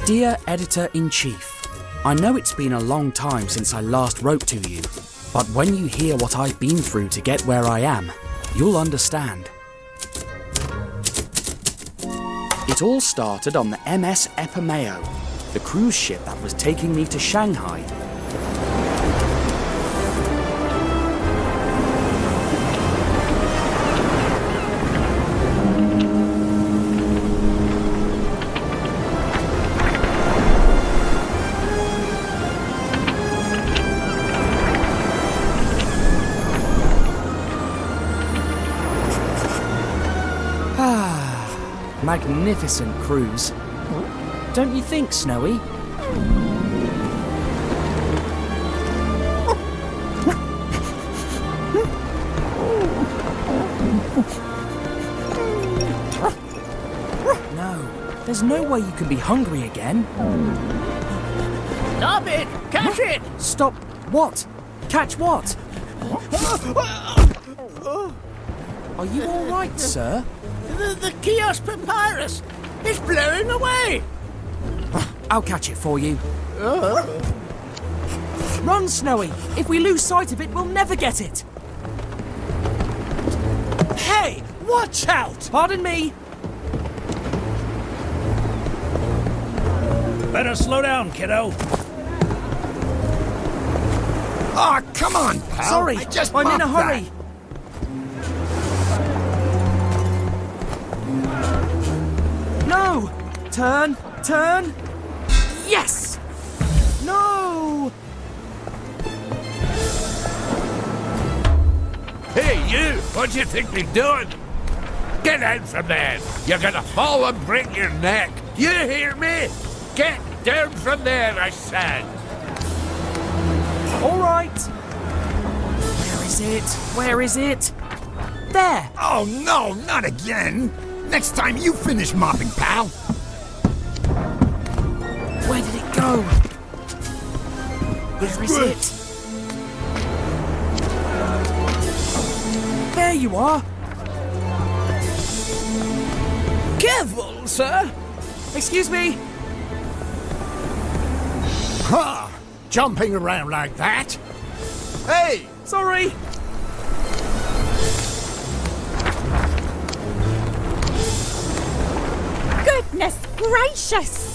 Dear Editor-in-Chief, I know it's been a long time since I last wrote to you, but when you hear what I've been through to get where I am, you'll understand. It all started on the MS Epimeo, the cruise ship that was taking me to Shanghai. Magnificent cruise. Don't you think, Snowy? No, there's no way you can be hungry again. Stop it! Catch it! Stop what? Catch what? Are you all right, sir? The kiosk papyrus! It's blowing away! I'll catch it for you. Run, Snowy! If we lose sight of it, we'll never get it! Hey! Watch out! Pardon me! Better slow down, kiddo. Oh, come on, pal. Sorry, I'm in a hurry. That. No! Turn! Turn! Yes! No! Hey, you! What do you think you're doing? Get out from there! You're gonna fall and break your neck! You hear me? Get down from there, I said! All right. Where is it? Where is it? There! Oh, no, not again. Next time you finish mopping, pal. Where did it go? Where is it? There you are. Careful, sir. Excuse me. Huh, jumping around like that? Hey! Sorry. Goodness gracious!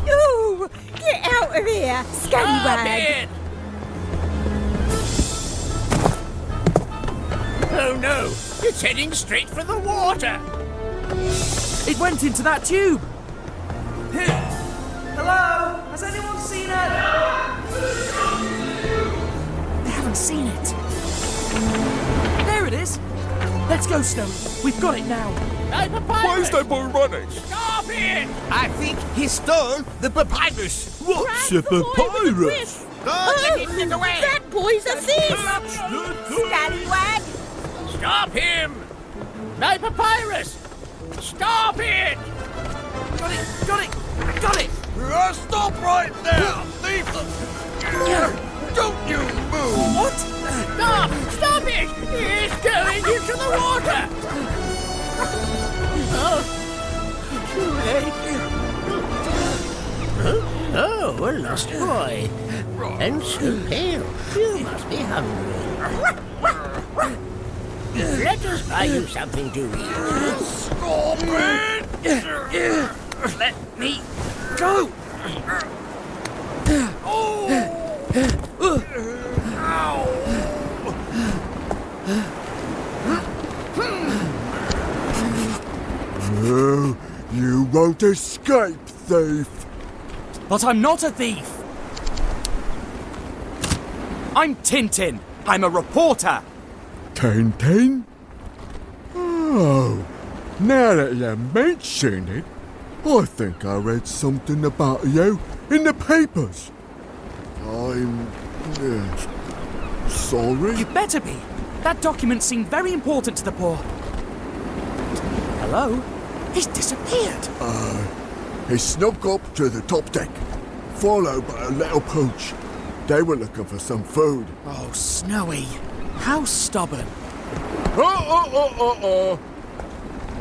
Ooh, get out of here, scallywag! Oh no! It's heading straight for the water! It went into that tube. Hello? Has anyone seen it? They haven't seen it. There it is. Let's go, Snowy. We've got it now. Hey, papyrus! Why is that boy running? Stop it! I think he stole the papyrus. What's Grab the boy with the whip. Get him away! That boy's a thief! Scallywag! Stop him! No, papyrus! Stop it! Got it. Got it. Got it. Stop right there! Thief! Don't you move! What? Stop! Stop it! It's going into the water! Oh, too late. Oh, a lost boy. And so pale. You must be hungry. Let us buy you something to eat. Stop it! Let me go. No, you won't escape, thief. But I'm not a thief. I'm Tintin. I'm a reporter. Tintin? Oh, now that you mention it, I think I read something about you in the papers. I'm... sorry? You better be. That document seemed very important to the poor. Hello? He's disappeared. He snuck up to the top deck, followed by a little pooch. They were looking for some food. Oh, Snowy. How stubborn.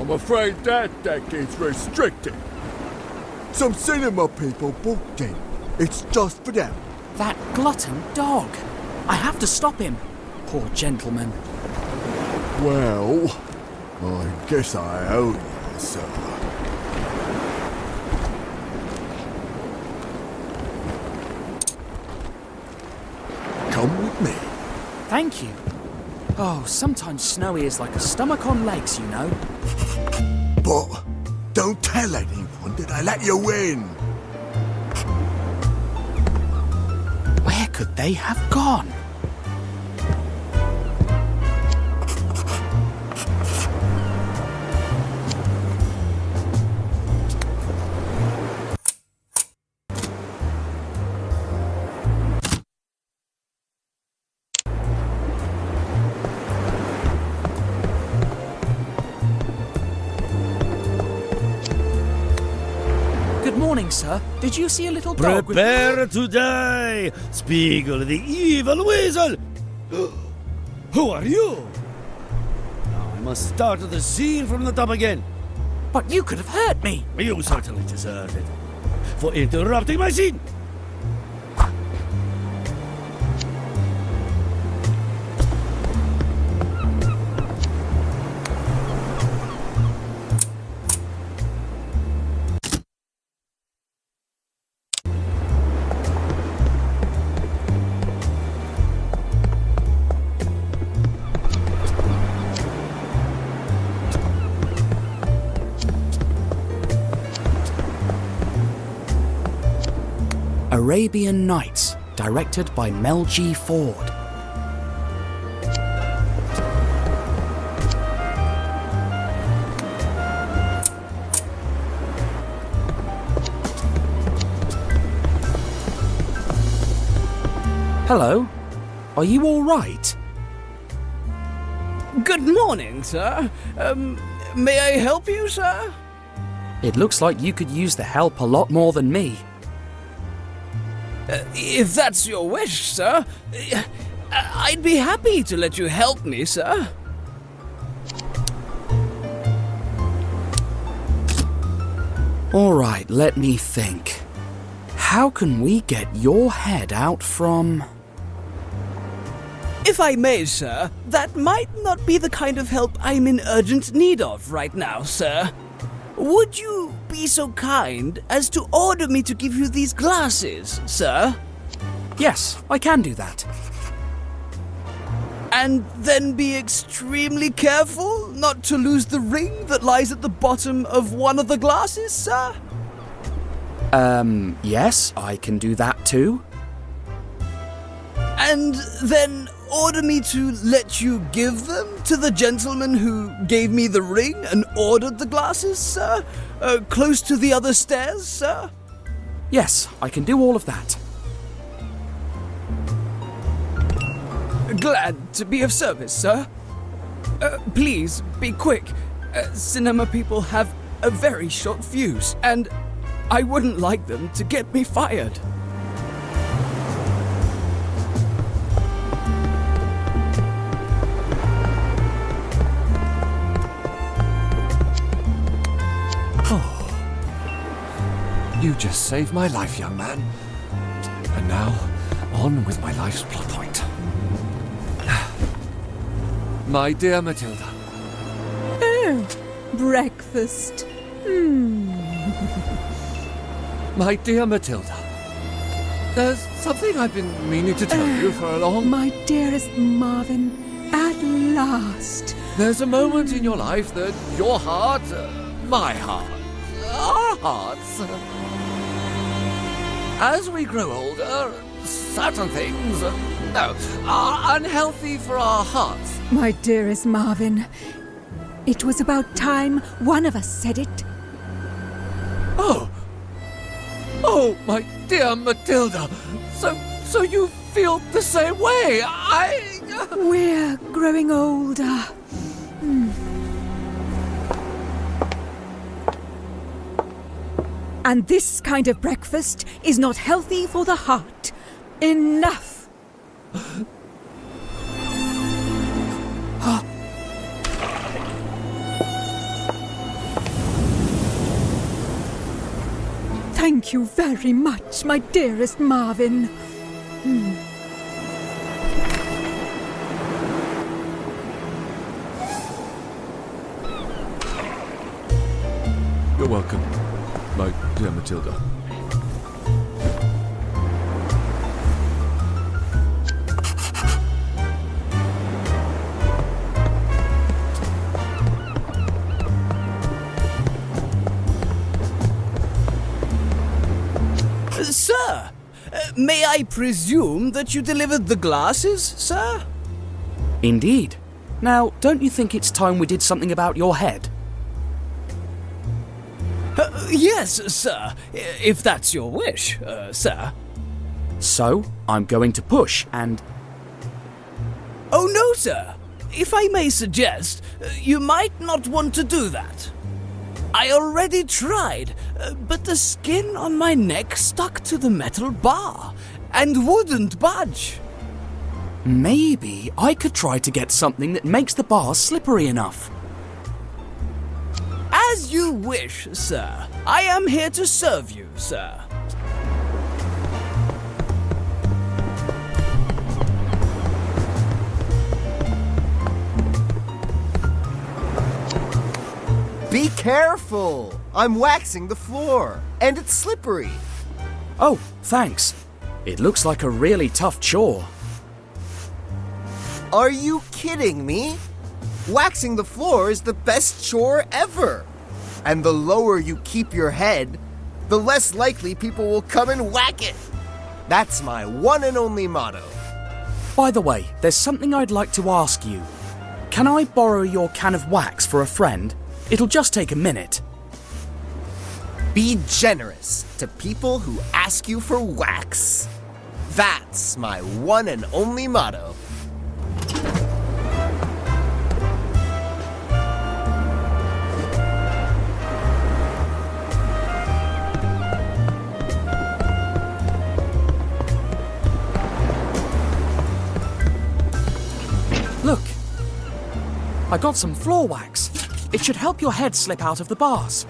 I'm afraid that deck is restricted. Some cinema people booked in. It's just for them. That glutton dog. I have to stop him. Poor gentleman. Well, I guess I owe you, sir. Come with me. Thank you. Oh, sometimes Snowy is like a stomach on legs, you know. But don't tell anyone that I let you in. Where could they have gone? Good morning, sir. Did you see a little dog with... Prepare to die, Spiegel the evil weasel! Who are you? Now I must start the scene from the top again. But you could have hurt me. You certainly deserve it for interrupting my scene. Arabian Nights, directed by Mel G. Ford. Hello. Are you all right? Good morning, sir. May I help you, sir? It looks like you could use the help a lot more than me. If that's your wish, sir, I'd be happy to let you help me, sir. All right, let me think. How can we get your head out from... If I may, sir, that might not be the kind of help I'm in urgent need of right now, sir. Would you be so kind as to order me to give you these glasses, sir? Yes, I can do that. And then be extremely careful not to lose the ring that lies at the bottom of one of the glasses, sir? Yes, I can do that too. And then order me to let you give them to the gentleman who gave me the ring and ordered the glasses, sir? Close to the other stairs, sir? Yes, I can do all of that. Glad to be of service, sir. Please, be quick. Cinema people have a very short fuse, and I wouldn't like them to get me fired. You just saved my life, young man. And now, on with my life's plot point. My dear Matilda. Oh, breakfast. My dear Matilda. There's something I've been meaning to tell you for a long... My dearest Marvin, at last. There's a moment in your life that your heart, my heart, our hearts... As we grow older, certain things, are unhealthy for our hearts. My dearest Marvin, it was about time one of us said it. Oh, my dear Matilda. So you feel the same way. We're growing older. And this kind of breakfast is not healthy for the heart. Enough! Thank you very much, my dearest Marvin. You're welcome, my dear Matilda. Sir, may I presume that you delivered the glasses, sir? Indeed. Now, don't you think it's time we did something about your head? Yes, sir, if that's your wish, sir. So, I'm going to push and... Oh, no, sir. If I may suggest, you might not want to do that. I already tried, but the skin on my neck stuck to the metal bar and wouldn't budge. Maybe I could try to get something that makes the bar slippery enough. As you wish, sir. I am here to serve you, sir. Be careful! I'm waxing the floor, and it's slippery. Oh, thanks. It looks like a really tough chore. Are you kidding me? Waxing the floor is the best chore ever. And the lower you keep your head, the less likely people will come and whack it. That's my one and only motto. By the way, there's something I'd like to ask you. Can I borrow your can of wax for a friend? It'll just take a minute. Be generous to people who ask you for wax. That's my one and only motto. Look, I got some floor wax. It should help your head slip out of the bars.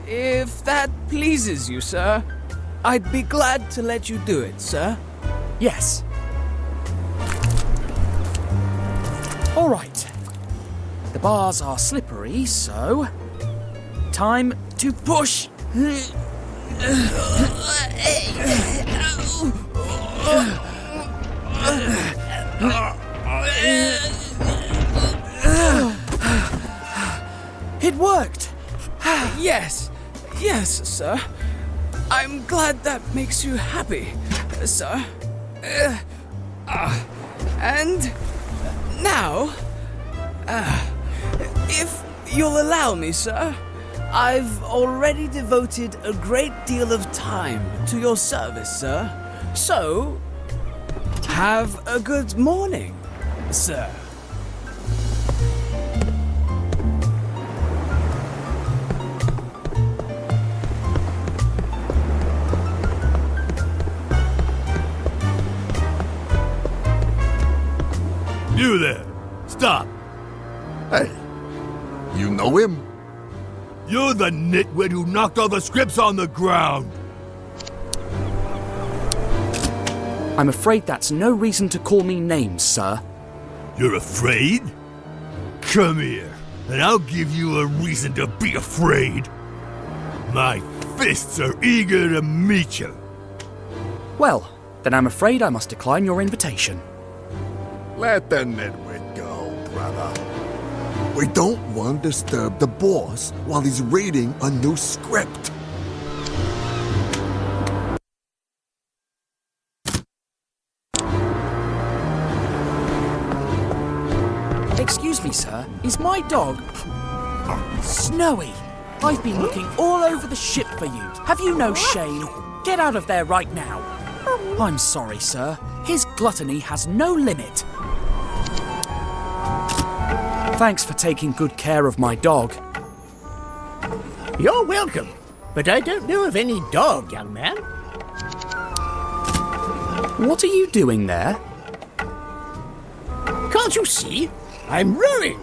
If that pleases you, sir, I'd be glad to let you do it, sir. Yes. All right. The bars are slippery, so... time to push. It worked! Yes, sir. I'm glad that makes you happy, sir. And now, if you'll allow me, sir, I've already devoted a great deal of time to your service, sir. So, have a good morning, sir. You there! Stop! Hey, you know him? You're the nitwit who knocked all the scripts on the ground! I'm afraid that's no reason to call me names, sir. You're afraid? Come here, and I'll give you a reason to be afraid. My fists are eager to meet you. Well, then I'm afraid I must decline your invitation. Let the nitwit go, brother. We don't want to disturb the boss while he's reading a new script. Excuse me, sir. Is my dog... Snowy? I've been looking all over the ship for you. Have you no shame? Get out of there right now. I'm sorry, sir. His gluttony has no limit. Thanks for taking good care of my dog. You're welcome, but I don't know of any dog, young man. What are you doing there? Can't you see? I'm rowing.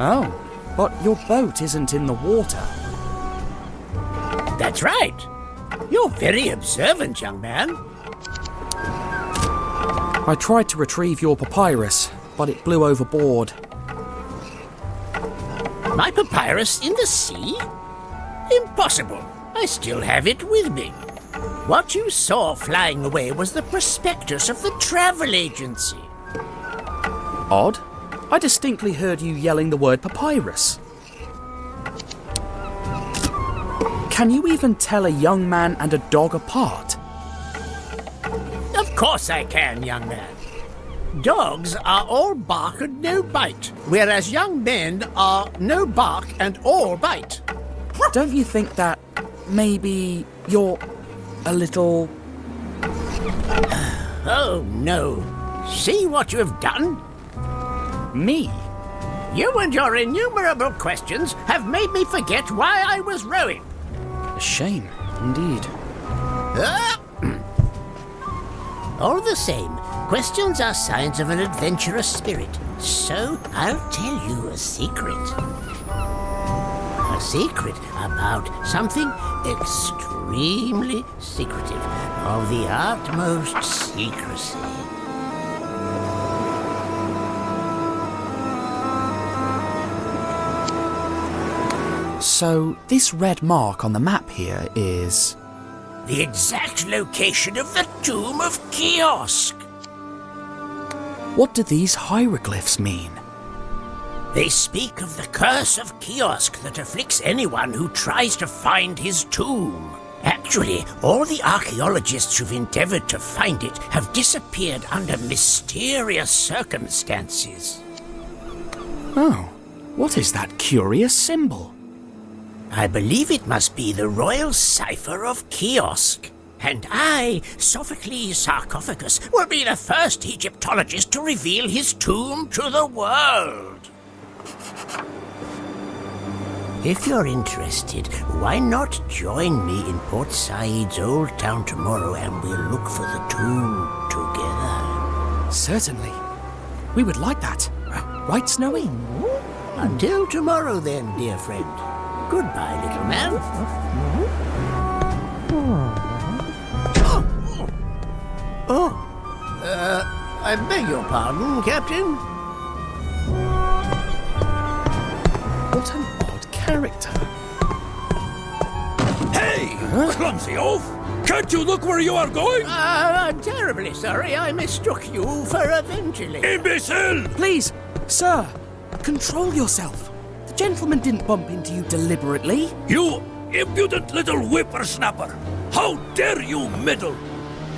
Oh, but your boat isn't in the water. That's right. You're very observant, young man. I tried to retrieve your papyrus, but it blew overboard. My papyrus in the sea? Impossible. I still have it with me. What you saw flying away was the prospectus of the travel agency. Odd. I distinctly heard you yelling the word papyrus. Can you even tell a young man and a dog apart? Of course I can, young man. Dogs are all bark and no bite, whereas young men are no bark and all bite. Don't you think that maybe you're a little... Oh, no. See what you have done? Me? You and your innumerable questions have made me forget why I was rowing. A shame, indeed. All the same, questions are signs of an adventurous spirit. So I'll tell you a secret. A secret about something extremely secretive, of the utmost secrecy. So, this red mark on the map here is... The exact location of the Tomb of Kiosk. What do these hieroglyphs mean? They speak of the curse of Kiosk that afflicts anyone who tries to find his tomb. Actually, all the archaeologists who've endeavored to find it have disappeared under mysterious circumstances. Oh, what is that curious symbol? I believe it must be the royal cipher of Kiosk. And I, Sophocles Sarcophagus, will be the first Egyptologist to reveal his tomb to the world. If you're interested, why not join me in Port Said's old town tomorrow and we'll look for the tomb together? Certainly. We would like that. Right, Snowy? Until tomorrow then, dear friend. Goodbye, little man. I beg your pardon, Captain. What an odd character. Hey, clumsy oaf! Can't you look where you are going? I'm terribly sorry I mistook you for a Evangeline. Imbecile! Please, sir, control yourself. The gentleman didn't bump into you deliberately. You impudent little whippersnapper! How dare you meddle!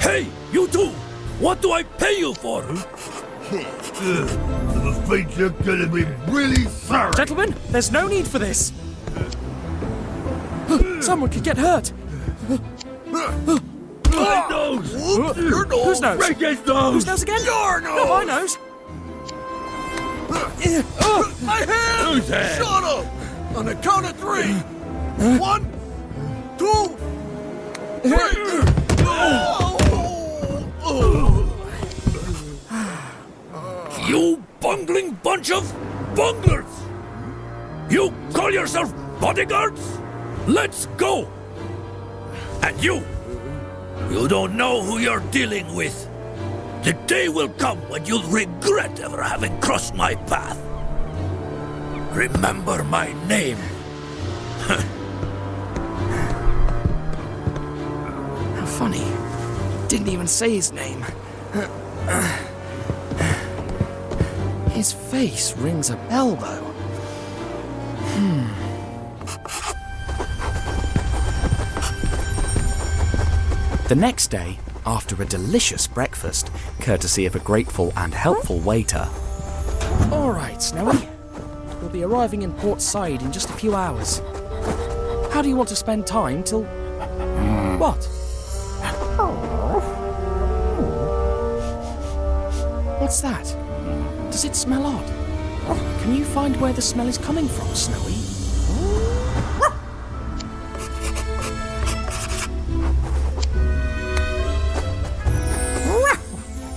Hey, you two! What do I pay you for? I'm afraid you're gonna be really sorry. Gentlemen, there's no need for this. Someone could get hurt. My nose! Your nose! Whose nose? Break his nose! Whose nose again? Your nose! Not my nose. My hand! Who's that? Shut up! On the count of 3. 1, 2, 3. You bungling bunch of bunglers! You call yourself bodyguards? Let's go! And you don't know who you're dealing with. The day will come when you'll regret ever having crossed my path. Remember my name. How funny. Didn't even say his name. His face rings a bell, though. The next day, after a delicious breakfast, courtesy of a grateful and helpful waiter. All right, Snowy. We'll be arriving in Port Said in just a few hours. How do you want to spend time till... What? What's that? Does it smell odd? Can you find where the smell is coming from, Snowy?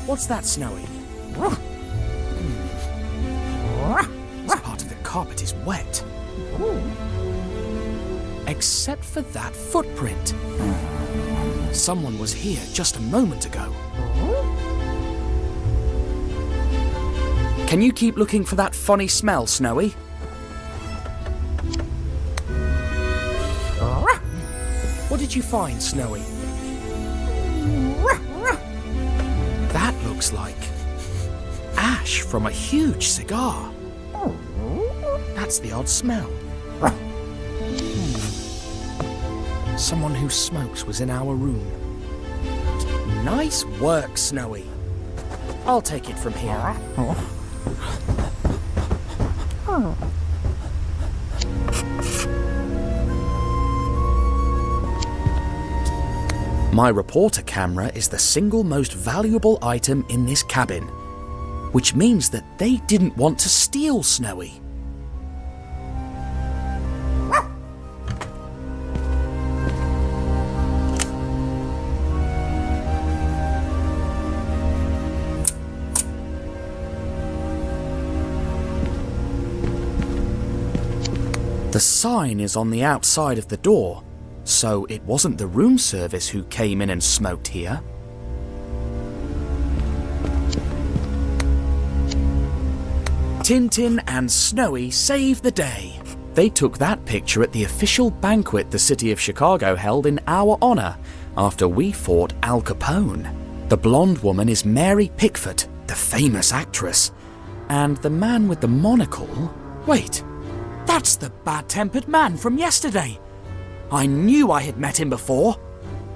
What's that, Snowy? This part of the carpet is wet. except for that footprint. Someone was here just a moment ago. Can you keep looking for that funny smell, Snowy? What did you find, Snowy? That looks like ash from a huge cigar. That's the odd smell. Someone who smokes was in our room. Nice work, Snowy. I'll take it from here. My reporter camera is the single most valuable item in this cabin, which means that they didn't want to steal Snowy. The sign is on the outside of the door, so it wasn't the room service who came in and smoked here. Tintin and Snowy saved the day. They took that picture at the official banquet the city of Chicago held in our honor after we fought Al Capone. The blonde woman is Mary Pickford, the famous actress. And the man with the monocle... Wait, that's the bad-tempered man from yesterday. I knew I had met him before.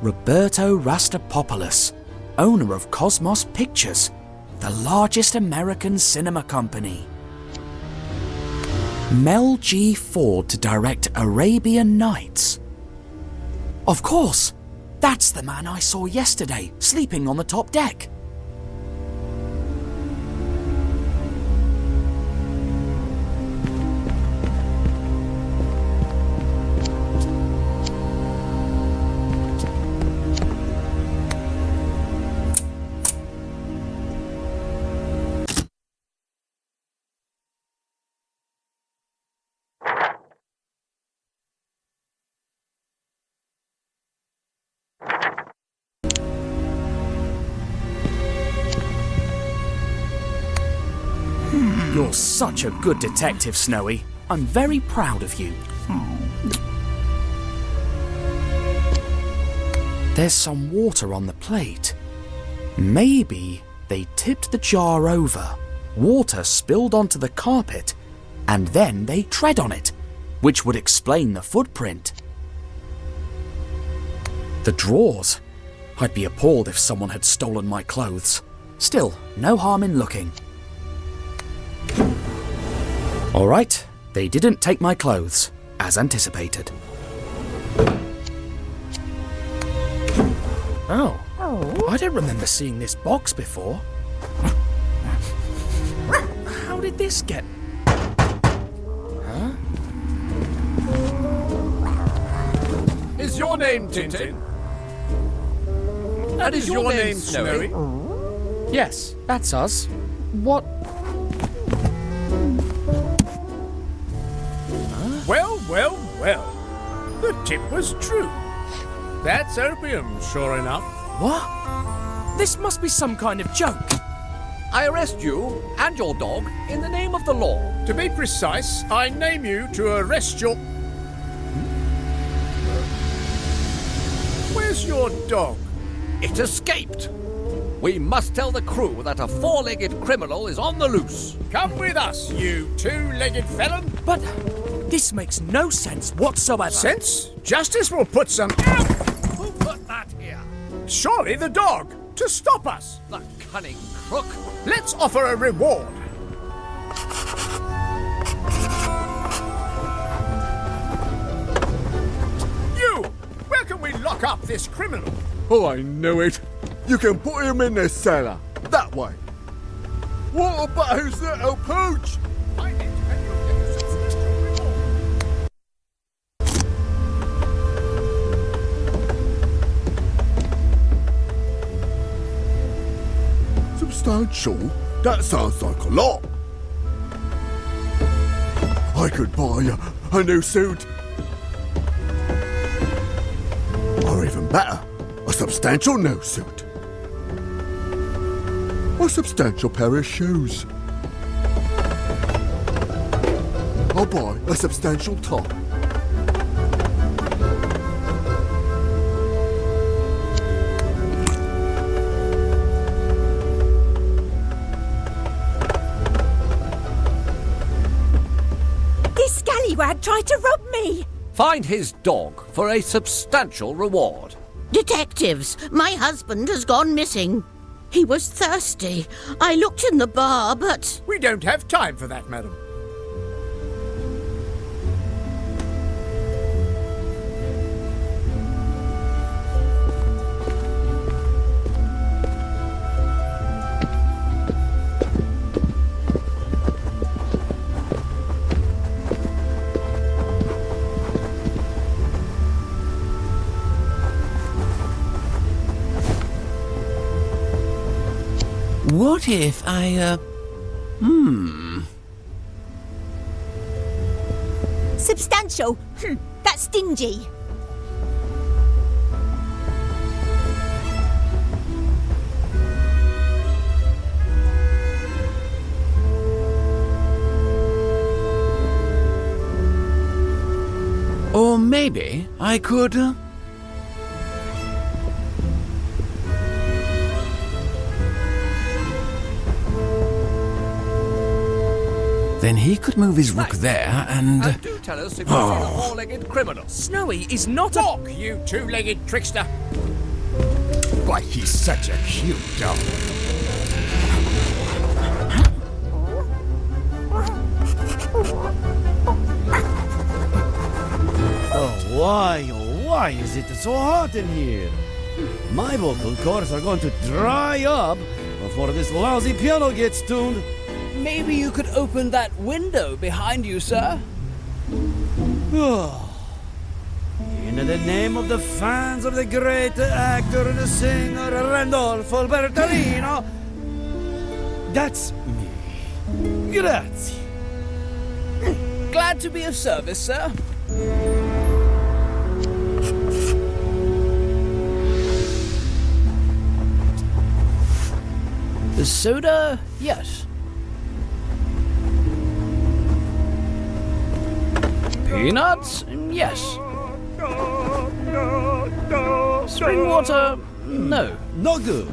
Roberto Rastapopoulos, owner of Cosmos Pictures, the largest American cinema company. Mel G. Ford to direct Arabian Nights. Of course, that's the man I saw yesterday, sleeping on the top deck. You're such a good detective, Snowy. I'm very proud of you. There's some water on the plate. Maybe they tipped the jar over, water spilled onto the carpet, and then they tread on it, which would explain the footprint. The drawers. I'd be appalled if someone had stolen my clothes. Still, no harm in looking. All right, they didn't take my clothes, as anticipated. Oh, I don't remember seeing this box before. How did this get... Huh? Is your name Tintin? And is your name Snowy? Yes, that's us. What... Well. The tip was true. That's opium, sure enough. What? This must be some kind of joke. I arrest you and your dog in the name of the law. To be precise, I name you to arrest your... Where's your dog? It escaped. We must tell the crew that a four-legged criminal is on the loose. Come with us, you two-legged felon. But this makes no sense whatsoever. Sense? Justice will put some... Who put that here? Surely the dog, to stop us. The cunning crook. Let's offer a reward. You! Where can we lock up this criminal? Oh, I knew it. You can put him in the cellar. That way. What about his little pooch? Find it and you'll get a substantial reward. Substantial? That sounds like a lot. I could buy a new suit. Better, a substantial nose suit. A substantial pair of shoes. I'll buy a substantial top. This scallywag tried to rob me! Find his dog for a substantial reward. Detectives, my husband has gone missing. He was thirsty. I looked in the bar, but... We don't have time for that, madam. What if I, Substantial. That's stingy. Or maybe I could, Then he could move his rook there And do tell us if you see the four-legged criminal. Snowy is not a... Walk, you two-legged trickster! Why, he's such a cute dog. Oh, why is it so hot in here? My vocal cords are going to dry up before this lousy piano gets tuned. maybe you could open that window behind you, sir? In the name of the fans of the great actor and singer Randolfo Bertolino, that's me. Grazie. Glad to be of service, sir. The soda, yes. Peanuts, yes. Spring water, no. No good.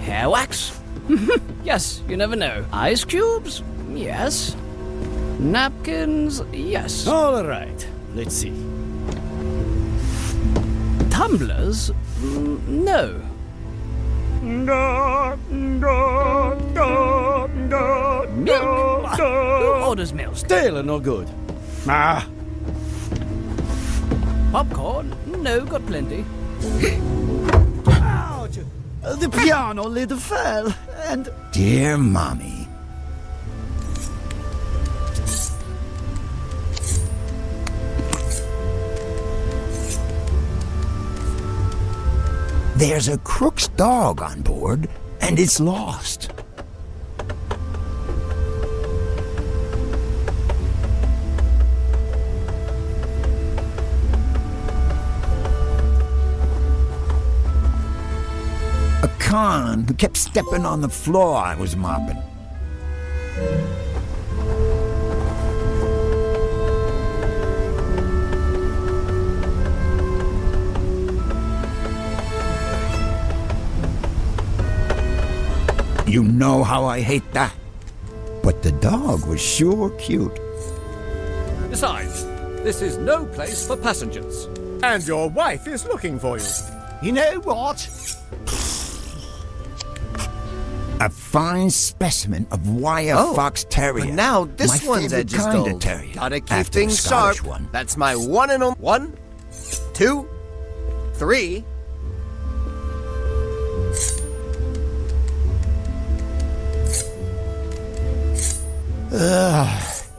Hair wax? Yes, you never know. Ice cubes? Yes. Napkins? Yes. All right, let's see. Tumblers? No. Milk? Who orders milk? Still no good. Ah. Popcorn? No, got plenty. Ouch! The piano lid fell, and... Dear Mommy. There's a crook's dog on board, and it's lost. A con who kept stepping on the floor I was mopping. You know how I hate that. But the dog was sure cute. Besides, this is no place for passengers. And your wife is looking for you. You know what? A fine specimen of wire fox terrier. But now this My one's favorite edge is kind of dulled. terrier. Gotta keep After the things Scottish sharp. one. That's my one and only. 1, 2, 3.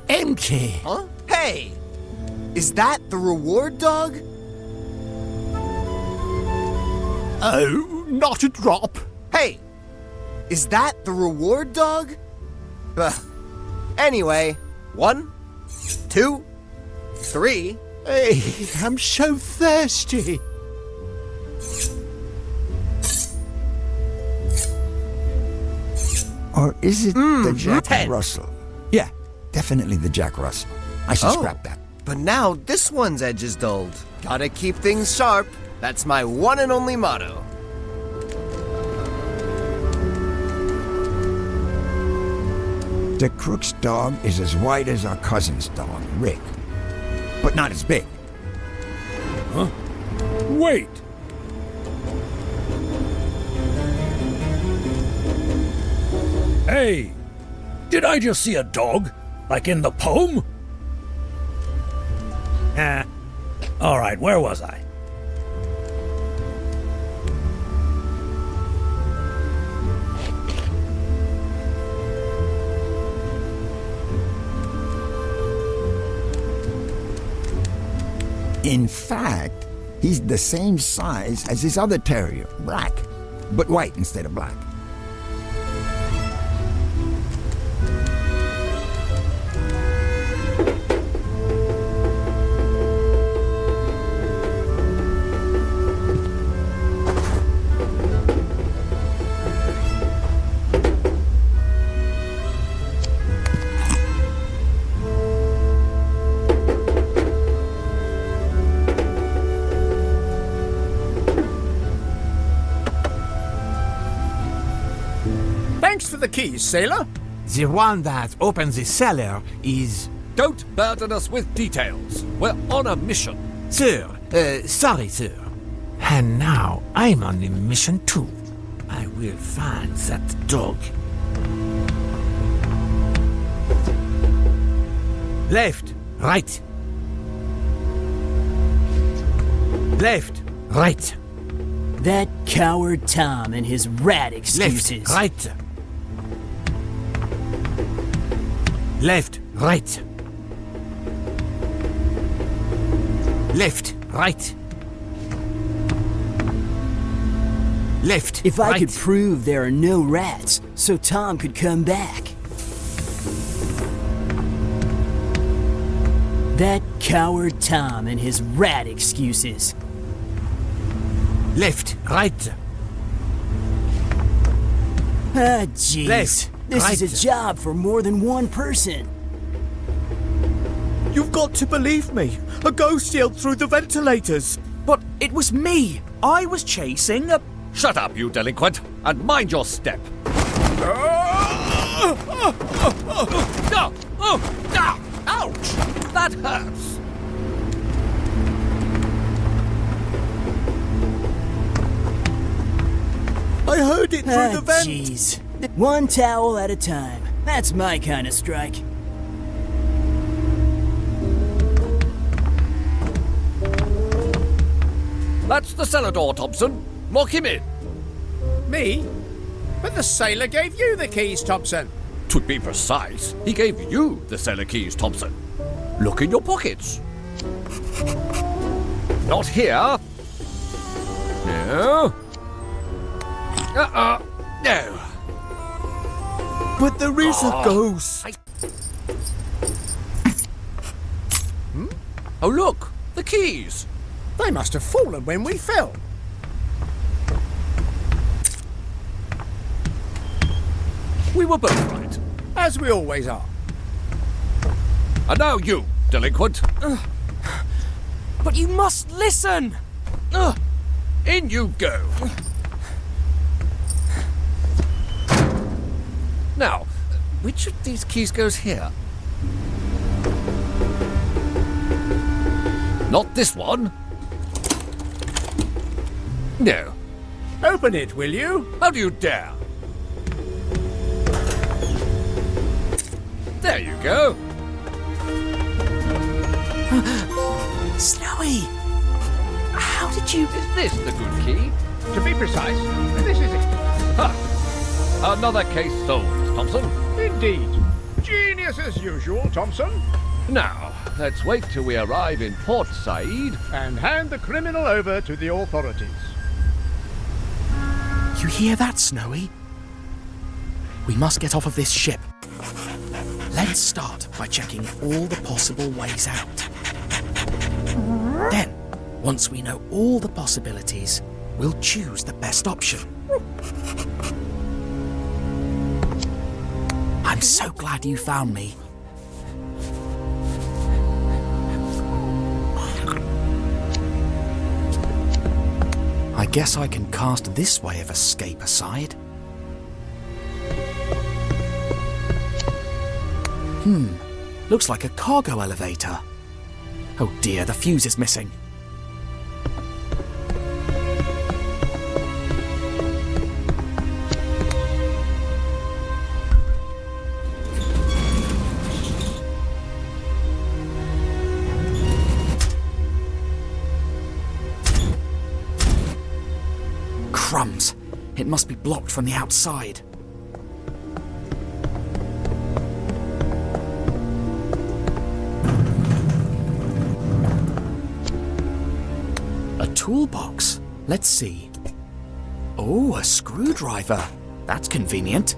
Empty. Huh? Hey! Is that the reward dog? Oh, not a drop. Hey! Is that the reward dog? Anyway, 1, 2, 3. Hey, I'm so thirsty. Or is it the Jack 10. Russell? Yeah, definitely the Jack Russell. I should scrap that. But now this one's edge is dulled. Gotta keep things sharp. That's my one and only motto. The Crook's dog is as white as our cousin's dog, Rick. But not as big. Huh? Wait! Hey! Did I just see a dog? Like in the poem? Alright, where was I? In fact, he's the same size as his other terrier, Black, but white instead of black. Thanks for the keys, sailor. The one that opens the cellar is... Don't burden us with details. We're on a mission. Sir, sorry, sir. And now I'm on a mission too. I will find that dog. Left, right. Left, right. That coward Tom and his rat excuses. Left, right. Left, right. Left, right. Left, If right. I could prove there are no rats, so Tom could come back. That coward Tom and his rat excuses. Left, right. Ah, jeez. Left, This right. is a job for more than one person. You've got to believe me. A ghost yelled through the ventilators. But it was me. I was chasing a... Shut up, you delinquent, and mind your step. Ouch! That hurts. I heard it through the vent. Jeez. One towel at a time. That's my kind of strike. That's the cellar door, Thompson. Lock him in. Me? But the sailor gave you the keys, Thompson. To be precise, he gave you the cellar keys, Thompson. Look in your pockets. Not here. No. No. But there is a ghost. Oh, look. The keys. They must have fallen when we fell. We were both right. As we always are. And now you, delinquent. But you must listen. In you go. Now, which of these keys goes here? Not this one. No. Open it, will you? How do you dare? There you go. Snowy! How did you... Is this the good key? To be precise, this is it. Ha! Another case solved, Thompson. Indeed. Genius as usual, Thompson. Now, let's wait till we arrive in Port Said. And hand the criminal over to the authorities. You hear that, Snowy? We must get off of this ship. Let's start by checking all the possible ways out. Then, once we know all the possibilities, we'll choose the best option. so glad you found me. I guess I can cast this way of escape aside. Looks like a cargo elevator. Oh dear, the fuse is missing. Crumbs. It must be blocked from the outside. A toolbox. Let's see. Oh, a screwdriver. That's convenient.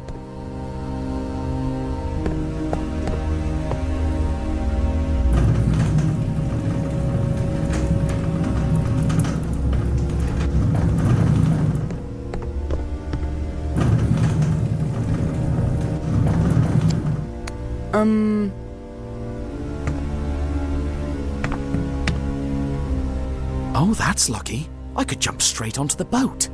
Oh, that's lucky. I could jump straight onto the boat.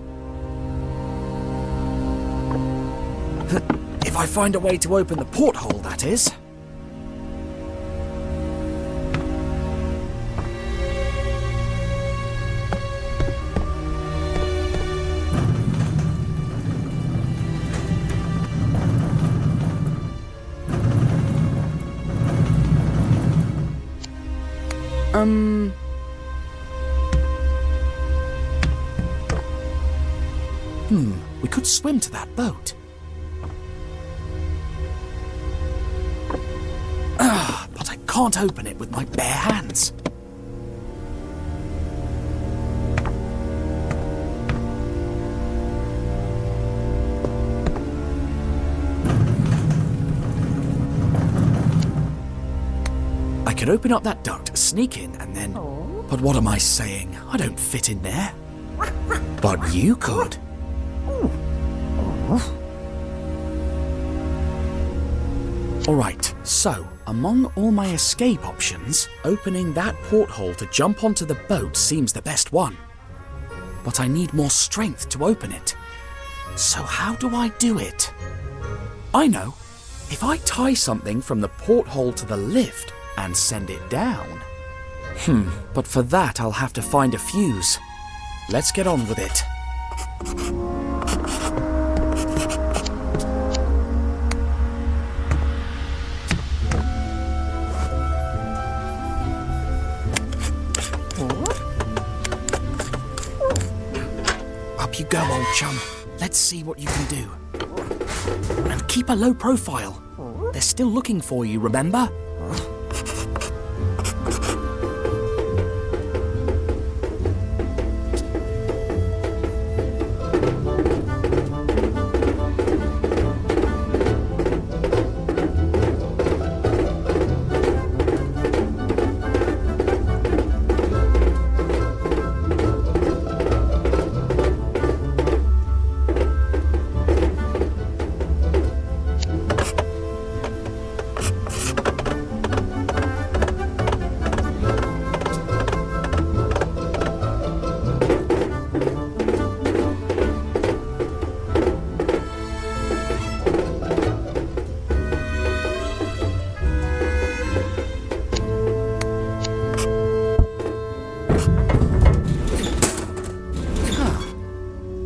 If I find a way to open the porthole, that is. We could swim to that boat. But I can't open it with my bare hands. I could open up that duct, sneak in, and then... But what am I saying? I don't fit in there. But you could. Alright, so, among all my escape options, opening that porthole to jump onto the boat seems the best one. But I need more strength to open it. So how do I do it? I know. If I tie something from the porthole to the lift and send it down... but for that I'll have to find a fuse. Let's get on with it. Up you go, old chum. Let's see what you can do. And keep a low profile. They're still looking for you, remember?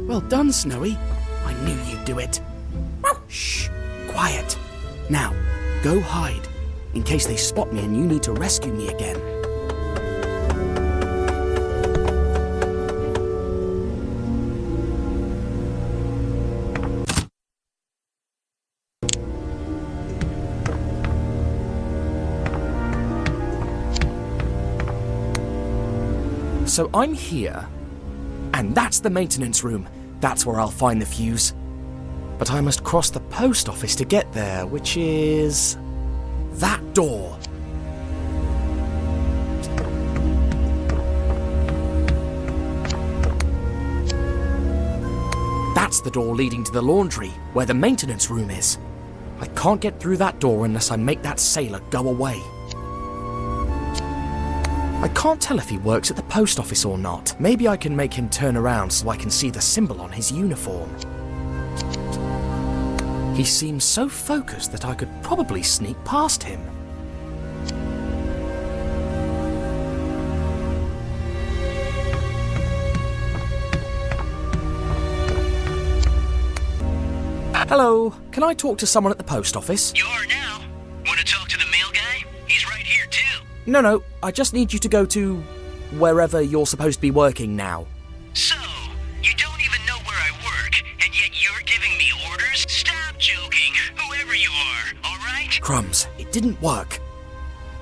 Well done, Snowy. I knew you'd do it. Shh, quiet. Now, go hide, in case they spot me and you need to rescue me again. So I'm here, and that's the maintenance room. That's where I'll find the fuse. But I must cross the post office to get there, which is... that door. That's the door leading to the laundry, where the maintenance room is. I can't get through that door unless I make that sailor go away. I can't tell if he works at the post office or not. Maybe I can make him turn around so I can see the symbol on his uniform. He seems so focused that I could probably sneak past him. Hello, can I talk to someone at the post office? You are now. Want to talk to the mail guy? He's right here, too. No, I just need you to go to wherever you're supposed to be working now. So, you don't even know where I work, and yet you're giving me orders? Stop joking, whoever you are, alright? Crumbs, it didn't work.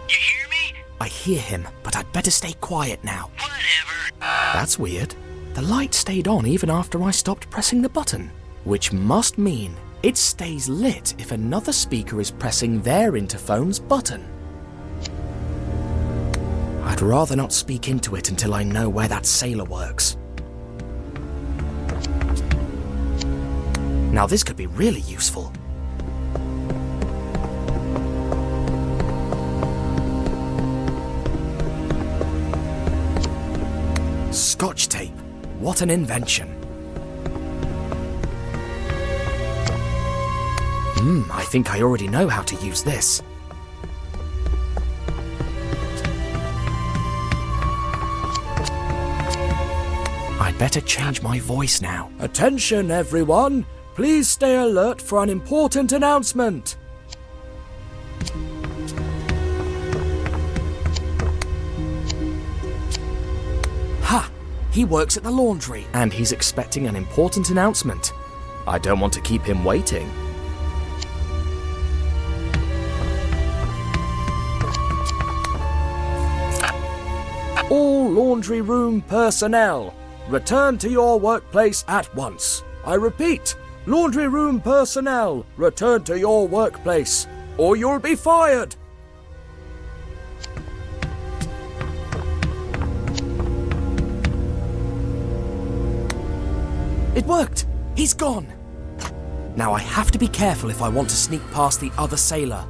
You hear me? I hear him, but I'd better stay quiet now. Whatever. That's weird. The light stayed on even after I stopped pressing the button, which must mean it stays lit if another speaker is pressing their interphone's button. I'd rather not speak into it until I know where that sailor works. Now this could be really useful. Scotch tape. What an invention. I think I already know how to use this. I'd better change my voice now. Attention, everyone! Please stay alert for an important announcement. Ha! He works at the laundry, and he's expecting an important announcement. I don't want to keep him waiting. All laundry room personnel, return to your workplace at once. I repeat, laundry room personnel, return to your workplace, or you'll be fired. It worked! He's gone! Now I have to be careful if I want to sneak past the other sailor.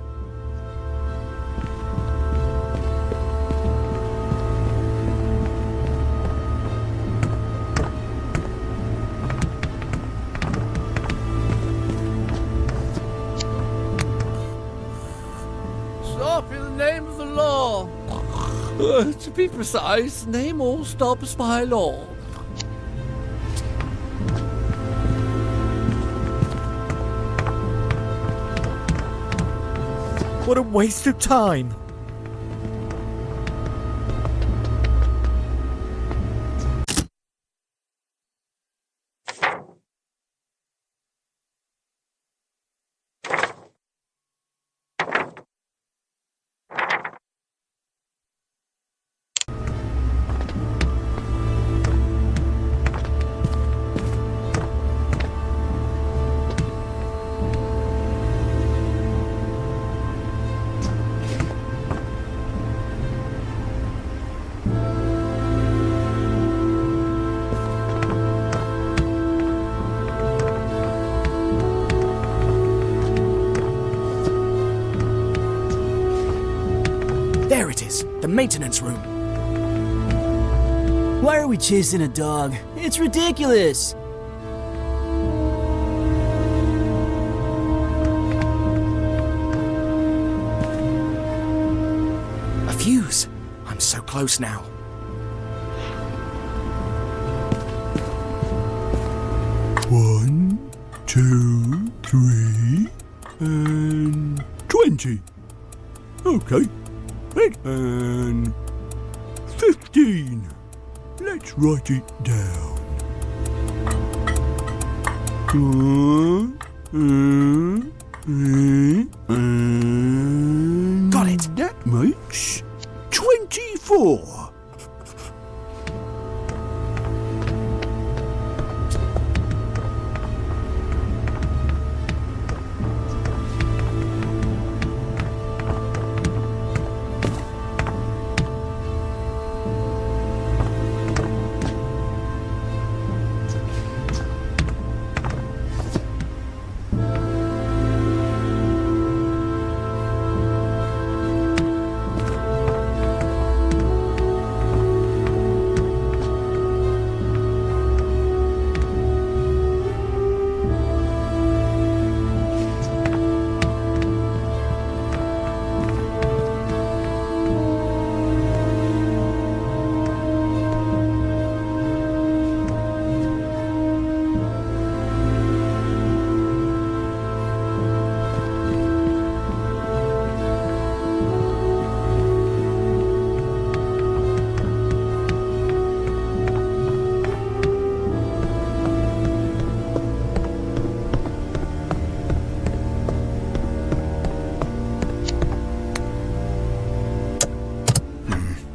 Stop in the name of the law. To be precise, name all stops by law. What a waste of time! There it is, the maintenance room. Why are we chasing a dog? It's ridiculous! A fuse. I'm so close now. One, 2, 3, and 20. Okay. And 15. Let's write it down. Got it. That makes 24.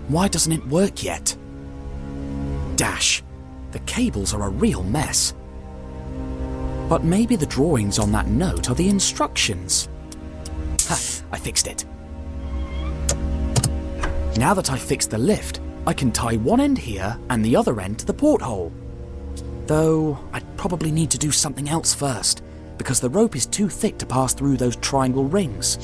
Why doesn't it work yet? Dash. The cables are a real mess. But maybe the drawings on that note are the instructions. Ha! I fixed it. Now that I've fixed the lift, I can tie one end here and the other end to the porthole. Though, I'd probably need to do something else first, because the rope is too thick to pass through those triangle rings.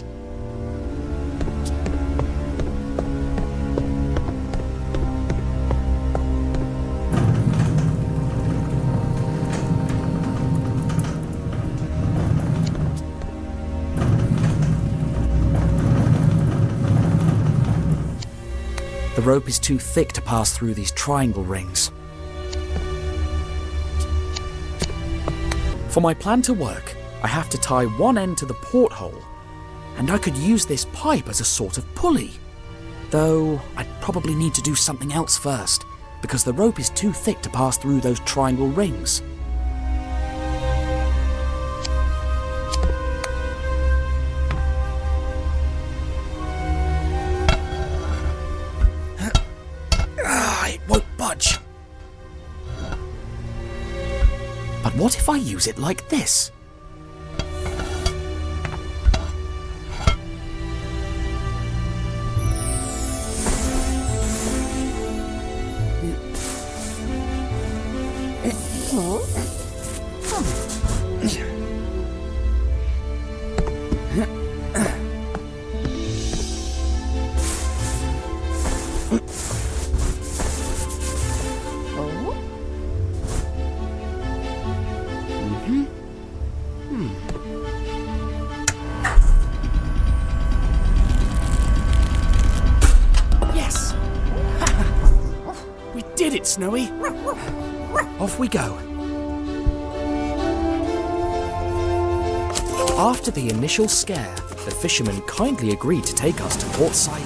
The rope is too thick to pass through these triangle rings. For my plan to work, I have to tie one end to the porthole, and I could use this pipe as a sort of pulley. Though, I'd probably need to do something else first, because the rope is too thick to pass through those triangle rings. It won't budge. But what if I use it like this? Yes! We did it, Snowy! Off we go. After the initial scare, the fishermen kindly agreed to take us to Port Said.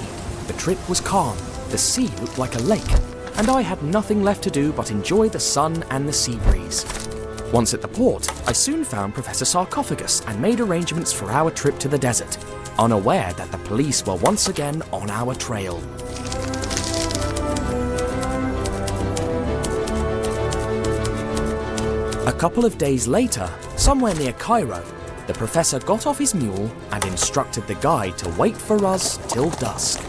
The trip was calm, the sea looked like a lake, and I had nothing left to do but enjoy the sun and the sea breeze. Once at the port, I soon found Professor Sarcophagus and made arrangements for our trip to the desert, unaware that the police were once again on our trail. A couple of days later, somewhere near Cairo, the professor got off his mule and instructed the guide to wait for us till dusk.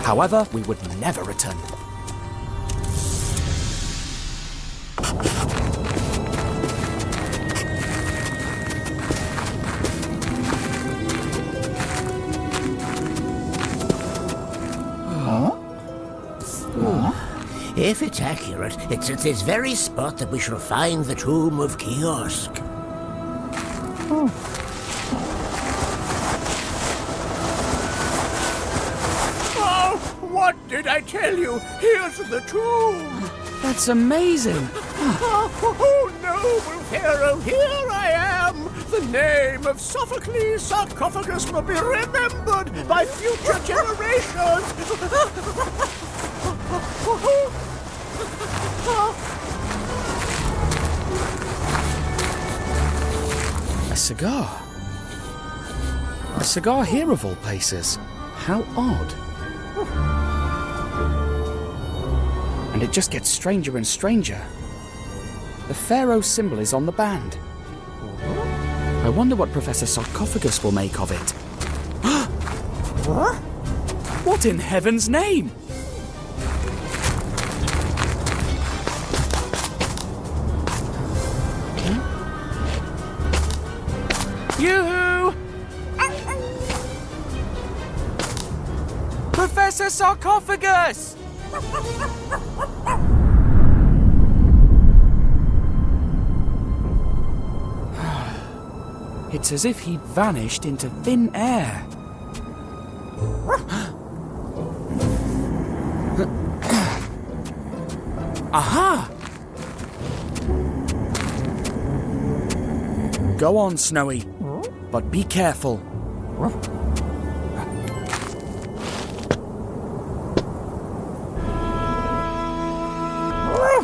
However, we would never return. If it's accurate, it's at this very spot that we shall find the tomb of Kiosk. Oh, what did I tell you? Here's the tomb. That's amazing. Oh, noble Pharaoh, here I am. The name of Sophocles Sarcophagus will be remembered by future generations. A cigar. A cigar here of all places. How odd. And it just gets stranger and stranger. The Pharaoh symbol is on the band. I wonder what Professor Sarcophagus will make of it. What in heaven's name? You! Professor Sarcophagus! It's as if he'd vanished into thin air. Aha! Go on, Snowy, but be careful.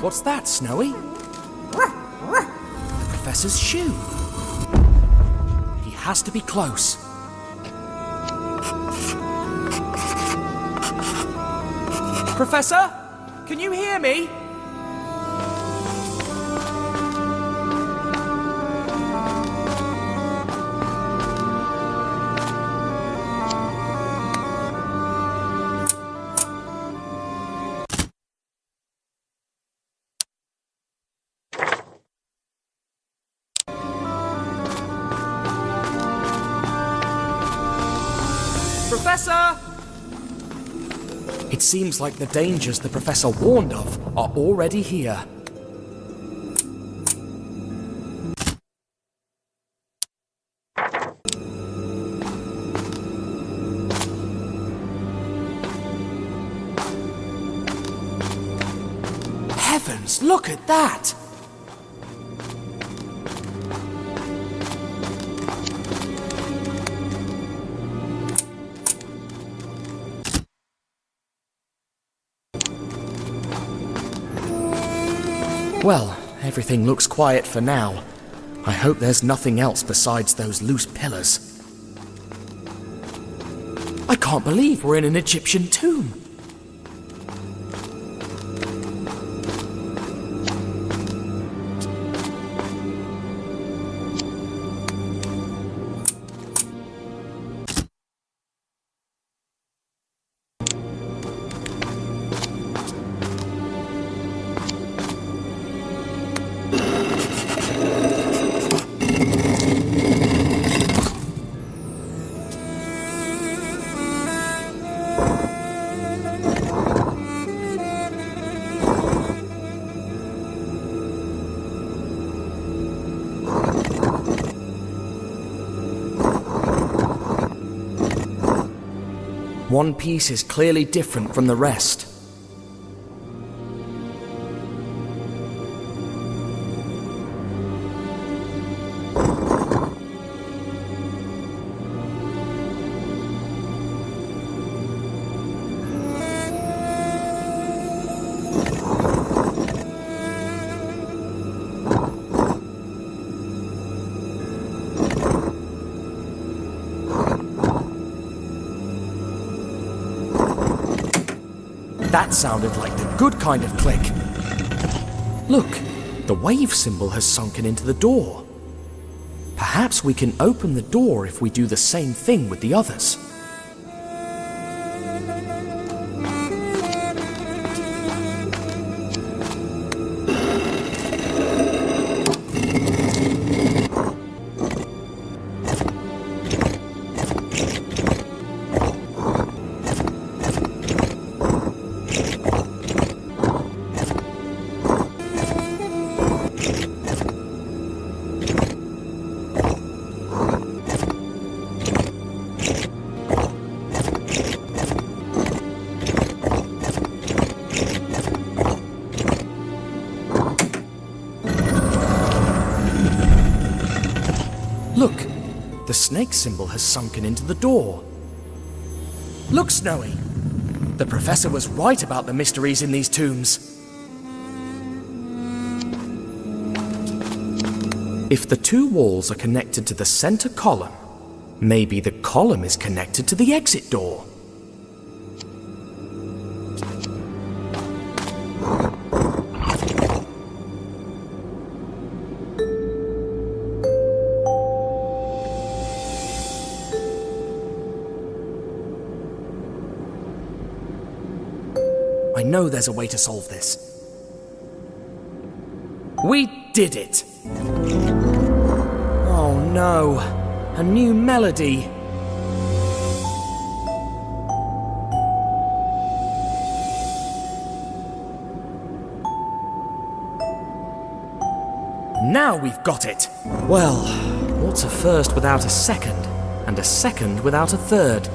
What's that, Snowy? The professor's shoe. He has to be close. Professor? Can you hear me? Professor! It seems like the dangers the Professor warned of are already here. Heavens, look at that! Well, everything looks quiet for now. I hope there's nothing else besides those loose pillars. I can't believe we're in an Egyptian tomb. One piece is clearly different from the rest. That sounded like the good kind of click. Look, the wave symbol has sunken into the door. Perhaps we can open the door if we do the same thing with the others. Look, the snake symbol has sunken into the door. Look, Snowy! The Professor was right about the mysteries in these tombs. If the two walls are connected to the center column, maybe the column is connected to the exit door. I know there's a way to solve this. We did it! Oh no, a new melody. Now we've got it! Well, what's a first without a second, and a second without a third?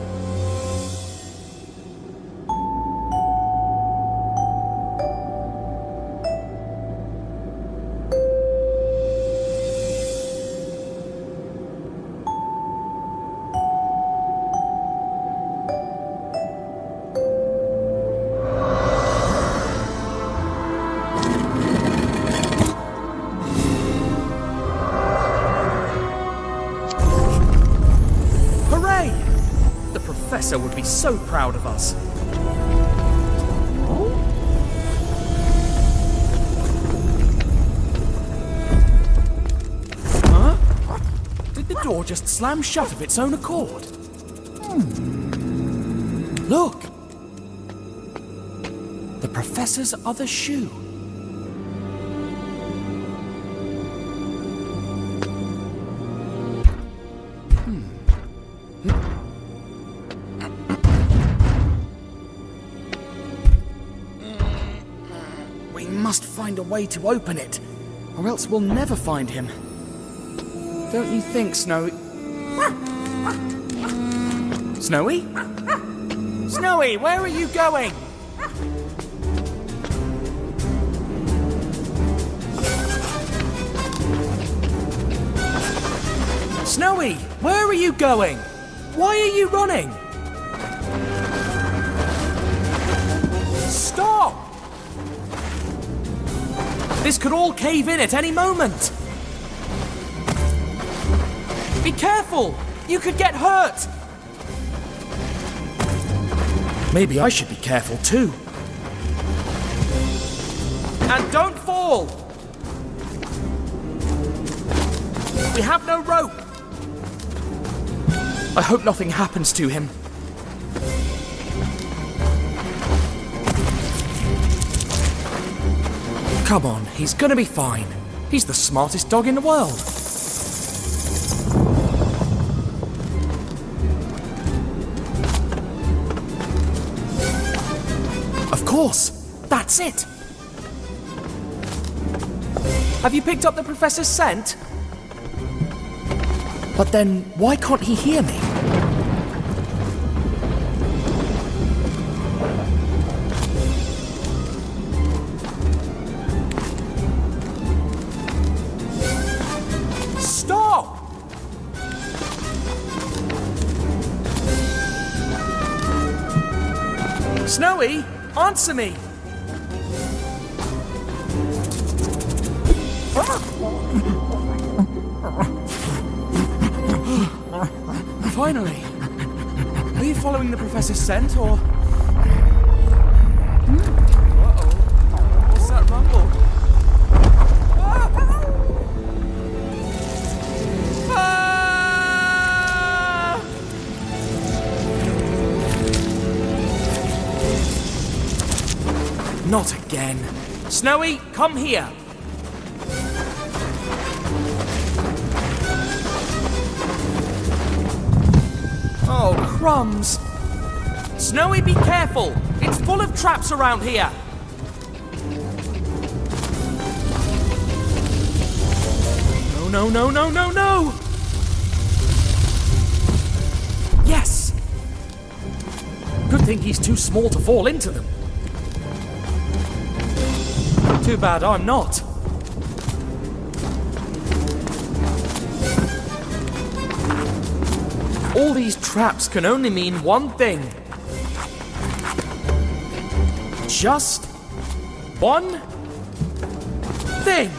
Hooray! The Professor would be so proud of us. did the door just slam shut of its own accord? Look! The Professor's other shoe. We must find a way to open it, or else we'll never find him. Don't you think, Snowy? Snowy? Snowy, where are you going? Snowy, where are you going? Why are you running? Stop! This could all cave in at any moment. Be careful! You could get hurt! Maybe I should be careful too. And don't fall! We have no rope! I hope nothing happens to him. Come on, he's gonna be fine. He's the smartest dog in the world. Of course, that's it. Have you picked up the Professor's scent? But then, why can't he hear me? Stop! Snowy, answer me! Finally! Are you following the Professor's scent, or...? Uh-oh. What's that rumble? Ah! Not again. Snowy, come here. Oh, crumbs! Snowy, be careful! It's full of traps around here! No, no, no, no, no, no! Yes! Good thing he's too small to fall into them. Too bad I'm not. All these traps can only mean one thing. Just one thing.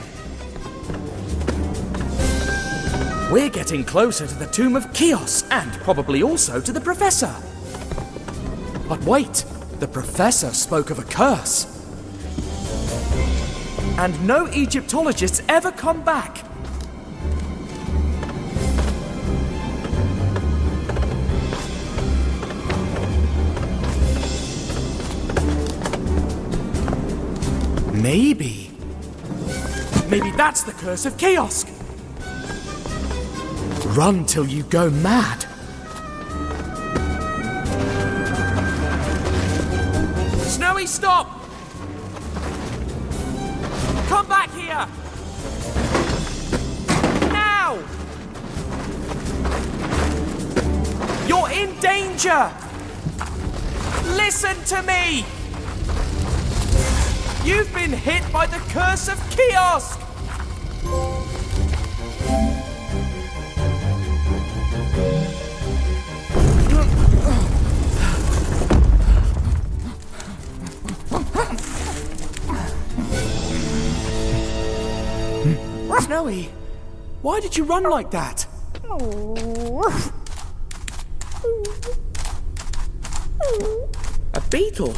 We're getting closer to the tomb of Chios, and probably also to the Professor. But wait, the Professor spoke of a curse. And no Egyptologists ever come back. Maybe that's the curse of Chaos. Run till you go mad. Snowy, stop! Come back here! Now! You're in danger! Listen to me! You've been hit by the curse of Chaos! Snowy, why did you run like that? A beetle?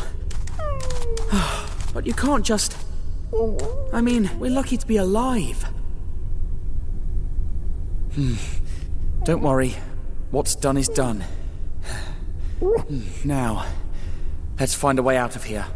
But you can't just... I mean, we're lucky to be alive. Don't worry. What's done is done. Now, let's find a way out of here.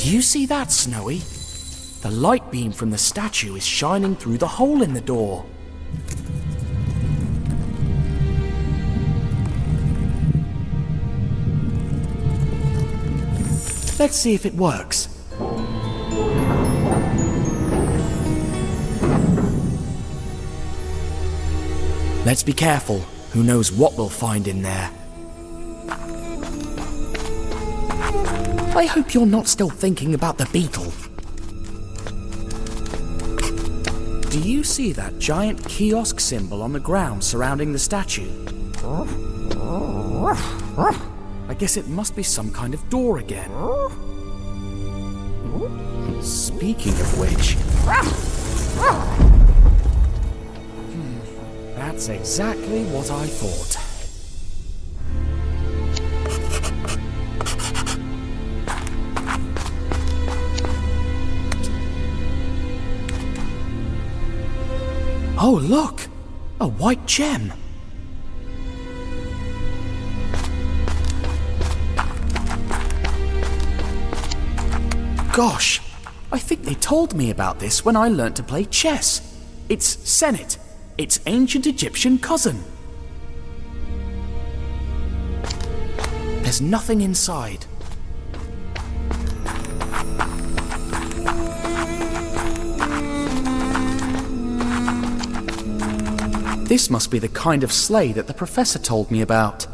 Do you see that, Snowy? The light beam from the statue is shining through the hole in the door. Let's see if it works. Let's be careful. Who knows what we'll find in there. I hope you're not still thinking about the beetle. Do you see that giant kiosk symbol on the ground surrounding the statue? I guess it must be some kind of door again. Speaking of which... That's exactly what I thought. Oh, look! A white gem! Gosh, I think they told me about this when I learnt to play chess. It's Senet, its ancient Egyptian cousin. There's nothing inside. This must be the kind of sleigh that the professor told me about.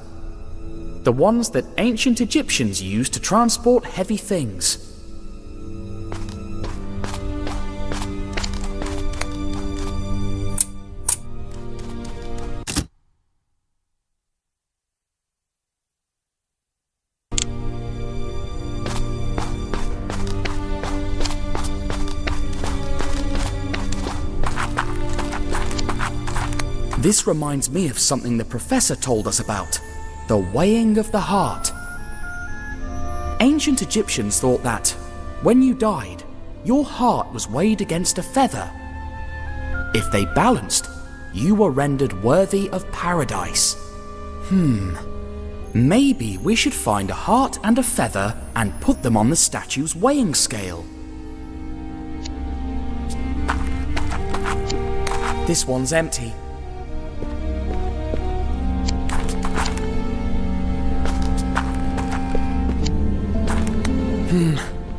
The ones that ancient Egyptians used to transport heavy things. This reminds me of something the professor told us about. The weighing of the heart. Ancient Egyptians thought that, when you died, your heart was weighed against a feather. If they balanced, you were rendered worthy of paradise. Maybe we should find a heart and a feather and put them on the statue's weighing scale. This one's empty.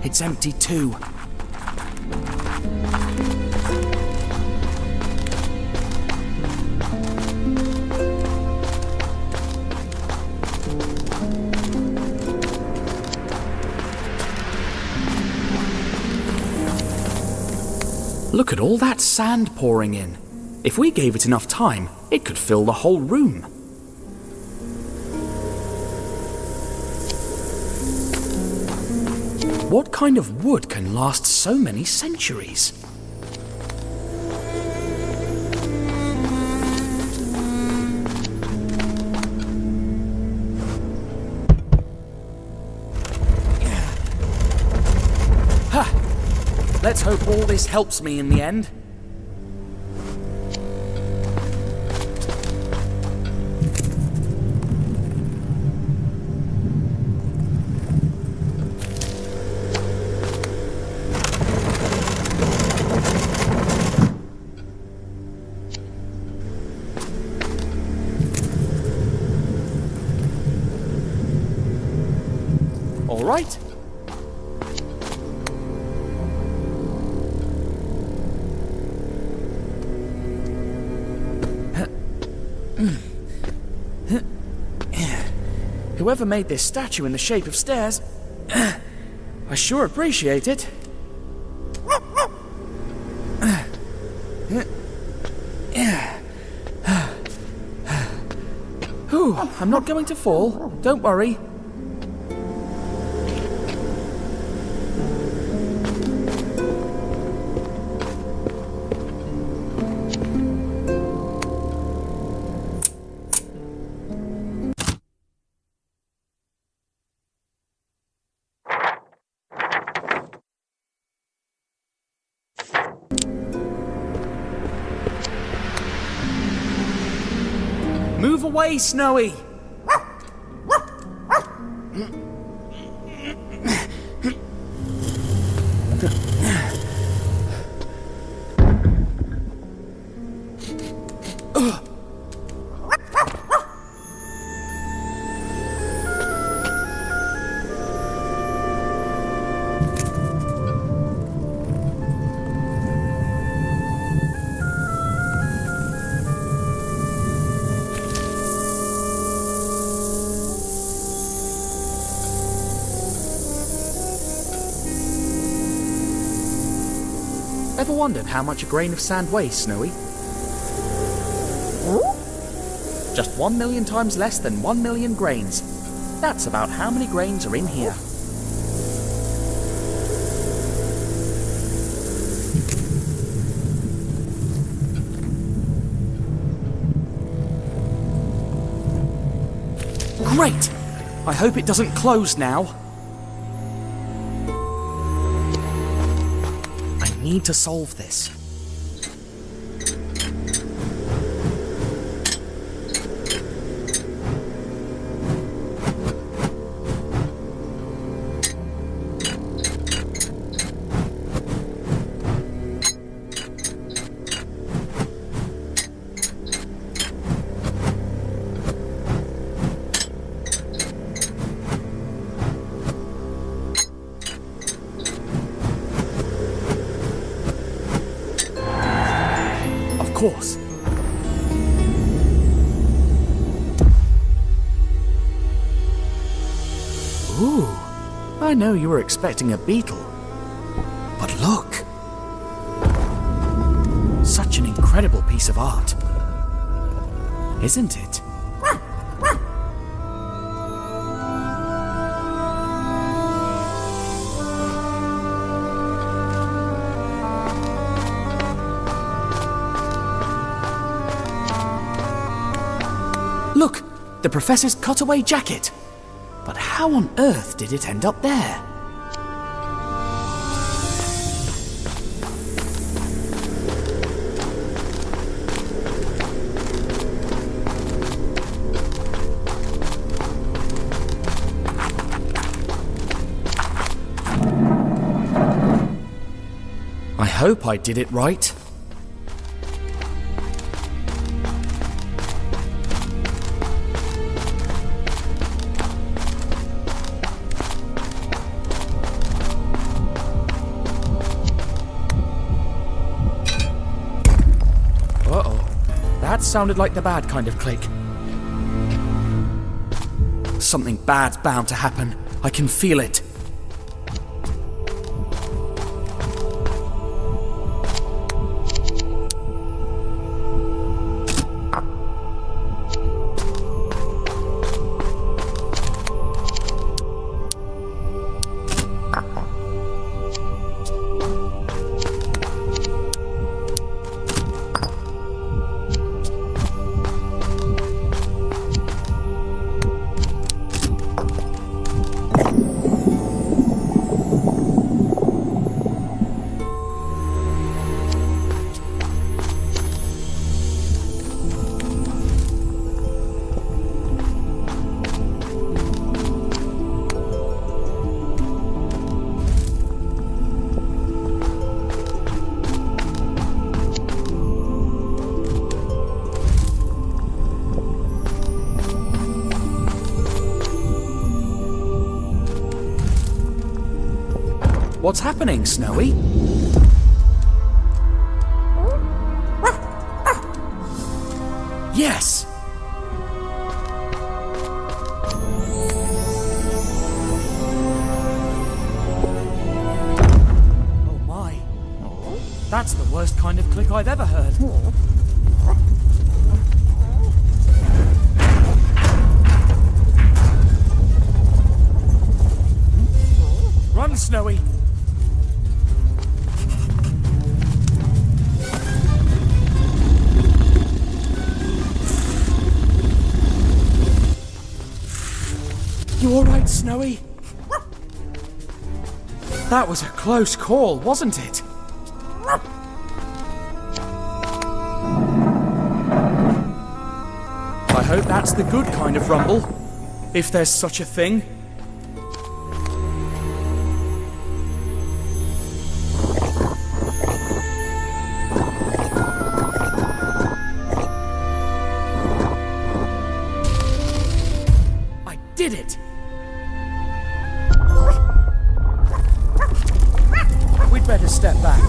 It's empty too. Look at all that sand pouring in. If we gave it enough time, it could fill the whole room. What kind of wood can last so many centuries? Ha! Let's hope all this helps me in the end. All right. Whoever made this statue in the shape of stairs, I sure appreciate it. Whew, I'm not going to fall. Don't worry. Move away, Snowy! Ever wondered how much a grain of sand weighs, Snowy? Just 1 million times less than 1 million grains. That's about how many grains are in here. Great! I hope it doesn't close now. I need to solve this. Of course. Ooh, I know you were expecting a beetle. But look! Such an incredible piece of art. Isn't it? Look! The professor's cutaway jacket! But how on earth did it end up there? I hope I did it right. That sounded like the bad kind of click. Something bad's bound to happen. I can feel it. What's happening, Snowy? Yes! Oh my. That's the worst kind of click I've ever heard. Run, Snowy! You alright, Snowy? That was a close call, wasn't it? I hope that's the good kind of rumble, if there's such a thing. I did it! We'd better step back.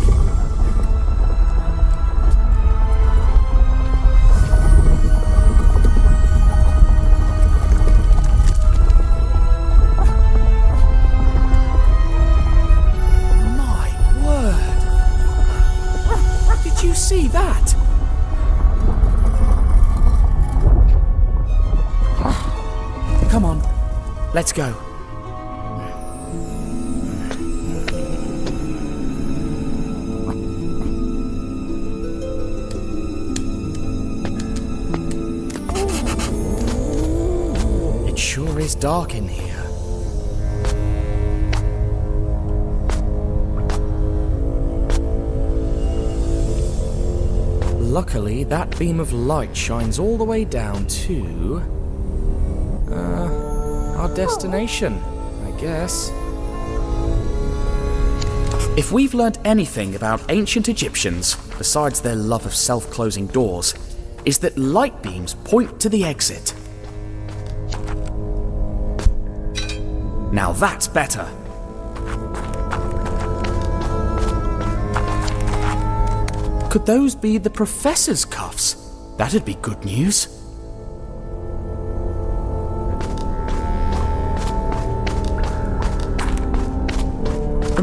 My word! Did you see that? Come on, let's go. It sure is dark in here. Luckily, that beam of light shines all the way down to... our destination, I guess. If we've learnt anything about ancient Egyptians, besides their love of self-closing doors, is that light beams point to the exit. Now that's better. Could those be the Professor's cuffs? That'd be good news.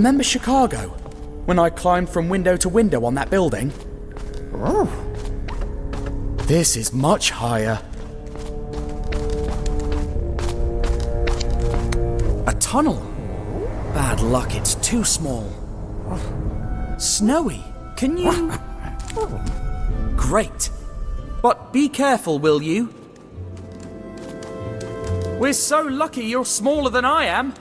Remember Chicago? When I climbed from window to window on that building? This is much higher. A tunnel? Bad luck, it's too small. Snowy, can you... Great. But be careful, will you? We're so lucky you're smaller than I am.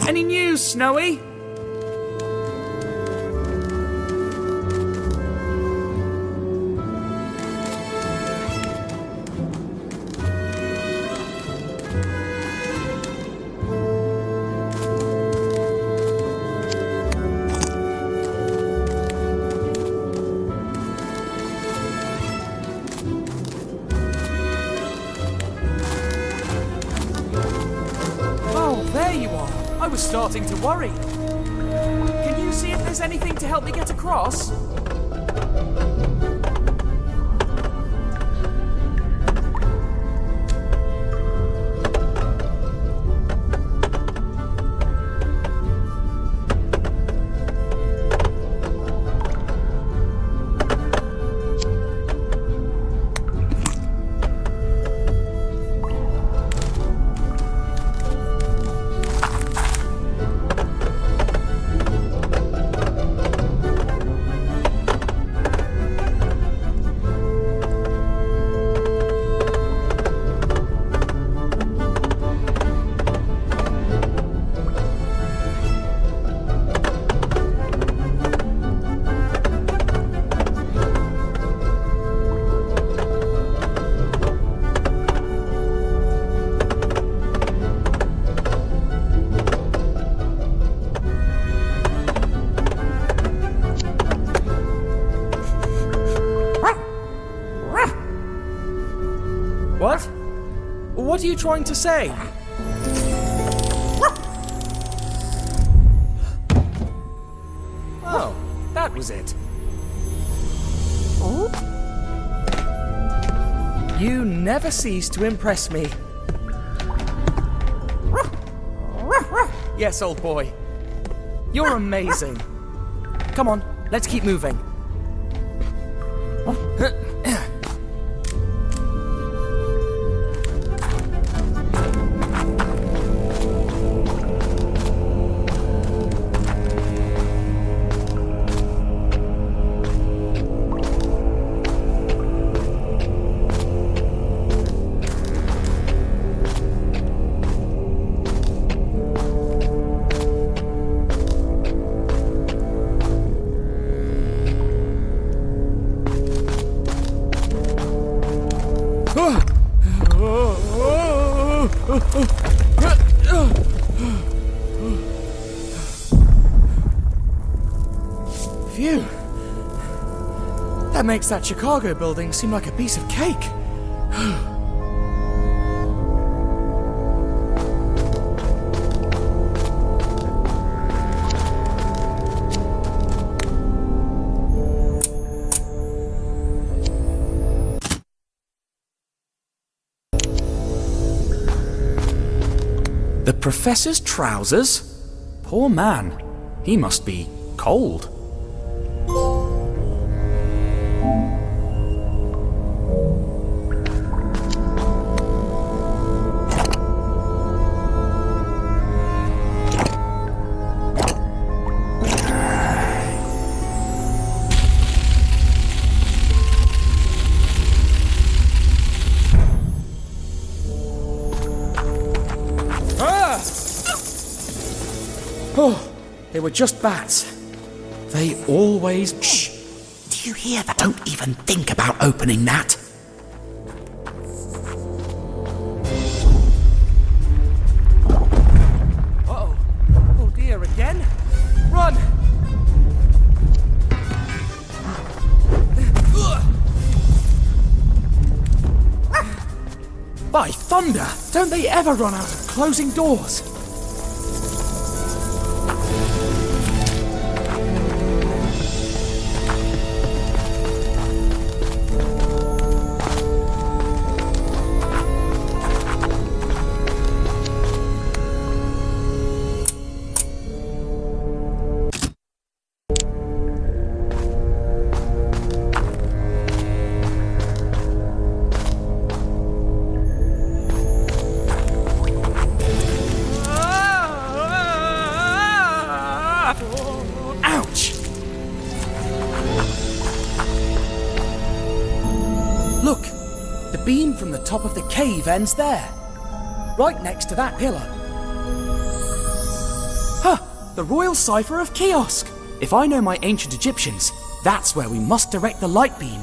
Any news, Snowy? Oh, there you are. I was starting to worry. Can you see if there's anything to help me get across? What? What are you trying to say? Oh, that was it. You never cease to impress me. Yes, old boy. You're amazing. Come on, let's keep moving. Phew. That makes that Chicago building seem like a piece of cake. The professor's trousers? Poor man. He must be cold. Oh, they were just bats. They always... Shh! Do you hear that? Don't even think about opening that. Uh-oh. Oh dear, again? Run! thunder! Don't they ever run out of closing doors? Ouch! Look! The beam from the top of the cave ends there. Right next to that pillar. Huh! The Royal Cipher of Kiosk! If I know my ancient Egyptians, that's where we must direct the light beam.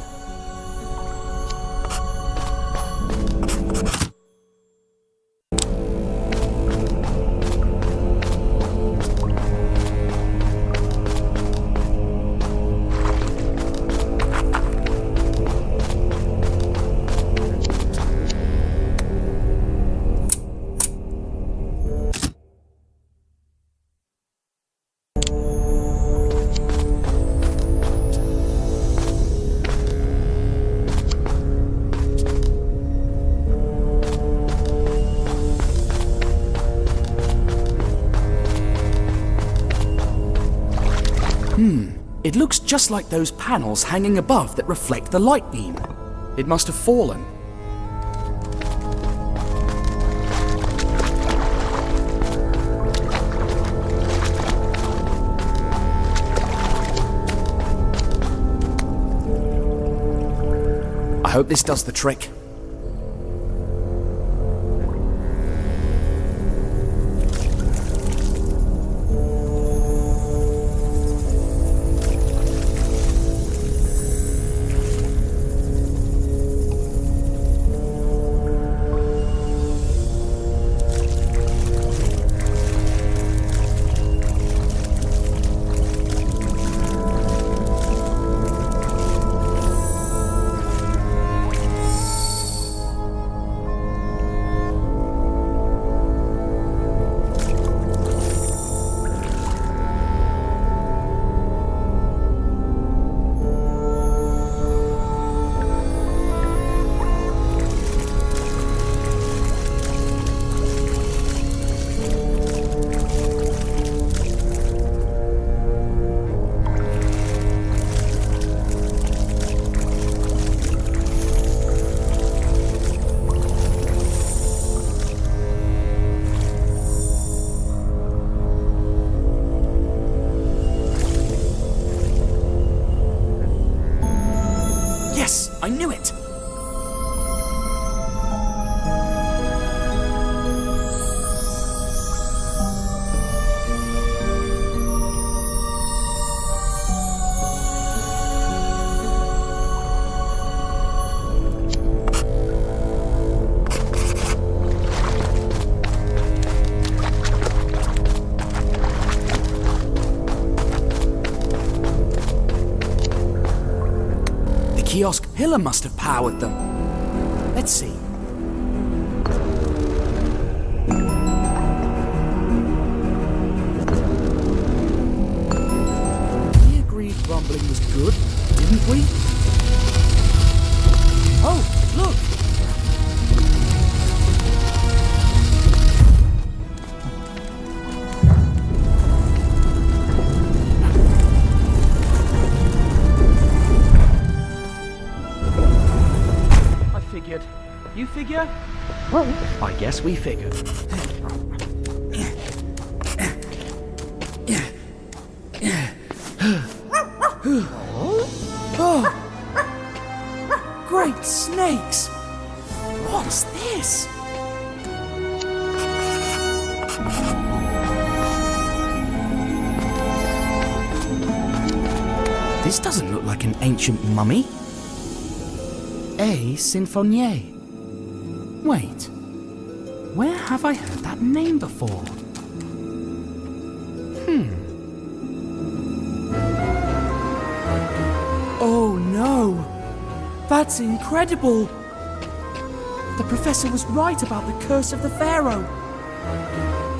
It looks just like those panels hanging above that reflect the light beam. It must have fallen. I hope this does the trick. I knew it! The kiosk pillar must have powered them. Let's see. We agreed rumbling was good, didn't we? Oh, look! You figure? I guess we figured. Oh! Great snakes! What's this? This doesn't look like an ancient mummy. A Sinfonie. Wait, where have I heard that name before? Oh no! That's incredible! The professor was right about the curse of the Pharaoh.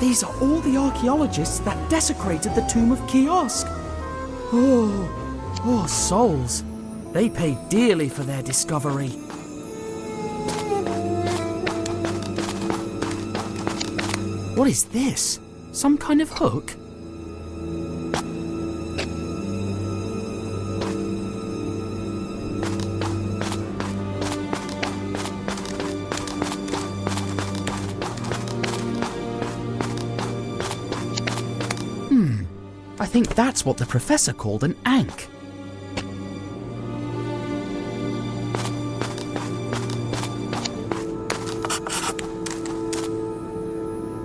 These are all the archaeologists that desecrated the tomb of Kiosk. Oh, souls. They paid dearly for their discovery. What is this? Some kind of hook? I think that's what the professor called an ankh.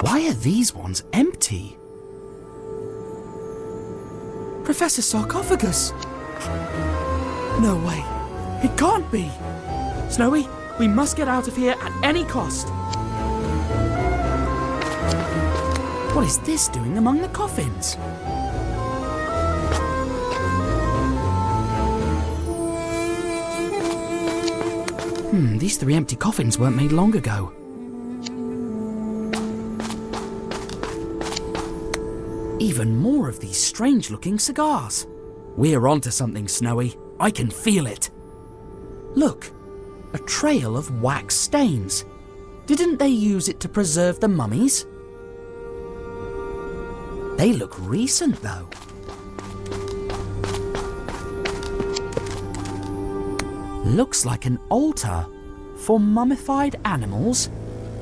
Why are these ones empty? Professor Sarcophagus! No way. It can't be. Snowy, we must get out of here at any cost. What is this doing among the coffins? These 3 empty coffins weren't made long ago. Even more of these strange-looking cigars. We're onto something, Snowy. I can feel it. Look, a trail of wax stains. Didn't they use it to preserve the mummies? They look recent, though. Looks like an altar for mummified animals,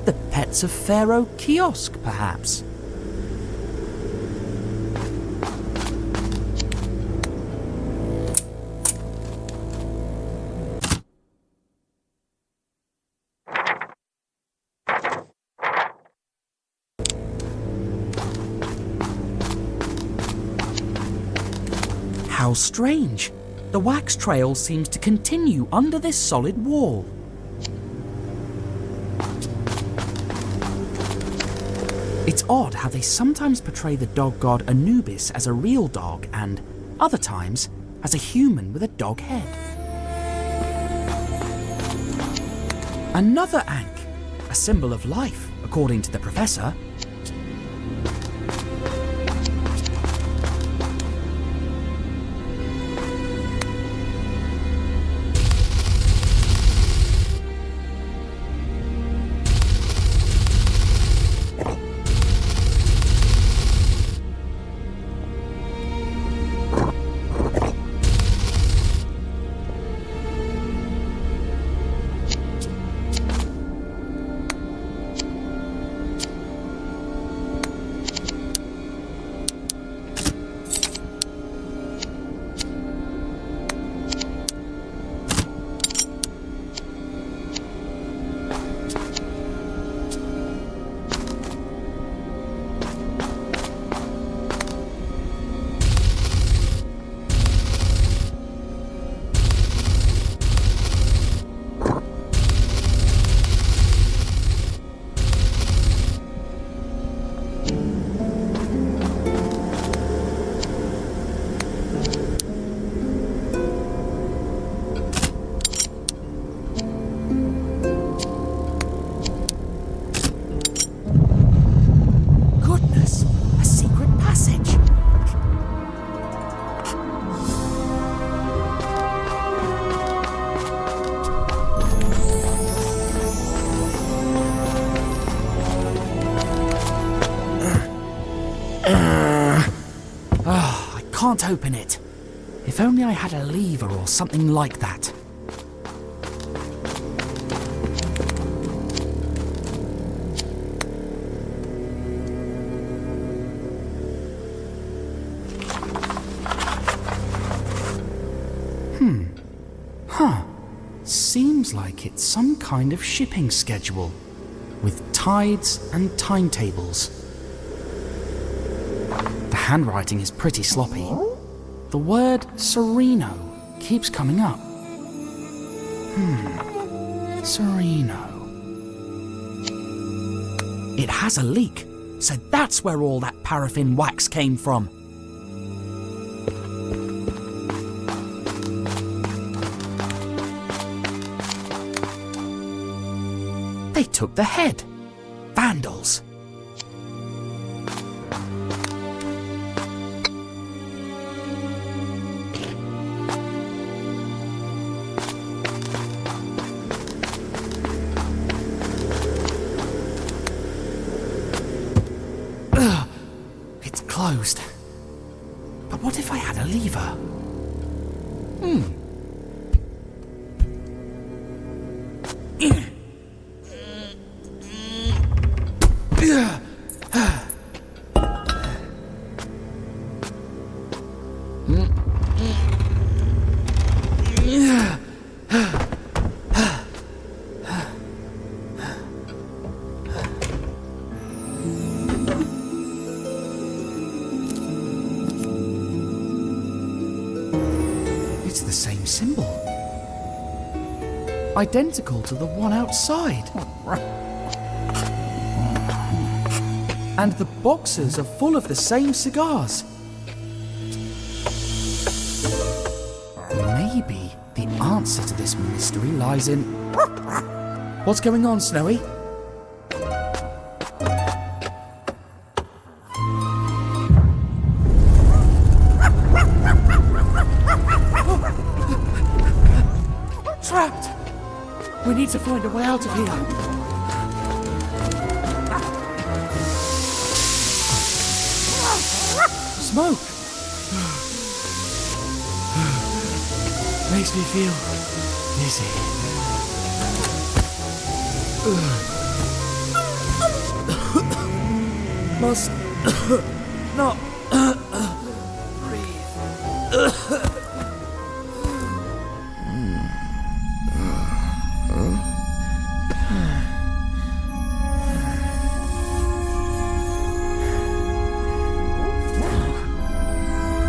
the pets of Pharaoh Kiosk, perhaps. How strange! The wax trail seems to continue under this solid wall. It's odd how they sometimes portray the dog god Anubis as a real dog and, other times, as a human with a dog head. Another ankh, a symbol of life, according to the professor. Can't open it. If only I had a lever or something like that. Seems like it's some kind of shipping schedule, with tides and timetables. The handwriting is pretty sloppy. The word Sereno keeps coming up. Sereno. It has a leak, so that's where all that paraffin wax came from. took the head. Vandals. Ugh, it's closed. But what if I had a lever? It's the same symbol. Identical to the one outside. And the boxes are full of the same cigars. Maybe the answer to this mystery lies in... What's going on, Snowy? Trapped! We need to find a way out of here. Smoke! Makes me feel dizzy. Must not breathe.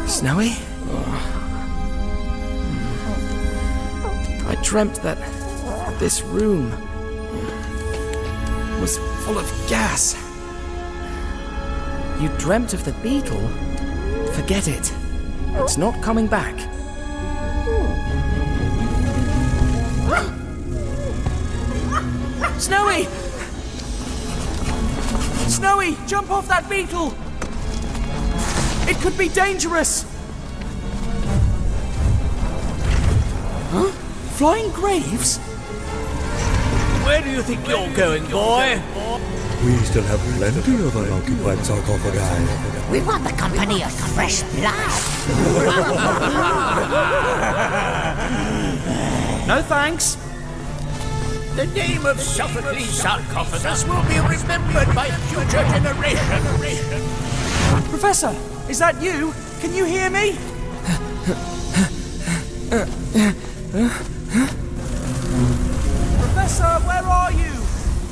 Snowy? I dreamt that this room was full of gas. You dreamt of the beetle? Forget it. It's not coming back. Snowy! Snowy, jump off that beetle! It could be dangerous! Huh? Flying graves? Where do you think you're going, boy? We still have plenty of unoccupied sarcophagi. We want the company of fresh blood. No thanks. The name of Sophocles' sarcophagus will be remembered by future generations. Professor, is that you? Can you hear me? Professor, where are you?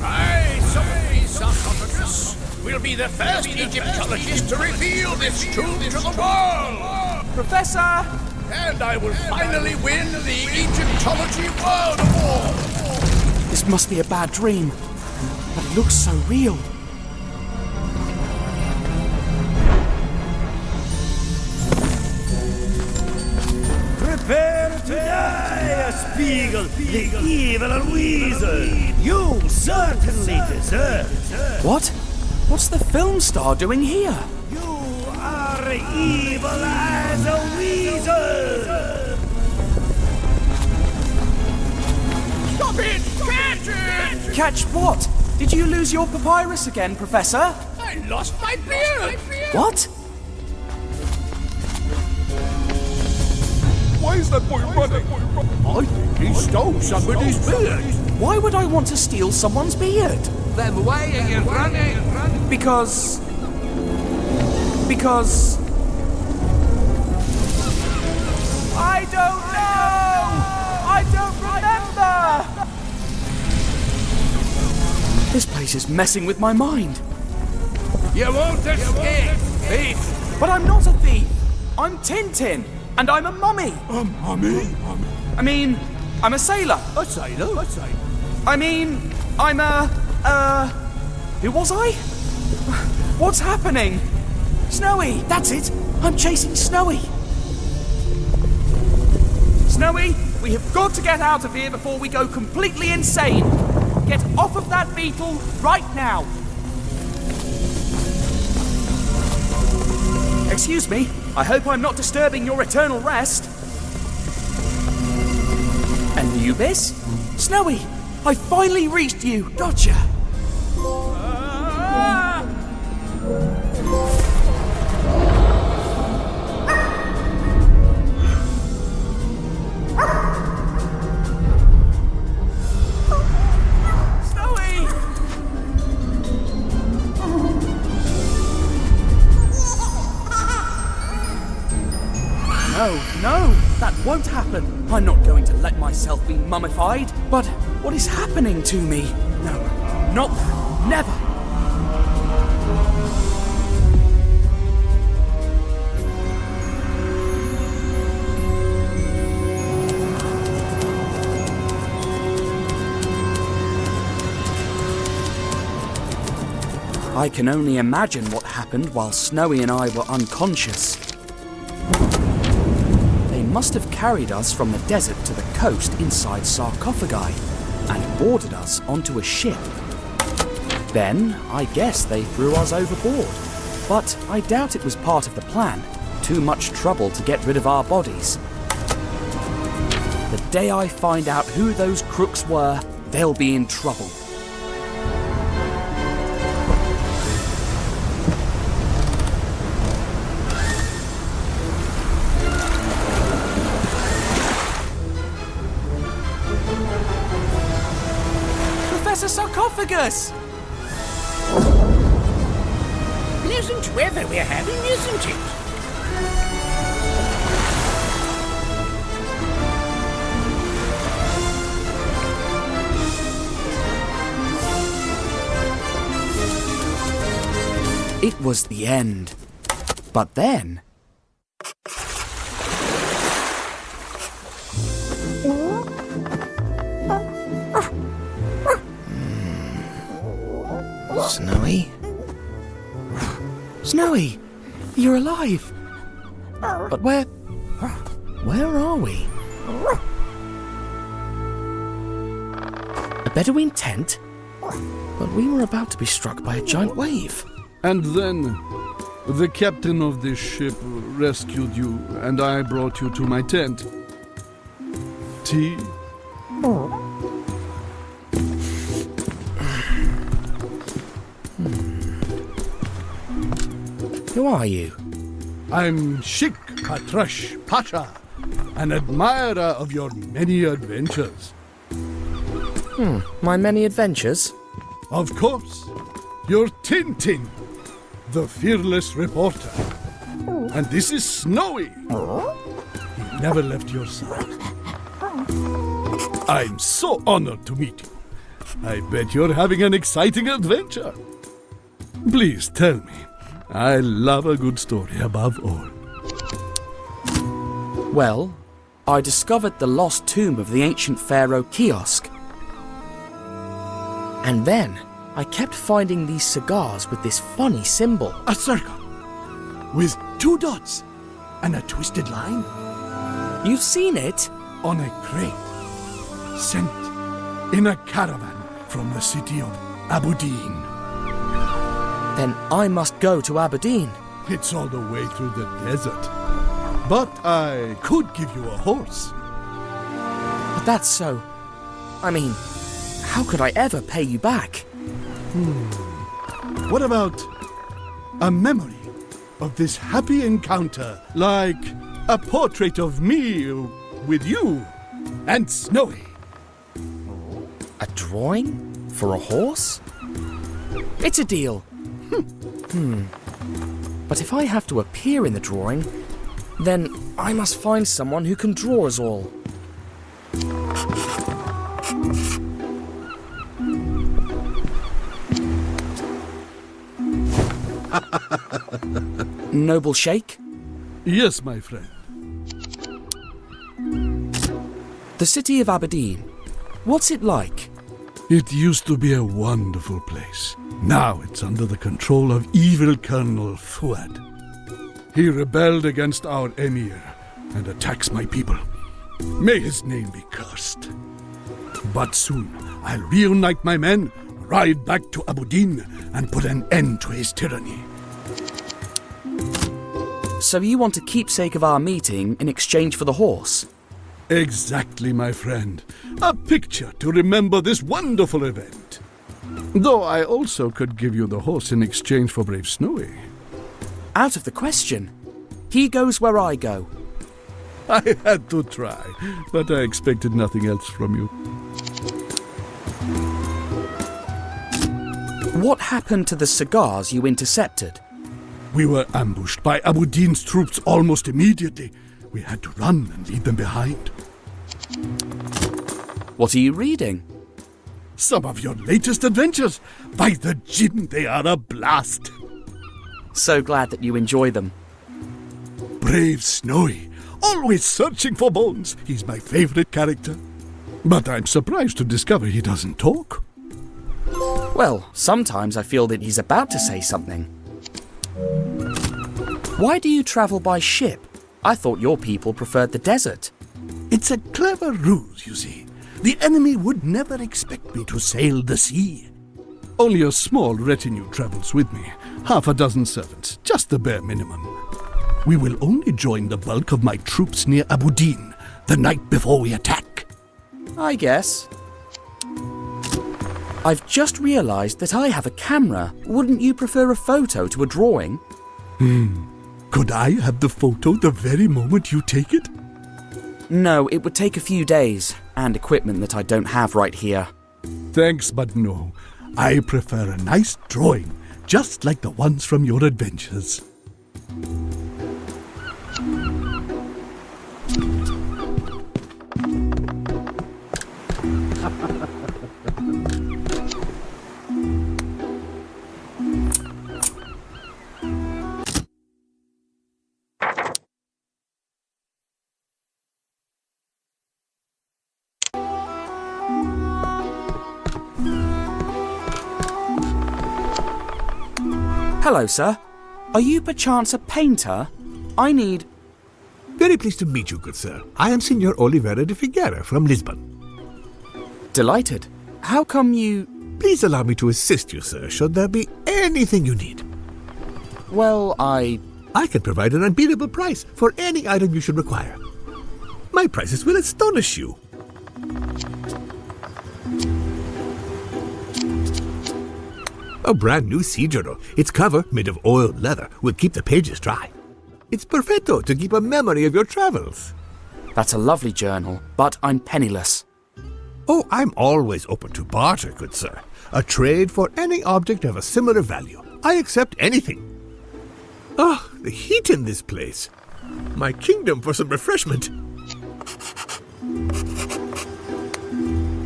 I, Sophocles' sarcophagus, will be the first Egyptologist to reveal this tomb to the world. Professor! And I will finally win the Egyptology World Award. This must be a bad dream, but it looks so real. Prepare to die, Spiegel, the evil weasel. You certainly deserve it. What? What's the film star doing here? You are evil as a weasel. Stop it! Catch it! Catch what? Did you lose your papyrus again, Professor? I lost my beard! What? Why is that boy running? I think he stole somebody's beard. Why would I want to steal someone's beard? Then why are you running? Because... I don't know! I don't remember! This place is messing with my mind. You won't escape, thief! But I'm not a thief! I'm Tintin, and I'm a mummy! A mummy? I mean, I'm a sailor. A sailor? I mean, I'm a... Who was I? What's happening? Snowy, that's it! I'm chasing Snowy! Snowy, we have got to get out of here before we go completely insane! Get off of that beetle right now! Excuse me, I hope I'm not disturbing your eternal rest. Anubis? Snowy, I finally reached you! Gotcha! No, that won't happen. I'm not going to let myself be mummified. But what is happening to me? No, not that. Never. I can only imagine what happened while Snowy and I were unconscious. They must have carried us from the desert to the coast inside sarcophagi and boarded us onto a ship. Then, I guess they threw us overboard. But I doubt it was part of the plan. Too much trouble to get rid of our bodies. The day I find out who those crooks were, they'll be in trouble. Sarcophagus! Pleasant weather we're having, isn't it? It was the end. But then... Snowy? Snowy! You're alive! But where are we? A Bedouin tent? But we were about to be struck by a giant wave. And then, the captain of this ship rescued you, and I brought you to my tent. Tea? Who are you? I'm Sheikh Patrash Pasha, an admirer of your many adventures. My many adventures? Of course. You're Tintin, the fearless reporter. And this is Snowy. He never left your side. I'm so honored to meet you. I bet you're having an exciting adventure. Please tell me. I love a good story above all. Well, I discovered the lost tomb of the ancient Pharaoh kiosk. And then I kept finding these cigars with this funny symbol. A circle with 2 dots and a twisted line. You've seen it? On a crate, sent in a caravan from the city of Aberdeen. Then I must go to Aberdeen. It's all the way through the desert. But I could give you a horse. But that's so... I mean, how could I ever pay you back? What about a memory of this happy encounter? Like a portrait of me with you and Snowy. A drawing? For a horse? It's a deal. But if I have to appear in the drawing, then I must find someone who can draw us all. Noble Sheikh? Yes, my friend. The city of Aberdeen. What's it like? It used to be a wonderful place. Now it's under the control of evil Colonel Fuad. He rebelled against our emir and attacks my people. May his name be cursed. But soon I'll reunite my men, ride back to Abu Din, and put an end to his tyranny. So you want a keepsake of our meeting in exchange for the horse? Exactly, my friend. A picture to remember this wonderful event. Though I also could give you the horse in exchange for brave Snowy. Out of the question. He goes where I go. I had to try, but I expected nothing else from you. What happened to the cigars you intercepted? We were ambushed by Abu Din's troops almost immediately. We had to run and leave them behind. What are you reading? Some of your latest adventures. By the Jinn, they are a blast. So glad that you enjoy them. Brave Snowy, always searching for bones. He's my favorite character. But I'm surprised to discover he doesn't talk. Well, sometimes I feel that he's about to say something. Why do you travel by ship? I thought your people preferred the desert. It's a clever ruse, you see. The enemy would never expect me to sail the sea. Only a small retinue travels with me. Half a dozen servants, just the bare minimum. We will only join the bulk of my troops near Abu Din the night before we attack. I guess. I've just realized that I have a camera. Wouldn't you prefer a photo to a drawing? Could I have the photo the very moment you take it? No, it would take a few days, and equipment that I don't have right here. Thanks, but no. I prefer a nice drawing, just like the ones from your adventures. Hello, sir. Are you perchance a painter? I need... Very pleased to meet you, good sir. I am Senor Oliveira de Figueira from Lisbon. Delighted. How come you... Please allow me to assist you, sir, should there be anything you need. Well, I can provide an unbeatable price for any item you should require. My prices will astonish you. A brand new sea journal. Its cover, made of oiled leather, will keep the pages dry. It's perfecto to keep a memory of your travels. That's a lovely journal, but I'm penniless. Oh, I'm always open to barter, good sir. A trade for any object of a similar value. I accept anything. Ah, the heat in this place. My kingdom for some refreshment.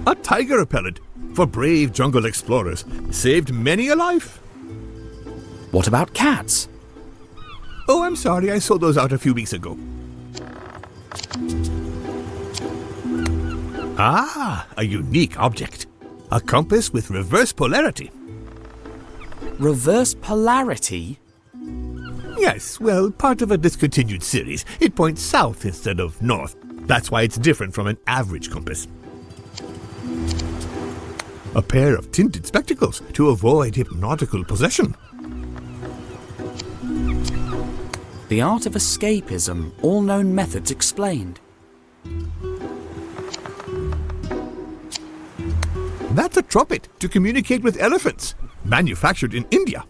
A tiger repellent for brave jungle explorers. Saved many a life. What about cats? Oh, I'm sorry, I sold those out a few weeks ago. Ah, a unique object. A compass with reverse polarity. Reverse polarity? Yes, well, part of a discontinued series. It points south instead of north. That's why it's different from an average compass. A pair of tinted spectacles to avoid hypnotical possession. The art of escapism, all known methods explained. That's a trumpet to communicate with elephants, manufactured in India.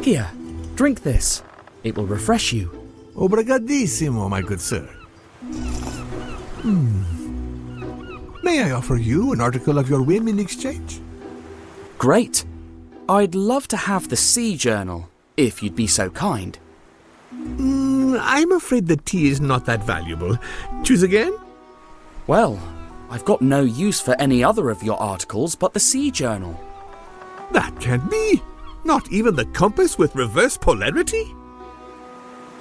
Here, drink this. It will refresh you. Obrigadissimo, my good sir. May I offer you an article of your whim in exchange? Great. I'd love to have the sea journal, if you'd be so kind. I'm afraid the tea is not that valuable. Choose again? Well, I've got no use for any other of your articles but the sea journal. That can't be. Not even the compass with reverse polarity?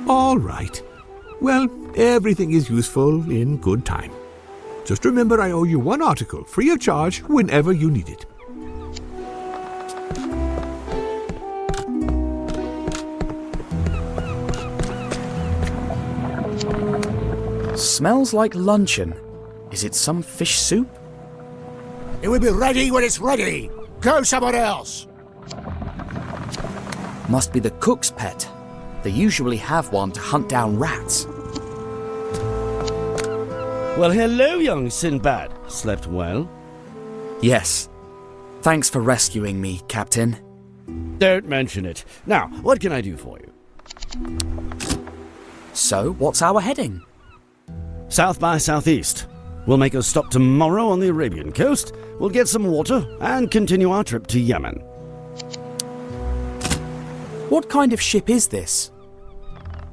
All right. Well, everything is useful in good time. Just remember I owe you one article, free of charge, whenever you need it. Smells like luncheon. Is it some fish soup? It will be ready when it's ready. Go somewhere else. Must be the cook's pet. They usually have one to hunt down rats. Well, hello, young Sinbad. Slept well? Yes. Thanks for rescuing me, Captain. Don't mention it. Now, what can I do for you? So, what's our heading? South by southeast. We'll make a stop tomorrow on the Arabian coast. We'll get some water and continue our trip to Yemen. What kind of ship is this?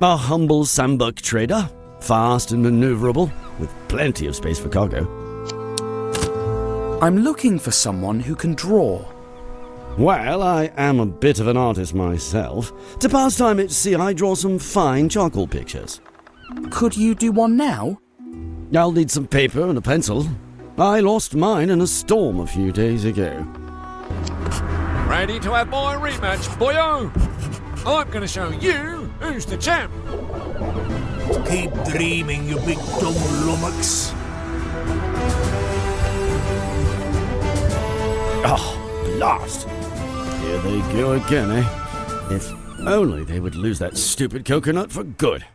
A humble sambuck trader. Fast and maneuverable, with plenty of space for cargo. I'm looking for someone who can draw. Well, I am a bit of an artist myself. To pass time at sea, I draw some fine charcoal pictures. Could you do one now? I'll need some paper and a pencil. I lost mine in a storm a few days ago. Ready to have my rematch, boyo? I'm going to show you who's the champ. Keep dreaming, you big dumb lummox. Oh, blast! Here they go again, eh? If only they would lose that stupid coconut for good.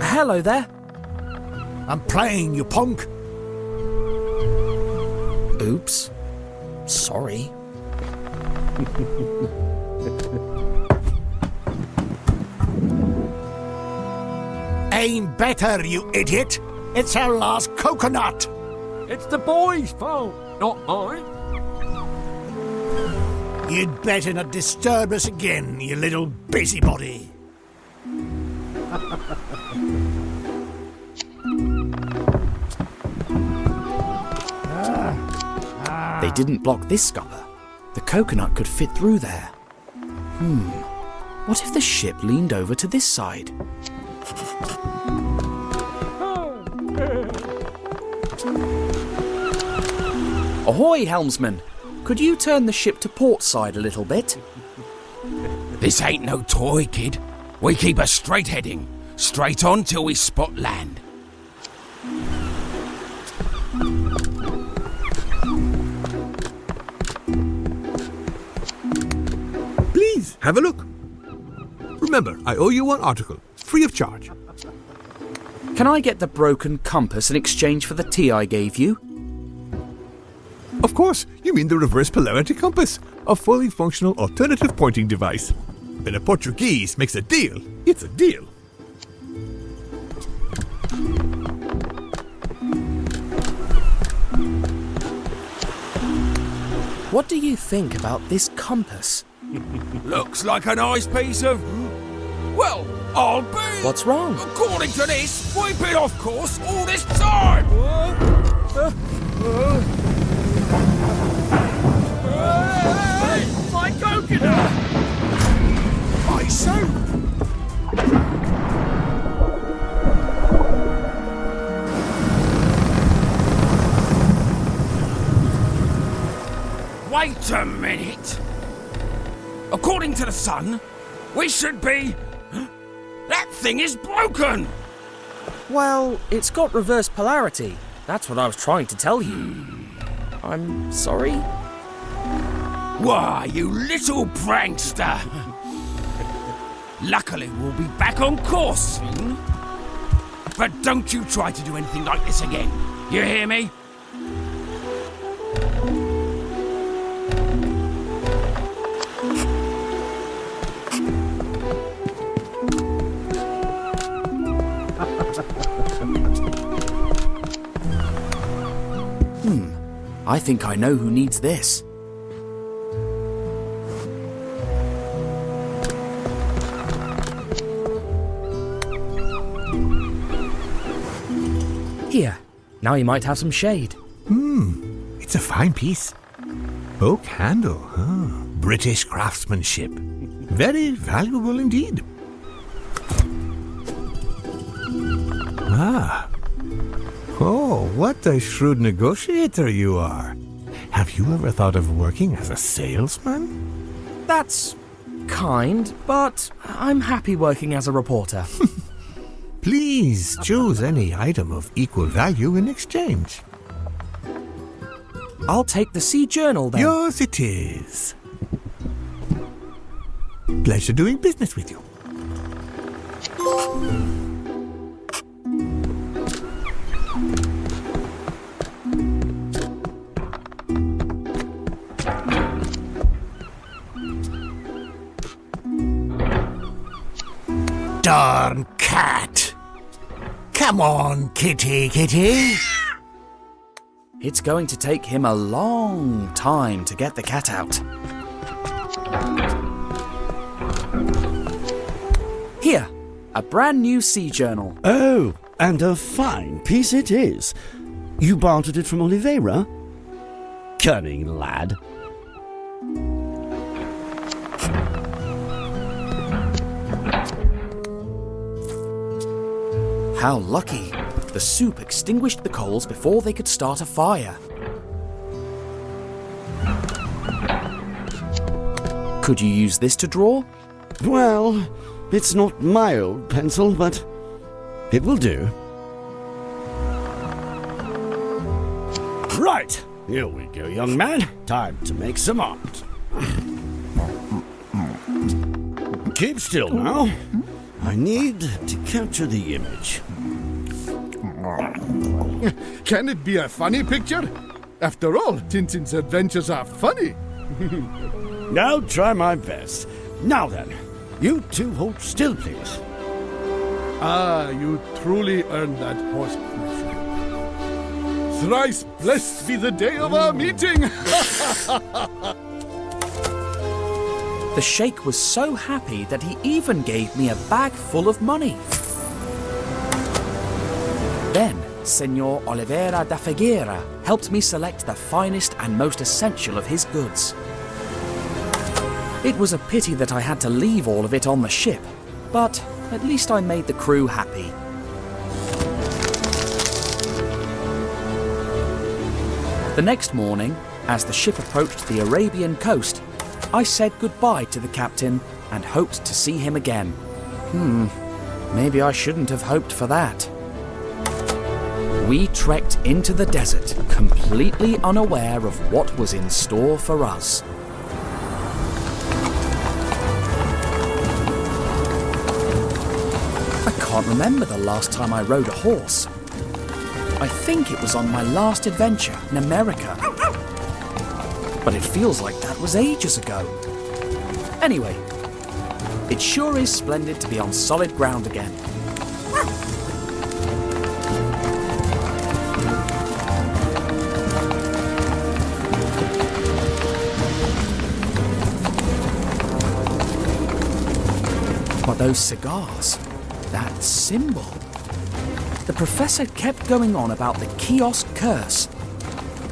Hello there. I'm playing, you punk. Oops. Sorry. Aim better, you idiot. It's our last coconut. It's the boys' fault, not mine. You'd better not disturb us again, you little busybody. They didn't block this scupper. The coconut could fit through there. What if the ship leaned over to this side? Ahoy, helmsman! Could you turn the ship to port side a little bit? This ain't no toy, kid. We keep a straight heading. Straight on till we spot land. Please, have a look. Remember, I owe you one article, free of charge. Can I get the broken compass in exchange for the tea I gave you? Of course, you mean the reverse polarity compass, a fully functional alternative pointing device. When a Portuguese makes a deal, it's a deal. What do you think about this compass? Looks like a nice piece of... Well, I'll be... What's wrong? According to this, we've been off course all this time! Hey, my coconut! My soup! Wait a minute! According to the sun, we should be... That thing is broken! Well, it's got reverse polarity. That's what I was trying to tell you. I'm sorry? Why, you little prankster! Luckily, we'll be back on course soon. But don't you try to do anything like this again. You hear me? I think I know who needs this. Here. Now you might have some shade. It It's a fine piece. Oak handle, British craftsmanship. Very valuable indeed. Ah. Oh, what a shrewd negotiator you are. Have you ever thought of working as a salesman? That's kind, but I'm happy working as a reporter. Please choose any item of equal value in exchange. I'll take the Sea Journal then. Yours it is. Pleasure doing business with you. Darn cat! Come on, kitty. It's going to take him a long time to get the cat out. Here, a brand new Sea Journal. Oh, and a fine piece it is. You bartered it from Oliveira? Cunning lad. How lucky. The soup extinguished the coals before they could start a fire. Could you use this to draw? Well, it's not my old pencil, but it will do. Right, here we go, young man. Time to make some art. Keep still now. I need to capture the image. Can it be a funny picture? After all, Tintin's adventures are funny. I'll try my best. Now then, you two hold still, please. Ah, you truly earned that horse, my friend. Thrice blessed be the day of our meeting! The sheikh was so happy that he even gave me a bag full of money. Then, Senor Oliveira da Figueira helped me select the finest and most essential of his goods. It was a pity that I had to leave all of it on the ship, but at least I made the crew happy. The next morning, as the ship approached the Arabian coast, I said goodbye to the captain and hoped to see him again. Maybe I shouldn't have hoped for that. We trekked into the desert, completely unaware of what was in store for us. I can't remember the last time I rode a horse. I think it was on my last adventure in America. But it feels like that was ages ago. Anyway, it sure is splendid to be on solid ground again. But those cigars, that symbol. The professor kept going on about the kiosk curse.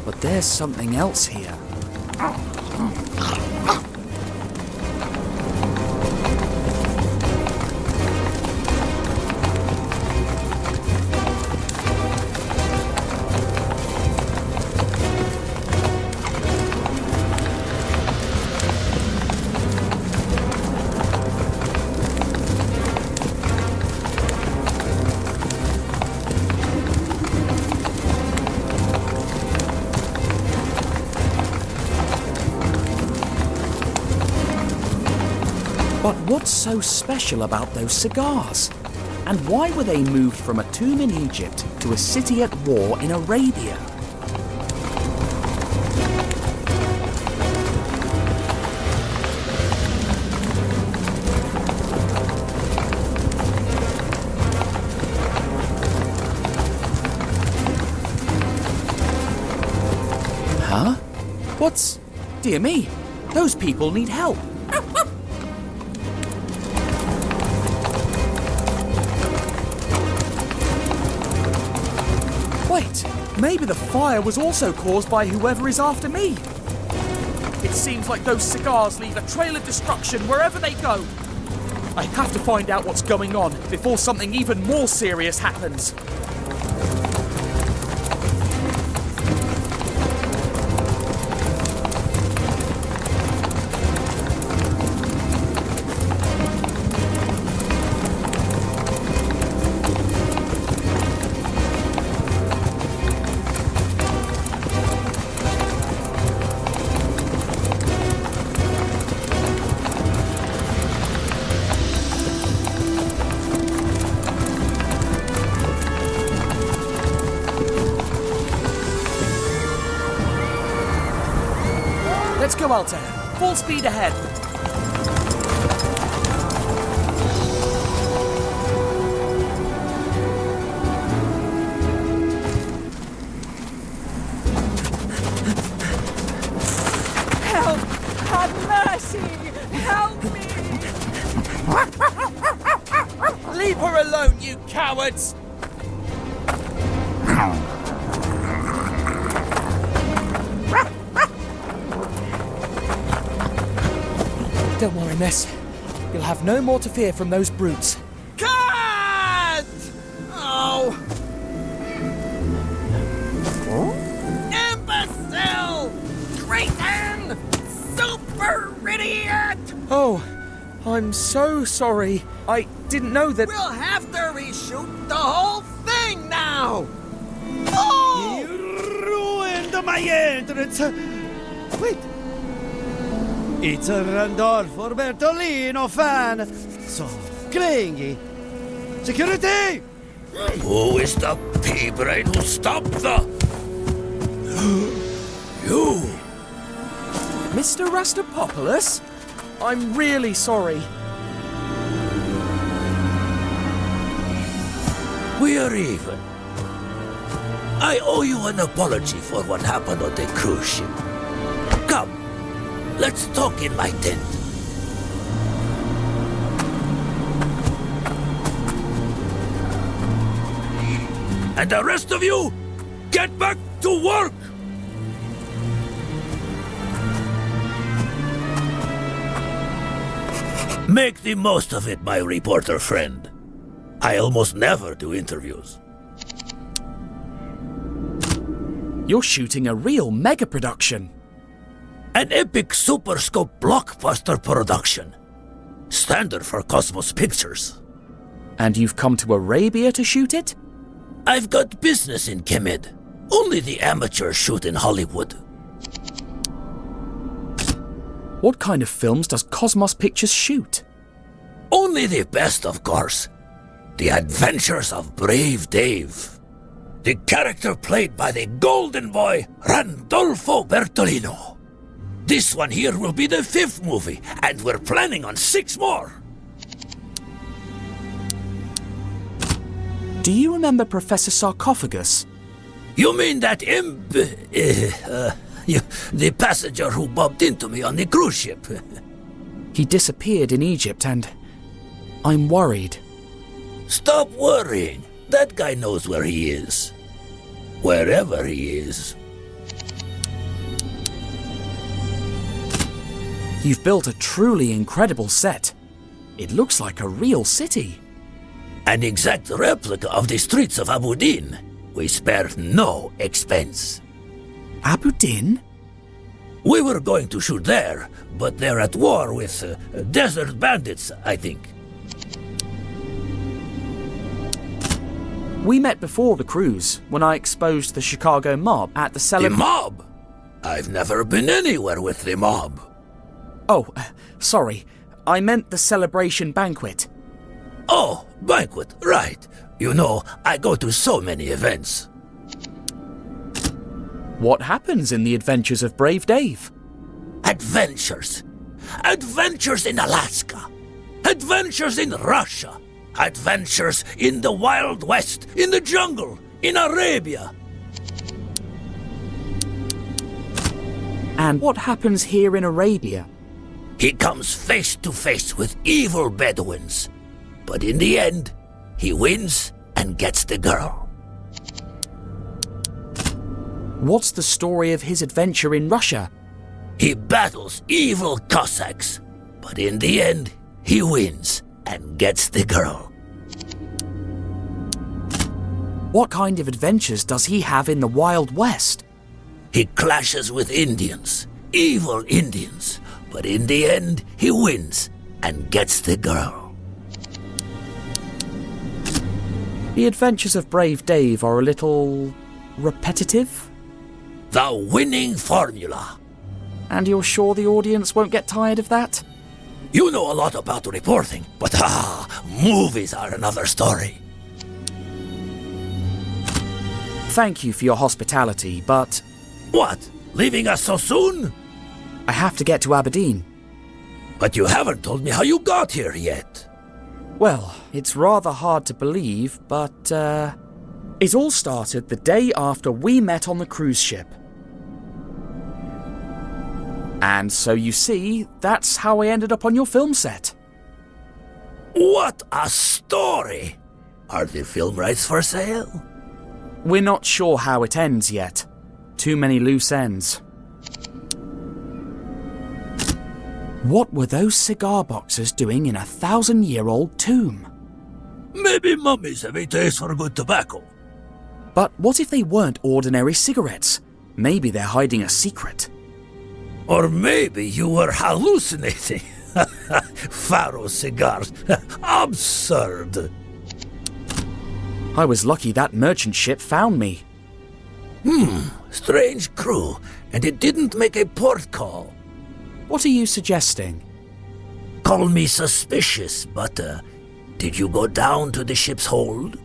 But there's something else here. But what's so special about those cigars? And why were they moved from a tomb in Egypt to a city at war in Arabia? Huh? What's... Dear me, those people need help. Wait, Maybe the fire was also caused by whoever is after me. It seems like those cigars leave a trail of destruction wherever they go. I have to find out what's going on before something even more serious happens. Let's go, Alter. Full speed ahead. Help! Have mercy! Help me! Leave her alone, you cowards! Don't worry, miss. You'll have no more to fear from those brutes. Cut! Oh! Imbecile! Traitor! Super idiot! Oh, I'm so sorry. I didn't know that... We'll have to reshoot the whole thing now! Oh! You ruined my entrance! Wait! It's a Randolfo Bertolino fan! So clingy! Security! Who is the pea-brain who stopped the... You! Mr. Rastapopoulos? I'm really sorry. We are even. I owe you an apology for what happened on the cruise ship. Come, let's talk in my tent. And the rest of you, get back to work! Make the most of it, my reporter friend. I almost never do interviews. You're shooting a real mega production. An epic super scope blockbuster production. Standard for Cosmos Pictures. And you've come to Arabia to shoot it? I've got business in Kemed. Only the amateurs shoot in Hollywood. What kind of films does Cosmos Pictures shoot? Only the best, of course. The Adventures of Brave Dave. The character played by the golden boy, Randolfo Bertolino. This one here will be the 5th movie, and we're planning on 6 more. Do you remember Professor Sarcophagus? You mean that the passenger who bumped into me on the cruise ship? He disappeared in Egypt and I'm worried. Stop worrying. That guy knows where he is. Wherever he is. You've built a truly incredible set. It looks like a real city. An exact replica of the streets of Abu Din. We spared no expense. Abu Din? We were going to shoot there, but they're at war with desert bandits, I think. We met before the cruise, when I exposed the Chicago mob at the The mob? I've never been anywhere with the mob. Oh, sorry. I meant the celebration banquet. Oh, banquet, right. You know, I go to so many events. What happens in the Adventures of Brave Dave? Adventures. Adventures in Alaska. Adventures in Russia. Adventures in the Wild West, in the jungle, in Arabia. And what happens here in Arabia? He comes face to face with evil Bedouins. But in the end, he wins and gets the girl. What's the story of his adventure in Russia? He battles evil Cossacks, but in the end, he wins and gets the girl. What kind of adventures does he have in the Wild West? He clashes with Indians, evil Indians, but in the end, he wins and gets the girl. The adventures of Brave Dave are a little repetitive? The winning formula. And you're sure the audience won't get tired of that? You know a lot about reporting, but movies are another story. Thank you for your hospitality, but... What? Leaving us so soon? I have to get to Aberdeen. But you haven't told me how you got here yet. Well, it's rather hard to believe, but, it all started the day after we met on the cruise ship. And so you see, that's how I ended up on your film set. What a story! Are the film rights for sale? We're not sure how it ends yet. Too many loose ends. What were those cigar boxes doing in a 1,000-year-old tomb? Maybe mummies have a taste for good tobacco. But what if they weren't ordinary cigarettes? Maybe they're hiding a secret. Or maybe you were hallucinating. Pharaoh cigars. Absurd. I was lucky that merchant ship found me. Strange crew, and it didn't make a port call. What are you suggesting? Call me suspicious, but did you go down to the ship's hold?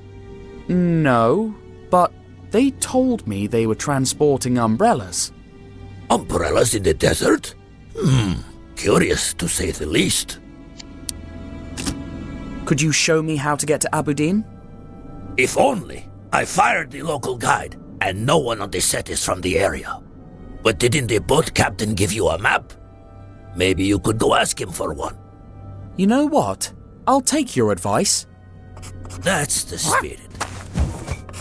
No, but they told me they were transporting umbrellas. Umbrellas in the desert? Curious to say the least. Could you show me how to get to Aberdeen? If only. I fired the local guide, and no one on the set is from the area. But didn't the boat captain give you a map? Maybe you could go ask him for one. You know what? I'll take your advice. That's the spirit.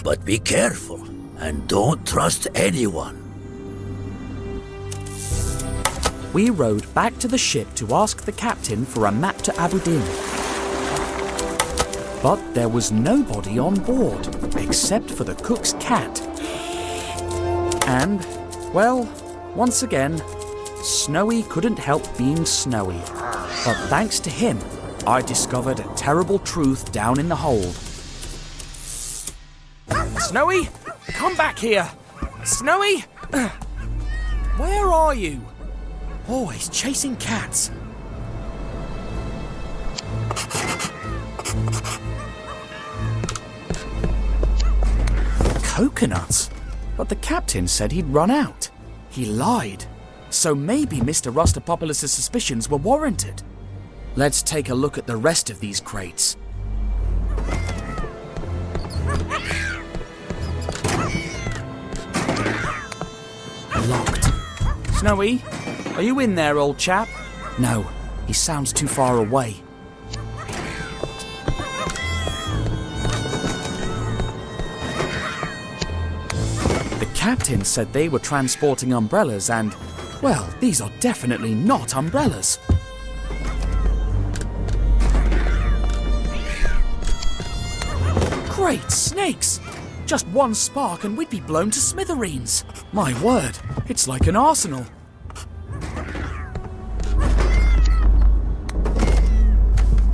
But be careful, and don't trust anyone. We rowed back to the ship to ask the captain for a map to Aberdeen. But there was nobody on board, except for the cook's cat. And, well, once again, Snowy couldn't help being snowy. But thanks to him, I discovered a terrible truth down in the hold. Snowy, come back here. Snowy? Where are you? Always chasing cats. Coconuts? But the captain said he'd run out. He lied. So maybe Mr. Rustopopoulos' suspicions were warranted. Let's take a look at the rest of these crates. Locked. Snowy, are you in there, old chap? No, he sounds too far away. The captain said they were transporting umbrellas and, well, these are definitely not umbrellas. Great snakes! Just one spark and we'd be blown to smithereens. My word, it's like an arsenal.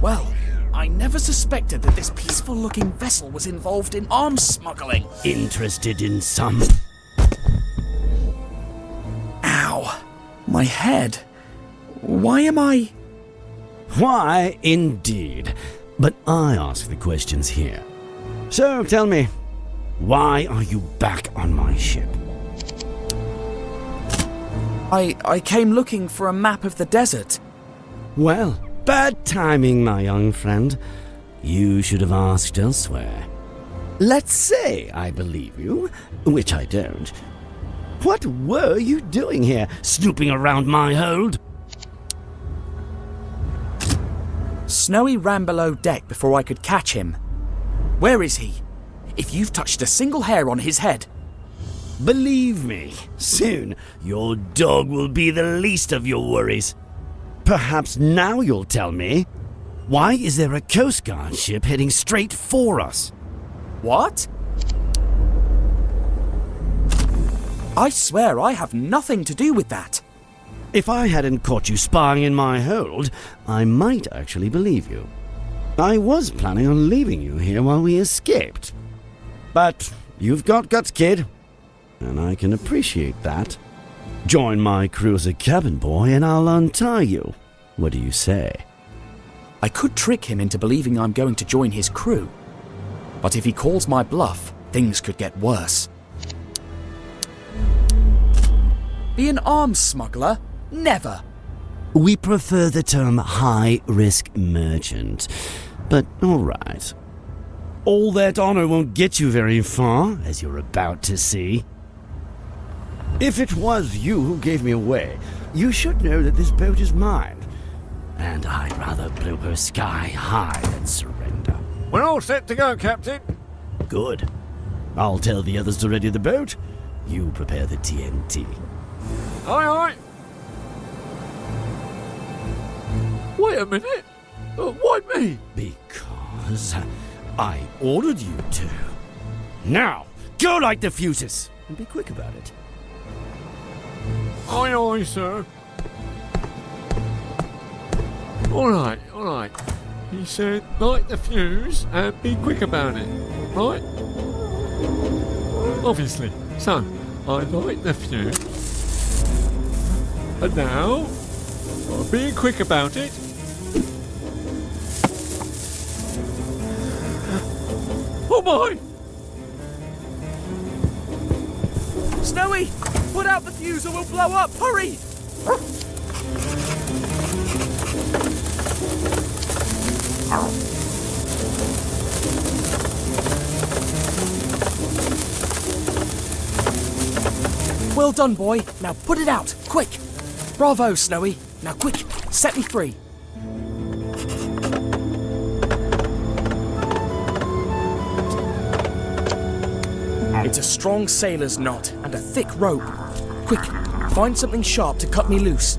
Well, I never suspected that this peaceful-looking vessel was involved in arms smuggling. Interested in some? Ow! My head. Why am I... Why, indeed. But I ask the questions here. So, tell me, why are you back on my ship? I came looking for a map of the desert. Well, bad timing, my young friend. You should have asked elsewhere. Let's say I believe you, which I don't. What were you doing here, snooping around my hold? Snowy ran below deck before I could catch him. Where is he? If you've touched a single hair on his head... Believe me, soon your dog will be the least of your worries. Perhaps now you'll tell me, why is there a Coast Guard ship heading straight for us? What? I swear I have nothing to do with that. If I hadn't caught you spying in my hold, I might actually believe you. I was planning on leaving you here while we escaped. But you've got guts, kid, and I can appreciate that. Join my crew as a cabin boy and I'll untie you. What do you say? I could trick him into believing I'm going to join his crew. But if he calls my bluff, things could get worse. Be an arms smuggler? Never. We prefer the term high-risk merchant, but all right. All that honor won't get you very far, as you're about to see. If it was you who gave me away, you should know that this boat is mine, and I'd rather blow her sky high than surrender. We're all set to go, Captain. Good. I'll tell the others to ready the boat. You prepare the TNT. Aye, aye. Wait a minute. Why me? Because I ordered you to. Now, go light the fuses, and be quick about it. Aye, aye, sir. All right. He said, light the fuse and be quick about it, right? Obviously. So, I light the fuse. And now, I'm being quick about it. Oh my! Snowy! Put out the fuse or we'll blow up! Hurry! Well done, boy. Now put it out, quick. Bravo, Snowy. Now quick, set me free. It's a strong sailor's knot and a thick rope. Quick, find something sharp to cut me loose.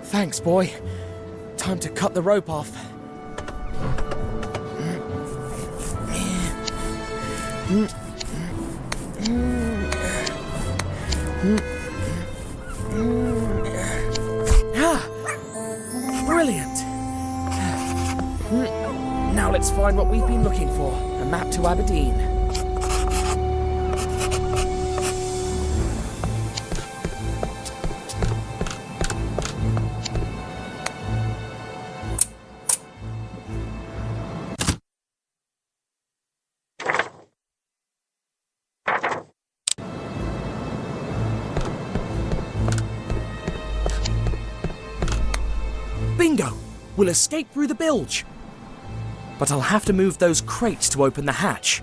Thanks, boy. Time to cut the rope off. Brilliant. Now let's find what we've been looking for. A map to Aberdeen. Bingo! We'll escape through the bilge. But I'll have to move those crates to open the hatch.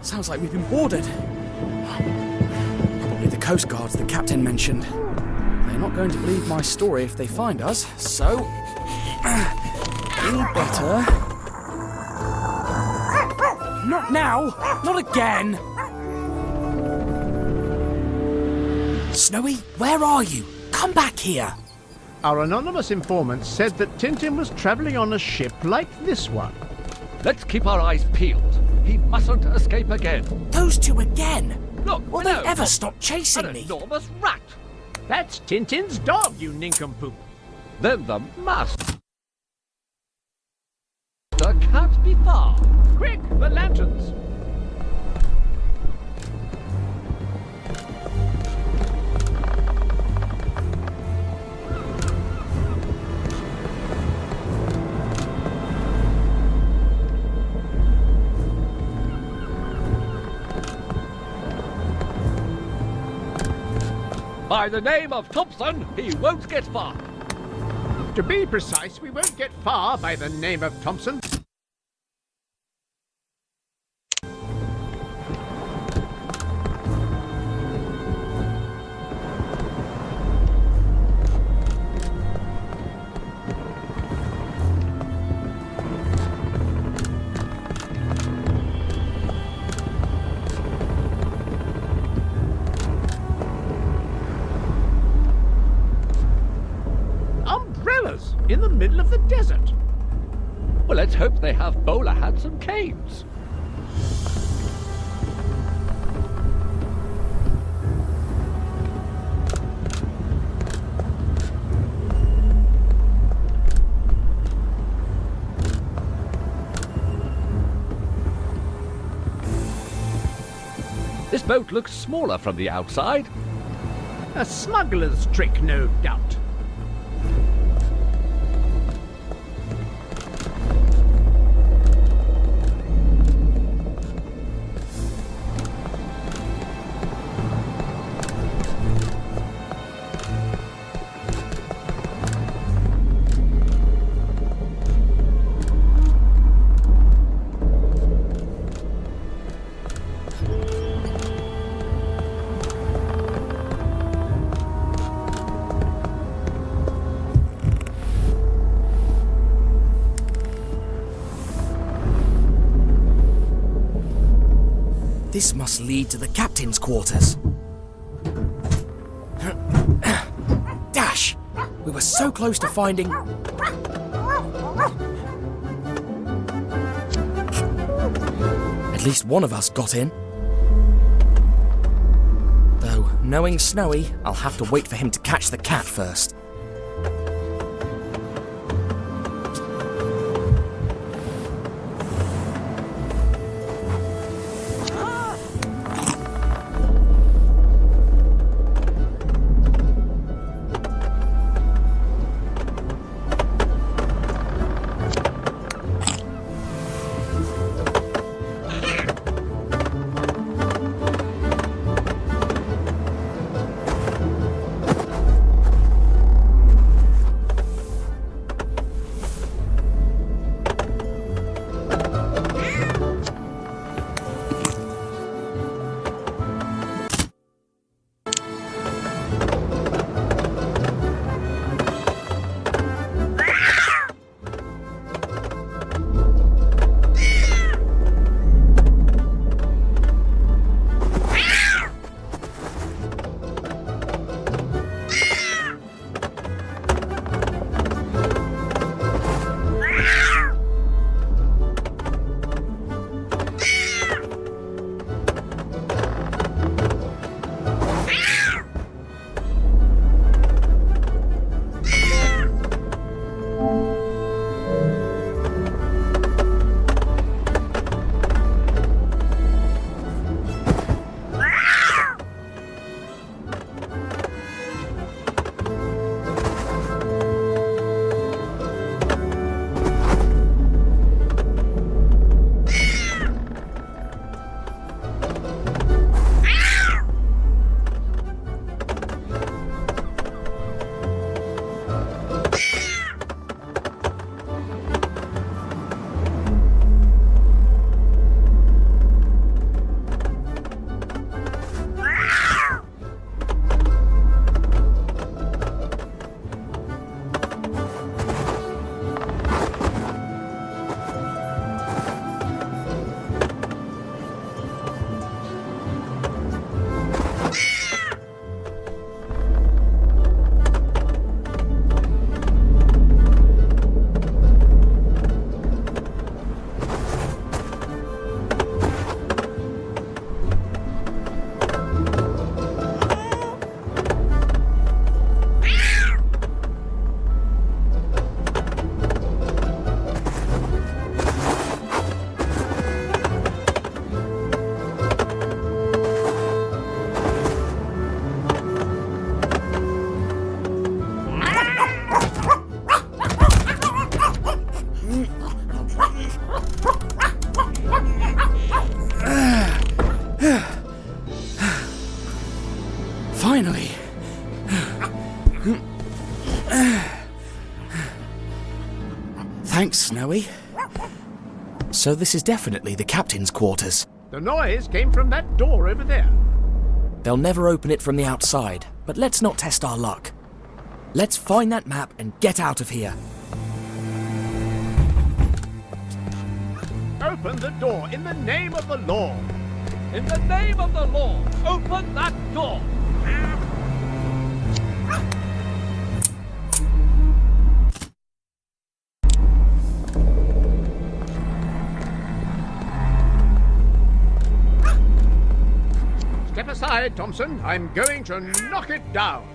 Sounds like we've been boarded. Probably the Coast Guards the captain mentioned. They're not going to believe my story if they find us, so... we better... Not now! Not again! Snowy, where are you? Come back here. Our anonymous informant said that Tintin was travelling on a ship like this one. Let's keep our eyes peeled. He mustn't escape again. Those two again? Look, will they ever stop chasing an me? Enormous rat. That's Tintin's dog, you nincompoop. Then the master can't be far. Quick, the lanterns. By the name of Thompson, he won't get far. To be precise, we won't get far by the name of Thompson. In the middle of the desert. Well, let's hope they have bowler hats and canes. This boat looks smaller from the outside. A smuggler's trick, no doubt. This must lead to the captain's quarters. Dash! We were so close to finding... At least one of us got in. Though, knowing Snowy, I'll have to wait for him to catch the cat first. Finally. Thanks, Snowy. So this is definitely the captain's quarters. The noise came from that door over there. They'll never open it from the outside, but let's not test our luck. Let's find that map and get out of here. Open the door in the name of the law. In the name of the law, open that door! Step aside, Thompson. I'm going to knock it down.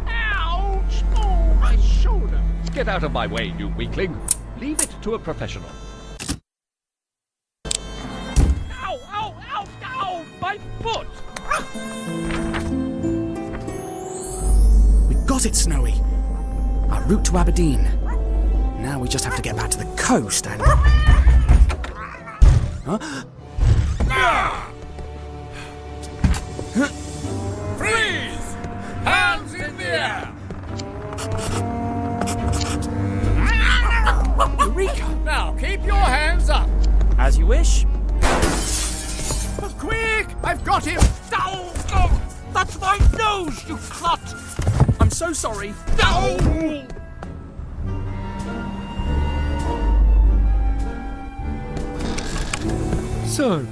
Ouch! Oh, my shoulder. Get out of my way, you weakling. Leave it to a professional. Ow, ow, ow, ow! My foot! We got it, Snowy. Our route to Aberdeen. Now we just have to get back to the coast and... Huh? Freeze! Hands in the air! Eureka! Now, keep your hands up. As you wish. Quick! I've got him! Ow! Oh, that's my nose, you clot! I'm so sorry. Ow! So,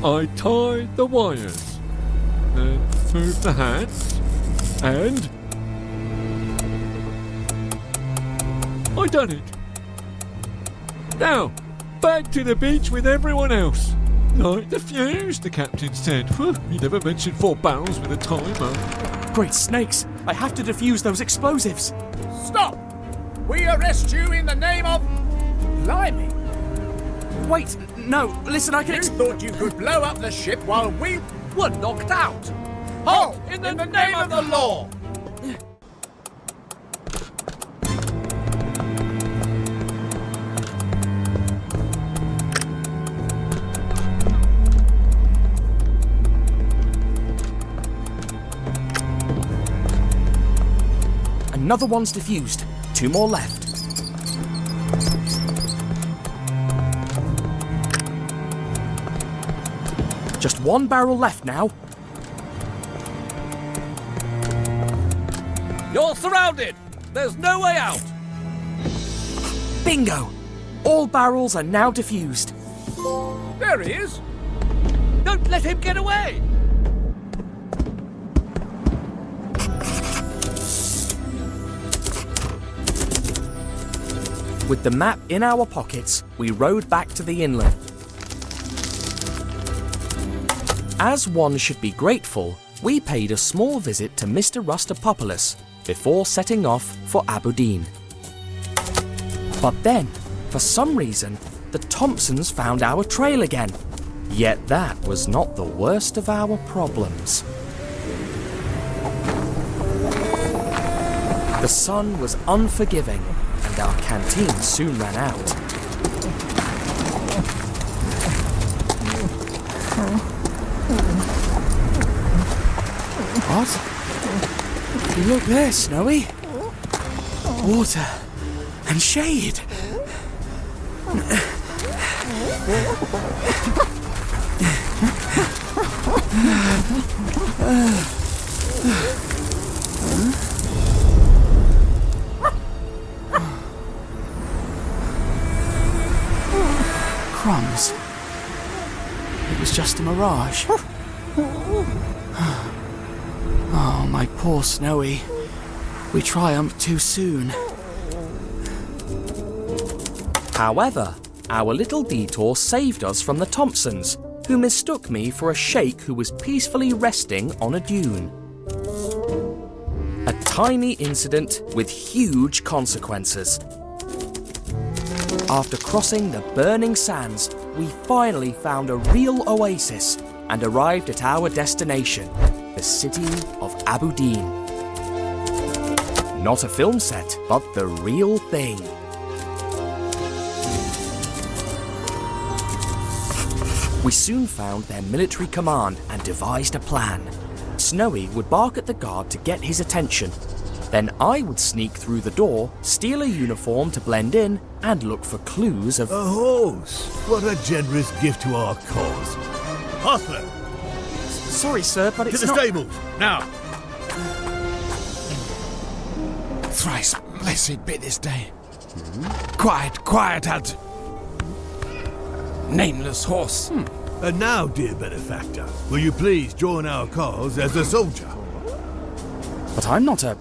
I tie the wires, then move the hands, and I done it. Now, back to the beach with everyone else. Light the fuse, the captain said. He never mentioned 4 barrels with a timer. Great snakes! I have to defuse those explosives. Stop! We arrest you in the name of... Blimey. Wait, no, listen, I can... You thought you could blow up the ship while we were knocked out. Halt! In the name of the law! Another one's defused. 2 more left. Just 1 barrel left now. You're surrounded! There's no way out! Bingo! All barrels are now defused. There he is! Don't let him get away! With the map in our pockets, we rowed back to the inlet. As one should be grateful, we paid a small visit to Mr. Rustopopoulos before setting off for Aberdeen. But then, for some reason, the Thompsons found our trail again. Yet that was not the worst of our problems. The sun was unforgiving, and our canteen soon ran out. What? Look there, Snowy. Water and shade. Crumbs. It was just a mirage. Oh, my poor Snowy. We triumphed too soon. However, our little detour saved us from the Thompsons, who mistook me for a sheikh who was peacefully resting on a dune. A tiny incident with huge consequences. After crossing the burning sands, we finally found a real oasis and arrived at our destination, the city of Aberdeen. Not a film set, but the real thing. We soon found their military command and devised a plan. Snowy would bark at the guard to get his attention. Then I would sneak through the door, steal a uniform to blend in, and look for clues of... A horse! What a generous gift to our cause. Hostler! Sorry, sir, but it's to the not... stables, now! Thrice blessed be this day. Quiet, quiet, Ad. Nameless horse. And now, dear benefactor, will you please join our cause as a soldier? But I'm not a...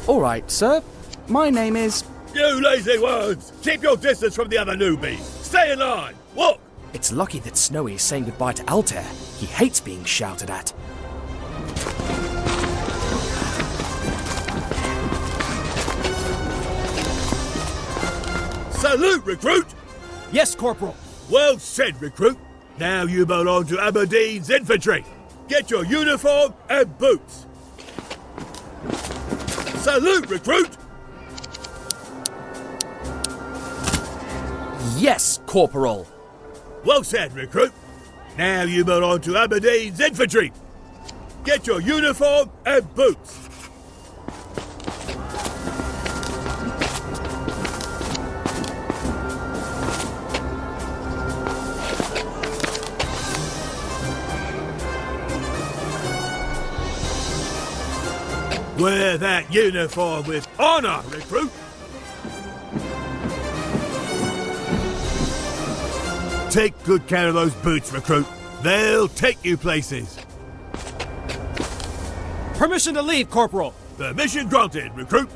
All right, sir. My name is... You lazy words! Keep your distance from the other newbies! Stay in line! Walk! It's lucky that Snowy is saying goodbye to Altair. He hates being shouted at. Salute, recruit! Yes, Corporal. Well said, recruit. Now you belong to Aberdeen's infantry. Get your uniform and boots. Salute, recruit! Yes, Corporal. Well said, recruit. Now you belong to Aberdeen's infantry. Get your uniform and boots. Wear that uniform with honor, recruit! Take good care of those boots, recruit. They'll take you places. Permission to leave, Corporal. Permission granted, recruit.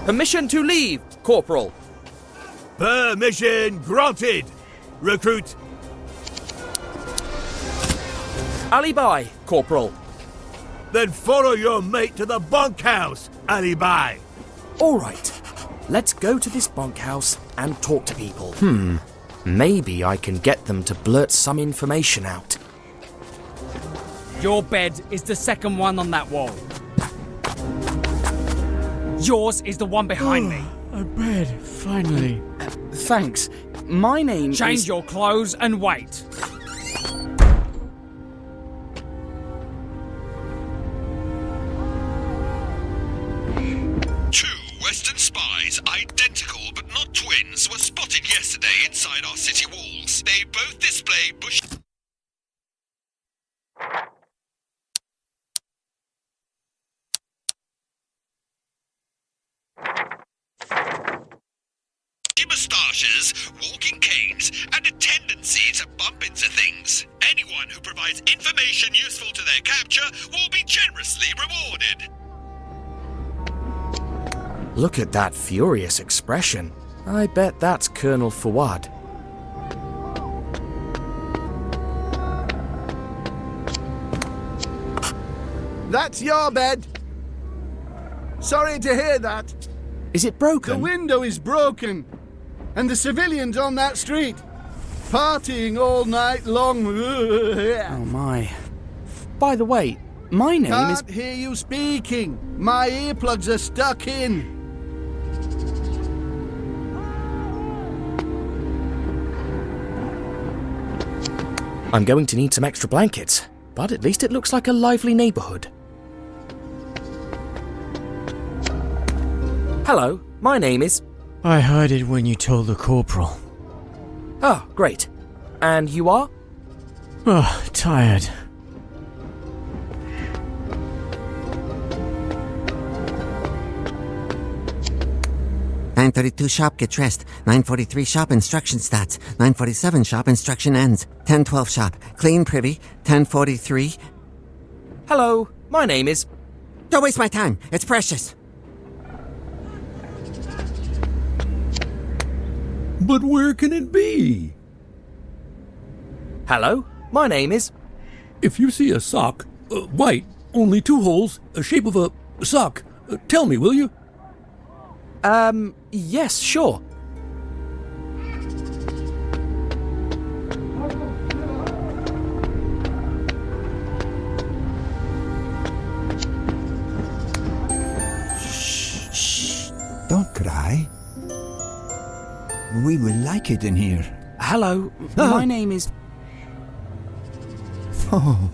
Permission to leave, Corporal. Permission granted, recruit. Alibi, Corporal. Then follow your mate to the bunkhouse, Alibi. All right. Let's go to this bunkhouse and talk to people. Maybe I can get them to blurt some information out. Your bed is the second one on that wall. Yours is the one behind me. A bed, finally. Thanks. My name is... Change your clothes and wait. Western spies, identical but not twins, were spotted yesterday inside our city walls. They both display bush... moustaches, walking canes, and a tendency to bump into things. Anyone who provides information useful to their capture will be generously rewarded. Look at that furious expression. I bet that's Colonel Fawad. That's your bed. Sorry to hear that. Is it broken? The window is broken. And the civilians on that street, partying all night long. Oh my. By the way, my name is... Can't hear you speaking. My earplugs are stuck in. I'm going to need some extra blankets, but at least it looks like a lively neighborhood. Hello, my name is... I heard it when you told the corporal. Oh, great. And you are? Oh, tired. $9:32 shop, get dressed. $9:43 shop, instruction starts. $9:47 shop, instruction ends. $10:12 shop, clean privy. $10:43. Hello, my name is... Don't waste my time, it's precious. But where can it be? Hello, my name is... If you see a sock, white, only 2 holes, a shape of a sock, tell me, will you? Yes, sure. We will like it in here. Hello, my name is... Oh.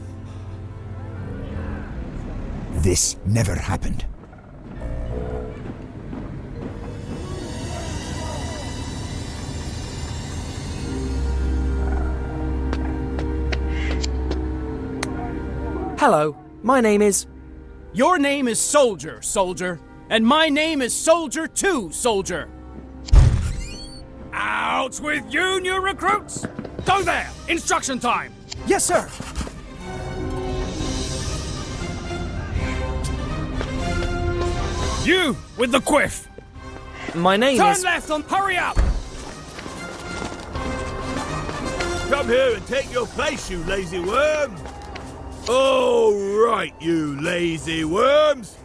This never happened. Hello, my name is... Your name is Soldier, Soldier. And my name is Soldier 2, Soldier. Out with you, new recruits! Go there! Instruction time! Yes, sir. You with the quiff! My name Turn is... left on... Hurry up! Come here and take your place, you lazy worm! All right, you lazy worms!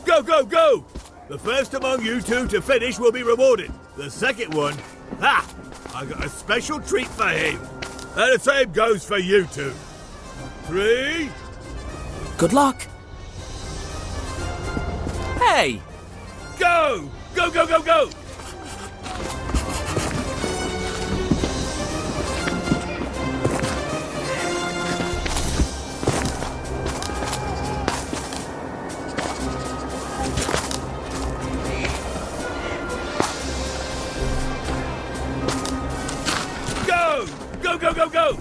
Go, go, go! The first among you two to finish will be rewarded. The second one, ha! I got a special treat for him. And the same goes for you two. 3... Good luck. Hey! Go! Go, go, go, go! Go, go, go, go!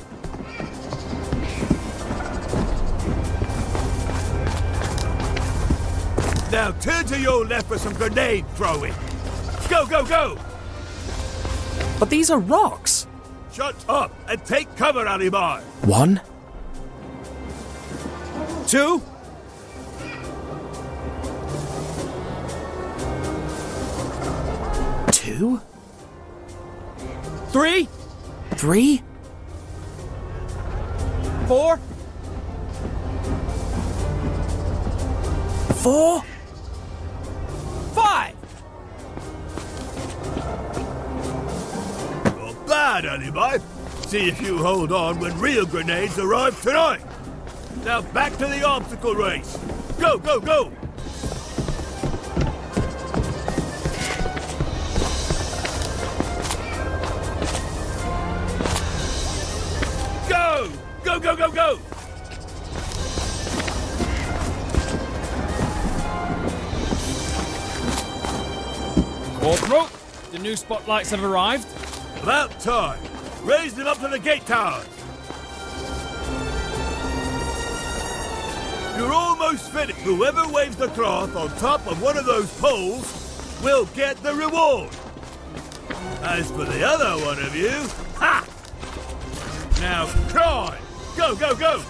Now turn to your left for some grenade throwing. Go, go, go! But these are rocks. Shut up and take cover, Alibar. 1, 2, 2, 3, 3, 4, 4, 5. Not bad, Alibar. See if you hold on when real grenades arrive tonight. Now back to the obstacle race. Go, go, go! Go! Go, go, go, go! Corporal, the new spotlights have arrived. About time. Raise them up to the gate towers. You're almost finished. Whoever waves the cloth on top of one of those poles will get the reward. As for the other one of you, ha! Now try! Go, go, go!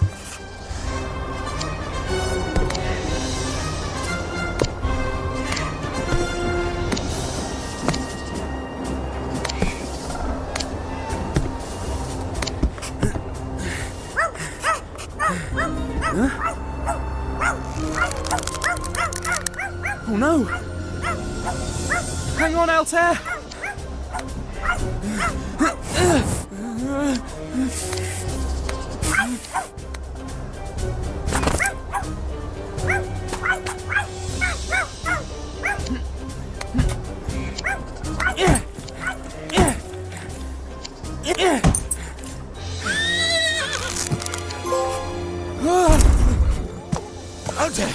Huh? Oh no! Hang on, Altair! Altair!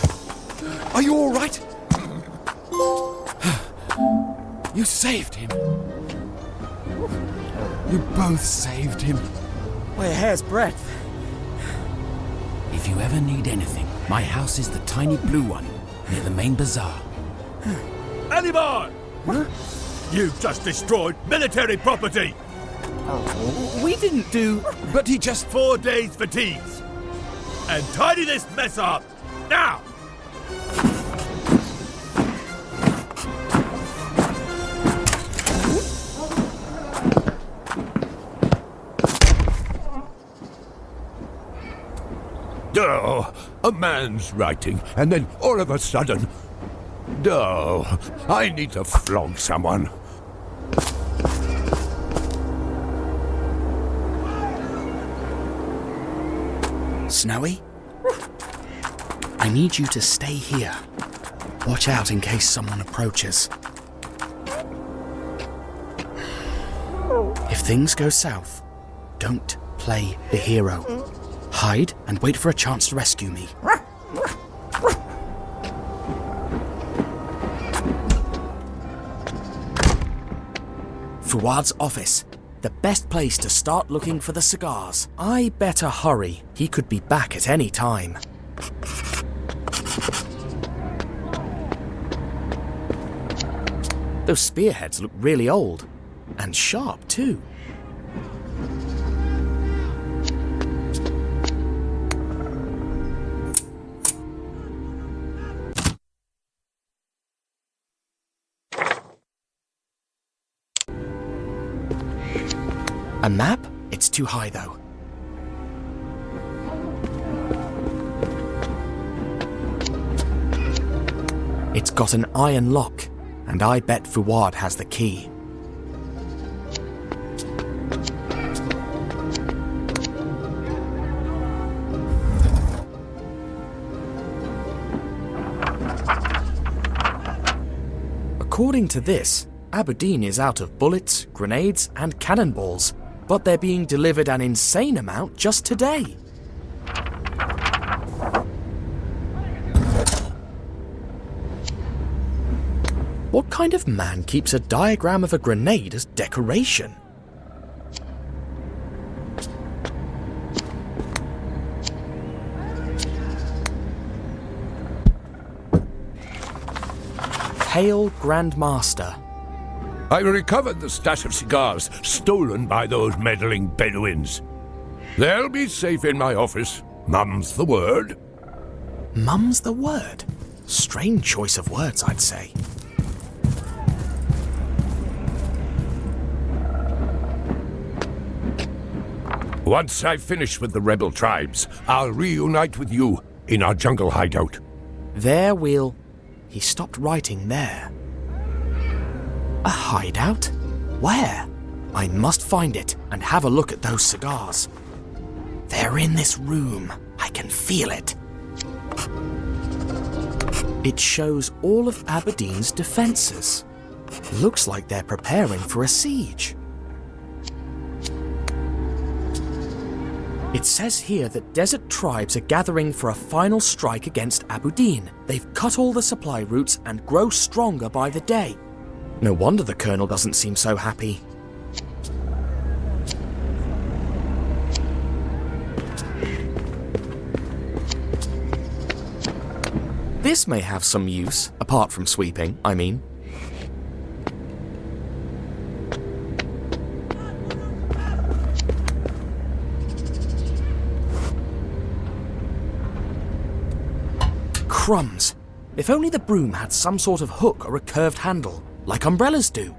Are you all right? You saved him. You both saved him. By a hair's breadth. If you ever need anything, my house is the tiny blue one near the main bazaar. Alibar! Huh? You've just destroyed military property! Oh, we didn't do... But he just... 4 days fatigues. And tidy this mess up! Now! Oh, a man's writing, and then all of a sudden... Oh, I need to flog someone. Snowy? I need you to stay here. Watch out in case someone approaches. things go south, don't play the hero. Hide and wait for a chance to rescue me. Fuad's office. The best place to start looking for the cigars. I better hurry. He could be back at any time. Those spearheads look really old. And sharp, too. A map? It's too high, though. It's got an iron lock, and I bet Fuad has the key. According to this, Aberdeen is out of bullets, grenades, and cannonballs, but they're being delivered an insane amount just today. What kind of man keeps a diagram of a grenade as decoration? Hail, Grandmaster. I recovered the stash of cigars stolen by those meddling Bedouins. They'll be safe in my office. Mum's the word. Mum's the word? Strange choice of words, I'd say. Once I've finished with the rebel tribes, I'll reunite with you in our jungle hideout. There we'll... He stopped writing there. A hideout? Where? I must find it and have a look at those cigars. They're in this room. I can feel it. It shows all of Aberdeen's defences. Looks like they're preparing for a siege. It says here that desert tribes are gathering for a final strike against Aberdeen. They've cut all the supply routes and grow stronger by the day. No wonder the colonel doesn't seem so happy. This may have some use, apart from sweeping, I mean. Crumbs. If only the broom had some sort of hook or a curved handle, like umbrellas do.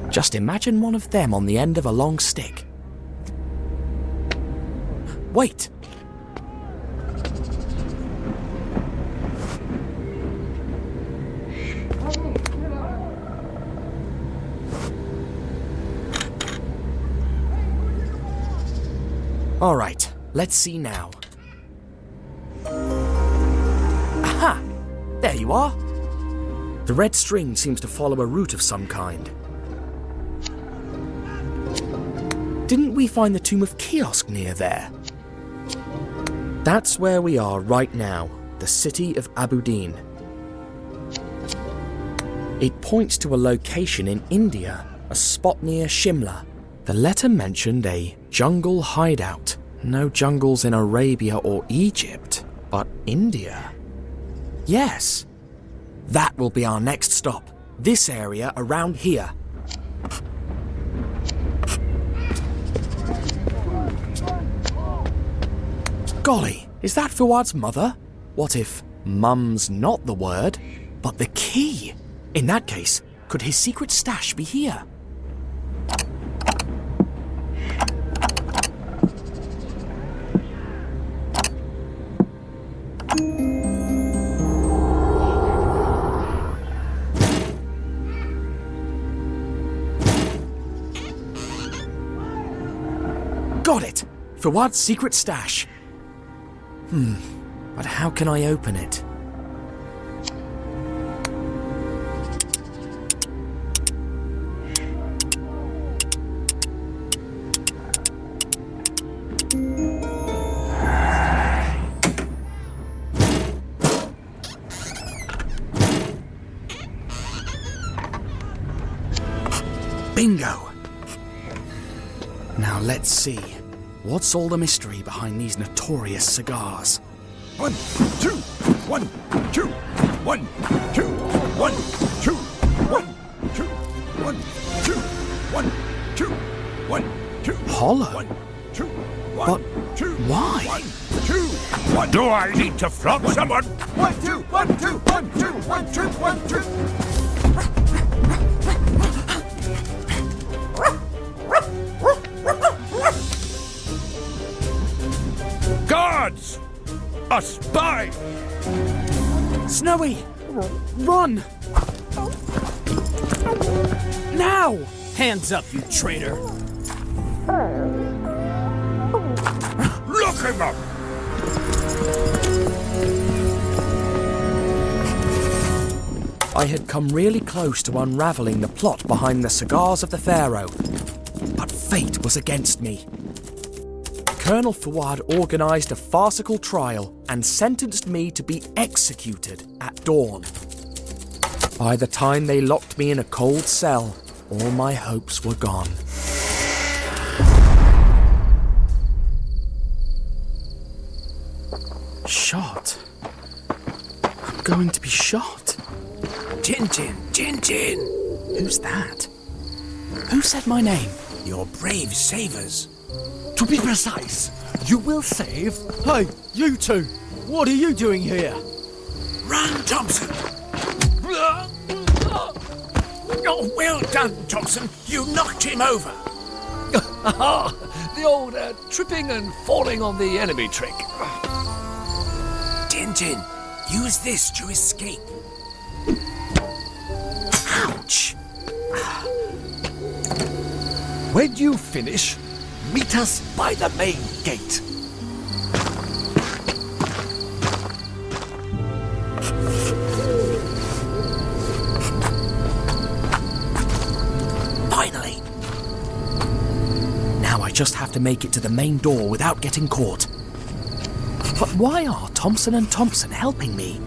Just imagine one of them on the end of a long stick. Wait! All right, let's see now. Aha! There you are. The red string seems to follow a route of some kind. Didn't we find the Tomb of Kiosk near there? That's where we are right now, the city of Aberdeen. It points to a location in India, a spot near Shimla. The letter mentioned a jungle hideout. No jungles in Arabia or Egypt, but India. Yes, that will be our next stop. This area around here. Golly, is that Fuad's mother? What if mum's not the word, but the key? In that case, could his secret stash be here? Got it! Fuad's secret stash. But how can I open it? Bingo! Now let's see. What's all the mystery behind these notorious cigars? 1, 2, 1, 2, 1, 2, 1, 2, 1, 2, 1, 2, 1, 2, 1, 2. Hollow? 1, 2, 1, But 2. why? 1, 2, 1. Do I need to flog someone? 1, 2, 1, 2, 1, 2, 1, 2, 1, 2. Guards! A spy! Snowy! Run! Now! Hands up, you traitor! Look him up! I had come really close to unraveling the plot behind the cigars of the Pharaoh, but fate was against me. Colonel Fouad organised a farcical trial and sentenced me to be executed at dawn. By the time they locked me in a cold cell, all my hopes were gone. Shot? I'm going to be shot. Tintin! Tintin! Who's that? Who said my name? Your brave savers. To be precise, you will save... Hey, you two! What are you doing here? Run, Thompson! Oh, well done, Thompson. You knocked him over. The old tripping and falling on the enemy trick. Tintin, use this to escape. Ouch! When you finish, meet us by the main gate. Finally! Now I just have to make it to the main door without getting caught. But why are Thompson and Thompson helping me?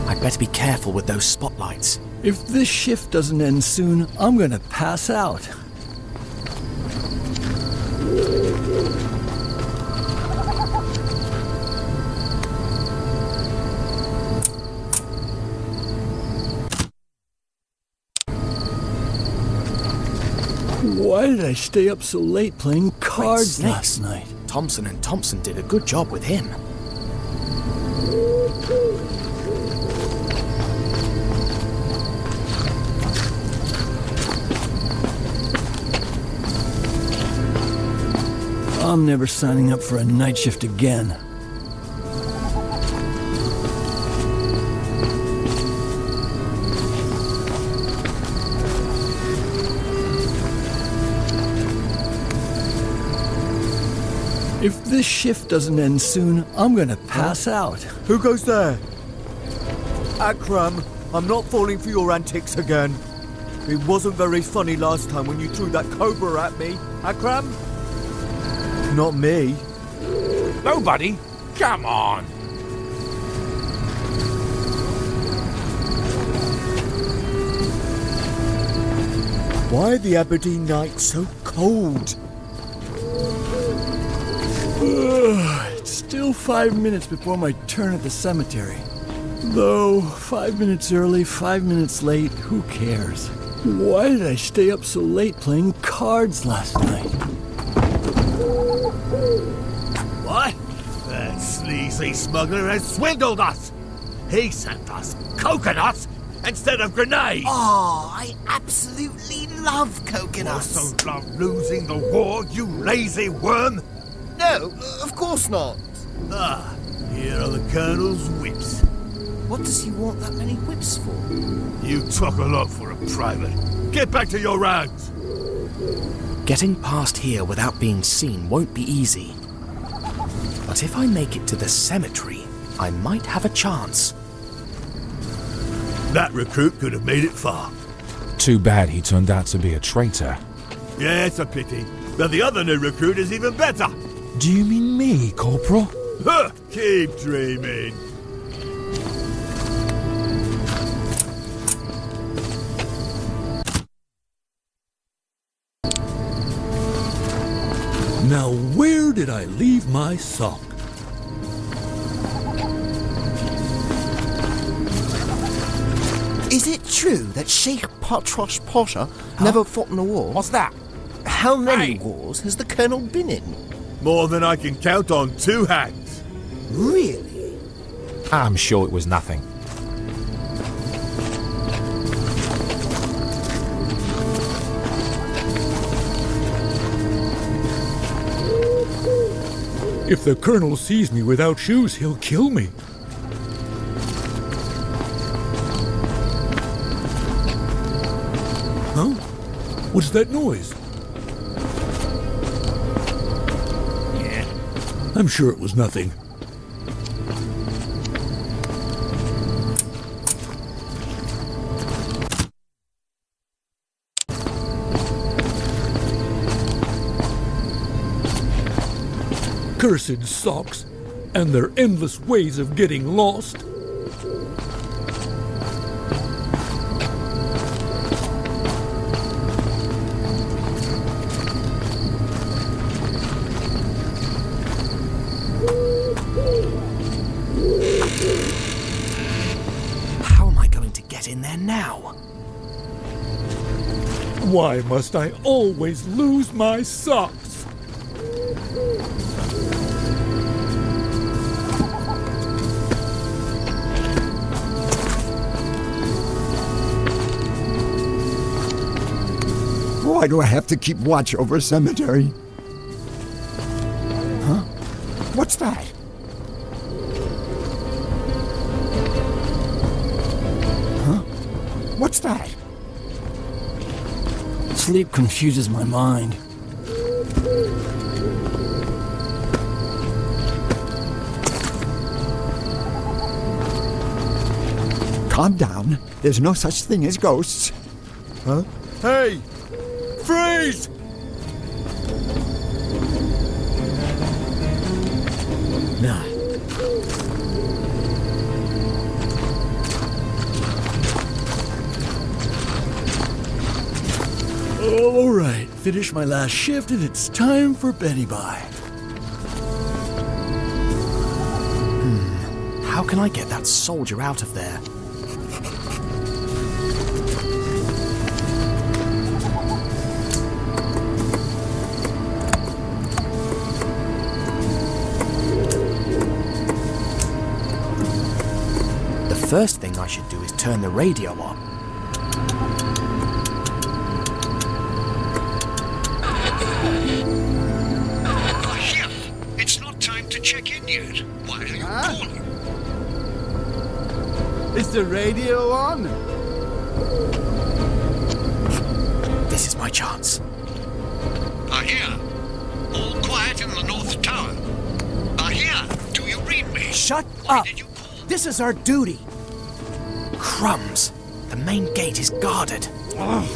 I'd better be careful with those spotlights. If this shift doesn't end soon, I'm gonna pass out. Why did I stay up so late playing cards last night? Thompson and Thompson did a good job with him. I'm never signing up for a night shift again. If this shift doesn't end soon, I'm gonna pass out. Who goes there? Akram, I'm not falling for your antics again. It wasn't very funny last time when you threw that cobra at me. Akram? Not me. Nobody? Come on! Why are the Aberdeen nights so cold? It's still 5 minutes before my turn at the cemetery. Though, 5 minutes early, 5 minutes late, who cares? Why did I stay up so late playing cards last night? What? That sleazy smuggler has swindled us! He sent us coconuts instead of grenades! Oh, I absolutely love coconuts. Also love losing the war, you lazy worm! No, of course not. Ah, here are the Colonel's whips. What does he want that many whips for? You talk a lot for a private. Get back to your rounds! Getting past here without being seen won't be easy. But if I make it to the cemetery, I might have a chance. That recruit could have made it far. Too bad he turned out to be a traitor. Yeah, it's a pity. But the other new recruit is even better. Do you mean me, Corporal? Huh, keep dreaming. Now, where did I leave my sock? Is it true that Sheikh Patrosh Pasha never fought in a war? What's that? How many wars has the Colonel been in? More than I can count on two hands. Really? I'm sure it was nothing. If the Colonel sees me without shoes, he'll kill me. Huh? What's that noise? Yeah, I'm sure it was nothing. Cursed socks and their endless ways of getting lost. How am I going to get in there now? Why must I always lose my socks? Why do I have to keep watch over a cemetery? Huh? What's that? Huh? What's that? Sleep confuses my mind. Calm down. There's no such thing as ghosts. Huh? Hey! Freeze! Nah. All right, finish my last shift and it's time for Betty Bye. How can I get that soldier out of there? The first thing I should do is turn the radio on. Chef, it's not time to check in yet. Why are you calling? Is the radio on? This is my chance. I hear. All quiet in the North Tower. I hear. Do you read me? Shut up! This is our duty. Crumbs. The main gate is guarded. Ugh.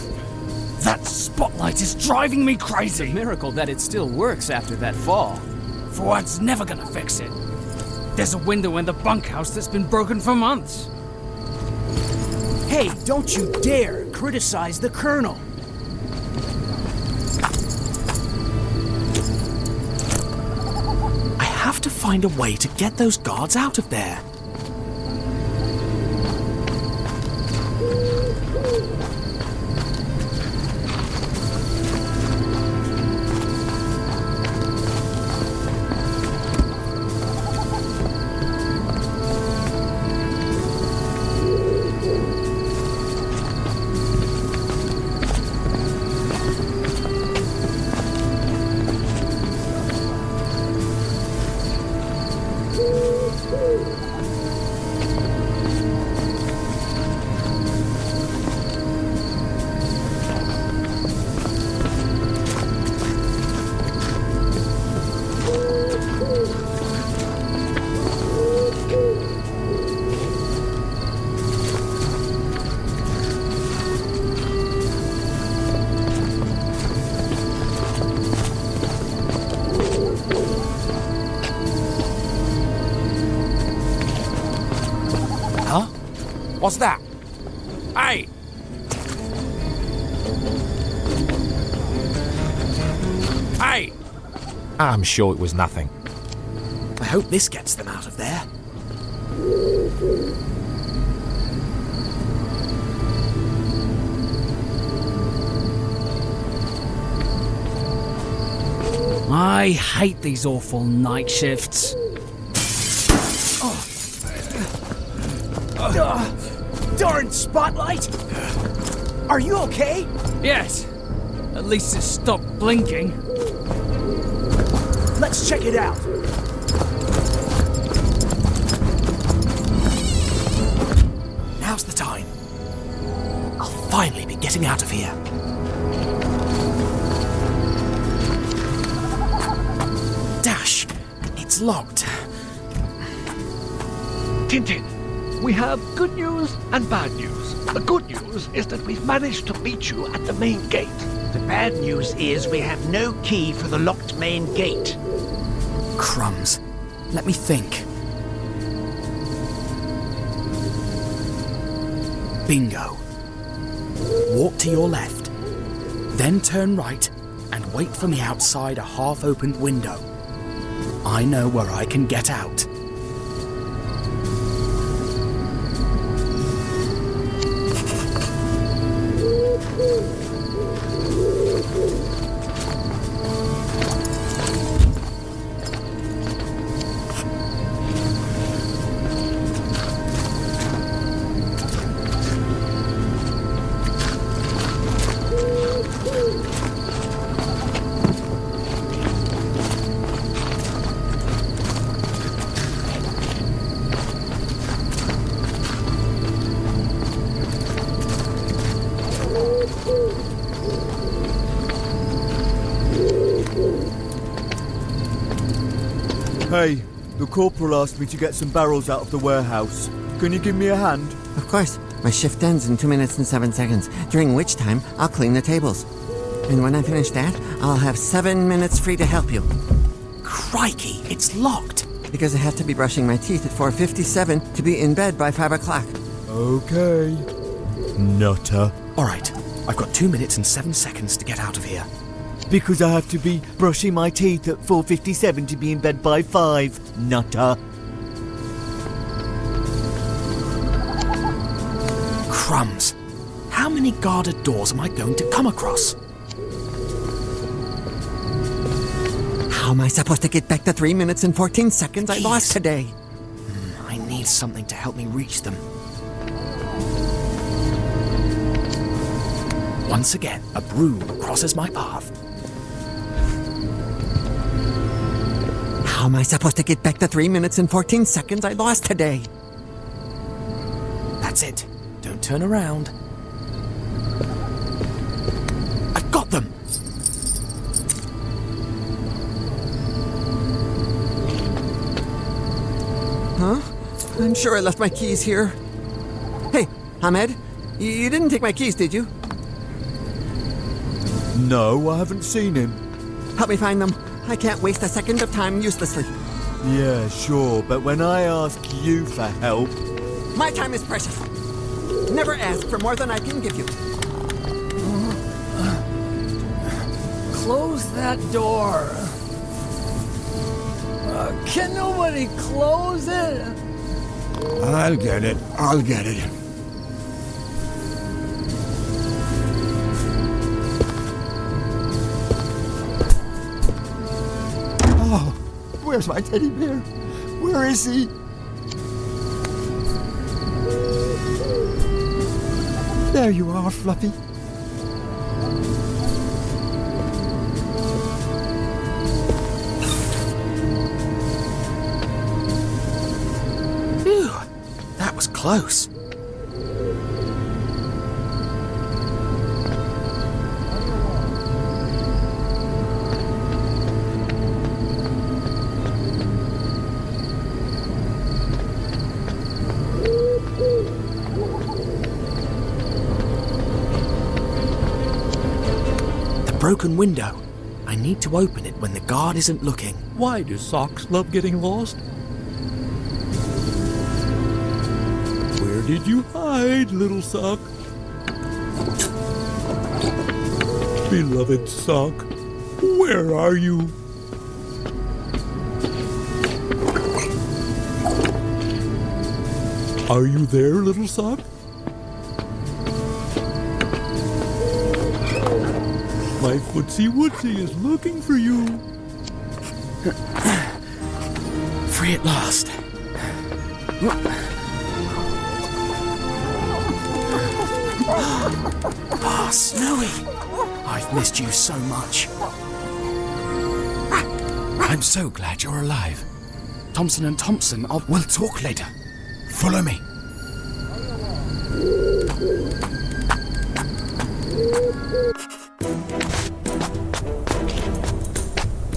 That spotlight is driving me crazy. It's a miracle that it still works after that fall. Forward's never gonna fix it. There's a window in the bunkhouse that's been broken for months. Hey, don't you dare criticize the Colonel. I have to find a way to get those guards out of there. What's that? Hey! Hey! I'm sure it was nothing. I hope this gets them out of there. I hate these awful night shifts. Darn spotlight! Are you okay? Yes. At least it stopped blinking. Let's check it out. Now's the time. I'll finally be getting out of here. Dash, it's locked. Tintin, we have good news and bad news. The good news is that we've managed to beat you at the main gate. The bad news is we have no key for the locked main gate. Crumbs. Let me think. Bingo. Walk to your left, then turn right and wait for me outside a half-opened window. I know where I can get out. Hey, the corporal asked me to get some barrels out of the warehouse. Can you give me a hand? Of course. My shift ends in 2 minutes and 7 seconds, during which time I'll clean the tables. And when I finish that, I'll have 7 minutes free to help you. Crikey, it's locked. Because I have to be brushing my teeth at 4:57 to be in bed by 5 o'clock. Okay. Nutter. All right, I've got 2 minutes and 7 seconds to get out of here. Because I have to be brushing my teeth at 4:57 to be in bed by 5. Nutter. Crumbs. How many guarded doors am I going to come across? How am I supposed to get back the 3 minutes and 14 seconds I lost today? I need something to help me reach them. Once again, a broom crosses my path. How am I supposed to get back the 3 minutes and 14 seconds I lost today? That's it. Don't turn around. I've got them! Huh? I'm sure I left my keys here. Hey, Ahmed, you didn't take my keys, did you? No, I haven't seen him. Help me find them. I can't waste a second of time uselessly. Yeah, sure, but when I ask you for help... My time is precious. Never ask for more than I can give you. Close that door. Can nobody close it? I'll get it. I'll get it. Oh, where's my teddy bear? Where is he? There you are, Fluffy. Phew, that was close. Broken window. I need to open it when the guard isn't looking. Why do socks love getting lost? Where did you hide, little sock? Beloved sock, where are you? Are you there, little son? My footsie wootsie is looking for you. Free at last. Ah, Snowy! I've missed you so much. I'm so glad you're alive. Thompson and Thompson, we'll talk later. Follow me.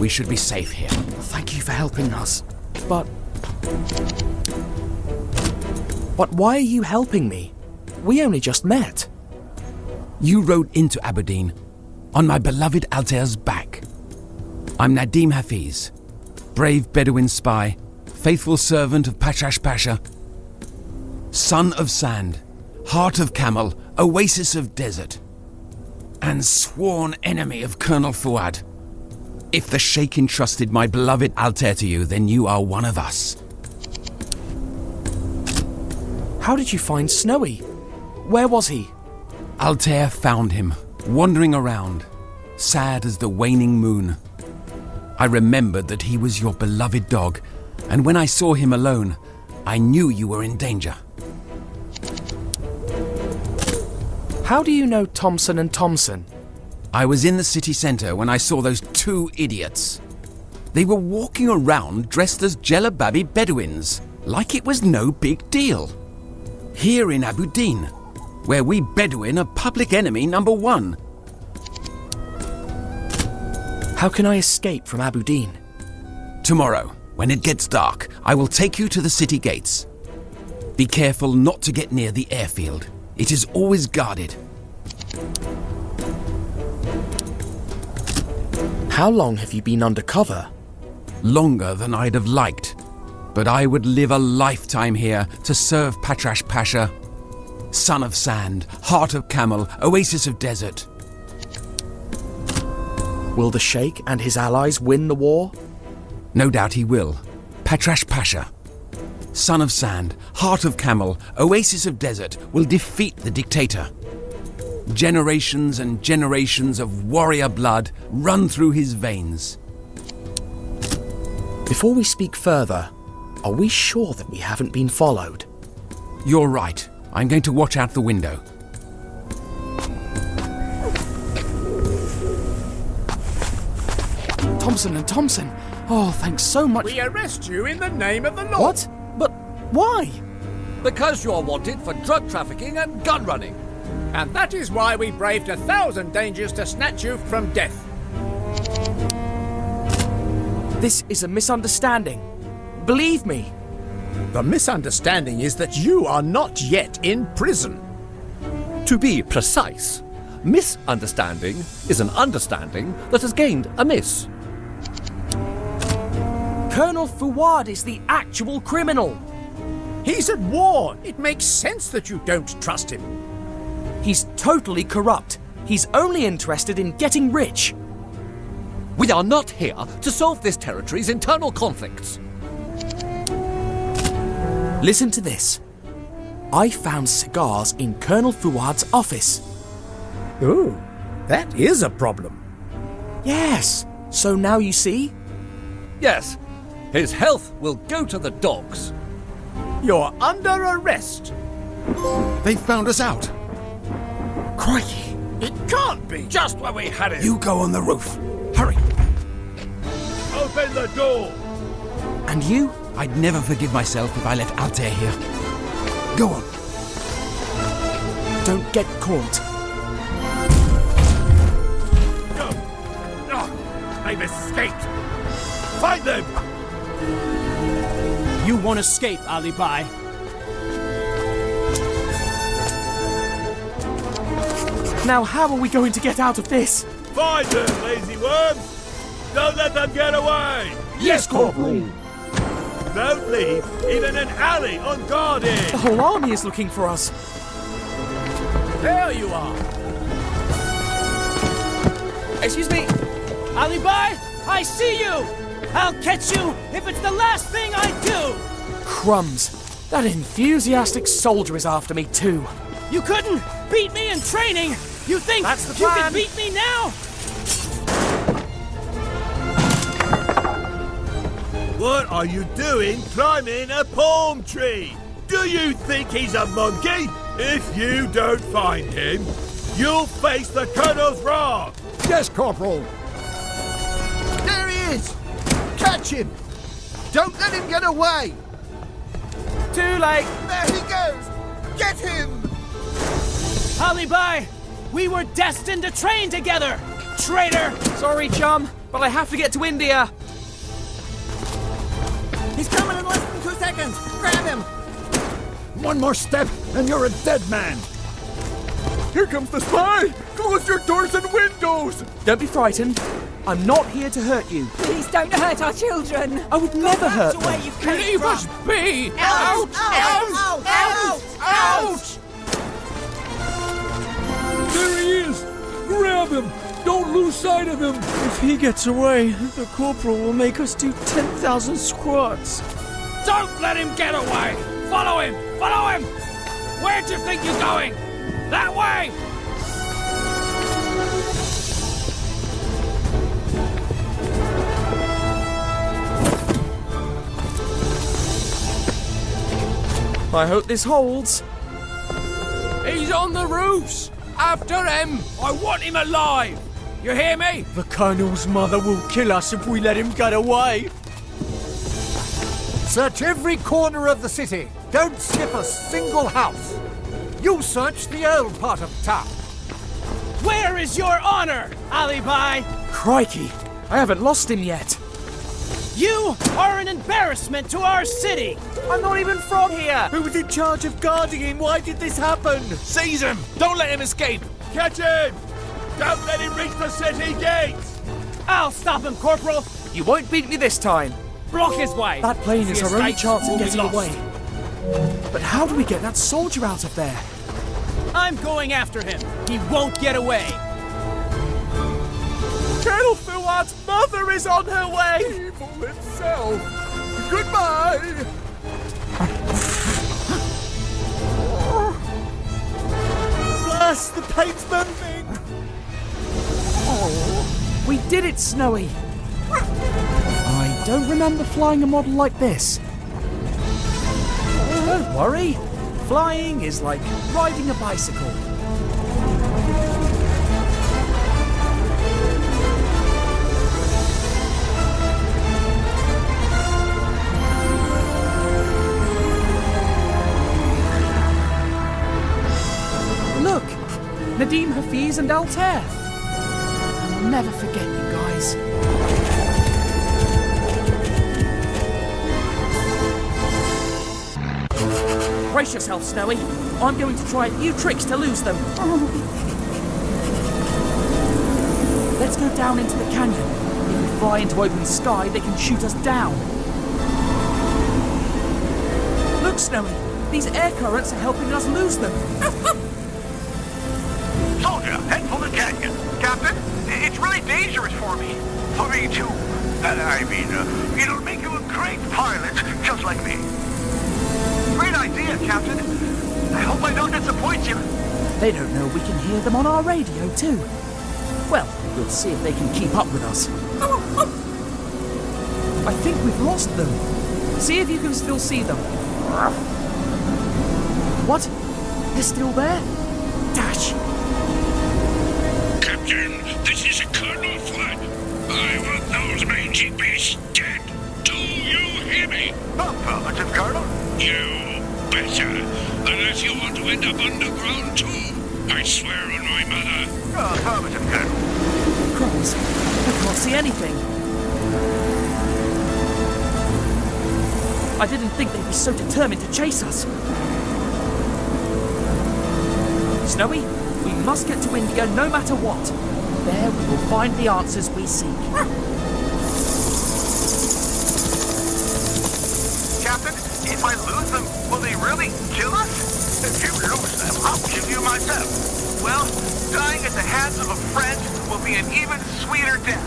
We should be safe here. Thank you for helping us. But why are you helping me? We only just met. You rode into Aberdeen on my beloved Altair's back. I'm Nadim Hafiz, brave Bedouin spy, faithful servant of Patrash Pasha, son of sand, heart of camel, oasis of desert, and sworn enemy of Colonel Fuad. If the Sheikh entrusted my beloved Altair to you, then you are one of us. How did you find Snowy? Where was he? Altair found him, wandering around, sad as the waning moon. I remembered that he was your beloved dog, and when I saw him alone, I knew you were in danger. How do you know Thompson and Thompson? I was in the city centre when I saw those two idiots. They were walking around dressed as Jelababi Bedouins, like it was no big deal. Here in Aberdeen, where we Bedouin are public enemy number one. How can I escape from Aberdeen? Tomorrow, when it gets dark, I will take you to the city gates. Be careful not to get near the airfield. It is always guarded. How long have you been undercover? Longer than I'd have liked. But I would live a lifetime here to serve Patrash Pasha, son of sand, heart of camel, oasis of desert. Will the Sheikh and his allies win the war? No doubt he will. Patrash Pasha, son of sand, heart of camel, oasis of desert, will defeat the dictator. Generations and generations of warrior blood run through his veins. Before we speak further, are we sure that we haven't been followed? You're right. I'm going to watch out the window. Thompson and Thompson. Oh, thanks so much. We arrest you in the name of the law. What? But why? Because you're wanted for drug trafficking and gun running. And that is why we braved 1,000 dangers to snatch you from death. This is a misunderstanding. Believe me. The misunderstanding is that you are not yet in prison. To be precise, misunderstanding is an understanding that has gained a miss. Colonel Fuad is the actual criminal. He's at war. It makes sense that you don't trust him. He's totally corrupt. He's only interested in getting rich. We are not here to solve this territory's internal conflicts. Listen to this. I found cigars in Colonel Fuad's office. Ooh, that is a problem. Yes. So now you see? Yes. His health will go to the dogs. You're under arrest. They found us out. Crikey. It can't be. Just where we had it. You go on the roof. Hurry. Open the door. And you? I'd never forgive myself if I left Altair here. Go on. Don't get caught. They've escaped. Find them. You won't escape, Alibi. Now how are we going to get out of this? Find them, lazy worms! Don't let them get away! Yes, Corporal! Don't leave even an alley unguarded! The whole army is looking for us. There you are. Excuse me. Alibi, I see you! I'll catch you if it's the last thing I do! Crumbs. That enthusiastic soldier is after me too. You couldn't beat me in training! You think That's the you plan. can beat me now? What are you doing climbing a palm tree? Do you think he's a monkey? If you don't find him, you'll face the Colonel's wrath! Yes, Corporal. There he is! Catch him! Don't let him get away! Too late! There he goes! Get him! Alibi! We were destined to train together! Traitor! Sorry, chum, but I have to get to India. He's coming in less than 2 seconds. Grab him. One more step, and you're a dead man. Here comes the spy! Close your doors and windows! Don't be frightened. I'm not here to hurt you. Please don't hurt our children. I would never hurt them. Leave us be! Out! Out! Out! Out! There he is! Grab him! Don't lose sight of him! If he gets away, the corporal will make us do 10,000 squats. Don't let him get away! Follow him! Follow him! Where do you think you're going? That way! I hope this holds. He's on the roofs! After him! I want him alive! You hear me? The Colonel's mother will kill us if we let him get away. Search every corner of the city. Don't skip a single house. You search the old part of town. Where is your honor, Alibi? Crikey, I haven't lost him yet. You are an embarrassment to our city! I'm not even from here! Who was in charge of guarding him? Why did this happen? Seize him! Don't let him escape! Catch him! Don't let him reach the city gates! I'll stop him, Corporal! You won't beat me this time. Block his way! That plane is If he our only escapes, chance of we'll be getting lost. away. But how do we get that soldier out of there? I'm going after him. He won't get away. Colonel Fuad's mother is on her way! Evil itself! Goodbye! Blast, the paint's moving! Oh, we did it, Snowy! I don't remember flying a model like this. Don't worry. Flying is like riding a bicycle. Look! Nadim Hafiz and Altair. I'll never forget you guys. Brace yourself, Snowy. I'm going to try a few tricks to lose them. Let's go down into the canyon. If we fly into open sky, they can shoot us down. Look, Snowy. These air currents are helping us lose them. Soldier, head for the canyon. Captain, it's really dangerous for me. For me, too. It'll make you a great pilot, just like me. Great idea, Captain. I hope I don't disappoint you. They don't know we can hear them on our radio, too. Well, we'll see if they can keep up with us. I think we've lost them. See if you can still see them. What? They're still there? Dash! Captain, this is Colonel Flood. I want those mangy beasts dead. Do you hear me? Affirmative, Colonel. You betcha. Unless you want to end up underground too. I swear on my mother. Affirmative, Colonel. Crumbs, I can't see anything. I didn't think they'd be so determined to chase us. Snowy, we must get to India no matter what. There we will find the answers we seek. Captain, if I lose them, will they really kill us? If you lose them, I'll kill you myself. Well, dying at the hands of a friend will be an even sweeter death.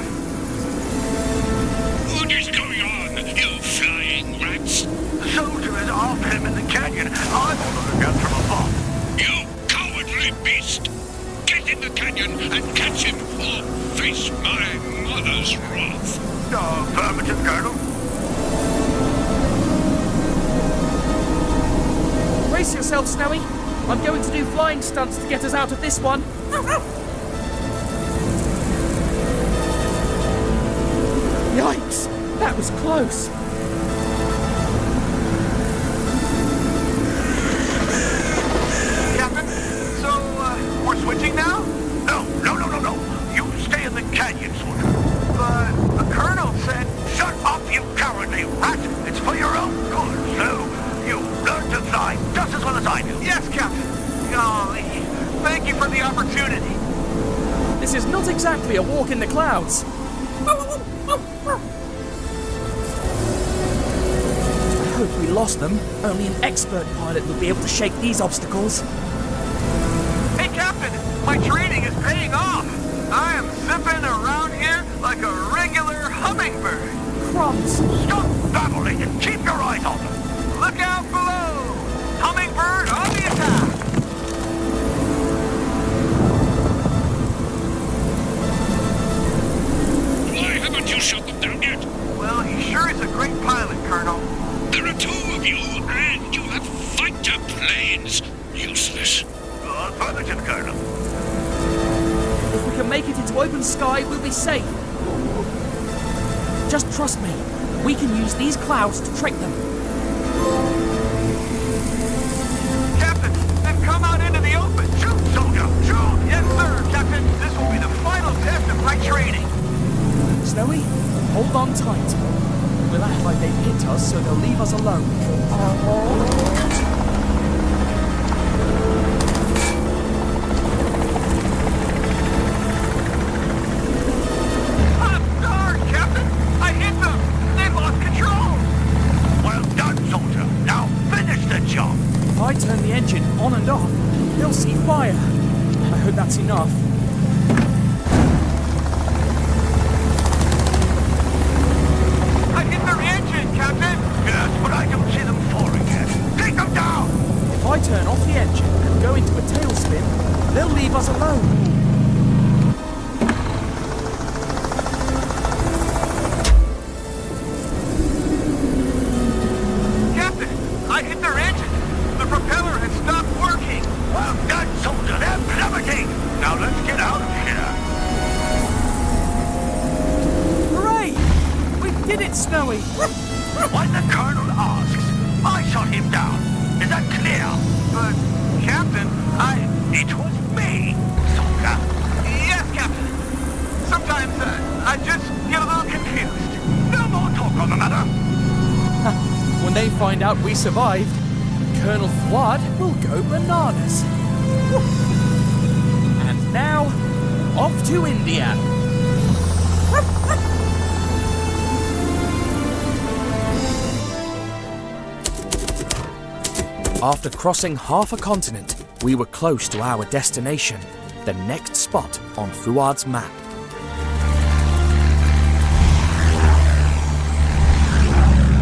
What is going on? You flying rats! The soldier is after him in the canyon. I'm on the lookout from above. You cowardly beast! Get in the canyon and catch him, or face my mother's wrath. Affirmative, Colonel. Brace yourself, Snowy. I'm going to do flying stunts to get us out of this one. Yikes! That was close. Captain, so, we're switching now? No. You stay in the canyon, soldier. But the Colonel said... Shut up, you cowardly rat! It's for your own good, so you learn to fly just as well as I do. Yes, Captain. Golly, thank you for the opportunity. This is not exactly a walk in the clouds. I hope we lost them. Only an expert pilot would be able to shake these obstacles. Hey, Captain, my training is paying off. I am zipping around here like a regular hummingbird. Crumbs! Stop babbling and keep your eyes open. Look out below. Hummingbird on the attack. Why haven't you shot them down yet? Well, he sure is a great pilot, Colonel. There are two of you, and you have fighter planes. Useless. Affirmative, Colonel. If we can make it into open sky, we'll be safe. Just trust me. We can use these clouds to trick them. Captain, then come out into the open. Shoot, soldier, shoot! Yes, sir, Captain. This will be the final test of my training. Snowy, hold on tight. We'll act like they've hit us, so they'll leave us alone. I'm darned, Captain! I hit them! They lost control! Well done, soldier. Now finish the job. If I turn the engine on and off, they'll see fire. I hope that's enough. I hit their engine, Captain! Yes, but I don't see them falling yet. Take them down! If I turn off the engine and go into a tailspin, they'll leave us alone. Captain, I hit their engine. The propeller has stopped working. Well done, soldier. They're plummeting. Now let's get out of here. Hooray! We did it, Snowy! When the Colonel asks, I shot him down. Is that clear? But, Captain, It was me, soldier. Yes, Captain. Sometimes, I just get a little confused. No more talk on the matter. When they find out we survived, Colonel Flood will go bananas. And now, off to India. After crossing half a continent, we were close to our destination, the next spot on Fuad's map.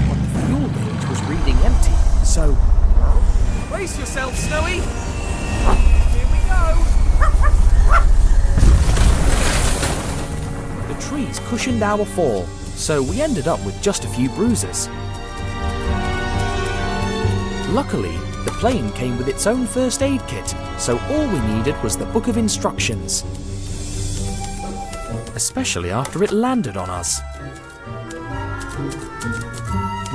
But the fuel gauge was reading empty, so... Brace yourself, Snowy! Here we go! The trees cushioned our fall, so we ended up with just a few bruises. Luckily, the plane came with its own first aid kit, so all we needed was the book of instructions. Especially after it landed on us.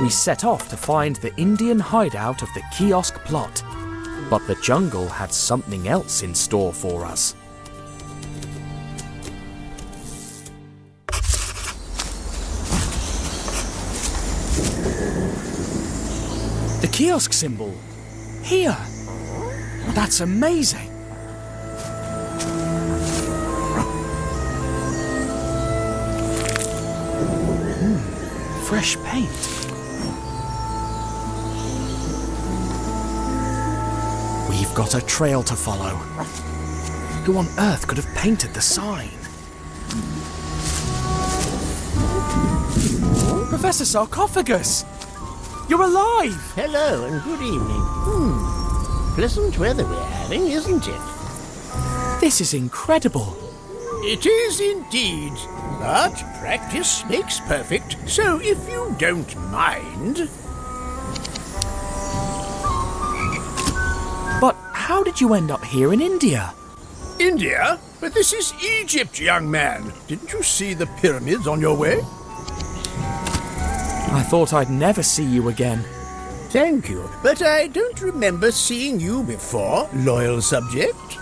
We set off to find the Indian hideout of the kiosk plot, but the jungle had something else in store for us. The kiosk symbol. Here. That's amazing. Fresh paint. We've got a trail to follow. Who on earth could have painted the sign? Professor Sarcophagus! You're alive! Hello and good evening. Pleasant weather we're having, isn't it? This is incredible. It is indeed. But practice makes perfect, so if you don't mind... But how did you end up here in India? India? But this is Egypt, young man. Didn't you see the pyramids on your way? I thought I'd never see you again. Thank you, but I don't remember seeing you before, loyal subject.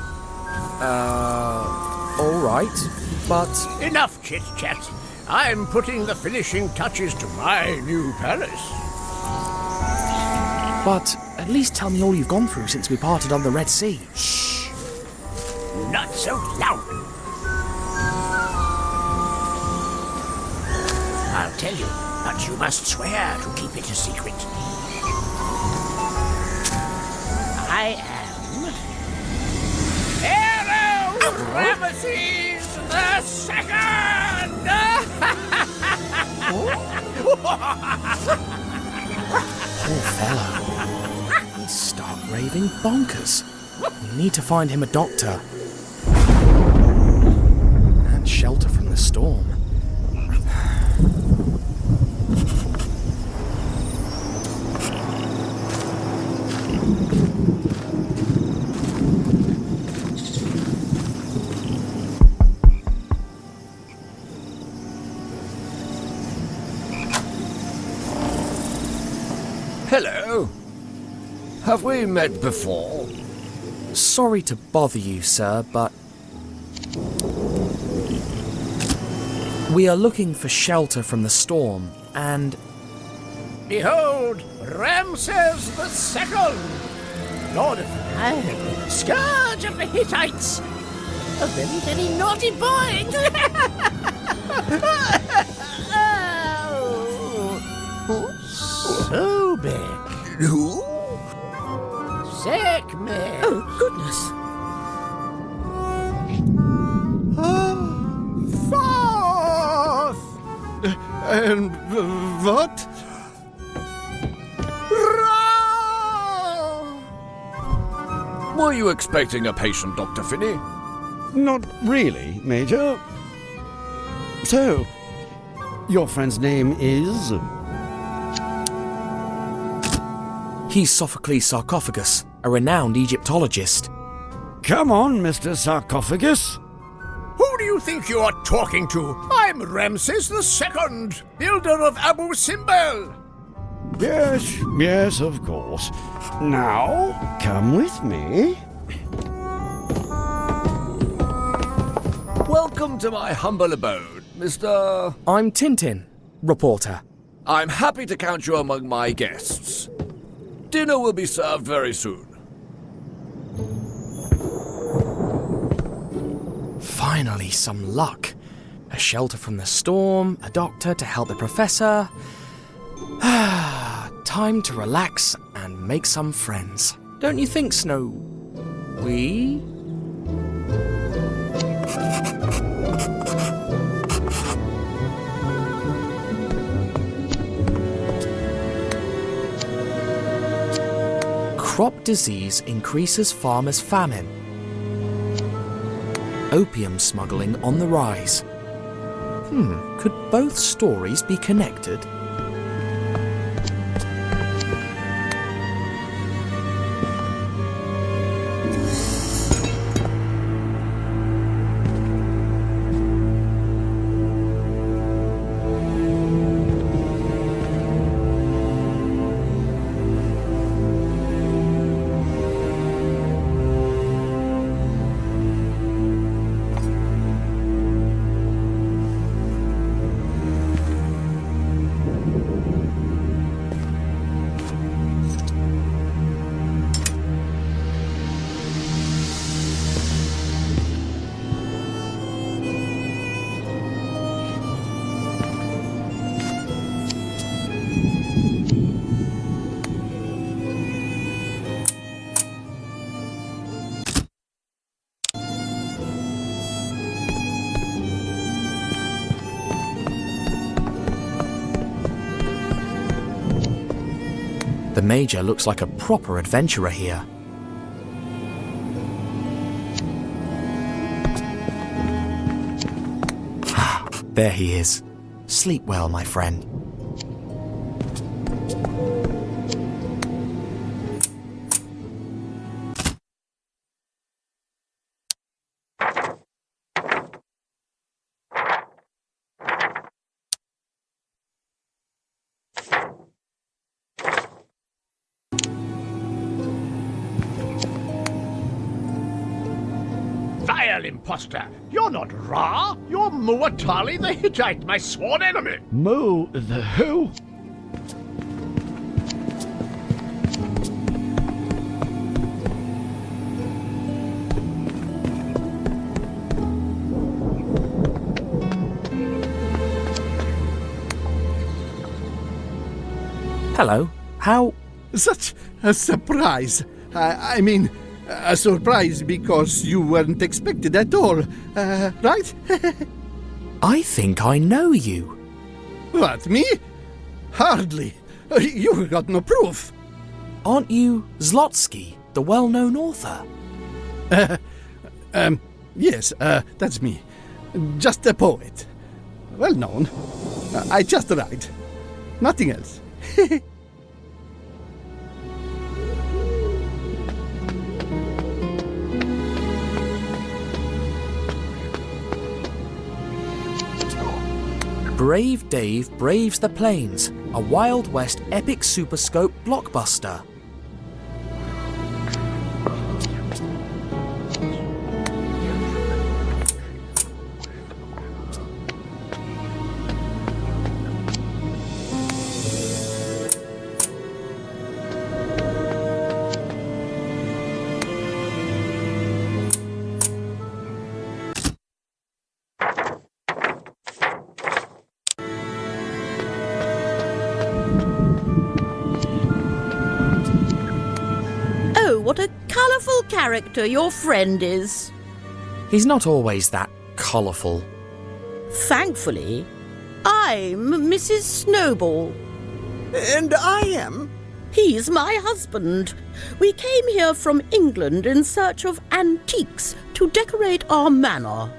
All right, but... Enough chit-chat. I'm putting the finishing touches to my new palace. But at least tell me all you've gone through since we parted on the Red Sea. Shh! Not so loud. I'll tell you, but you must swear to keep it a secret. I am... Pharaoh Ramesses the Second! Poor fellow. He's stark raving bonkers. We need to find him a doctor. And shelter from the storm. Hello. Have we met before? Sorry to bother you, sir, but... we are looking for shelter from the storm, and... Behold, Ramses the Second, Lord of the Nile, Scourge of the Hittites. A very, very naughty boy. Sobek. Who? Sekhmet. Oh, goodness. Fourth! And what? Were you expecting a patient, Dr. Finney? Not really, Major. So, your friend's name is? He's Sophocles Sarcophagus, a renowned Egyptologist. Come on, Mr. Sarcophagus. Who do you think you are talking to? I'm Ramses the Second, builder of Abu Simbel. Yes, of course. Now, come with me. Welcome to my humble abode, Mr... I'm Tintin Reporter. I'm happy to count you among my guests. Dinner will be served very soon. Finally, some luck. A shelter from the storm, a doctor to help the professor. Time to relax and make some friends. Don't you think, Snowy? Crop disease increases farmers' famine. Opium smuggling on the rise. Could both stories be connected? The Major looks like a proper adventurer here. There he is. Sleep well, my friend. Vile impostor! You're not Ra! You're Muatali the Hittite, my sworn enemy! Mu the who? Hello. How... Such a surprise. I mean, a surprise because you weren't expected at all, right? I think I know you. What, me? Hardly. You got no proof. Aren't you Zlotsky, the well-known author? Yes, that's me. Just a poet. Well known. I just write. Nothing else. Brave Dave Braves the Plains, a Wild West epic Super Scope blockbuster. What a colourful character your friend is. He's not always that colourful. Thankfully, I'm Mrs. Snowball. And I am? He's my husband. We came here from England in search of antiques to decorate our manor.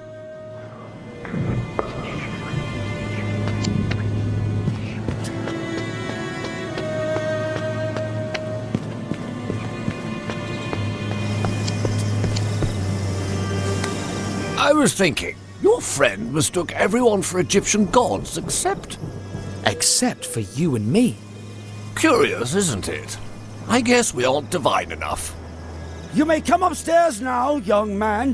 I was thinking, your friend mistook everyone for Egyptian gods except... Except for you and me. Curious, isn't it? I guess we aren't divine enough. You may come upstairs now, young man.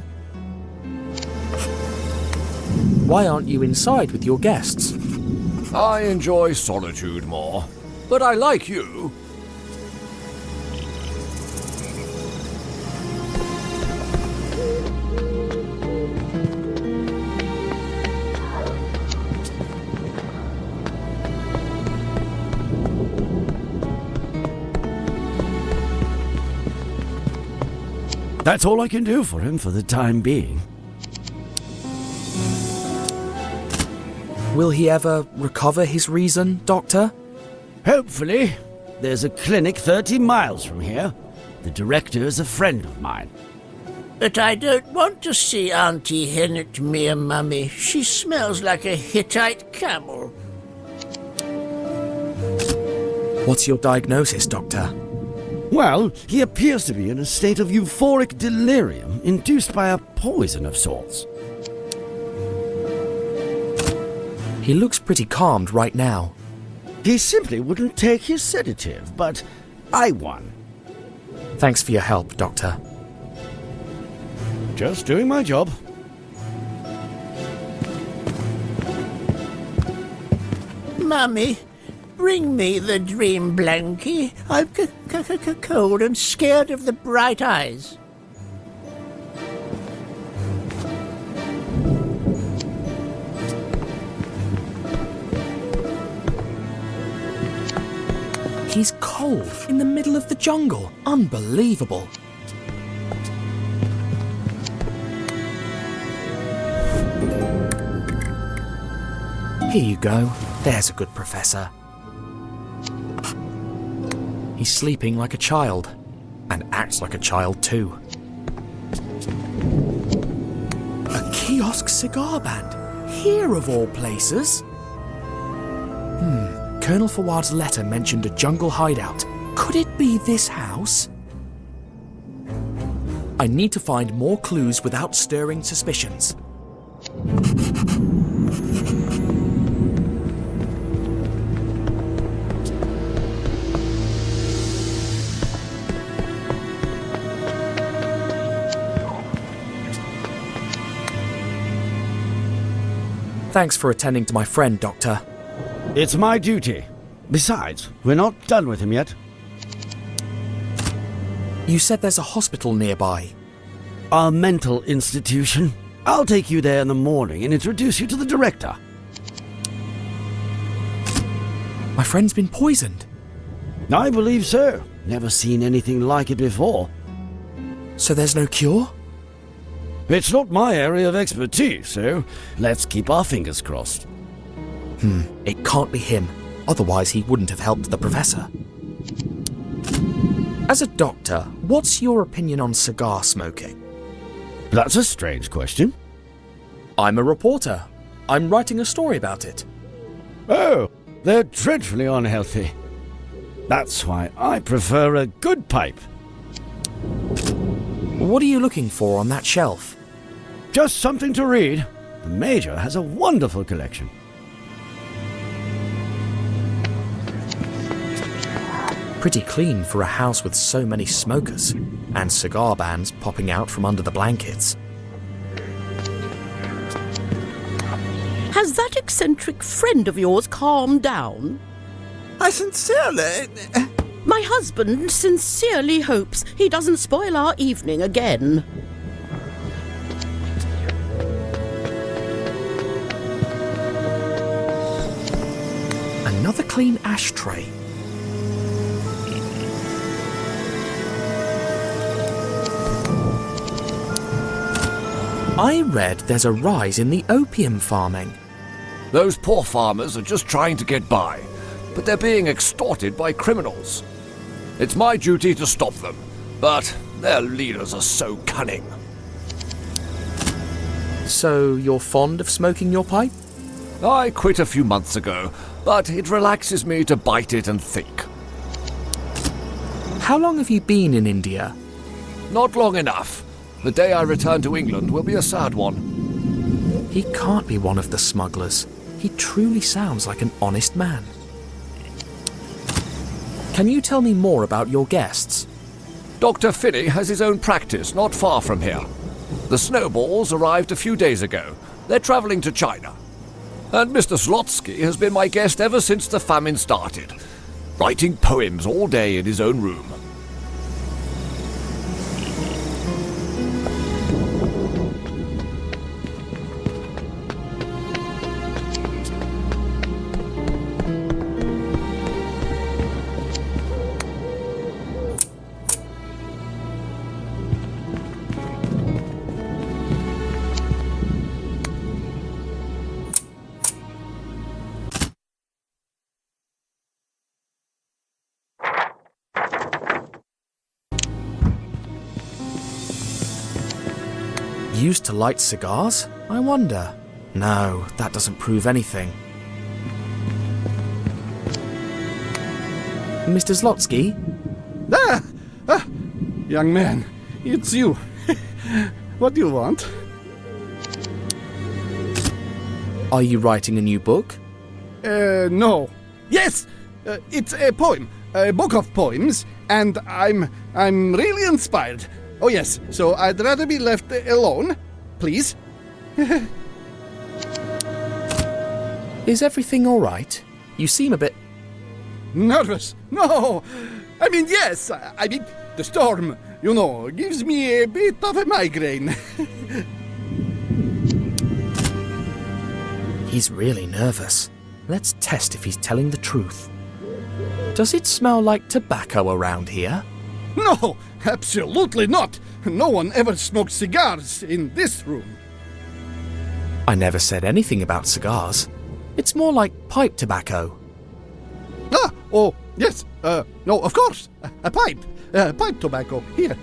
Why aren't you inside with your guests? I enjoy solitude more, but I like you. That's all I can do for him for the time being. Will he ever recover his reason, Doctor? Hopefully. There's a clinic 30 miles from here. The director is a friend of mine. But I don't want to see Auntie Hennet mere mummy. She smells like a Hittite camel. What's your diagnosis, Doctor? Well, he appears to be in a state of euphoric delirium induced by a poison of sorts. He looks pretty calmed right now. He simply wouldn't take his sedative, but I won. Thanks for your help, Doctor. Just doing my job. Mummy, bring me the dream blankie. I'm cold and scared of the bright eyes. He's cold in the middle of the jungle. Unbelievable. Here you go. There's a good professor. He's sleeping like a child, and acts like a child too. A kiosk cigar band, here of all places. Colonel Fawad's letter mentioned a jungle hideout. Could it be this house? I need to find more clues without stirring suspicions. Thanks for attending to my friend, Doctor. It's my duty. Besides, we're not done with him yet. You said there's a hospital nearby. A mental institution. I'll take you there in the morning and introduce you to the director. My friend's been poisoned. I believe so. Never seen anything like it before. So there's no cure? It's not my area of expertise, so let's keep our fingers crossed. It can't be him. Otherwise he wouldn't have helped the professor. As a doctor, what's your opinion on cigar smoking? That's a strange question. I'm a reporter. I'm writing a story about it. Oh, they're dreadfully unhealthy. That's why I prefer a good pipe. What are you looking for on that shelf? Just something to read. The Major has a wonderful collection. Pretty clean for a house with so many smokers, and cigar bands popping out from under the blankets. Has that eccentric friend of yours calmed down? I sincerely... My husband sincerely hopes he doesn't spoil our evening again. Another clean ashtray. I read there's a rise in the opium farming. Those poor farmers are just trying to get by, but they're being extorted by criminals. It's my duty to stop them, but their leaders are so cunning. So you're fond of smoking your pipe? I quit a few months ago, but it relaxes me to bite it and think. How long have you been in India? Not long enough. The day I return to England will be a sad one. He can't be one of the smugglers. He truly sounds like an honest man. Can you tell me more about your guests? Dr. Finney has his own practice not far from here. The Snowballs arrived a few days ago. They're travelling to China. And Mr. Slotsky has been my guest ever since the famine started, writing poems all day in his own room. Used to light cigars? I wonder. No, that doesn't prove anything. Mr. Slotsky? Young man, it's you. What do you want? Are you writing a new book? No. Yes! It's a poem. A book of poems, and I'm really inspired. Oh yes, so I'd rather be left alone, please. Is everything all right? You seem a bit... Nervous? No! I mean, yes! I mean, the storm, you know, gives me a bit of a migraine. He's really nervous. Let's test if he's telling the truth. Does it smell like tobacco around here? No, absolutely not. No one ever smoked cigars in this room. I never said anything about cigars. It's more like pipe tobacco. Oh, Yes, no, of course. A pipe. Pipe tobacco. Here.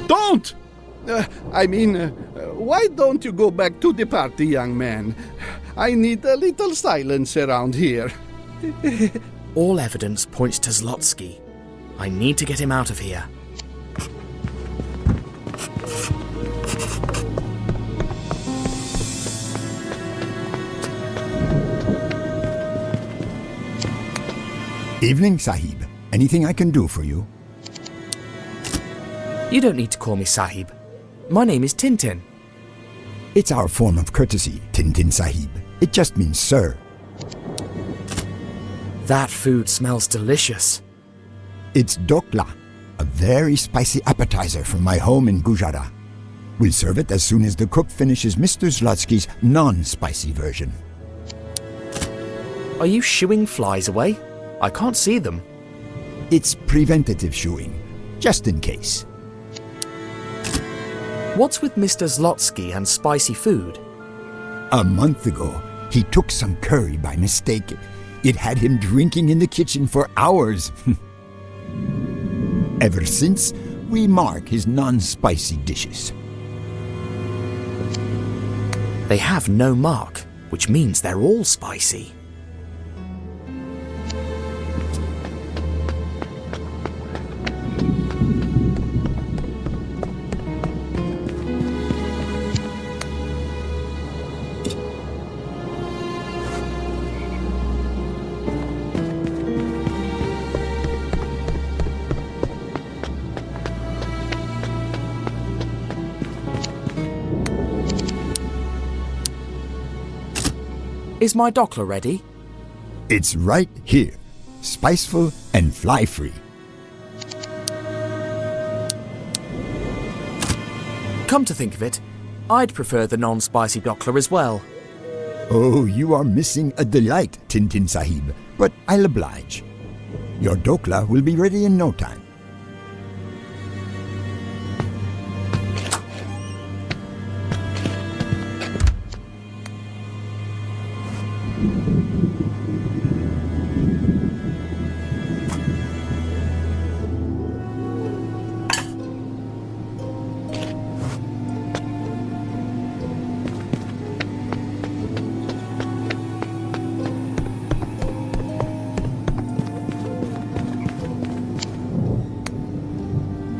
Don't! Why don't you go back to the party, young man? I need a little silence around here. All evidence points to Zlotsky. I need to get him out of here. Evening, Sahib. Anything I can do for you? You don't need to call me Sahib. My name is Tintin. It's our form of courtesy, Tintin Sahib. It just means sir. That food smells delicious. It's dokla, a very spicy appetizer from my home in Gujarat. We'll serve it as soon as the cook finishes Mr. Zlotsky's non-spicy version. Are you shooing flies away? I can't see them. It's preventative shooing, just in case. What's with Mr. Zlotsky and spicy food? A month ago, he took some curry by mistake. It had him drinking in the kitchen for hours. Ever since, we mark his non-spicy dishes. They have no mark, which means they're all spicy. Is my dokla ready? It's right here. Spiceful and fly-free. Come to think of it, I'd prefer the non-spicy dokla as well. Oh, you are missing a delight, Tintin Sahib, but I'll oblige. Your dokla will be ready in no time.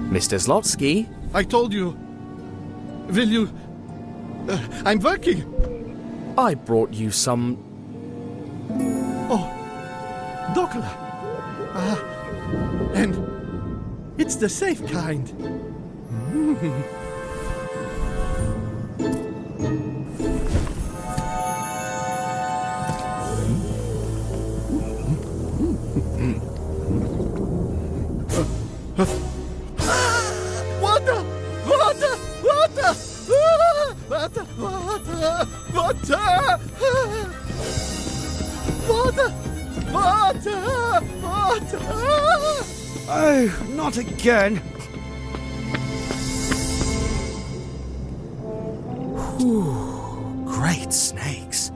Mr. Zlotsky? I told you. Will you... I'm working. I brought you some... Oh, dokla. And it's the safe kind. Oh, not again. Whew, great snakes.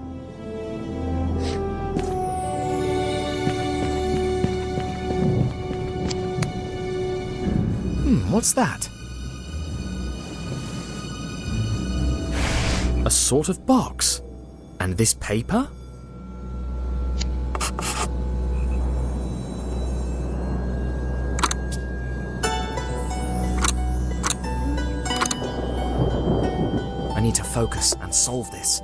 What's that? A sort of box. And this paper? I need to focus and solve this.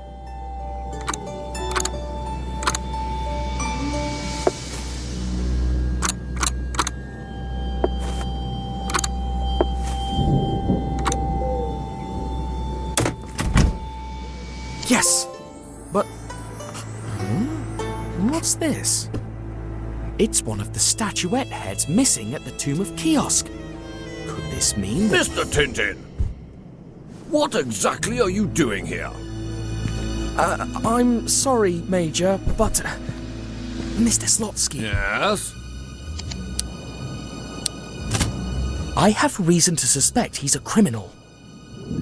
Yes! But... what's this? It's one of the statuette heads missing at the Tomb of Kiosk. Could this mean that... Mr. Tintin! What exactly are you doing here? I'm sorry, Major, but... Mr. Zlotsky... Yes? I have reason to suspect he's a criminal.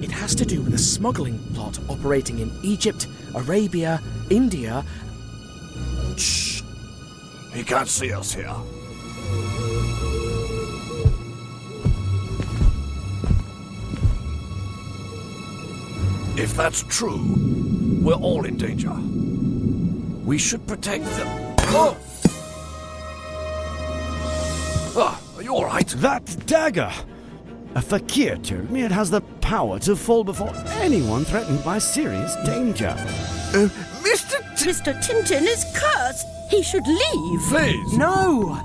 It has to do with a smuggling plot operating in Egypt, Arabia, India... Shh. He can't see us here. If that's true, we're all in danger. We should protect them. Oh! Ah, are you all right? That dagger! A fakir told me it has the power to fall before anyone threatened by serious danger. Mr. Tintin is cursed. He should leave. Please! No!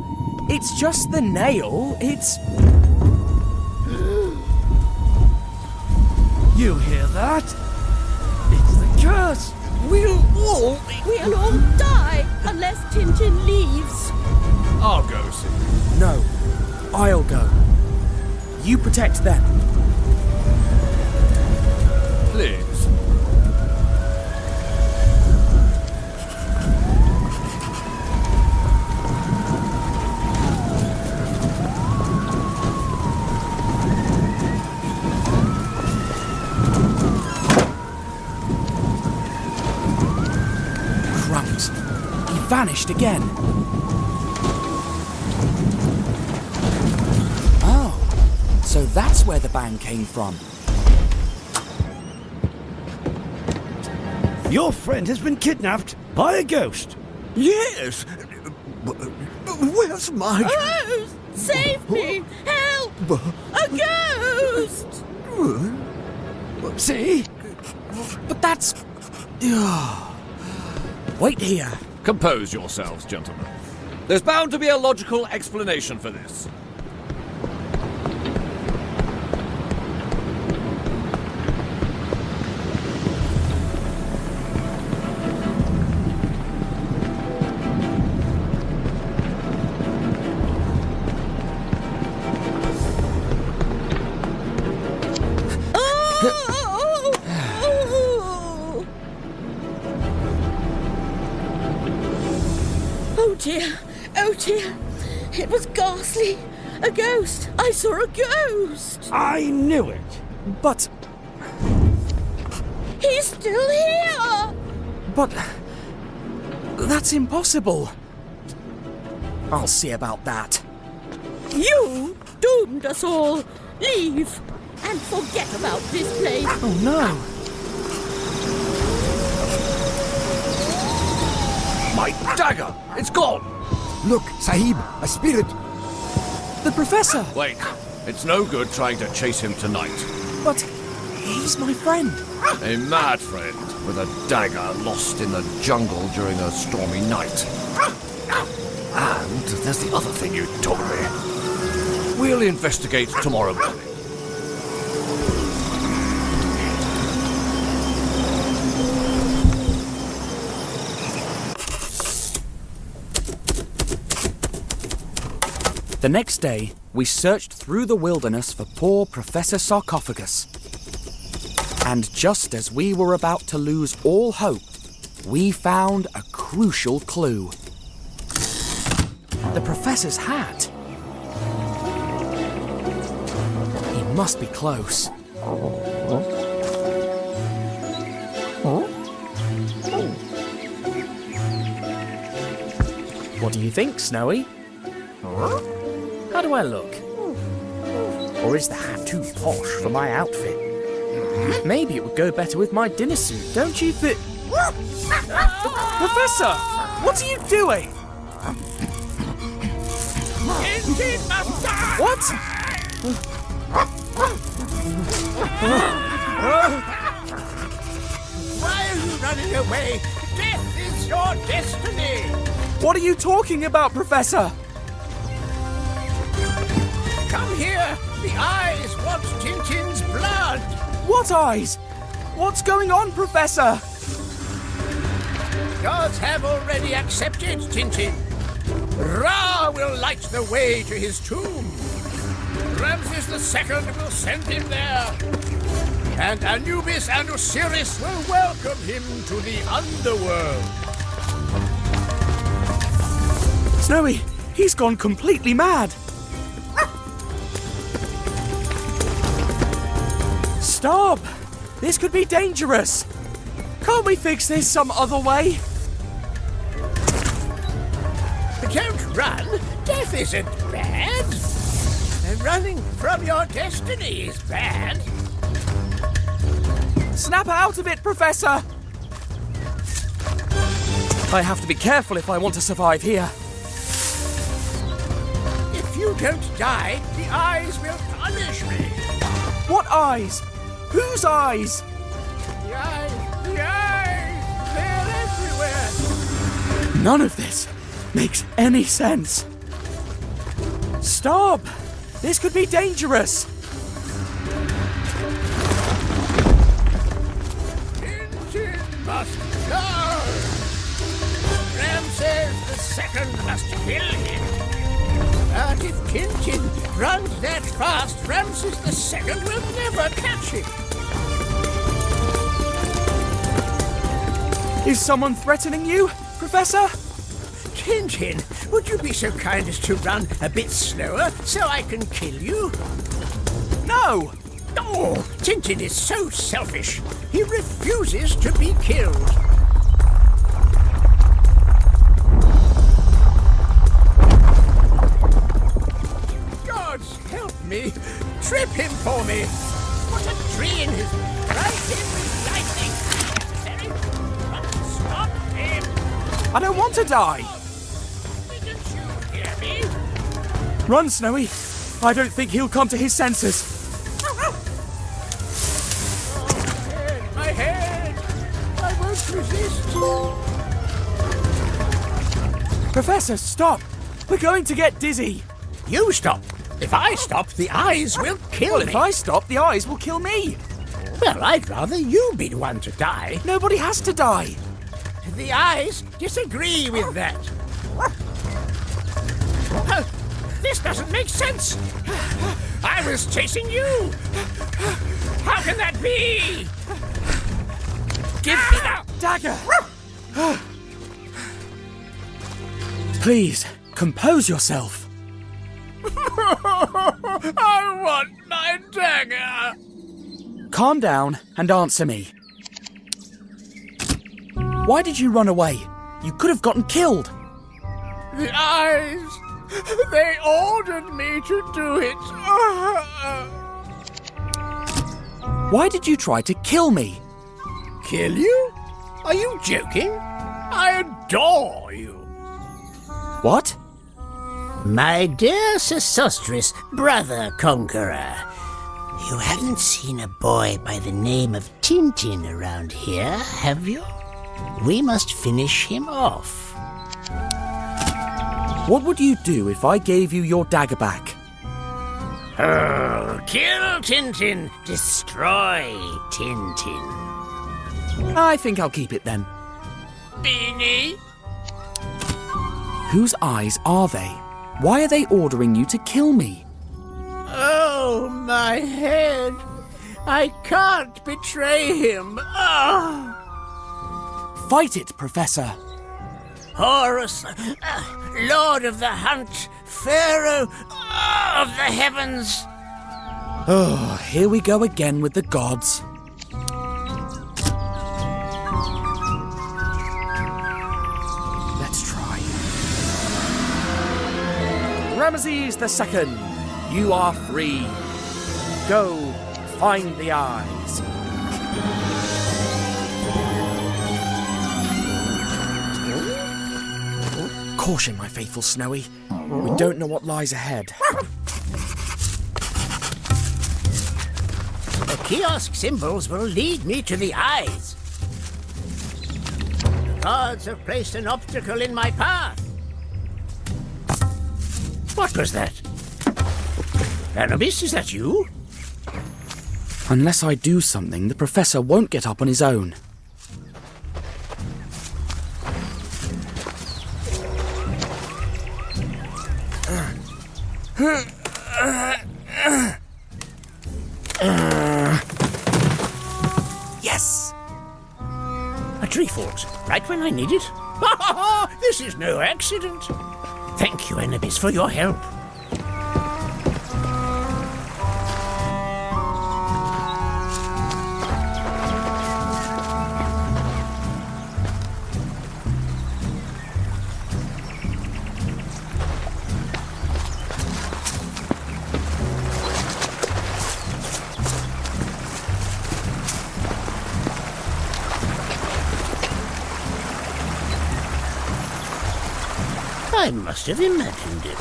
It's just the nail. It's... You hear that? It's the curse. We'll all die unless Tintin leaves. I'll go see. No, I'll go. You protect them. Please. Crumbs. He vanished again. So that's where the bang came from. Your friend has been kidnapped by a ghost. Yes. Where's my... Ghost! Save me! Help! A ghost! See? But that's... Wait here. Compose yourselves, gentlemen. There's bound to be a logical explanation for this. Oh dear, it was ghastly. A ghost. I saw a ghost. I knew it. But... He's still here. But... That's impossible. I'll see about that. You doomed us all. Leave and forget about this place. Oh no. My dagger! It's gone! Look, Sahib, a spirit. The Professor! Wait, it's no good trying to chase him tonight. But he's my friend. A mad friend with a dagger lost in the jungle during a stormy night. And there's the other thing you told me. We'll investigate tomorrow morning. The next day, we searched through the wilderness for poor Professor Sarcophagus. And just as we were about to lose all hope, we found a crucial clue. The Professor's hat. He must be close. What do you think, Snowy? How do I look? Or is the hat too posh for my outfit? Maybe it would go better with my dinner suit, don't you think? Professor! What are you doing? What? Why are you running away? Death is your destiny! What are you talking about, Professor? Come here! The eyes want Tintin's blood! What eyes? What's going on, Professor? Gods have already accepted Tintin. Ra will light the way to his tomb. Ramses II will send him there. And Anubis and Osiris will welcome him to the underworld. Snowy, he's gone completely mad. Stop! This could be dangerous. Can't we fix this some other way? Don't run. Death isn't bad. And running from your destiny is bad. Snap out of it, Professor! I have to be careful if I want to survive here. If you don't die, the eyes will punish me. What eyes? Whose eyes? The eyes, they're everywhere. None of this makes any sense. Stop! This could be dangerous. Tintin must go. Ramses II must kill him. But if Tintin runs that fast, Ramses II will never catch him. Is someone threatening you, Professor? Tintin, would you be so kind as to run a bit slower so I can kill you? No! Oh, Tintin is so selfish. He refuses to be killed. Gods help me. Trip him for me. Put a tree in his... Strike him with lightning. Stop him. I don't want to die. Didn't you hear me? Run, Snowy. I don't think he'll come to his senses. My head. I won't resist. Professor, stop. We're going to get dizzy. You stop. If I stop, the eyes will kill me. If I stop, the eyes will kill me. Well, I'd rather you be the one to die. Nobody has to die. The eyes disagree with that. This doesn't make sense. I was chasing you. How can that be? Give me that dagger. Please, compose yourself. I want my dagger. Calm down and answer me. Why did you run away? You could have gotten killed. The eyes. They ordered me to do it. Why did you try to kill me? Kill you? Are you joking? I adore you. What? My dear Sesostris, brother conqueror, you haven't seen a boy by the name of Tintin around here, have you? We must finish him off. What would you do if I gave you your dagger back? Oh, kill Tintin, destroy Tintin. I think I'll keep it then. Beanie? Whose eyes are they? Why are they ordering you to kill me? Oh, my head. I can't betray him. Oh. Fight it, Professor. Horus, Lord of the Hunt, Pharaoh of the heavens. Oh, here we go again with the gods. Let's try. Ramesses II, you are free. Go find the eyes. Caution, my faithful Snowy. We don't know what lies ahead. The kiosk symbols will lead me to the eyes. The gods have placed an obstacle in my path. What was that? Anubis, is that you? Unless I do something, the Professor won't get up on his own. Yes! A tree falls, right when I need it. This is no accident. Thank you, Anubis, for your help. I must have imagined it.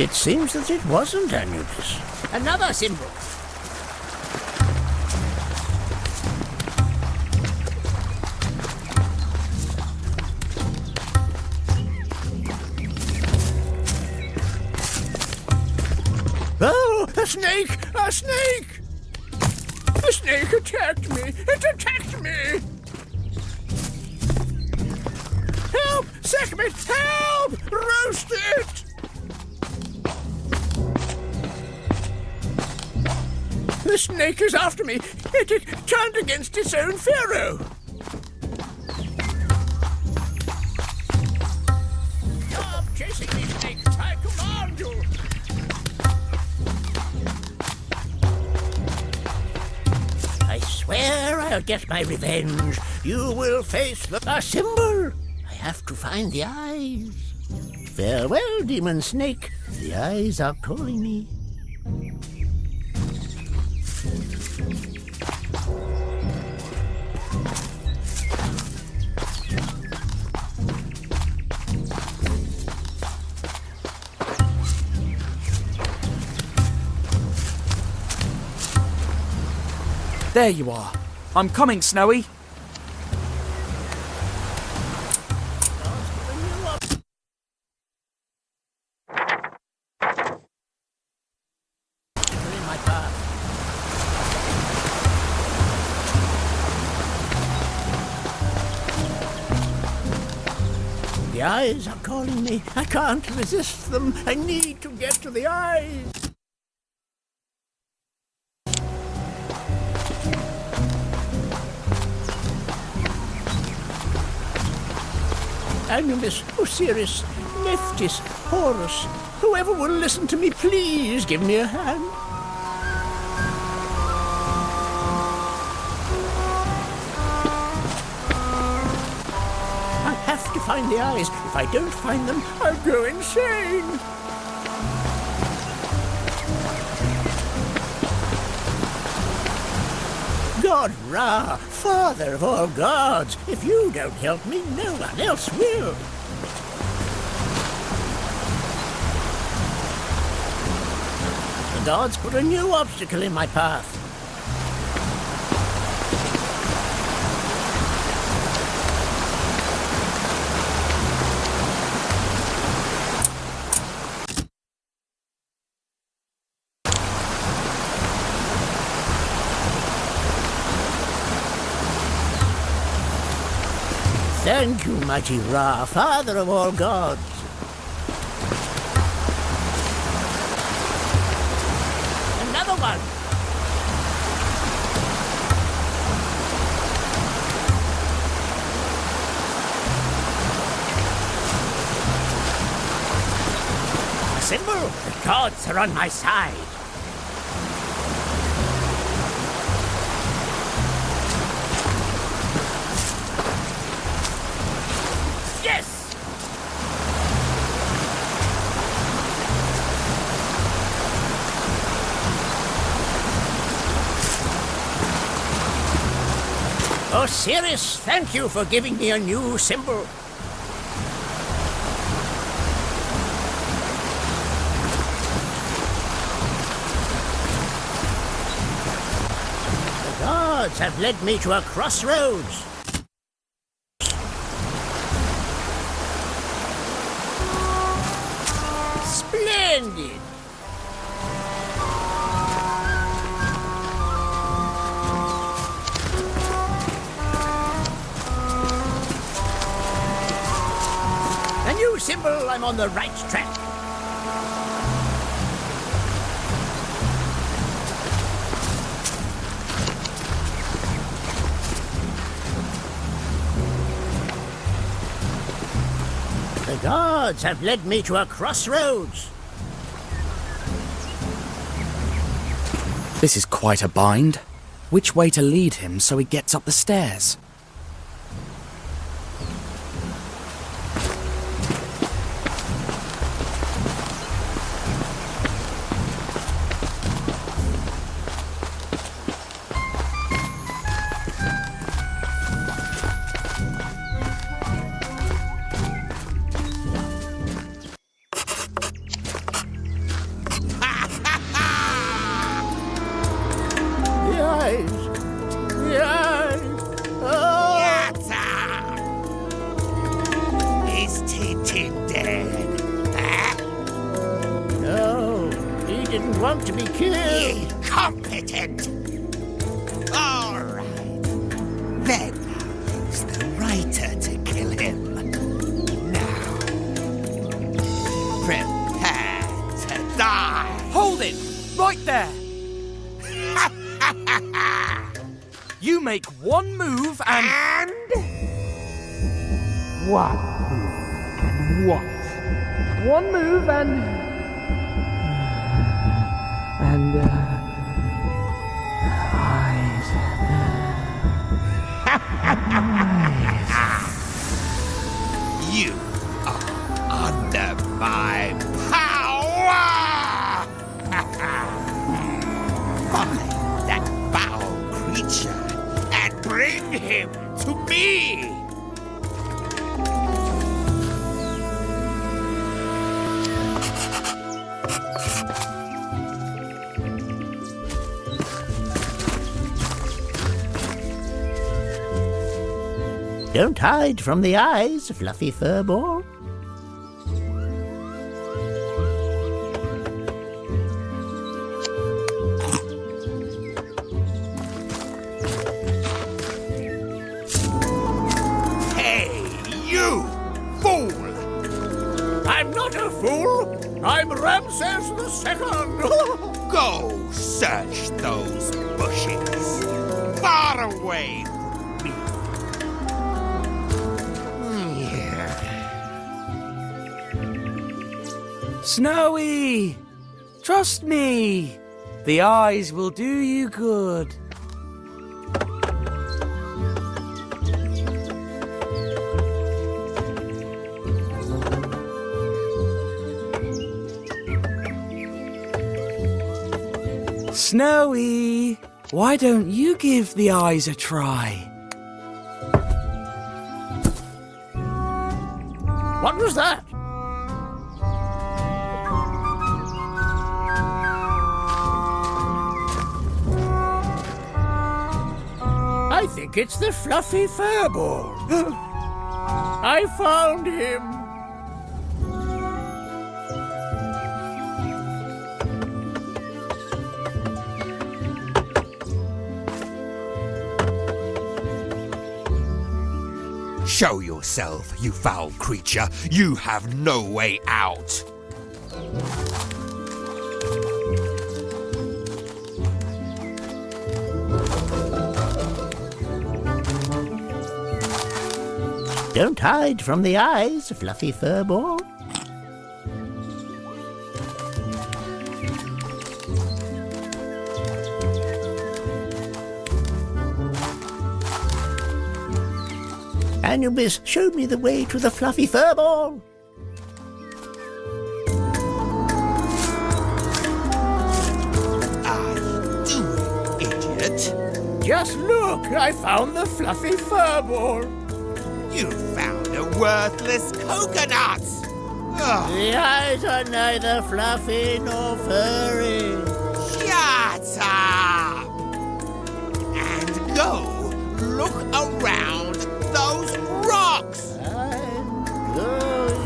It seems that it wasn't Anubis. Another symbol. Oh, a snake! A snake! The snake attacked me! It attacked me! Help! Sekhmet! Help! Roast it! The snake is after me. It turned against its own Pharaoh. Stop chasing me, snake! I command you! I swear I'll get my revenge. You will face a symbol. I have to find the eyes. Farewell, demon snake. The eyes are calling me. There you are. I'm coming, Snowy. The eyes are calling me. I can't resist them. I need to get to the eyes. Anubis, Osiris, Nephthys, Horus, whoever will listen to me, please give me a hand. I have to find the eyes. If I don't find them, I'll go insane. God Ra, father of all gods, if you don't help me, no one else will. The gods put a new obstacle in my path. Thank you, mighty Ra, father of all gods. Another one. A symbol. The gods are on my side. Osiris, thank you for giving me a new symbol. The gods have led me to a crossroads. Splendid! Symbol, I'm on the right track. The gods have led me to a crossroads. This is quite a bind. Which way to lead him so he gets up the stairs? didn't want to be killed. Incompetent! All right. Then I'll use the writer to kill him. Now, prepare to die. Hold it! Right there! You make one move and... What? What? One move and... You are under my power! Find that foul creature and bring him to me! Don't hide from the eyes, fluffy furball. Hey, you fool! I'm not a fool! I'm Ramses II! Go search those bushes. Far away from me. Snowy! Trust me! The eyes will do you good. Snowy! Why don't you give the eyes a try? What was that? I think it's the fluffy furball. I found him. Show yourself, you foul creature. You have no way out. Don't hide from the eyes, fluffy furball. Anubis showed me the way to the fluffy furball. Idiot. Just look, I found the fluffy furball. You found a worthless coconut. The eyes are neither fluffy nor furry. Shut up! And go look around those rocks. I'm going.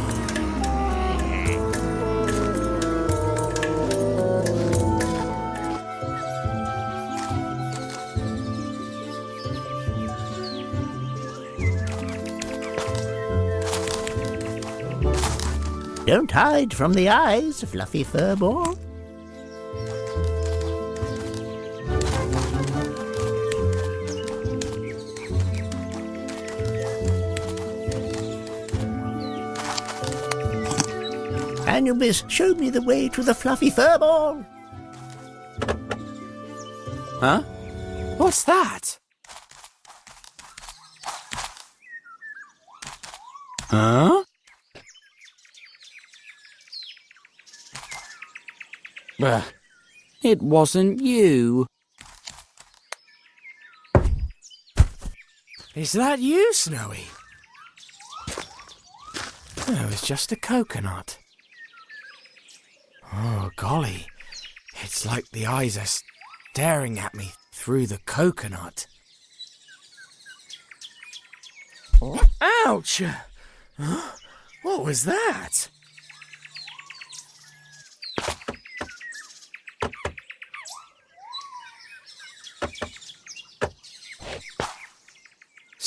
Don't hide from the eyes, fluffy furball. Anubis showed me the way to the fluffy furball. Huh? What's that? Huh? It wasn't you. Is that you, Snowy? No, it's just a coconut. Oh, golly. It's like the eyes are staring at me through the coconut. Ouch! Huh? What was that?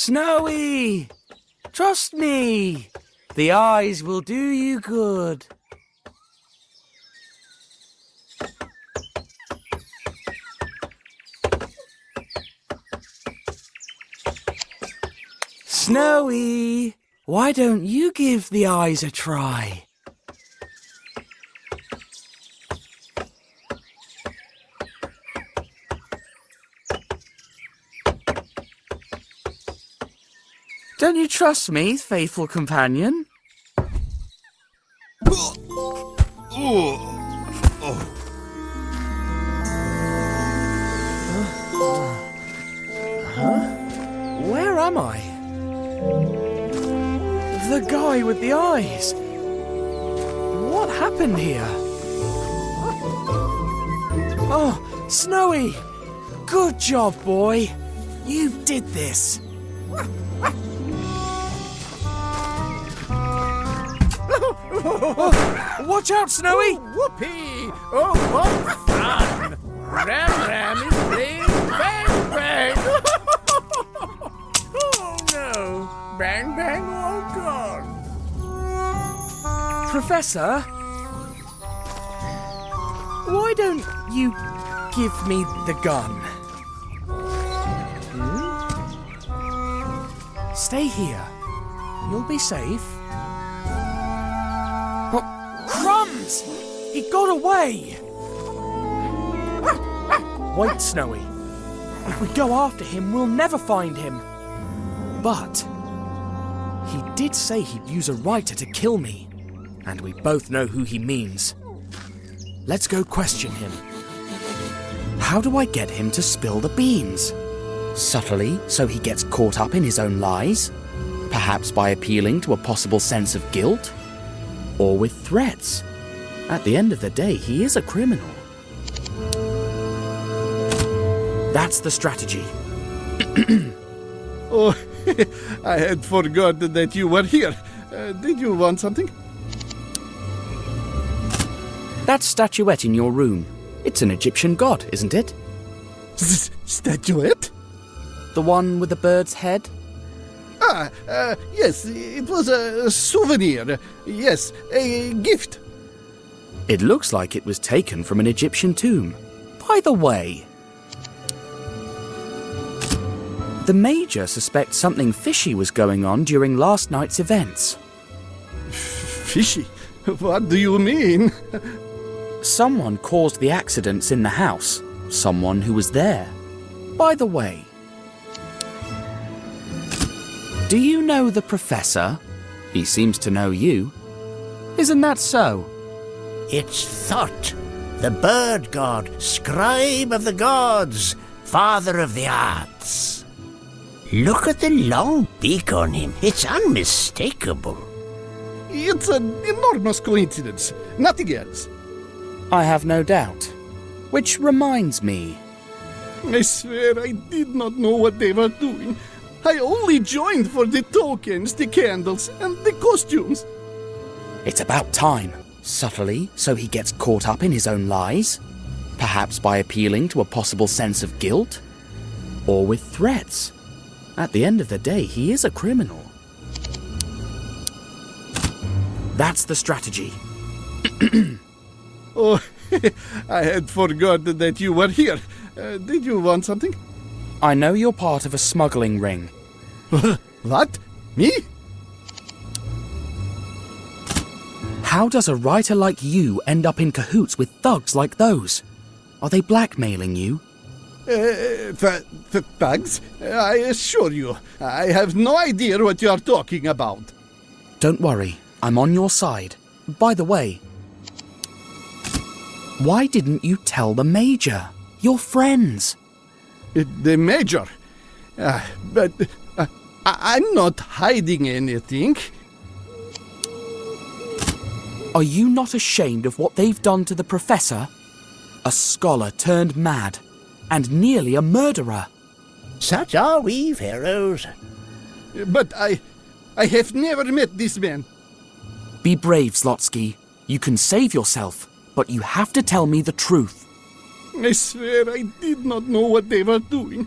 Snowy! Trust me! The eyes will do you good. Snowy! Why don't you give the eyes a try? Don't you trust me, faithful companion? Where am I? The guy with the eyes. What happened here? Oh, Snowy! Good job, boy. You did this. Oh, watch out, Snowy! Whoopee! Oh, what fun! Ram is playing bang bang! Oh no! Bang bang all gone! Professor? Why don't you give me the gun? Stay here. You'll be safe. Oh, crumbs! He got away! Wait, Snowy. If we go after him, we'll never find him. But he did say he'd use a writer to kill me. And we both know who he means. Let's go question him. How do I get him to spill the beans? Subtly, so he gets caught up in his own lies? Perhaps by appealing to a possible sense of guilt? Or with threats? At the end of the day, he is a criminal. That's the strategy. Oh, I had forgotten that you were here. Did you want something? That statuette in your room. It's an Egyptian god, isn't it? Statuette? The one with the bird's head? Yes, it was a souvenir. Yes, a gift. It looks like it was taken from an Egyptian tomb. By the way, the Major suspects something fishy was going on during last night's events. Fishy? What do you mean? Someone caused the accidents in the house. Someone who was there. By the way, do you know the Professor? He seems to know you. Isn't that so? It's Thought, the bird god, scribe of the gods, father of the arts. Look at the long beak on him. It's unmistakable. It's an enormous coincidence. Nothing else. I have no doubt. Which reminds me. I swear I did not know what they were doing. I only joined for the tokens, the candles, and the costumes. It's about time. Subtly, so he gets caught up in his own lies? Perhaps by appealing to a possible sense of guilt? Or with threats? At the end of the day, he is a criminal. That's the strategy. Oh, I had forgotten that you were here. Did you want something? I know you're part of a smuggling ring. What? Me? How does a writer like you end up in cahoots with thugs like those? Are they blackmailing you? Thugs? I assure you, I have no idea what you are talking about. Don't worry, I'm on your side. By the way, why didn't you tell the Major? Your friends. The Major? But I'm not hiding anything. Are you not ashamed of what they've done to the Professor? A scholar turned mad, and nearly a murderer. Such are we, Pharaohs. But I have never met this man. Be brave, Zlotsky. You can save yourself, but you have to tell me the truth. I swear I did not know what they were doing.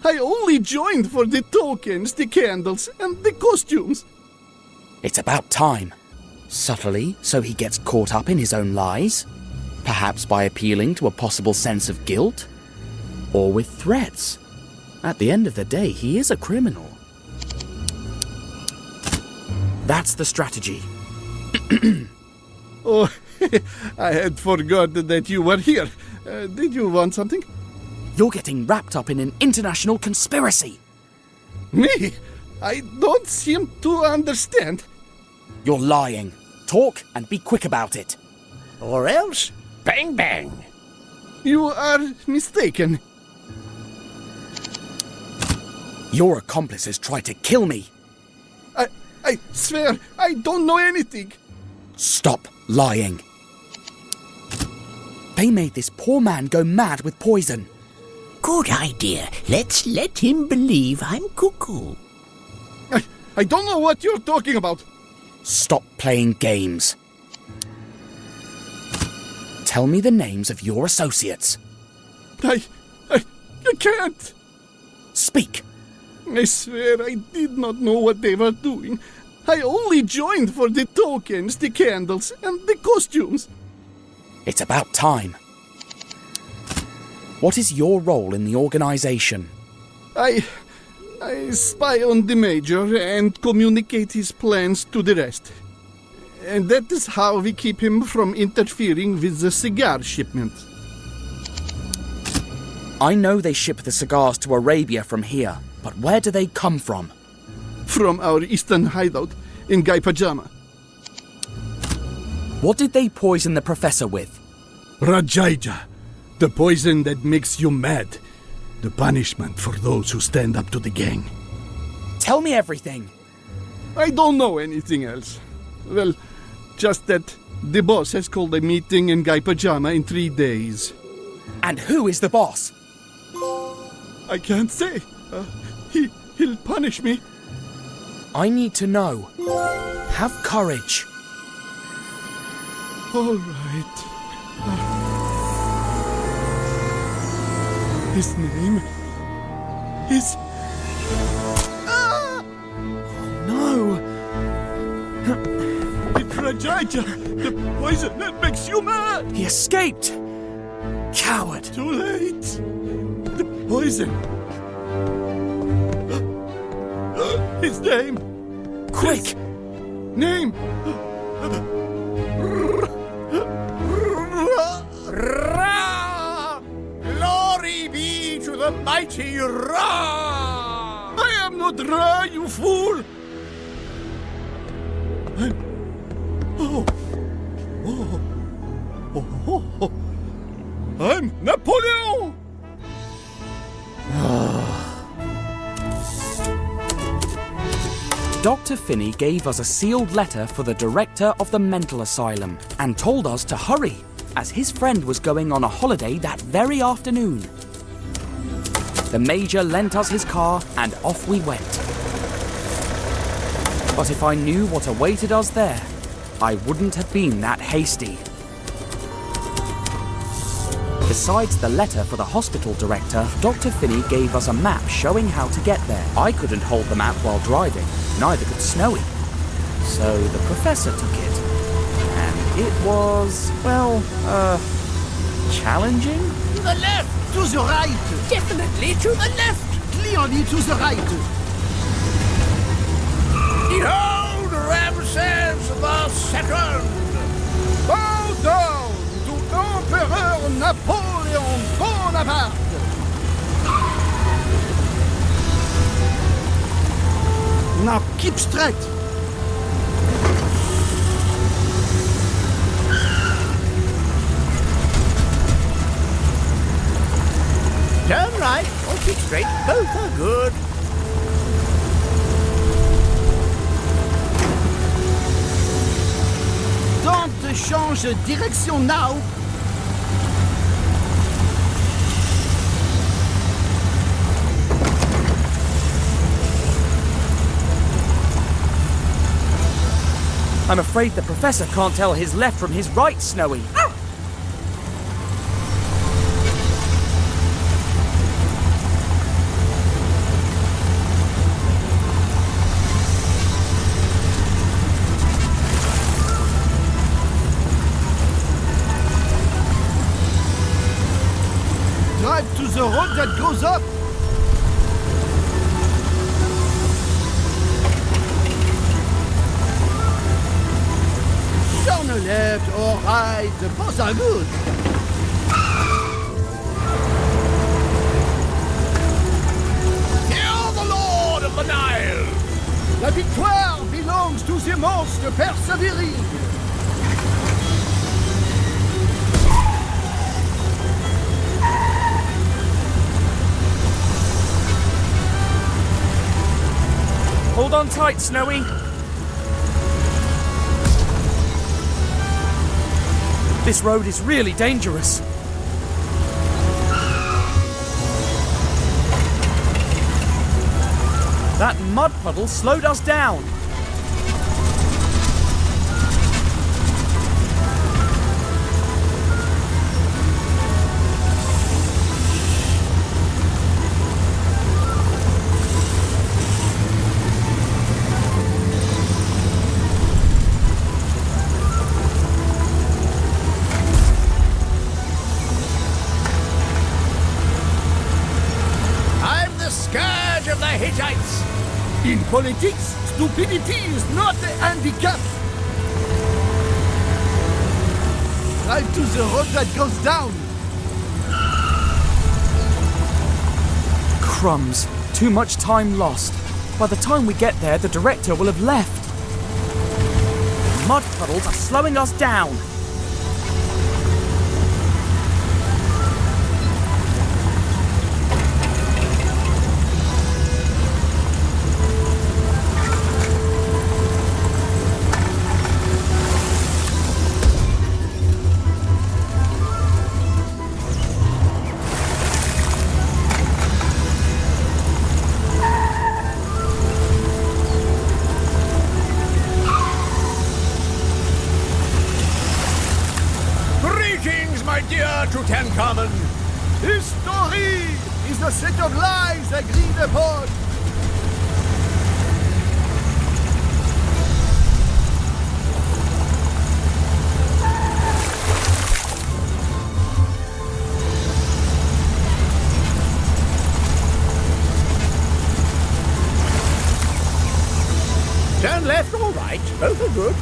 I only joined for the tokens, the candles, and the costumes. It's about time. Subtly, so he gets caught up in his own lies? Perhaps by appealing to a possible sense of guilt? Or with threats? At the end of the day, he is a criminal. That's the strategy. Oh, I had forgotten that you were here. Did you want something? You're getting wrapped up in an international conspiracy. Me? I don't seem to understand. You're lying. Talk and be quick about it. Or else, bang bang. You are mistaken. Your accomplices tried to kill me. I swear, I don't know anything. Stop lying. They made this poor man go mad with poison. Good idea. Let's let him believe I'm cuckoo. I don't know what you're talking about. Stop playing games. Tell me the names of your associates. I can't. Speak. I swear I did not know what they were doing. I only joined for the tokens, the candles, and the costumes. It's about time. What is your role in the organization? I spy on the Major and communicate his plans to the rest. And that is how we keep him from interfering with the cigar shipment. I know they ship the cigars to Arabia from here, but where do they come from? From our eastern hideout in Guy Pajama. What did they poison the professor with? Rajaija, the poison that makes you mad. The punishment for those who stand up to the gang. Tell me everything. I don't know anything else. Well, just that the boss has called a meeting in Guy Pajama in 3 days. And who is the boss? I can't say. He'll punish me. I need to know. Have courage. All right. His name is... No! It's Rajaija, the poison that makes you mad! He escaped! Coward! Too late! The poison! His name! Quick! His name! Ra! Glory be to the mighty Ra! I am not Ra, you fool! I'm Napoleon! Dr. Finney gave us a sealed letter for the director of the mental asylum and told us to hurry, as his friend was going on a holiday that very afternoon. The Major lent us his car and off we went. But if I knew what awaited us there, I wouldn't have been that hasty. Besides the letter for the hospital director, Dr. Finney gave us a map showing how to get there. I couldn't hold the map while driving, neither could Snowy. So the professor took it. And it was, well, challenging? To the left! To the right! Definitely to the left! Clearly to the right! Behold Ramses the Second! Bow down to Emperor Napoleon Bonaparte! Now keep straight! Turn right or keep straight, both are good. Don't change direction now! I'm afraid the professor can't tell his left from his right, Snowy. the road that goes up. Down the left or right, both are good. Hail the Lord of the Nile! La victoire belongs to the most persevering. Hold on tight, Snowy. This road is really dangerous. That mud puddle slowed us down. I'm the scourge of the Hittites. In politics, stupidity is not a handicap. Drive to the road that goes down. Crumbs. Too much time lost. By the time we get there, the director will have left. Mud puddles are slowing us down. Greetings, my dear Tutankhamun. History is a set of lies agreed upon. Turn left or right, both are good.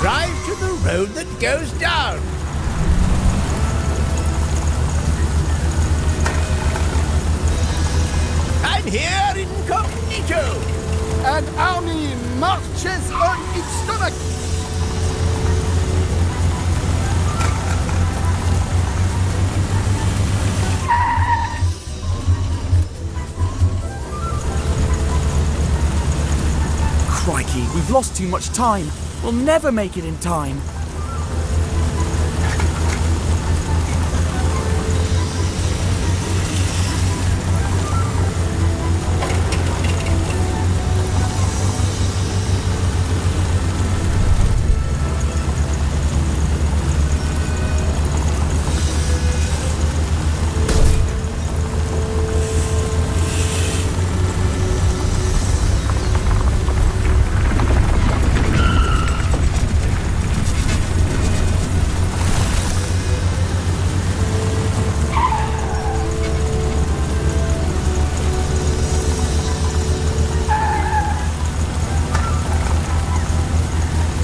Drive to the road that goes down. I'm here incognito. An army marches on its stomach. Crikey, we've lost too much time. We'll never make it in time.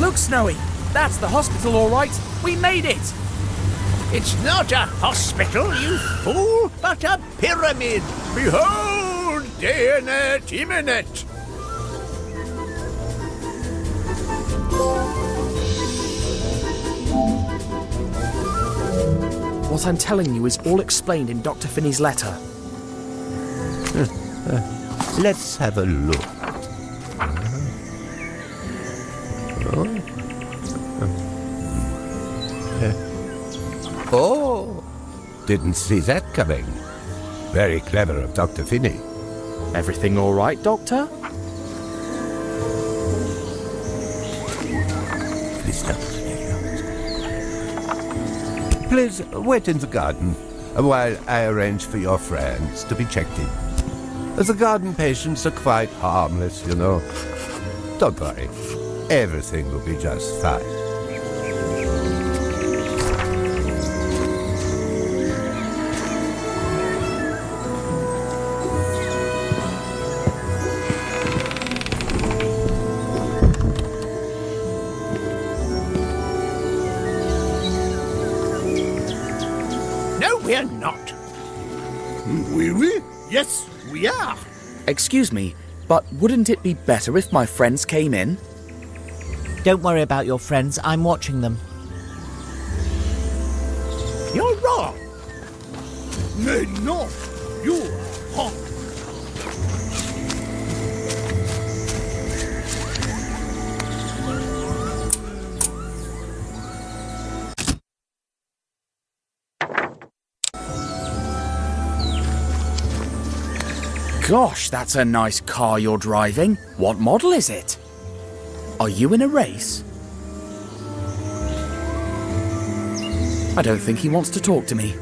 Look, Snowy, that's the hospital, all right. We made it. It's not a hospital, you fool, but a pyramid. Behold, Deonet Imenet. What I'm telling you is all explained in Dr. Finney's letter. Let's have a look. Oh. Didn't see that coming. Very clever of Dr. Finney. Everything all right, Doctor? Please stop. Please wait in the garden while I arrange for your friends to be checked in. The garden patients are quite harmless, you know. Don't worry. Everything will be just fine. No, we're not. Oui? Yes, we are. Excuse me, but wouldn't it be better if my friends came in? Don't worry about your friends, I'm watching them. You're wrong. Mais non, you are wrong. Gosh, that's a nice car you're driving. What model is it? Are you in a race? I don't think he wants to talk to me.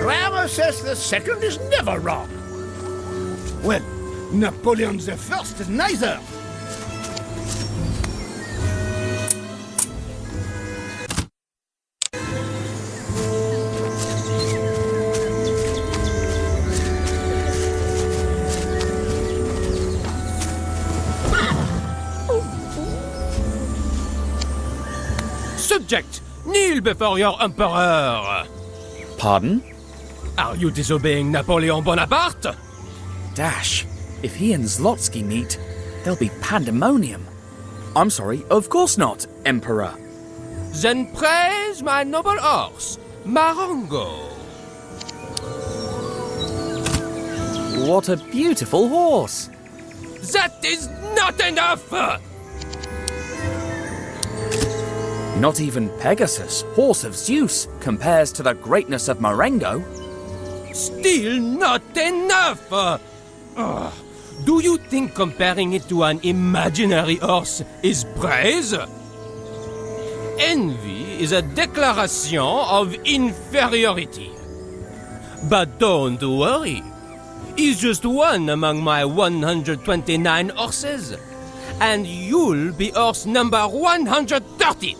Ramesses II is never wrong. Well, Napoleon I is neither. Subject, kneel before your emperor. Pardon? Are you disobeying Napoleon Bonaparte? Dash, if he and Zlotsky meet, there'll be pandemonium. I'm sorry, of course not, Emperor. Then praise my noble horse, Marengo. What a beautiful horse. That is not enough! Not even Pegasus, horse of Zeus, compares to the greatness of Marengo. Still not enough! Do you think comparing it to an imaginary horse is praise? Envy is a declaration of inferiority. But don't worry. He's just one among my 129 horses. And you'll be horse number 130.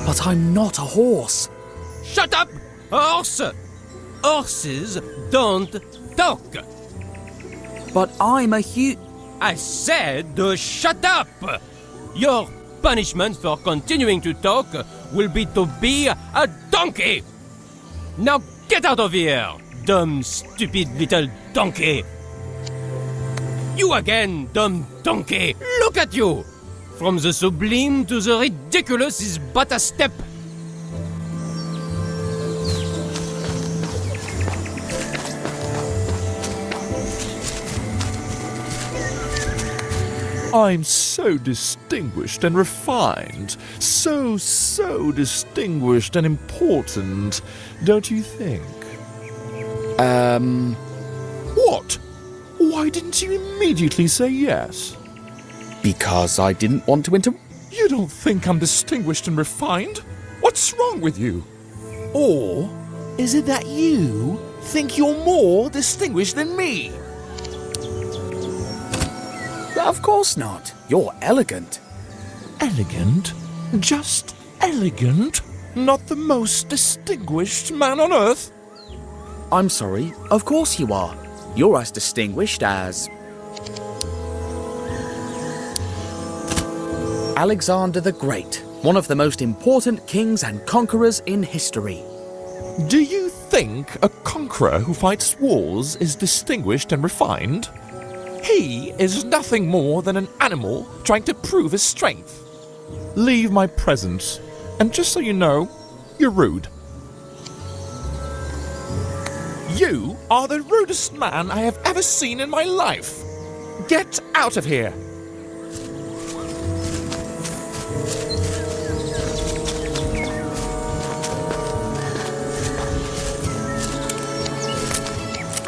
But I'm not a horse. Shut up, horse! Horses don't talk. But I'm a I said shut up! Your punishment for continuing to talk will be to be a donkey! Now get out of here, dumb, stupid little donkey! You again, dumb donkey! Look at you! From the sublime to the ridiculous is but a step. I'm so distinguished and refined. So distinguished and important, don't you think? What? Why didn't you immediately say yes? Because I didn't want to You don't think I'm distinguished and refined? What's wrong with you? Or is it that you think you're more distinguished than me? Of course not. You're elegant. Elegant? Just elegant? Not the most distinguished man on earth? I'm sorry, of course you are. You're as distinguished as Alexander the Great, one of the most important kings and conquerors in history. Do you think a conqueror who fights wars is distinguished and refined? He is nothing more than an animal trying to prove his strength. Leave my presence, and just so you know, you're rude. You are the rudest man I have ever seen in my life. Get out of here.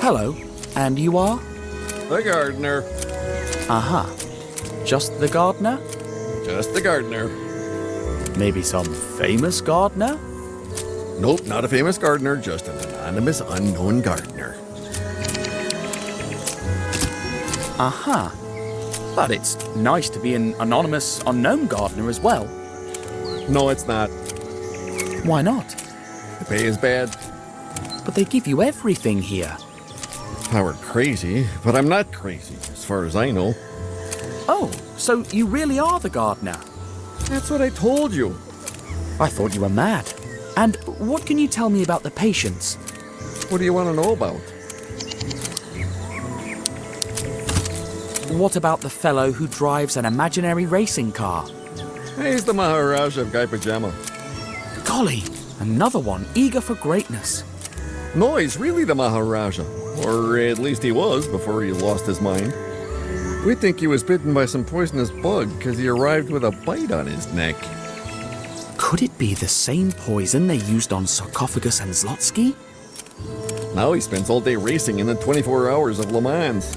Hello, and you are? The gardener. Uh-huh. Just the gardener? Just the gardener. Maybe some famous gardener? Nope, not a famous gardener, just an anonymous, unknown gardener. Uh-huh. But it's nice to be an anonymous, unknown gardener as well. No, it's not. Why not? The pay is bad. But they give you everything here. I were crazy, but I'm not crazy, as far as I know. Oh, so you really are the gardener? That's what I told you. I thought you were mad. And what can you tell me about the patients? What do you want to know about? What about the fellow who drives an imaginary racing car? He's the Maharaja of Guy Pajama. Golly, another one eager for greatness. No, he's really the Maharaja. Or at least he was before he lost his mind. We think he was bitten by some poisonous bug because he arrived with a bite on his neck. Could it be the same poison they used on Sarcophagus and Zlotsky? Now he spends all day racing in the 24 hours of Le Mans.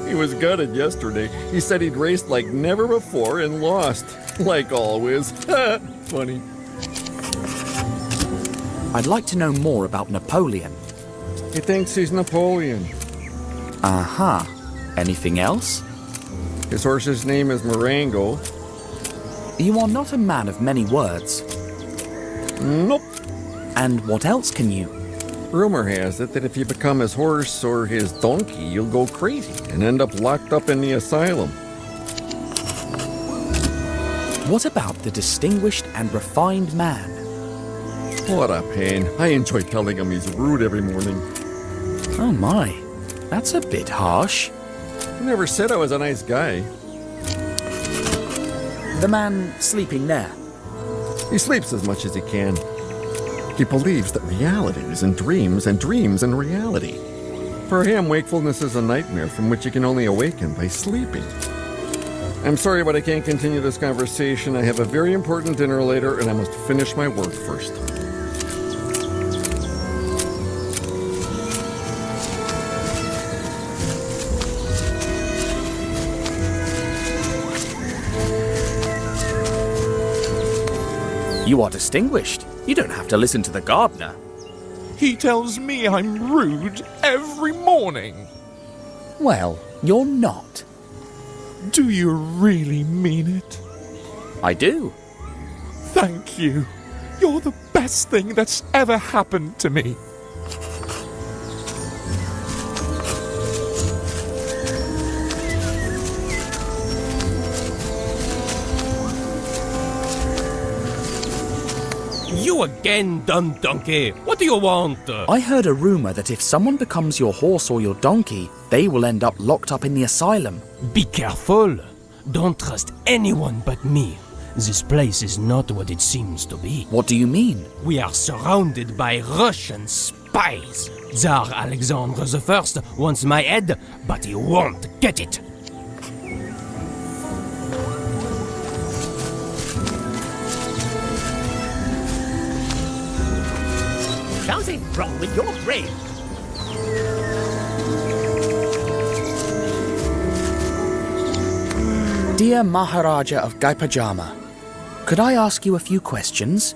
He was gutted yesterday. He said he'd raced like never before and lost. Like always. Funny. I'd like to know more about Napoleon. He thinks he's Napoleon. Uh-huh. Anything else? His horse's name is Marengo. You are not a man of many words. Nope. And what else can you? Rumor has it that if you become his horse or his donkey, you'll go crazy and end up locked up in the asylum. What about the distinguished and refined man? What a pain. I enjoy telling him he's rude every morning. Oh my, that's a bit harsh. I never said I was a nice guy. The man sleeping there? He sleeps as much as he can. He believes that reality is in dreams and dreams in reality. For him, wakefulness is a nightmare from which you can only awaken by sleeping. I'm sorry, but I can't continue this conversation. I have a very important dinner later, and I must finish my work first. You are distinguished. You don't have to listen to the gardener. He tells me I'm rude every morning. Well, you're not. Do you really mean it? I do. Thank you. You're the best thing that's ever happened to me. You again, dumb donkey. What do you want? I heard a rumor that if someone becomes your horse or your donkey, they will end up locked up in the asylum. Be careful. Don't trust anyone but me. This place is not what it seems to be. What do you mean? We are surrounded by Russian spies. Tsar Alexander I wants my head, but he won't get it. Something wrong with your brain. Dear Maharaja of Guy Pajama, could I ask you a few questions?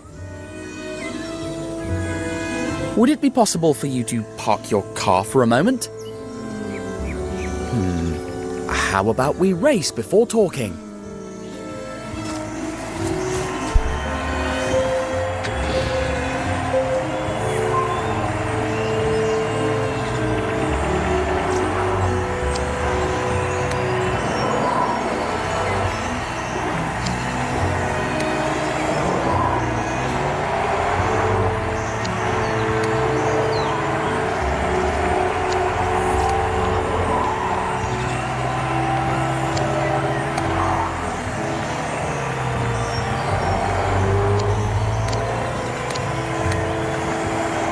Would it be possible for you to park your car for a moment? How about we race before talking?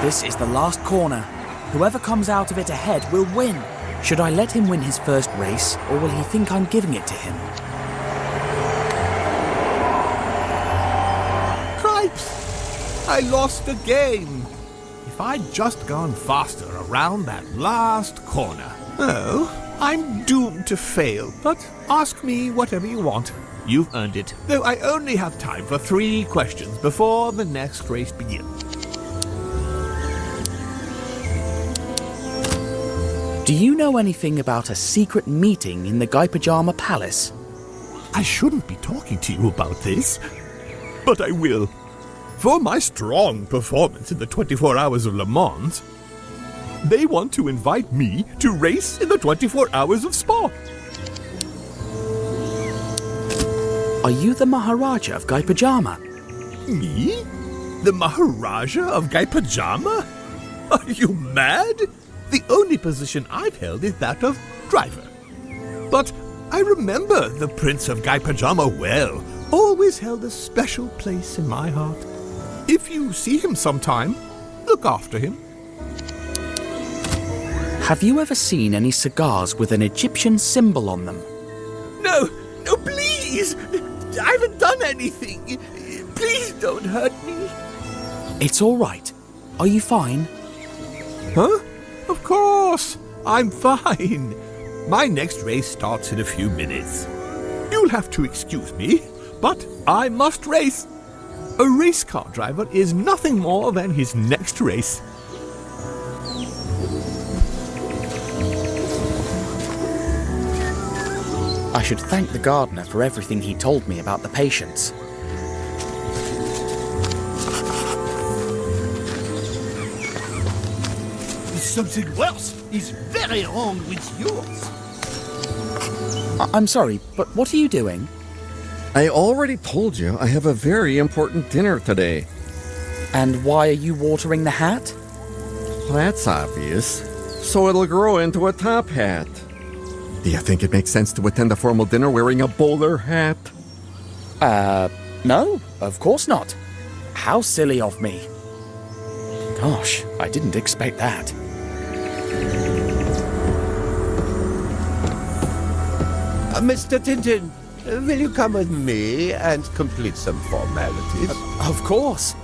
This is the last corner. Whoever comes out of it ahead will win. Should I let him win his first race, or will he think I'm giving it to him? Cripes! I lost again. If I'd just gone faster around that last corner. Oh, I'm doomed to fail, but ask me whatever you want. You've earned it, though I only have time for 3 questions before the next race begins. Do you know anything about a secret meeting in the Guy Pajama Palace? I shouldn't be talking to you about this, but I will. For my strong performance in the 24 Hours of Le Mans, they want to invite me to race in the 24 Hours of Spa. Are you the Maharaja of Guy Pajama? Me? The Maharaja of Guy Pajama? Are you mad? The only position I've held is that of driver. But I remember the Prince of Guy Pajama well. Always held a special place in my heart. If you see him sometime, look after him. Have you ever seen any cigars with an Egyptian symbol on them? No, please! I haven't done anything. Please don't hurt me. It's all right. Are you fine? Huh? Of course. I'm fine. My next race starts in a few minutes. You'll have to excuse me, but I must race. A race car driver is nothing more than his next race. I should thank the gardener for everything he told me about the patients. Something worse is very wrong with yours. I'm sorry, but what are you doing? I already told you I have a very important dinner today. And why are you watering the hat? Well, that's obvious. So it'll grow into a top hat. Do you think it makes sense to attend a formal dinner wearing a bowler hat? No, of course not. How silly of me. Gosh, I didn't expect that. Mr. Tintin, will you come with me and complete some formalities? Of course.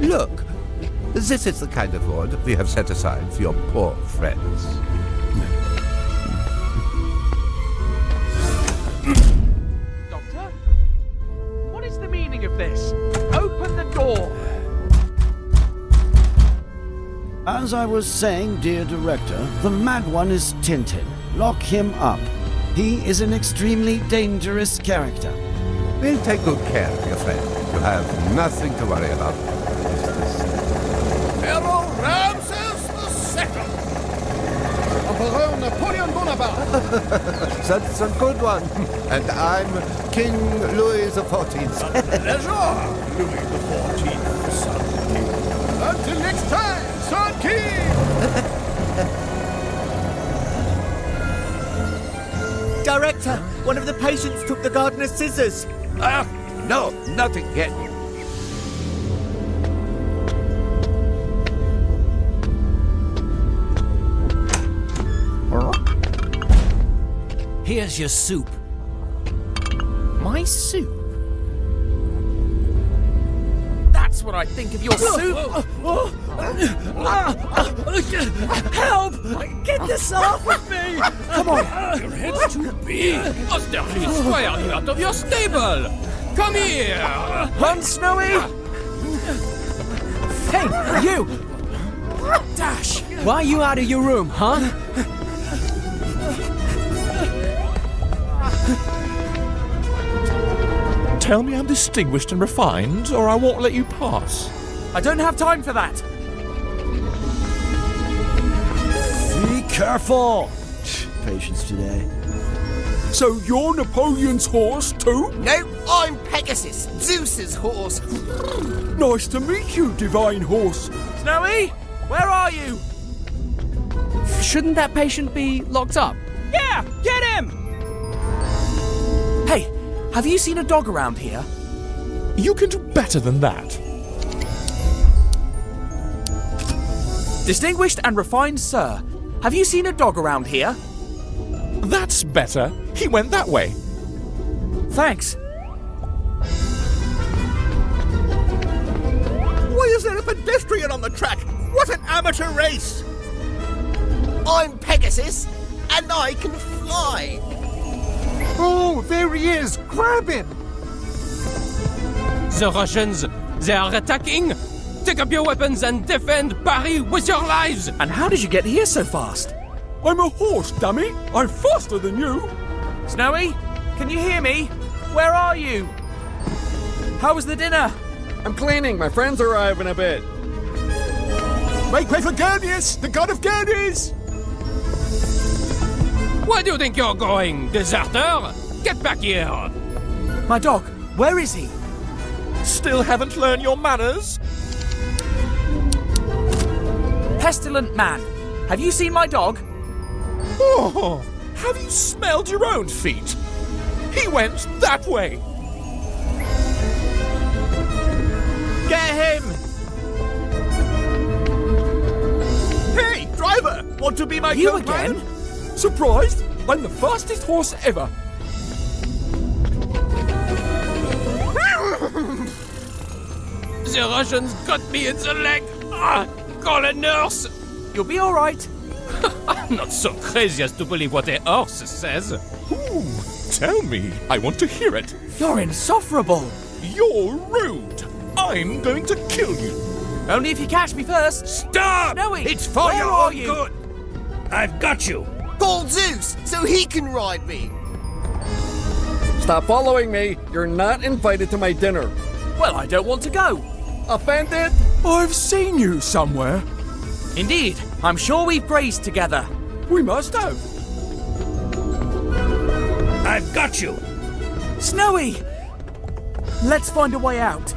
Look, this is the kind of reward we have set aside for your poor friends. Doctor? What is the meaning of this? Open the door! As I was saying, dear director, the mad one is Tintin. Lock him up. He is an extremely dangerous character. We'll take good care of your friend. You have nothing to worry about. Pharaoh Ramses II! Emperor Napoleon Bonaparte! That's a good one. And I'm King Louis XIV. Pleasure, Louis XIV, Son King. Until next time, Son King! Director, one of the patients took the gardener's scissors. No, nothing yet. Here's your soup. My soup? That's what I think of your soup! Help! Get this off of me! Come on! Your head's too big. Osterlitz, why are you out of your stable? Come here! Run, Snowy! Hey, you! Dash! Why are you out of your room, huh? Tell me I'm distinguished and refined, or I won't let you pass. I don't have time for that! Be careful! Patience today. So you're Napoleon's horse too? No, I'm Pegasus, Zeus's horse. Nice to meet you, divine horse. Snowy? where are you? Shouldn't that patient be locked up? Yeah, get him! Hey, have you seen a dog around here? You can do better than that. Distinguished and refined sir, have you seen a dog around here? That's better. He went that way. Thanks. Why is there a pedestrian on the track? What an amateur race! I'm Pegasus, and I can fly. Oh, there he is! Grab him! The Russians, they are attacking! Take up your weapons and defend Paris with your lives! And how did you get here so fast? I'm a horse, dummy! I'm faster than you! Snowy, can you hear me? Where are you? How was the dinner? I'm cleaning. My friends arrive in a bit. Make way for Gurneus, the god of Gurneys! Where do you think you're going, deserter? Get back here! My dog, where is he? Still haven't learned your manners? Pestilent man, have you seen my dog? Oh, have you smelled your own feet? He went that way. Get him! Hey, driver! Want to be my You co-pilot? again? Surprised? I'm the fastest horse ever. The Russians got me in the leg! Ah, call a nurse! You'll be all right. I'm not so crazy as to believe what a horse says. Ooh, tell me. I want to hear it. You're insufferable. You're rude. I'm going to kill you. Only if you catch me first. Stop! Snowy, It's for where your are own you? good! I've got you! Call Zeus, so he can ride me. Stop following me. You're not invited to my dinner. Well, I don't want to go. Offended? I've seen you somewhere. Indeed, I'm sure we've grazed together. We must have. I've got you! Snowy! Let's find a way out.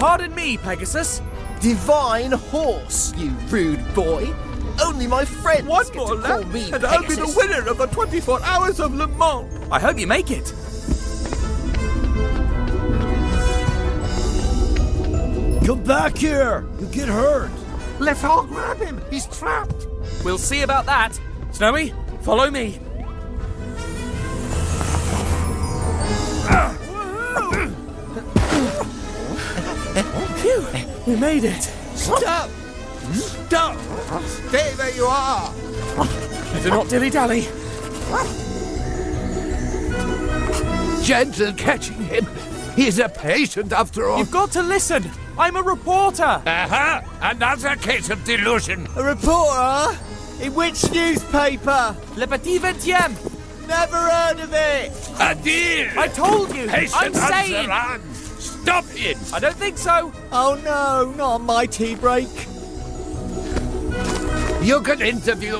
Pardon me, Pegasus. Divine horse, you rude boy. Only my friends One get more to call lap, me and I'll be Pegasus. the winner of the 24 Hours of Le Mans! I hope you make it. Come back here! You get hurt! Let's all grab him! He's trapped! We'll see about that. Snowy, follow me. Phew, we made it. Stop! Stop! Stay where you are! Better not dilly-dally. Gentle catching him. He's a patient after all. You've got to listen. I'm a reporter. Aha! Another case of delusion! A reporter? In which newspaper? Le Petit Vingtième. Never heard of it! A deal! I told you. Patient I'm on the sane. run! Stop it! I don't think so. Oh no, not on my tea break. You can interview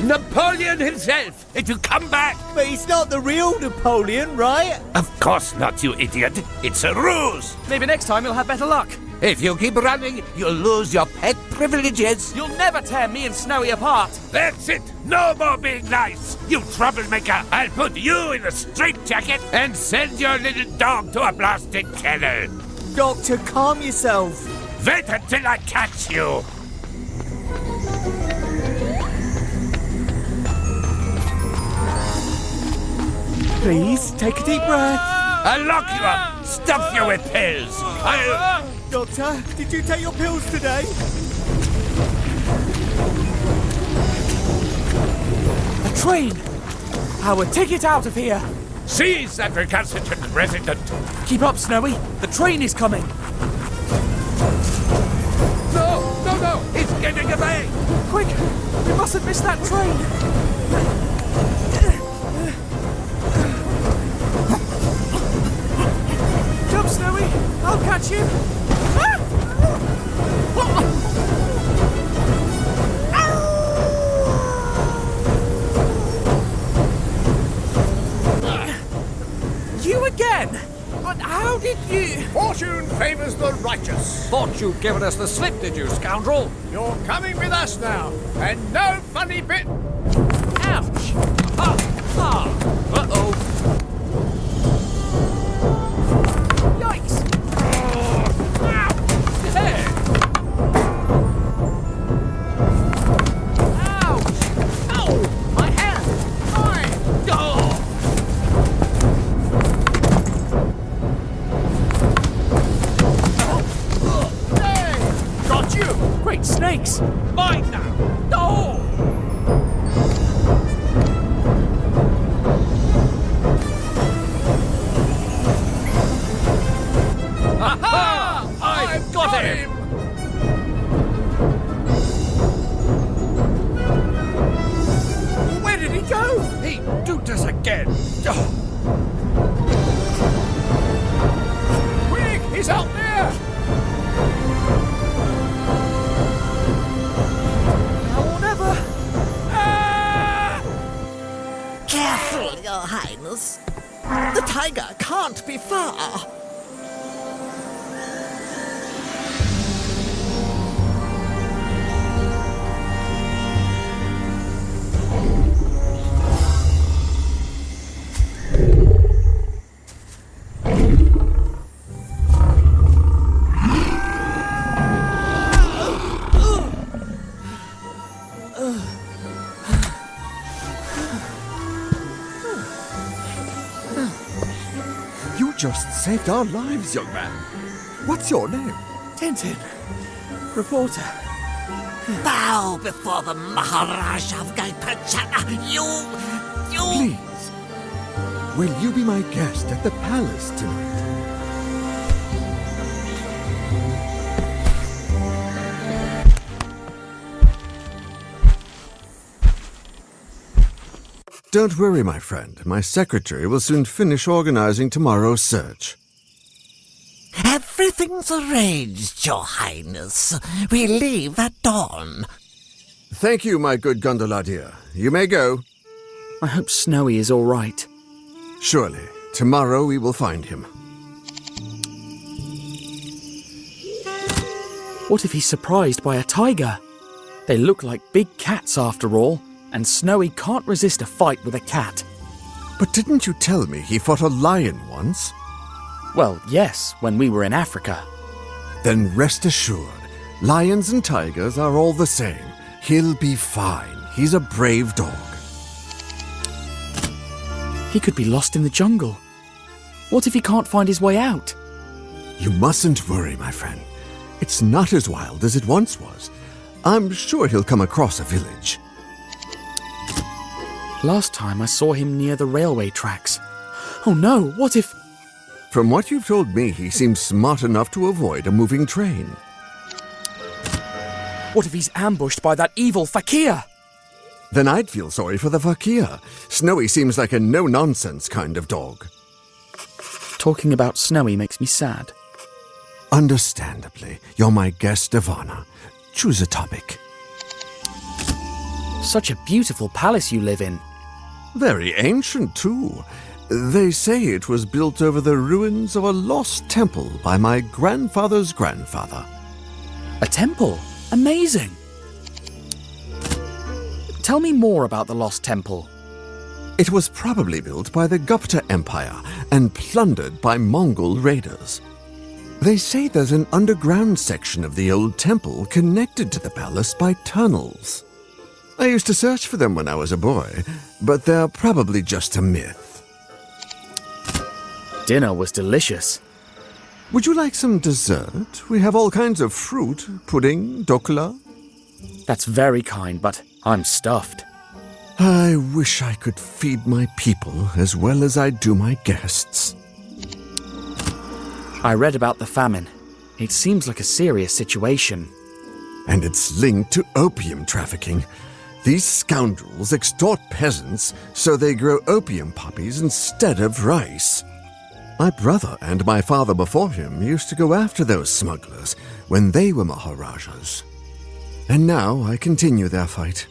Napoleon himself if you come back! But he's not the real Napoleon, right? Of course not, you idiot! It's a ruse! Maybe next time you'll have better luck. If you keep running, you'll lose your pet privileges. You'll never tear me and Snowy apart. That's it! No more being nice! You troublemaker! I'll put you in a straitjacket and send your little dog to a blasted kennel! Doctor, calm yourself. Wait until I catch you! Please, take a deep breath. I'll lock you up! Stuff you with pills! I'll... Doctor, did you take your pills today? A train. Our ticket out of here. Seize that recalcitrant resident! Keep up, Snowy. The train is coming. No! No, no! It's getting away! Quick! We mustn't miss that train. Jump, Snowy. I'll catch you. You again? But how did you... Fortune favors the righteous. Thought you'd given us the slip, did you, scoundrel? You're coming with us now, and no funny bit. Ouch! Uh-oh. Yikes! Hey! Ouch! Ow! My hand! Hey! Got you! Great snakes! Mine now! No! Aha! I've got him! Where did he go? He duped us again! Quick! He's out there! Now or never! Careful, Your Highness. The tiger can't be far. You just saved our lives, young man. What's your name? Tintin Reporter. Bow before the Maharaja of Gaipachana. You... Please, will you be my guest at the palace tonight? Don't worry, my friend. My secretary will soon finish organizing tomorrow's search. Everything's arranged, Your Highness. We leave at dawn. Thank you, my good gondoladier. You may go. I hope Snowy is all right. Surely. Tomorrow we will find him. What if he's surprised by a tiger? They look like big cats after all, and Snowy can't resist a fight with a cat. But didn't you tell me he fought a lion once? Well, yes, when we were in Africa. Then rest assured, lions and tigers are all the same. He'll be fine. He's a brave dog. He could be lost in the jungle. What if he can't find his way out? You mustn't worry, my friend. It's not as wild as it once was. I'm sure he'll come across a village. Last time I saw him near the railway tracks. Oh no, what if... From what you've told me, he seems smart enough to avoid a moving train. What if he's ambushed by that evil fakir? Then I'd feel sorry for the fakir. Snowy seems like a no-nonsense kind of dog. Talking about Snowy makes me sad. Understandably, you're my guest of honor. Choose a topic. Such a beautiful palace you live in. Very ancient, too. They say it was built over the ruins of a lost temple by my grandfather's grandfather. A temple? Amazing! Tell me more about the lost temple. It was probably built by the Gupta Empire and plundered by Mongol raiders. They say there's an underground section of the old temple connected to the palace by tunnels. I used to search for them when I was a boy, but they're probably just a myth. Dinner was delicious. Would you like some dessert? We have all kinds of fruit, pudding, dokla. That's very kind, but I'm stuffed. I wish I could feed my people as well as I do my guests. I read about the famine. It seems like a serious situation. And it's linked to opium trafficking. These scoundrels extort peasants so they grow opium poppies instead of rice. My brother and my father before him used to go after those smugglers when they were Maharajas. And now I continue their fight.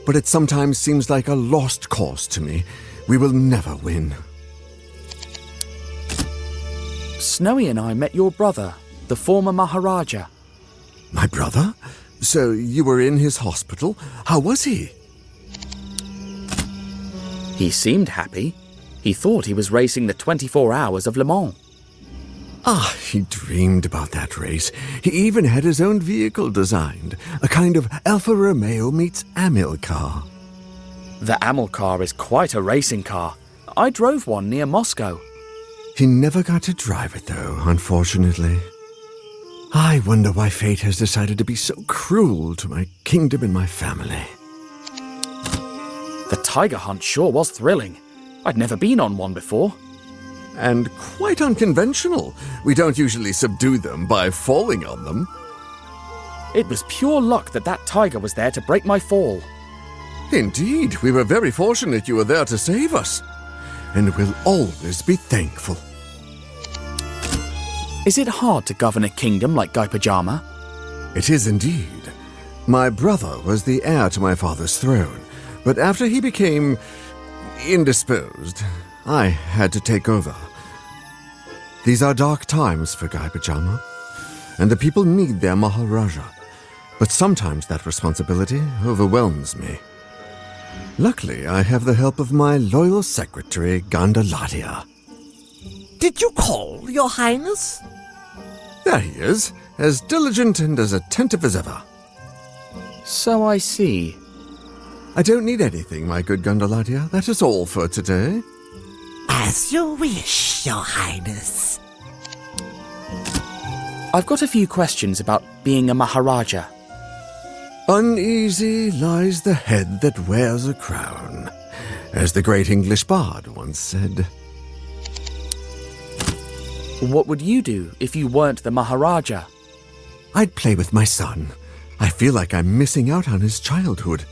But it sometimes seems like a lost cause to me. We will never win. Snowy and I met your brother. the former Maharaja. My brother? So you were in his hospital? How was he? He seemed happy. He thought he was racing the 24 Hours of Le Mans. Ah, he dreamed about that race. He even had his own vehicle designed, a kind of Alfa Romeo meets Amilcar. The Amilcar is quite a racing car. I drove one near Moscow. He never got to drive it, though, unfortunately. I wonder why fate has decided to be so cruel to my kingdom and my family. The tiger hunt sure was thrilling. I'd never been on one before. And quite unconventional. We don't usually subdue them by falling on them. It was pure luck that that tiger was there to break my fall. Indeed, we were very fortunate you were there to save us. And we'll always be thankful. Is it hard to govern a kingdom like Guy Pajama? It is indeed. My brother was the heir to my father's throne, but after he became indisposed, I had to take over. These are dark times for Guy Pajama, and the people need their Maharaja. But sometimes that responsibility overwhelms me. Luckily, I have the help of my loyal secretary, Gandalatia. Did you call, Your Highness? There he is, as diligent and as attentive as ever. So I see. I don't need anything, my good Gandalatia. That is all for today. As you wish, Your Highness. I've got a few questions about being a Maharaja. Uneasy lies the head that wears a crown, as the great English bard once said. What would you do if you weren't the Maharaja? I'd play with my son. I feel like I'm missing out on his childhood.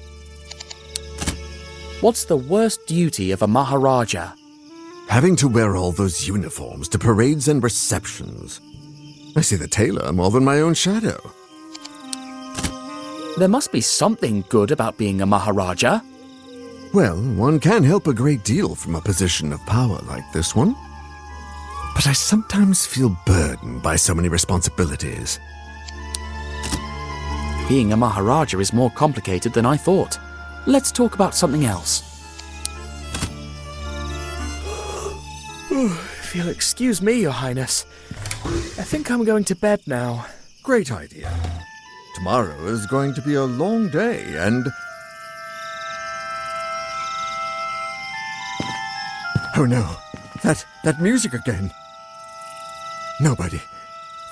What's the worst duty of a Maharaja? Having to wear all those uniforms to parades and receptions. I see the tailor more than my own shadow. There must be something good about being a Maharaja. Well, one can help a great deal from a position of power like this one. But I sometimes feel burdened by so many responsibilities. Being a Maharaja is more complicated than I thought. Let's talk about something else. If you'll excuse me, Your Highness, I think I'm going to bed now. Great idea. Tomorrow is going to be a long day, and... Oh no, that music again. Nobody.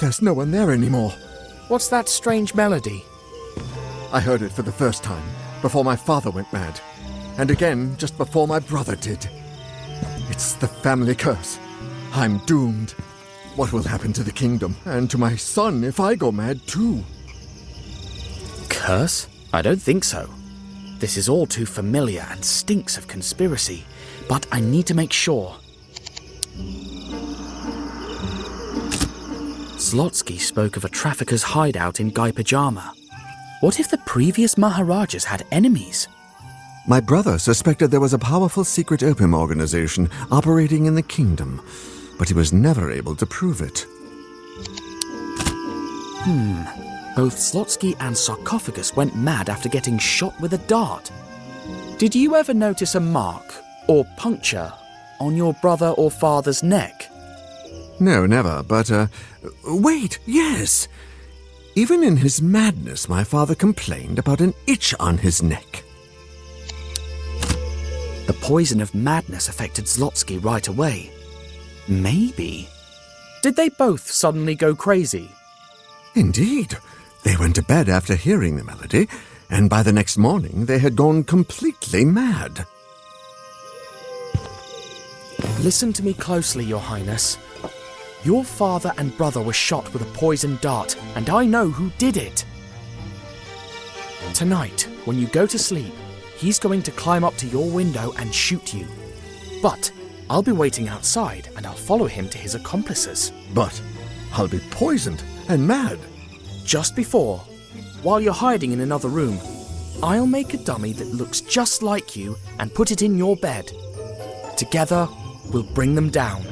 There's no one there anymore. What's that strange melody? I heard it for the first time, before my father went mad. And again, just before my brother did. It's the family curse. I'm doomed. What will happen to the kingdom, and to my son if I go mad too? Curse? I don't think so. This is all too familiar and stinks of conspiracy, but I need to make sure. Zlotsky spoke of a trafficker's hideout in Guy Pajama. What if the previous Maharajas had enemies? My brother suspected there was a powerful secret opium organization operating in the kingdom, but he was never able to prove it. Both Zlotsky and Sarcophagus went mad after getting shot with a dart. Did you ever notice a mark or puncture on your brother or father's neck? No, never, but, wait, yes! Even in his madness, my father complained about an itch on his neck. The poison of madness affected Zlotsky right away. Maybe. Did they both suddenly go crazy? Indeed. They went to bed after hearing the melody, and by the next morning they had gone completely mad. Listen to me closely, Your Highness. Your father and brother were shot with a poisoned dart, and I know who did it. Tonight, when you go to sleep, he's going to climb up to your window and shoot you. But I'll be waiting outside, and I'll follow him to his accomplices. But I'll be poisoned and mad. Just before, while you're hiding in another room, I'll make a dummy that looks just like you and put it in your bed. Together, we'll bring them down.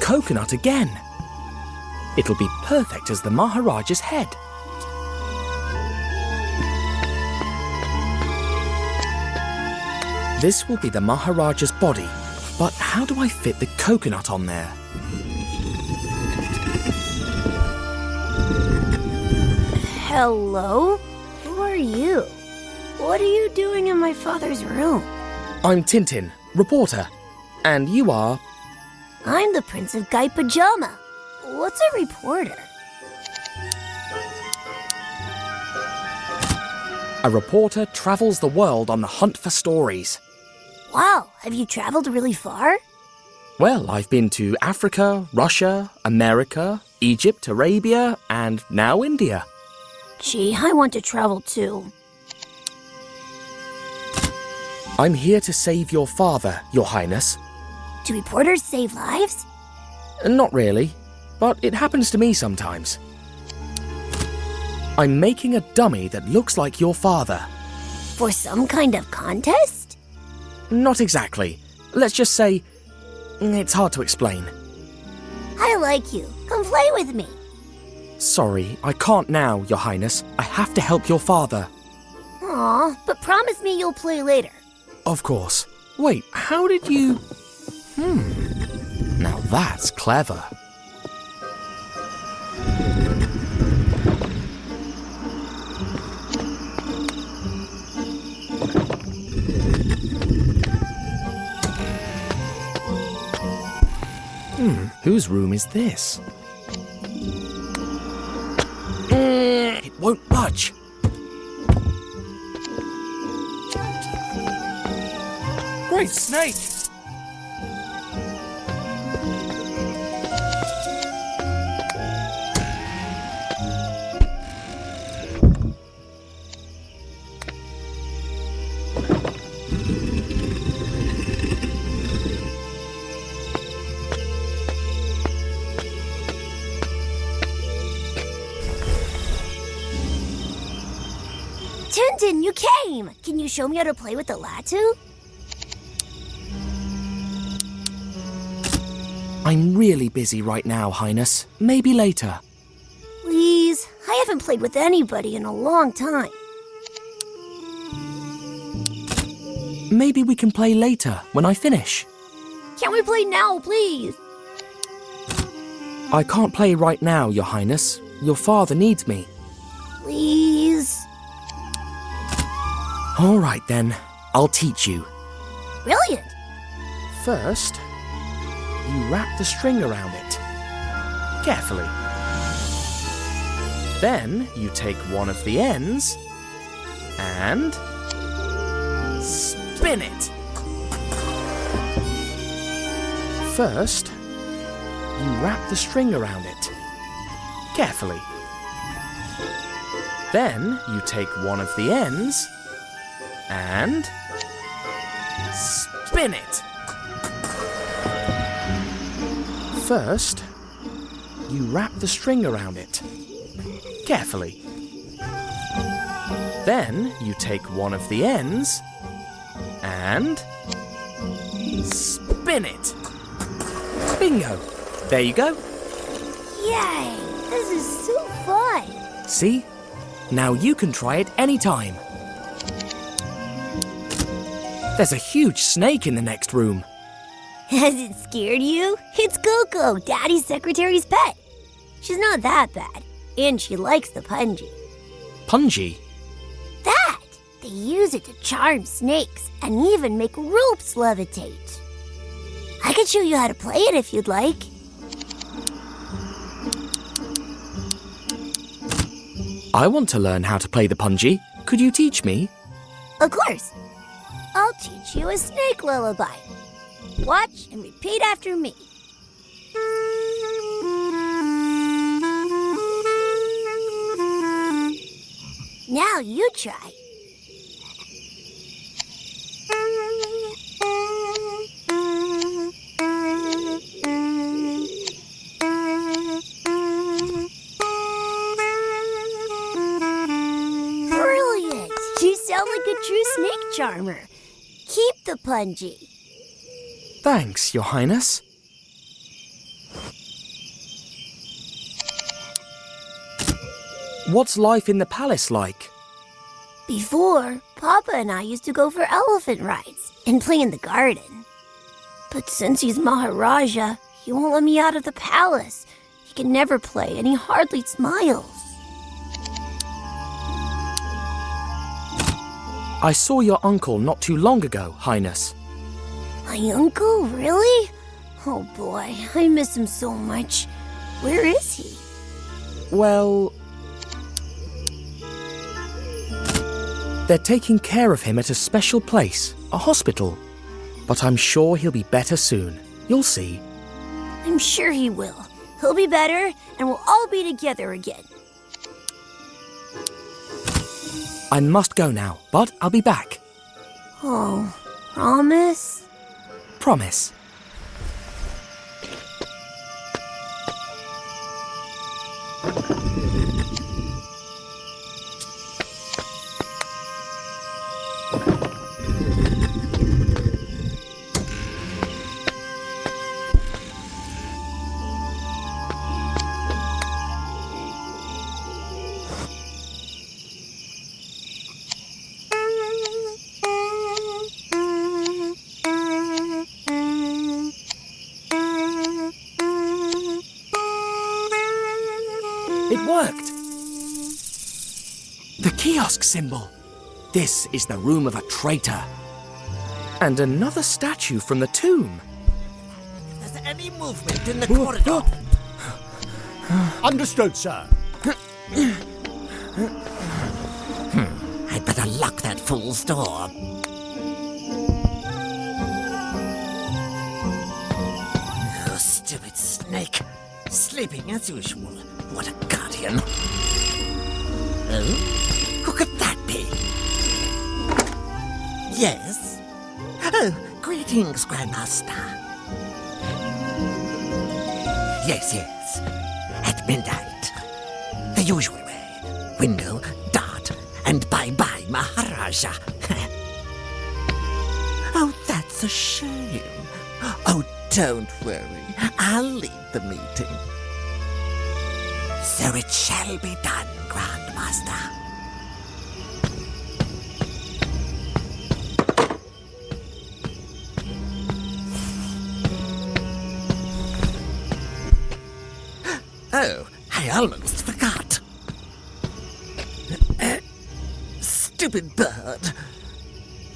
coconut again. It'll be perfect as the Maharaja's head. This will be the Maharaja's body, but how do I fit the coconut on there? Hello? Who are you? What are you doing in my father's room? I'm Tintin, reporter. And you are? I'm the Prince of Guy Pajama. What's a reporter? A reporter travels the world on the hunt for stories. Wow, have you traveled really far? Well, I've been to Africa, Russia, America, Egypt, Arabia, and now India. Gee, I want to travel too. I'm here to save your father, Your Highness. Do reporters save lives? Not really, but it happens to me sometimes. I'm making a dummy that looks like your father. For some kind of contest? Not exactly. Let's just say, it's hard to explain. I like you. Come play with me. Sorry, I can't now, Your Highness. I have to help your father. Aw, but promise me you'll play later. Of course. Wait, how did you... Now that's clever. Whose room is this? It won't budge. Great snake! Tintin, you came! Can you show me how to play with the latu? I'm really busy right now, Highness. Maybe later. Please, I haven't played with anybody in a long time. Maybe we can play later, when I finish. Can we play now, please? I can't play right now, Your Highness. Your father needs me. Please? All right then, I'll teach you. Brilliant! First, you wrap the string around it. Carefully. Then you take one of the ends and spin it. First, you wrap the string around it. Carefully. Then you take one of the ends and spin it. First, you wrap the string around it. Carefully. Then you take one of the ends and spin it. Bingo! There you go. Yay! This is so fun! See? Now you can try it anytime. There's a huge snake in the next room. Has it scared you? It's Coco, Daddy's secretary's pet. She's not that bad, and she likes the punji. Punji? That! They use it to charm snakes and even make ropes levitate. I could show you how to play it if you'd like. I want to learn how to play the punji. Could you teach me? Of course. I'll teach you a snake lullaby. Watch and repeat after me. Now you try. Brilliant! You sound like a true snake charmer. Keep the punji. Thanks, Your Highness. What's life in the palace like? Before, Papa and I used to go for elephant rides and play in the garden. But since he's Maharaja, he won't let me out of the palace. He can never play and he hardly smiles. I saw your uncle not too long ago, Highness. My uncle? Really? Oh boy, I miss him so much. Where is he? Well, they're taking care of him at a special place, a hospital. But I'm sure he'll be better soon. You'll see. I'm sure he will. He'll be better, and we'll all be together again. I must go now, but I'll be back. Oh, promise? Promise. It worked! The kiosk symbol. This is the room of a traitor. And another statue from the tomb. If there's any movement in the corridor... Understood, sir. I'd better lock that fool's door. Oh, stupid snake. Sleeping as usual. What a guardian. Oh? Who could that be? Yes? Oh, greetings, Grandmaster. Yes. At midnight. The usual way. Window, dart, and bye-bye, Maharaja. Oh, that's a shame. Oh, don't worry. I'll lead the meeting. So it shall be done, Grandmaster. Oh, I almost forgot. Stupid bird.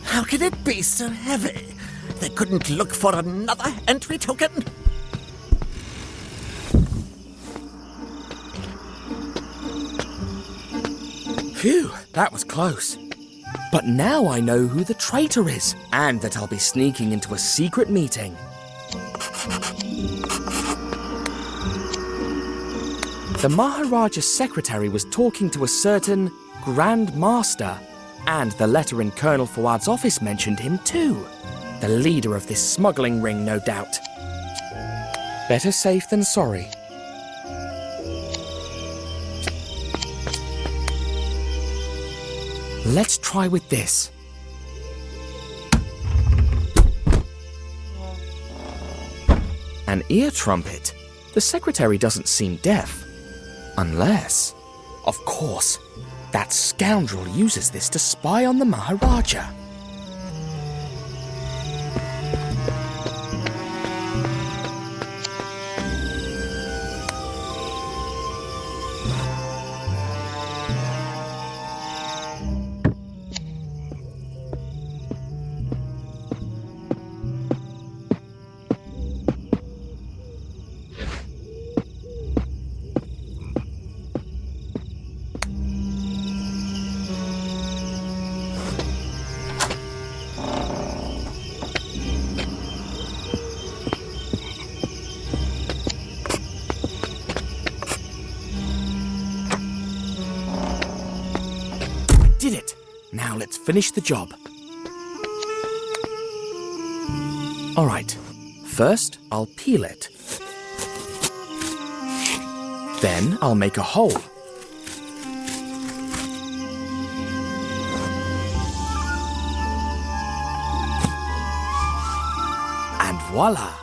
How can it be so heavy? They couldn't look for another entry token? Phew, that was close. But now I know who the traitor is, and that I'll be sneaking into a secret meeting. The Maharaja's secretary was talking to a certain Grand Master, and the letter in Colonel Fuad's office mentioned him too. The leader of this smuggling ring, no doubt. Better safe than sorry. Let's try with this. An ear trumpet. The secretary doesn't seem deaf. Unless, of course, that scoundrel uses this to spy on the Maharaja. Did it! Now let's finish the job. Alright, first I'll peel it. Then I'll make a hole. And voila!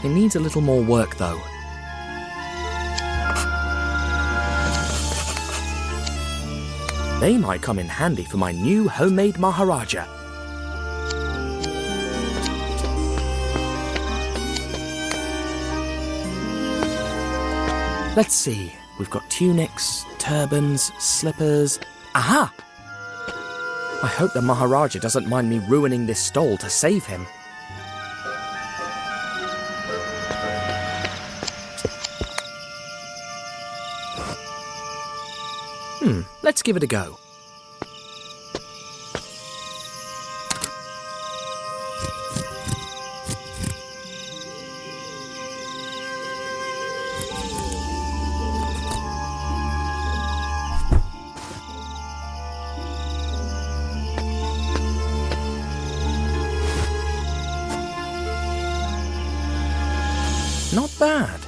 It needs a little more work though. They might come in handy for my new homemade Maharaja. Let's see. We've got tunics, turbans, slippers. Aha! I hope the Maharaja doesn't mind me ruining this stole to save him. Let's give it a go. Not bad.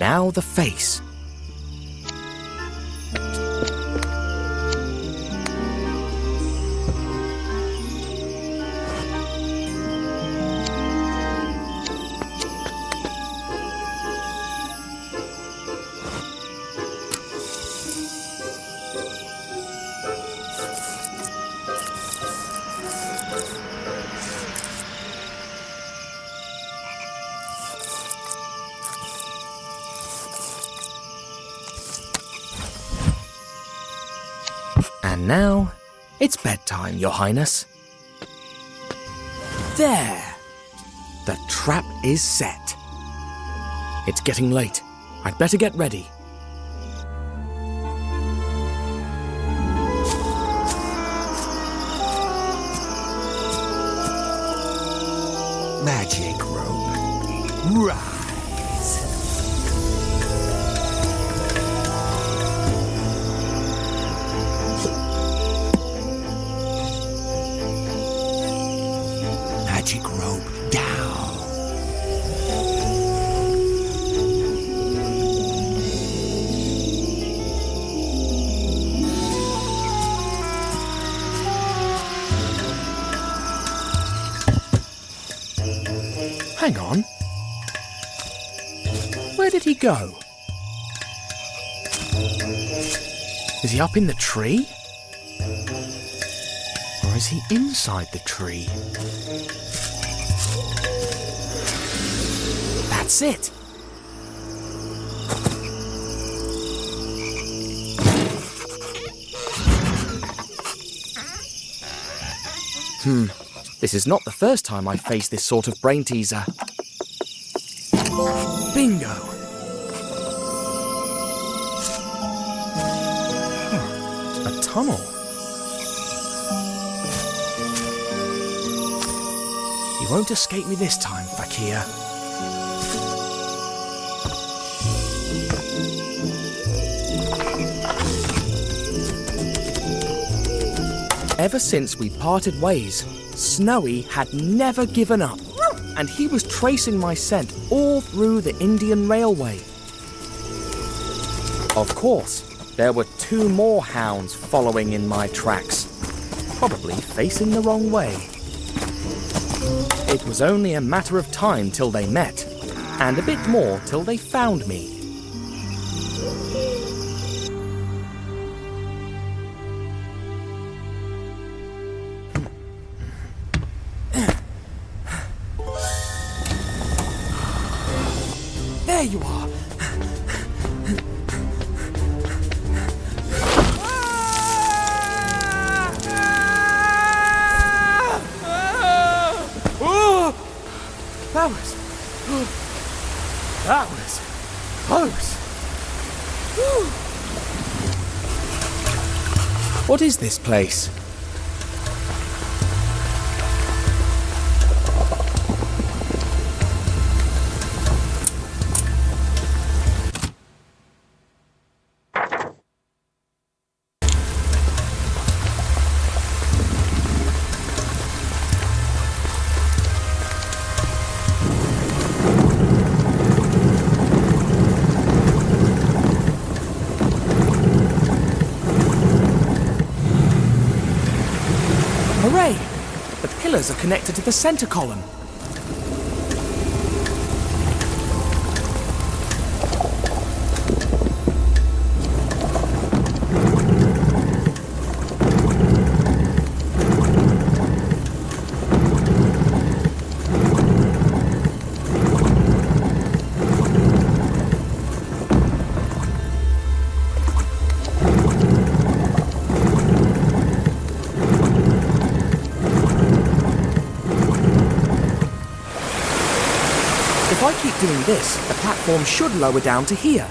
Now the face. And now, it's bedtime, Your Highness. There! The trap is set. It's getting late. I'd better get ready. Magic rope. Rise. Magic rope down. Hang on. Where did he go? Is he up in the tree? Or is he inside the tree? That's it! This is not the first time I've faced this sort of brain teaser. Bingo! A tunnel. You won't escape me this time, Fakir. Ever since we parted ways, Snowy had never given up, and he was tracing my scent all through the Indian Railway. Of course, there were 2 more hounds following in my tracks, probably facing the wrong way. It was only a matter of time till they met, and a bit more till they found me. There you are! That was close. What is this place? Hooray! The pillars are connected to the center column. I keep doing this, the platform should lower down to here.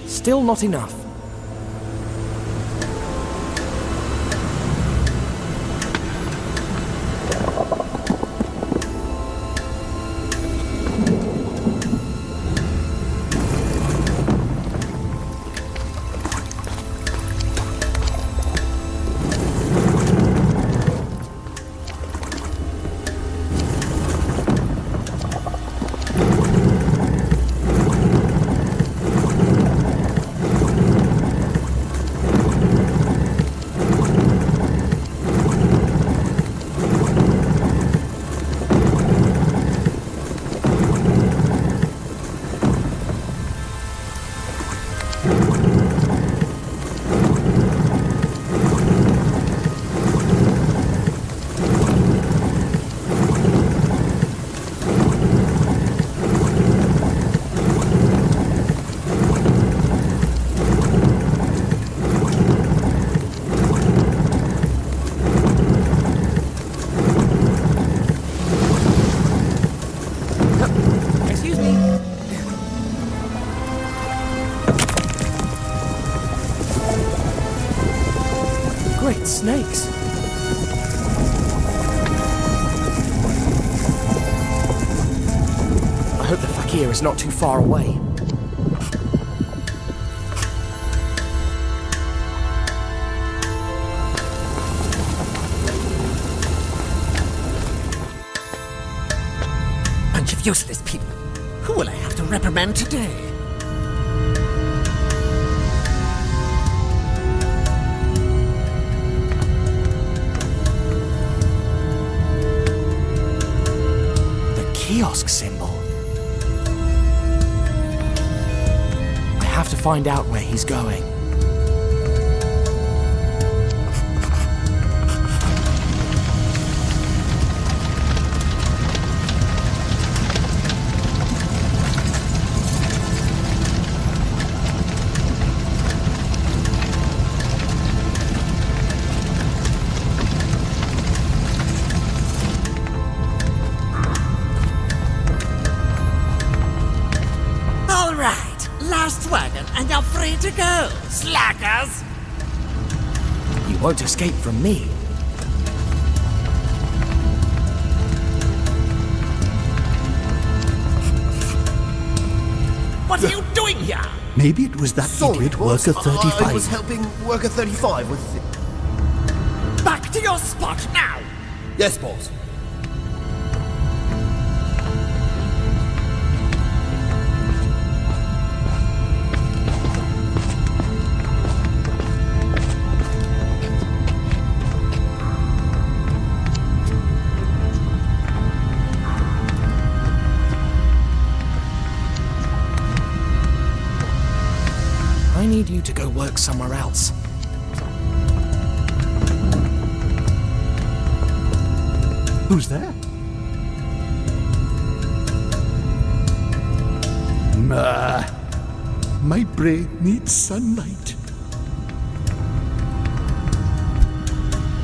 Still not enough. Snakes. I hope the fakir is not too far away. Bunch of useless people. Who will I have to reprimand today? Kiosk symbol. I have to find out where he's going. And you're free to go, slackers! You won't escape from me. What are you doing here? Maybe it was that idiot Worker 35. I was helping Worker 35 with it. Back to your spot now! Yes, boss. I need you to go work somewhere else. Who's there? My brain needs sunlight.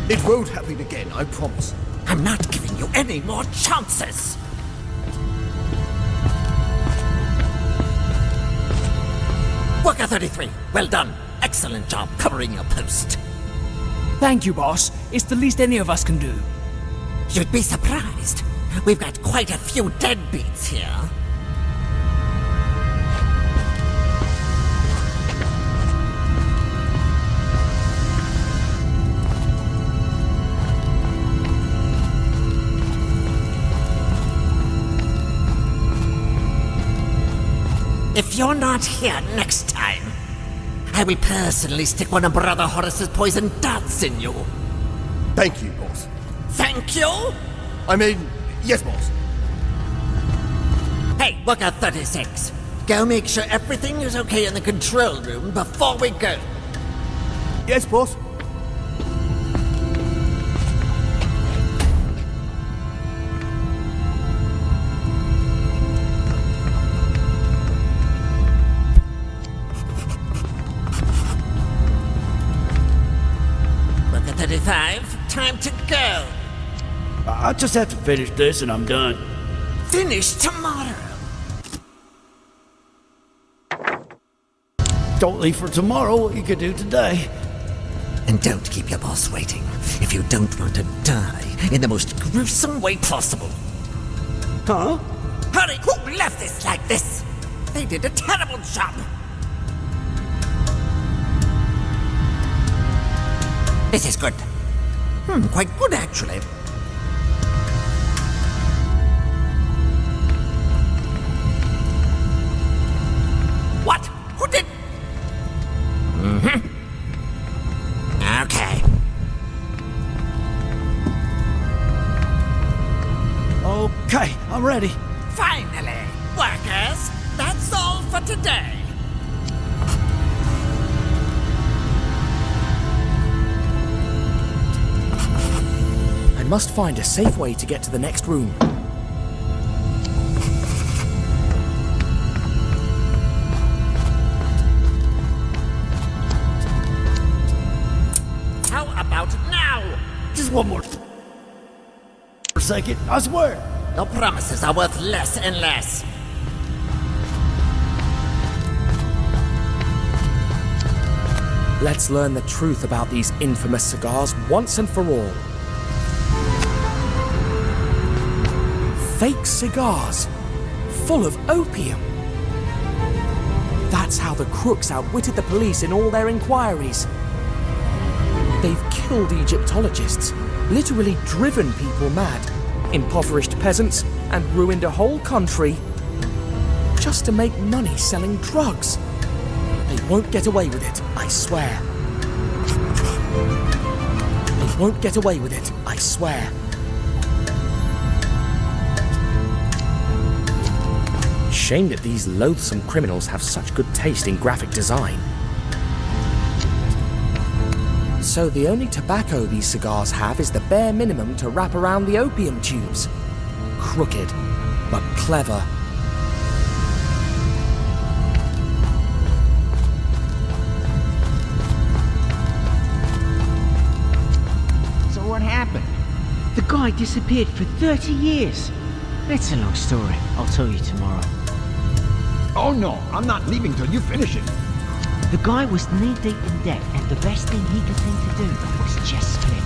It won't happen again, I promise. I'm not giving you any more chances! Worker 33, well done. Excellent job covering your post. Thank you, boss. It's the least any of us can do. You'd be surprised. We've got quite a few deadbeats here. If you're not here next time, I will personally stick one of Brother Horace's poison darts in you. Thank you, boss. Thank you? I mean, yes, boss. Hey, Worker 36. Go make sure everything is okay in the control room before we go. Yes, boss. Look at 35. Time to go. I just have to finish this and I'm done. Finish tomorrow. Don't leave for tomorrow what you could do today. And don't keep your boss waiting if you don't want to die in the most gruesome way possible. Huh? Hurry! Who left this like this? They did a terrible job. This is good. Quite good, actually. What? Who did? Okay. Okay, I'm ready. Finally, workers, that's all for today. I must find a safe way to get to the next room. How about now? Just one more second, I swear. No promises are worth less and less. Let's learn the truth about these infamous cigars once and for all. Fake cigars, full of opium. That's how the crooks outwitted the police in all their inquiries. They've killed Egyptologists, literally driven people mad, impoverished peasants, and ruined a whole country just to make money selling drugs. They won't get away with it, I swear. They won't get away with it, I swear. Shame that these loathsome criminals have such good taste in graphic design. So the only tobacco these cigars have is the bare minimum to wrap around the opium tubes. Crooked, but clever. So what happened? The guy disappeared for 30 years. It's a long story. I'll tell you tomorrow. Oh no, I'm not leaving till you finish it. The guy was knee-deep in debt, and the best thing he could think to do was just split.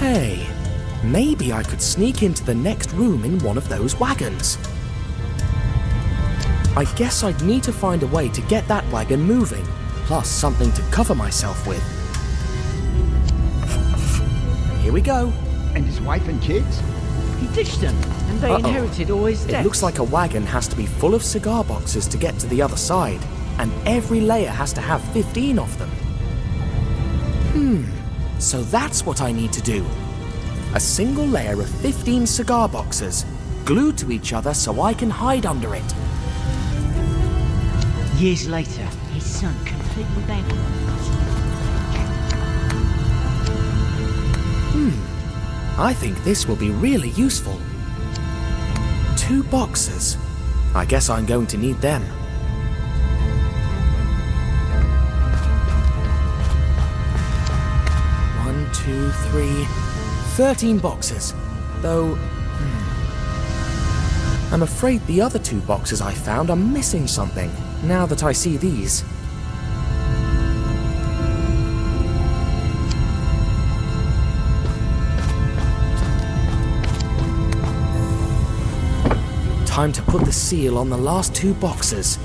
Hey, maybe I could sneak into the next room in one of those wagons. I guess I'd need to find a way to get that wagon moving, plus something to cover myself with. Here we go. And his wife and kids? He ditched them, and they inherited all his debts. It looks like a wagon has to be full of cigar boxes to get to the other side, and every layer has to have 15 of them. So that's what I need to do. A single layer of 15 cigar boxes, glued to each other so I can hide under it. Years later, his son completely bankrupt. I think this will be really useful. 2 boxes. I guess I'm going to need them. One, 2, 3, 13 boxes. Though, I'm afraid the other 2 boxes I found are missing something, now that I see these. Time to put the seal on the last 2 boxes.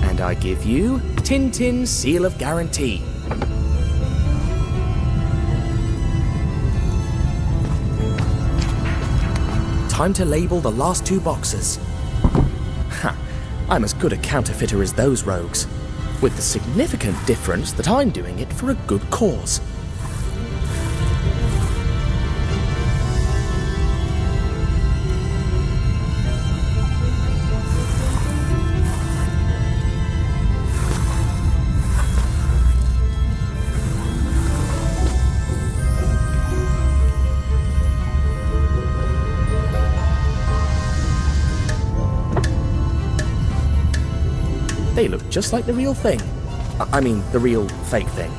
And I give you Tintin Seal of Guarantee. Time to label the last 2 boxes. Ha! I'm as good a counterfeiter as those rogues, with the significant difference that I'm doing it for a good cause. just like the real thing. I mean, the real fake thing.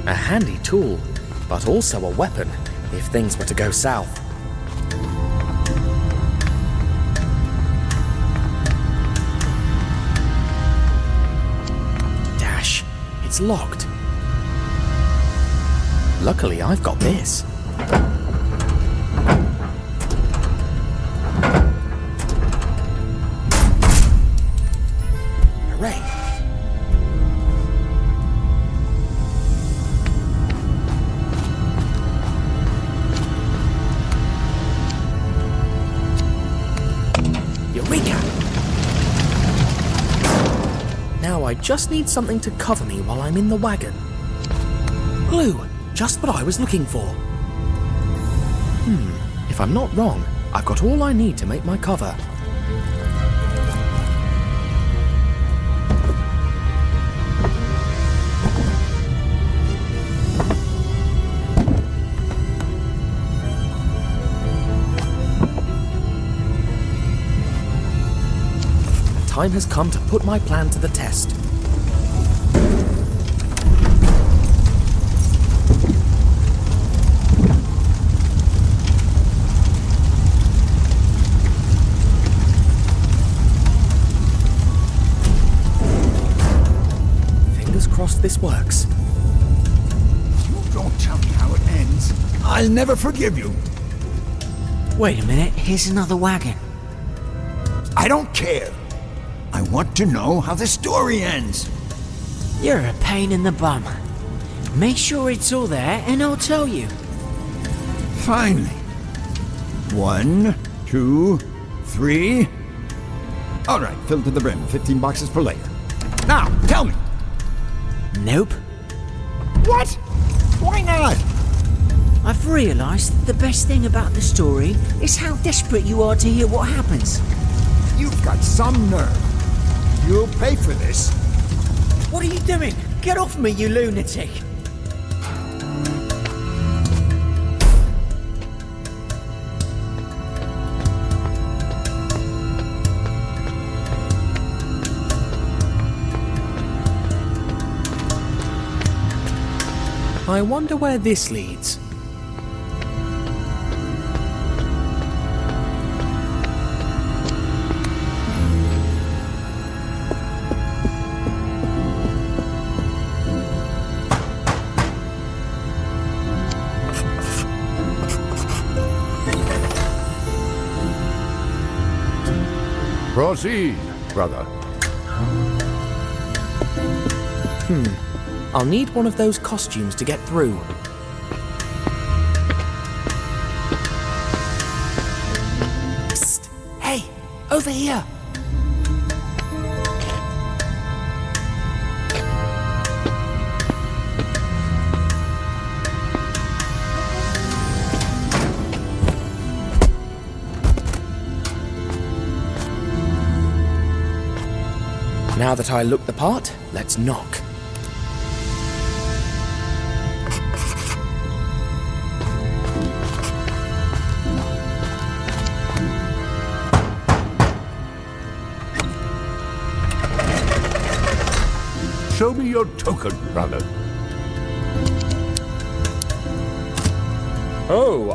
A handy tool, but also a weapon if things were to go south. Dash, it's locked. Luckily, I've got this. Hooray! Eureka! Now I just need something to cover me while I'm in the wagon. Glue! Just what I was looking for. If I'm not wrong, I've got all I need to make my cover. The time has come to put my plan to the test. This works. You don't tell me how it ends. I'll never forgive you. Wait a minute, here's another wagon. I don't care. I want to know how the story ends. You're a pain in the bum. Make sure it's all there and I'll tell you. Finally. 1, 2, 3. All right, filled to the brim. 15 boxes per layer. Now, tell me. Nope. What? Why not? I've realised that the best thing about the story is how desperate you are to hear what happens. You've got some nerve. You'll pay for this. What are you doing? Get off me, you lunatic! I wonder where this leads. Proceed, brother. I'll need one of those costumes to get through. Psst! Hey! Over here! Now that I look the part, let's knock. Show me your token, brother. Oh,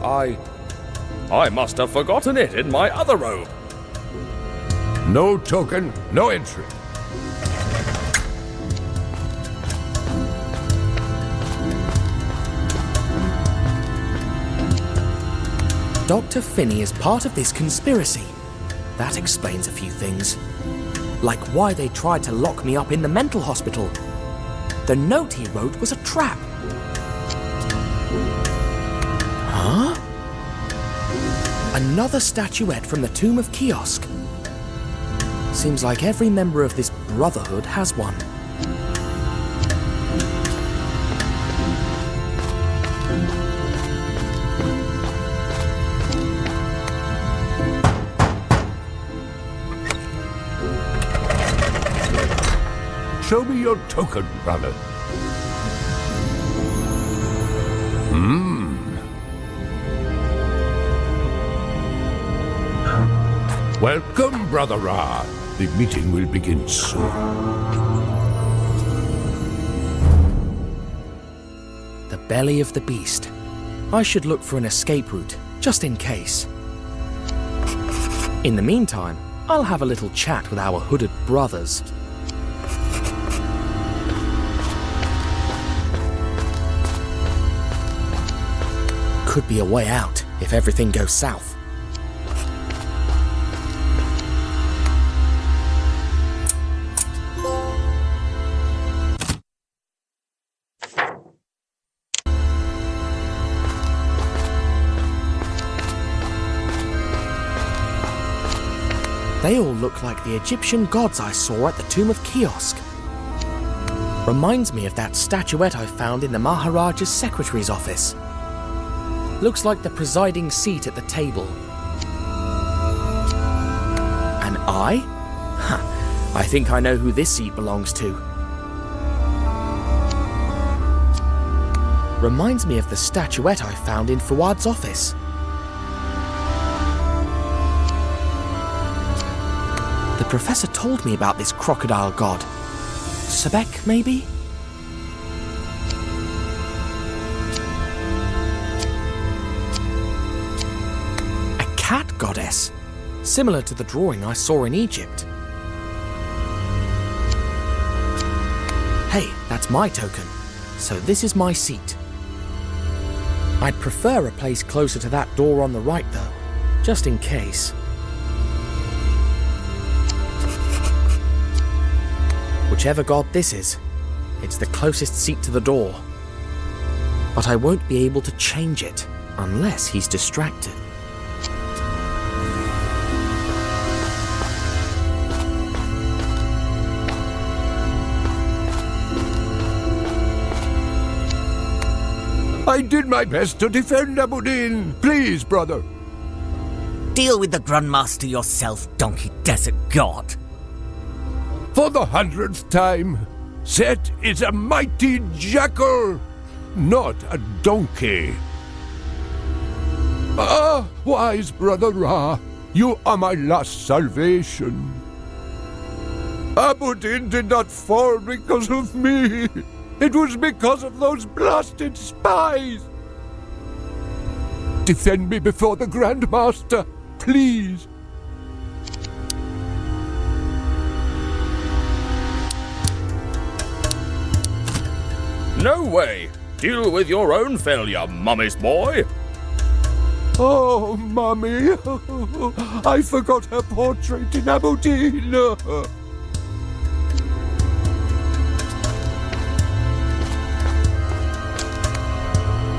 I must have forgotten it in my other robe. No token, no entry. Dr. Finney is part of this conspiracy. That explains a few things. Like why they tried to lock me up in the mental hospital. The note he wrote was a trap. Huh? Another statuette from the Tomb of Kiosk. Seems like every member of this brotherhood has one. Show me your token, brother. Welcome, Brother Ra. The meeting will begin soon. The belly of the beast. I should look for an escape route, just in case. In the meantime, I'll have a little chat with our hooded brothers. Could be a way out if everything goes south. They all look like the Egyptian gods I saw at the tomb of Kiosk. Reminds me of that statuette I found in the Maharaja's secretary's office. Looks like the presiding seat at the table. An eye? I think I know who this seat belongs to. Reminds me of the statuette I found in Fuad's office. The professor told me about this crocodile god. Sebek, maybe? A cat goddess, similar to the drawing I saw in Egypt. Hey, that's my token, so this is my seat. I'd prefer a place closer to that door on the right though, just in case. Whichever god this is, it's the closest seat to the door. But I won't be able to change it unless he's distracted. I did my best to defend Abudin. Please, brother. Deal with the Grandmaster yourself, donkey desert god. For the 100th time, Set is a mighty jackal, not a donkey. Ah, wise Brother Ra, you are my last salvation. Abudin did not fall because of me. It was because of those blasted spies. Defend me before the Grandmaster, please. No way! Deal with your own failure, Mummy's boy! Oh, Mummy! I forgot her portrait in Abudin!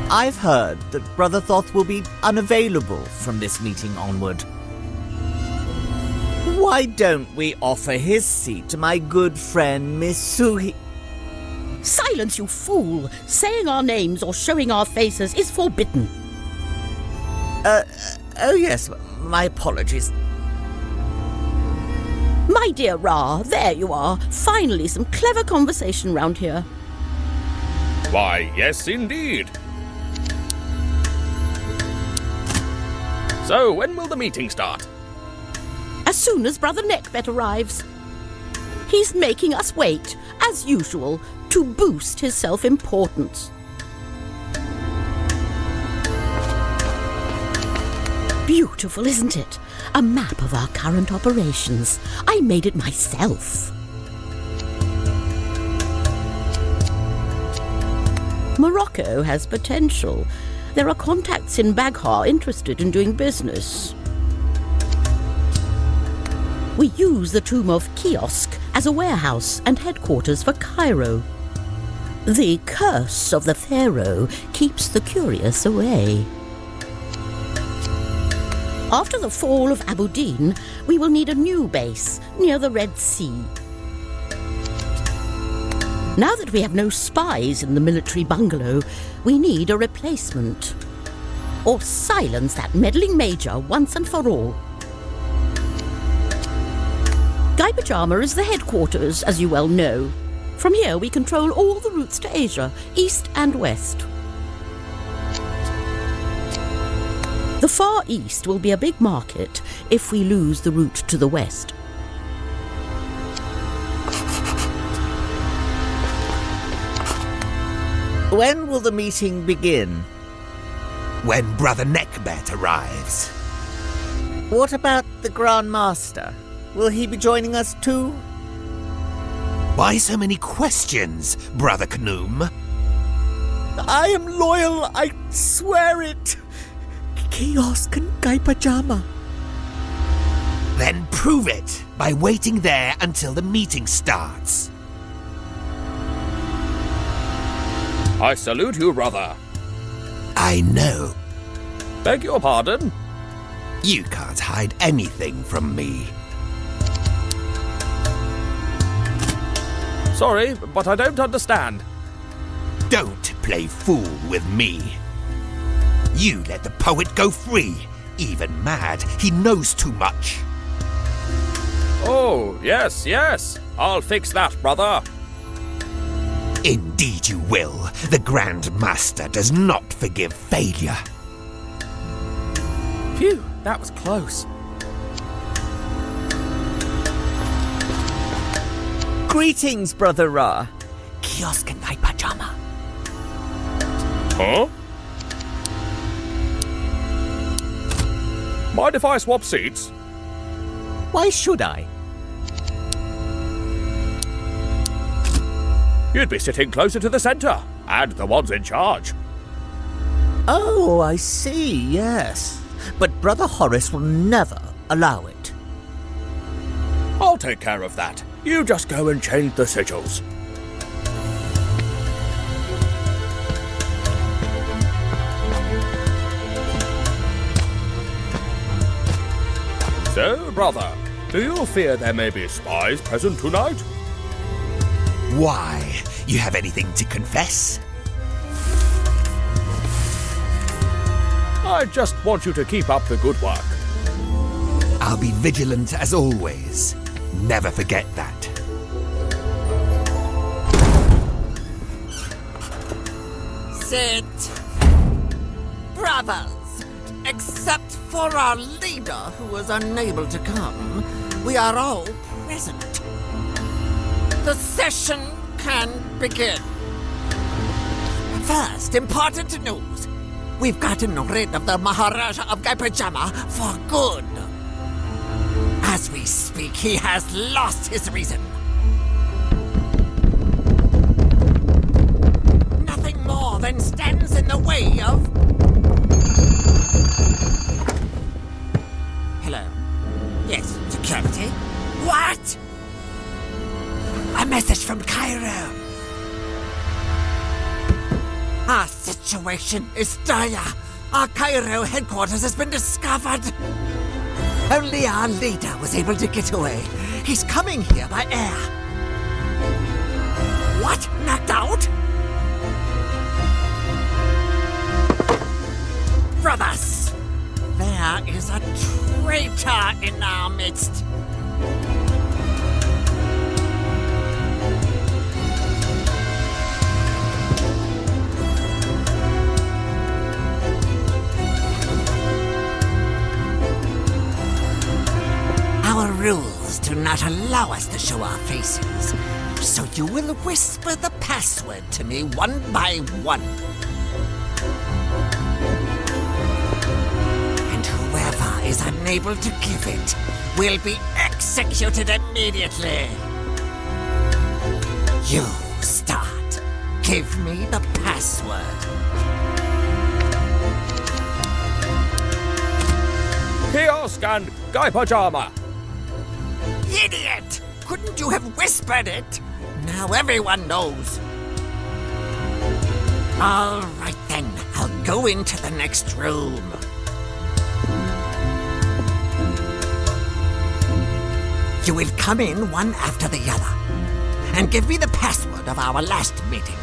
I've heard that Brother Thoth will be unavailable from this meeting onward. Why don't we offer his seat to my good friend Miss Suhi? Silence, you fool! Saying our names or showing our faces is forbidden. Oh yes, my apologies. My dear Ra, there you are. Finally, some clever conversation round here. Why, yes indeed. So, when will the meeting start? As soon as Brother Neckbet arrives. He's making us wait, as usual, to boost his self-importance. Beautiful, isn't it? A map of our current operations. I made it myself. Morocco has potential. There are contacts in Baghdad interested in doing business. We use the tomb of Kiosk as a warehouse and headquarters for Cairo. The curse of the Pharaoh keeps the curious away. After the fall of Abudin, we will need a new base near the Red Sea. Now that we have no spies in the military bungalow, we need a replacement. Or silence that meddling major once and for all. Guy Pajama is the headquarters, as you well know. From here we control all the routes to Asia, east and west. The Far East will be a big market if we lose the route to the west. When will the meeting begin? When Brother Neckbet arrives. What about the Grand Master? Will he be joining us too? Why so many questions, Brother Knoom? I am loyal, I swear it. Kiosk and Guy Pajama. Then prove it by waiting there until the meeting starts. I salute you, brother. I know. Beg your pardon? You can't hide anything from me. Sorry, but I don't understand. Don't play fool with me. You let the poet go free. Even mad, he knows too much. Oh, yes. I'll fix that, brother. Indeed you will. The Grand Master does not forgive failure. Phew, that was close. Greetings, Brother Ra. Kiosk and Guy Pajama. Huh? Mind if I swap seats? Why should I? You'd be sitting closer to the centre, and the ones in charge. Oh, I see, yes. But Brother Horace will never allow it. I'll take care of that. You just go and change the sigils. So, brother, do you fear there may be spies present tonight? Why? You have anything to confess? I just want you to keep up the good work. I'll be vigilant as always. Never forget that. Sit. Brothers, except for our leader who was unable to come, we are all present. The session can begin. First, important news. We've gotten rid of the Maharaja of Guy Pajama for good. As we speak, he has lost his reason. Nothing more than stands in the way of... Hello? Yes, security? What? A message from Cairo. Our situation is dire. Our Cairo headquarters has been discovered. Only our leader was able to get away. He's coming here by air. What? Knocked out? Brothers, there is a traitor in our midst. Our rules do not allow us to show our faces, so you will whisper the password to me one by one. And whoever is unable to give it will be executed immediately. You start. Give me the password. Kiosk and Guy Pajama. Idiot! Couldn't you have whispered it? Now everyone knows. All right then, I'll go into the next room. You will come in one after the other and give me the password of our last meeting.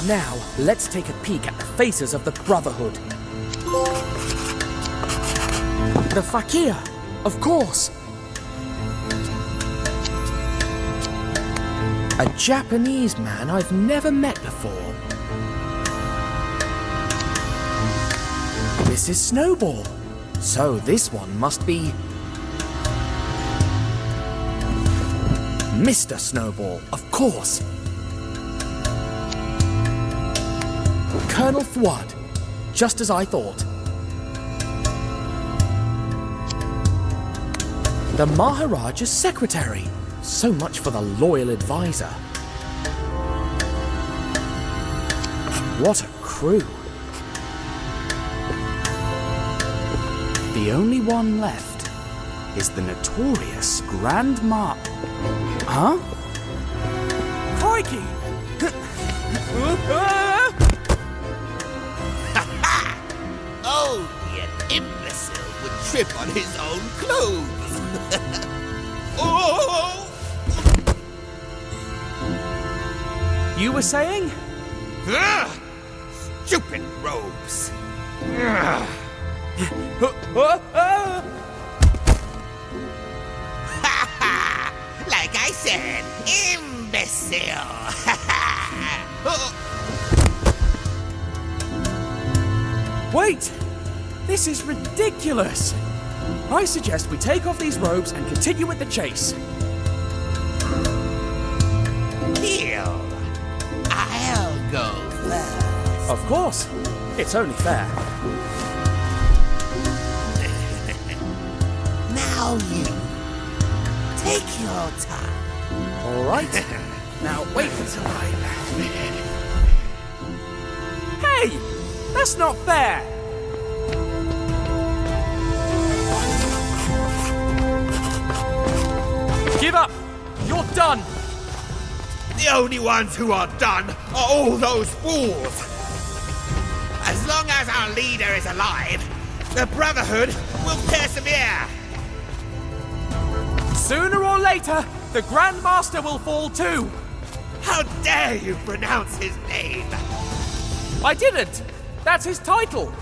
Now, let's take a peek at the faces of the Brotherhood. The Fakir, of course. A Japanese man I've never met before. This is Snowball. So this one must be Mr. Snowball, of course. Colonel Fouad, just as I thought. The Maharaja's secretary. So much for the loyal advisor. What a crew. The only one left is the notorious Grand Huh? Crikey! Oh, the imbecile would trip on his own clothes. Oh! You were saying? Stupid robes. Like I said, imbecile. Wait! This is ridiculous! I suggest we take off these robes and continue with the chase. Deal. I'll go first. Of course. It's only fair. Now you. Take your time. All right. Now wait until Hey! That's not fair! Give up! You're done! The only ones who are done are all those fools. As long as our leader is alive, the Brotherhood will persevere. Sooner or later, the Grand Master will fall too. How dare you pronounce his name? I didn't. That's his title.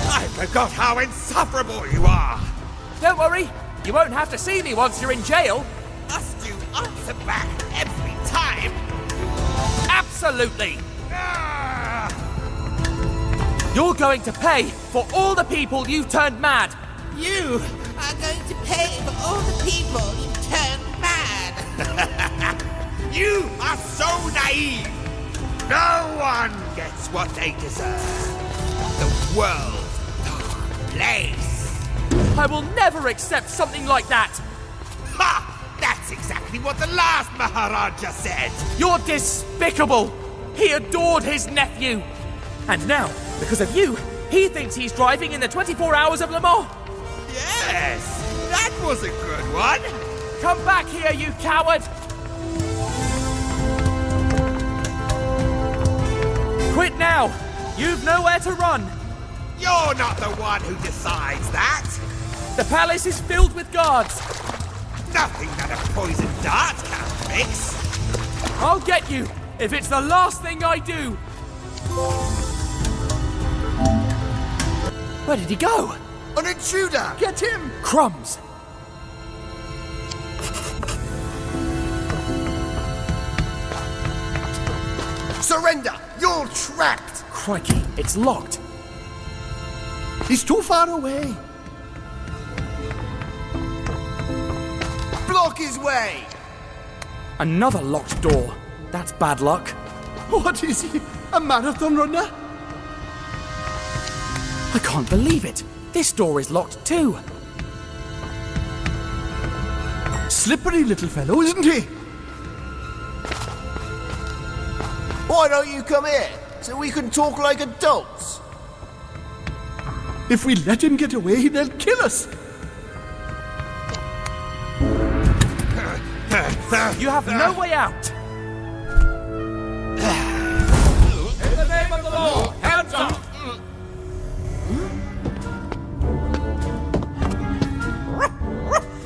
I forgot how insufferable you are. Don't worry. You won't have to see me once you're in jail. Must you answer back every time? Absolutely. You're going to pay for all the people you've turned mad. You are going to pay for all the people you've turned mad. You are so naive. No one gets what they deserve. The world's dark place. I will never accept something like that. Ha! That's exactly what the last Maharaja said. You're despicable. He adored his nephew. And now, because of you, he thinks he's driving in the 24 Hours of Le Mans. Yes, that was a good one. Come back here, you coward. Quit now. You've nowhere to run. You're not the one who decides that. The palace is filled with guards. Nothing that a poisoned dart can't fix. I'll get you if it's the last thing I do. Where did he go? An intruder! Get him! Crumbs! Surrender! You're trapped! Crikey, it's locked. He's too far away. Block his way! Another locked door. That's bad luck. What is he? A marathon runner? I can't believe it. This door is locked too. Slippery little fellow, isn't he? Why don't you come here, so we can talk like adults? If we let him get away, they'll kill us. You have no way out. In the name of the law, hands up!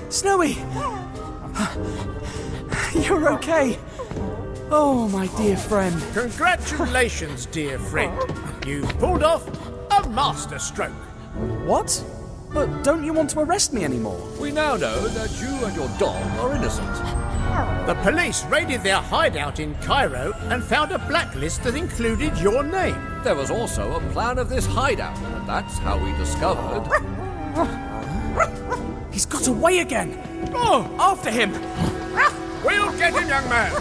Snowy, okay? Oh, my dear friend. Congratulations, dear friend. You've pulled off a masterstroke. What? But don't you want to arrest me anymore? We now know that you and your dog are innocent. The police raided their hideout in Cairo and found a blacklist that included your name. There was also a plan of this hideout, and that's how we discovered... He's got away again! Oh, after him! We'll get him, young man!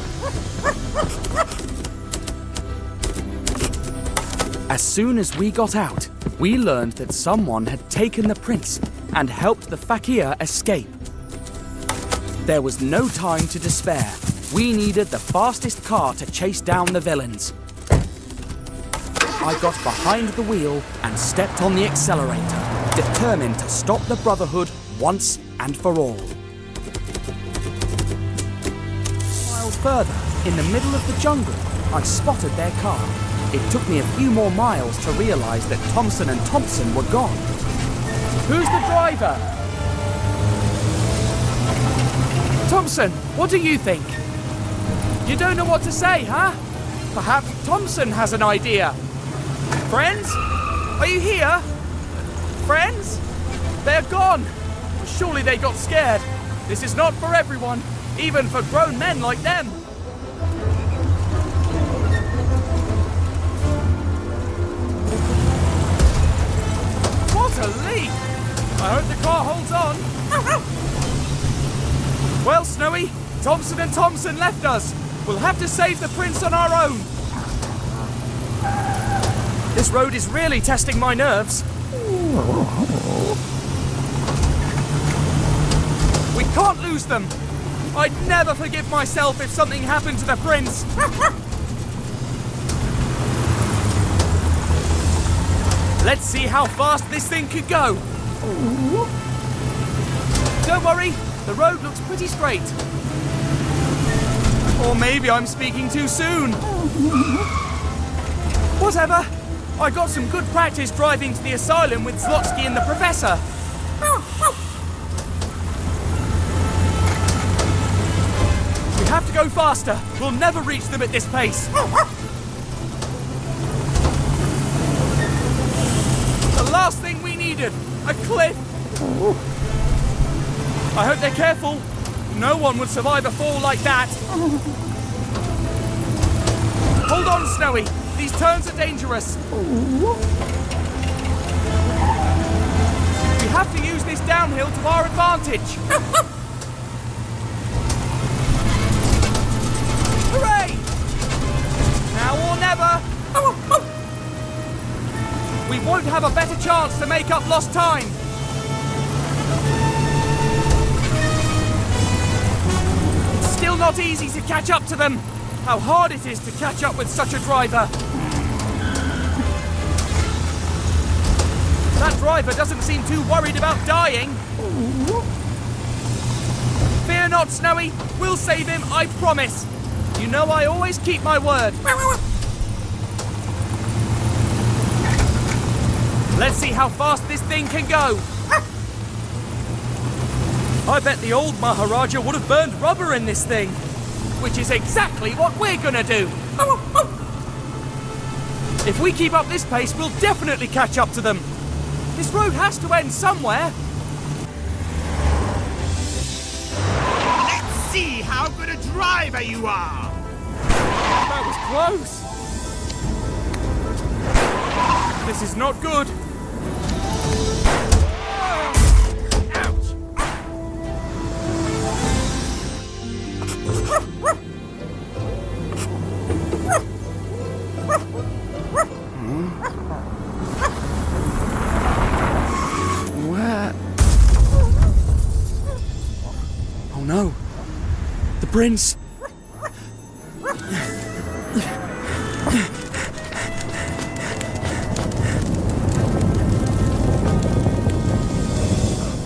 As soon as we got out, we learned that someone had taken the prince and helped the fakir escape. There was no time to despair. We needed the fastest car to chase down the villains. I got behind the wheel and stepped on the accelerator, determined to stop the Brotherhood once and for all. Miles further, in the middle of the jungle, I spotted their car. It took me a few more miles to realise that Thompson and Thompson were gone. Who's the driver? Thompson, what do you think? You don't know what to say, huh? Perhaps Thompson has an idea. Friends? Are you here? Friends? They're gone. Surely they got scared. This is not for everyone, even for grown men like them. What a leap! I hope the car holds on. Well, Snowy, Thompson and Thompson left us. We'll have to save the prince on our own. This road is really testing my nerves. We can't lose them. I'd never forgive myself if something happened to the prince. Let's see how fast this thing could go. Don't worry, the road looks pretty straight. Or maybe I'm speaking too soon. Whatever. I got some good practice driving to the asylum with Zlotsky and the professor. We have to go faster. We'll never reach them at this pace. The last thing we needed, a cliff. I hope they're careful. No one would survive a fall like that. Hold on, Snowy. These turns are dangerous. We have to use this downhill to our advantage. Hooray! Now or never. We won't have a better chance to make up lost time. It's still not easy to catch up to them. How hard it is to catch up with such a driver. That driver doesn't seem too worried about dying. Fear not, Snowy. We'll save him, I promise. You know I always keep my word. Let's see how fast this thing can go. I bet the old Maharaja would have burned rubber in this thing. Which is exactly what we're gonna do. If we keep up this pace, we'll definitely catch up to them. This road has to end somewhere. Let's see how good a driver you are. That was close. This is not good. Oh no! The prince!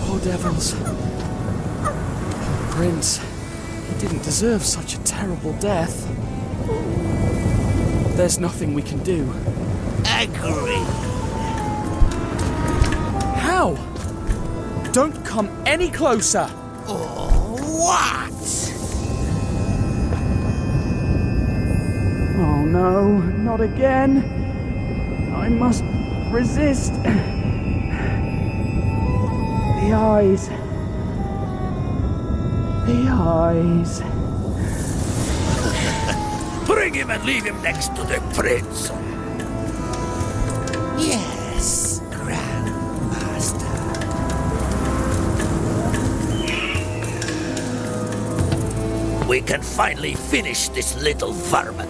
Poor devils. Prince, he didn't deserve such a terrible death. There's nothing we can do. Agree. How? Don't come any closer. What? no, not again. I must resist. The eyes. The eyes. Bring him and leave him next to the prince. Yes, Grandmaster. We can finally finish this little vermin.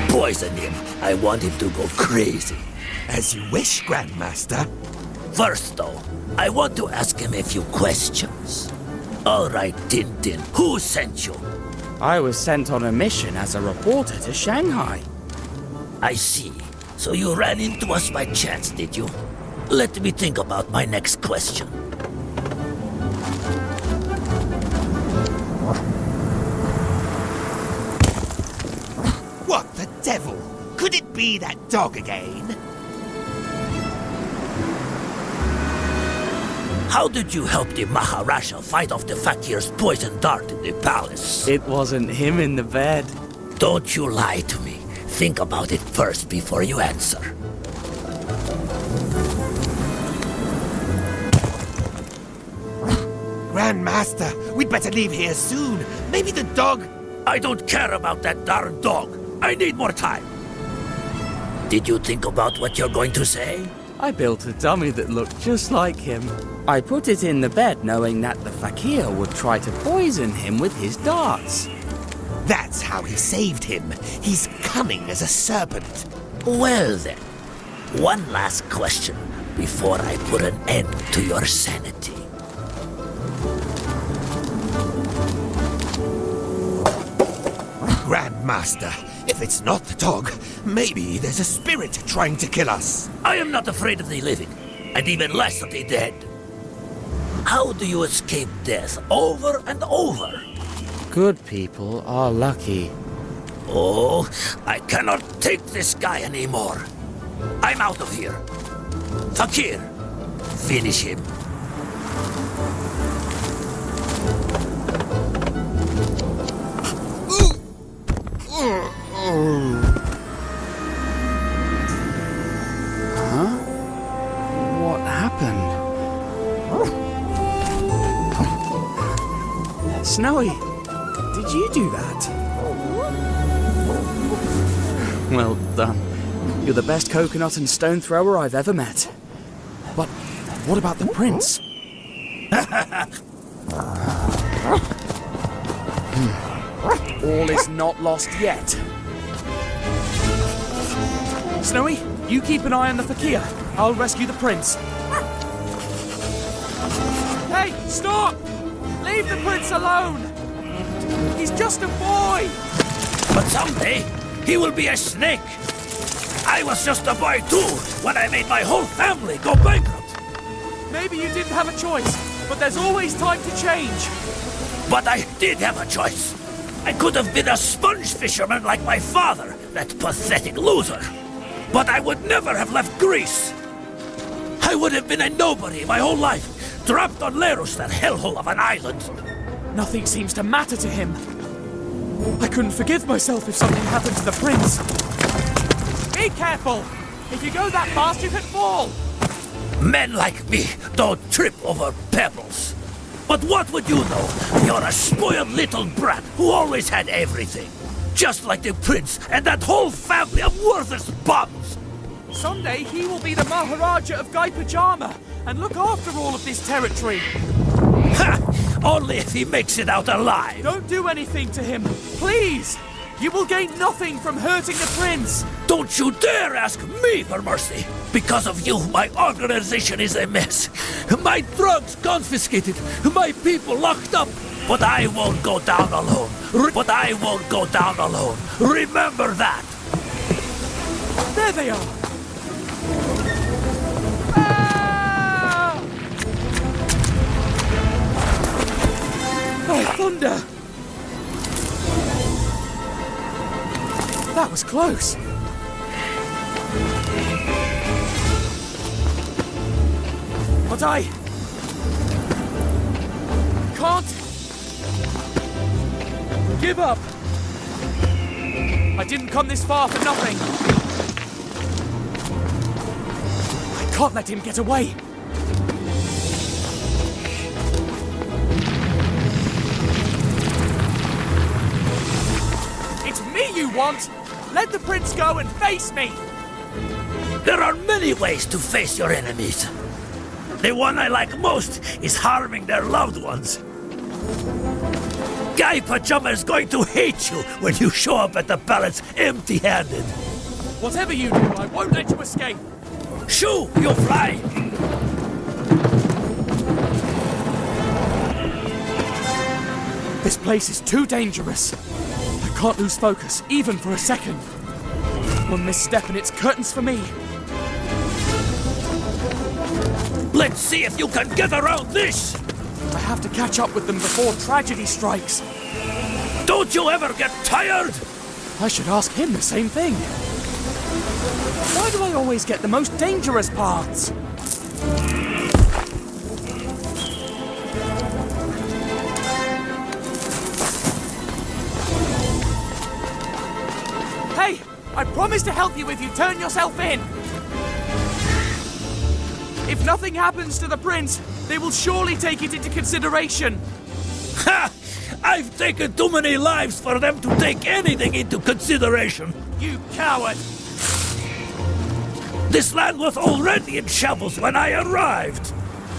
Poison him. I want him to go crazy. As you wish, Grandmaster. First, though, I want to ask him a few questions. All right, Tintin, who sent you? I was sent on a mission as a reporter to Shanghai. I see. So you ran into us by chance, did you? Let me think about my next question. What the devil? Could it be that dog again? How did you help the Maharaja fight off the Fakir's poison dart in the palace? It wasn't him in the bed. Don't you lie to me. Think about it first before you answer. Grandmaster, we'd better leave here soon. Maybe the dog... I don't care about that darn dog. I need more time. Did you think about what you're going to say? I built a dummy that looked just like him. I put it in the bed knowing that the fakir would try to poison him with his darts. That's how he saved him. He's cunning as a serpent. Well then, one last question before I put an end to your sanity. Grandmaster, if it's not the dog, maybe there's a spirit trying to kill us. I am not afraid of the living, and even less of the dead. How do you escape death over and over? Good people are lucky. Oh, I cannot take this guy anymore. I'm out of here. Fakir, finish him. Huh? What happened? Snowy, did you do that? Well done. You're the best coconut and stone thrower I've ever met. But what about the prince? All is not lost yet. Snowy, you keep an eye on the fakir. I'll rescue the prince. Hey, stop! Leave the prince alone! He's just a boy! But someday, he will be a snake. I was just a boy too when I made my whole family go bankrupt. Maybe you didn't have a choice, but there's always time to change. But I did have a choice. I could have been a sponge fisherman like my father, that pathetic loser. But I would never have left Greece. I would have been a nobody my whole life, trapped on Lerus, that hellhole of an island. Nothing seems to matter to him. I couldn't forgive myself if something happened to the prince. Be careful! If you go that fast, you could fall! Men like me don't trip over pebbles. But what would you know? You're a spoiled little brat who always had everything. Just like the prince and that whole family of worthless bums. Someday he will be the Maharaja of Gai Pajama and look after all of this territory. Ha! Only if he makes it out alive. Don't do anything to him, please! You will gain nothing from hurting the prince! Don't you dare ask me for mercy! Because of you, my organization is a mess. My drugs confiscated, my people locked up. But I won't go down alone. But I won't go down alone. Remember that! There they are! Ah! Oh, thunder! That was close. But can't give up. I didn't come this far for nothing. I can't let him get away. It's me you want. Let the prince go and face me. There are many ways to face your enemies. The one I like most is harming their loved ones. Guy Pajama is going to hate you when you show up at the palace empty-handed. Whatever you do, I won't let you escape. Shoo, you fly! This place is too dangerous. I can't lose focus, even for a second. One misstep and it's curtains for me. Let's see if you can get around this! I have to catch up with them before tragedy strikes. Don't you ever get tired? I should ask him the same thing. Why do I always get the most dangerous parts? Hey! I promise to help you if you turn yourself in! If nothing happens to the prince, they will surely take it into consideration. Ha! I've taken too many lives for them to take anything into consideration. You coward! This land was already in shambles when I arrived.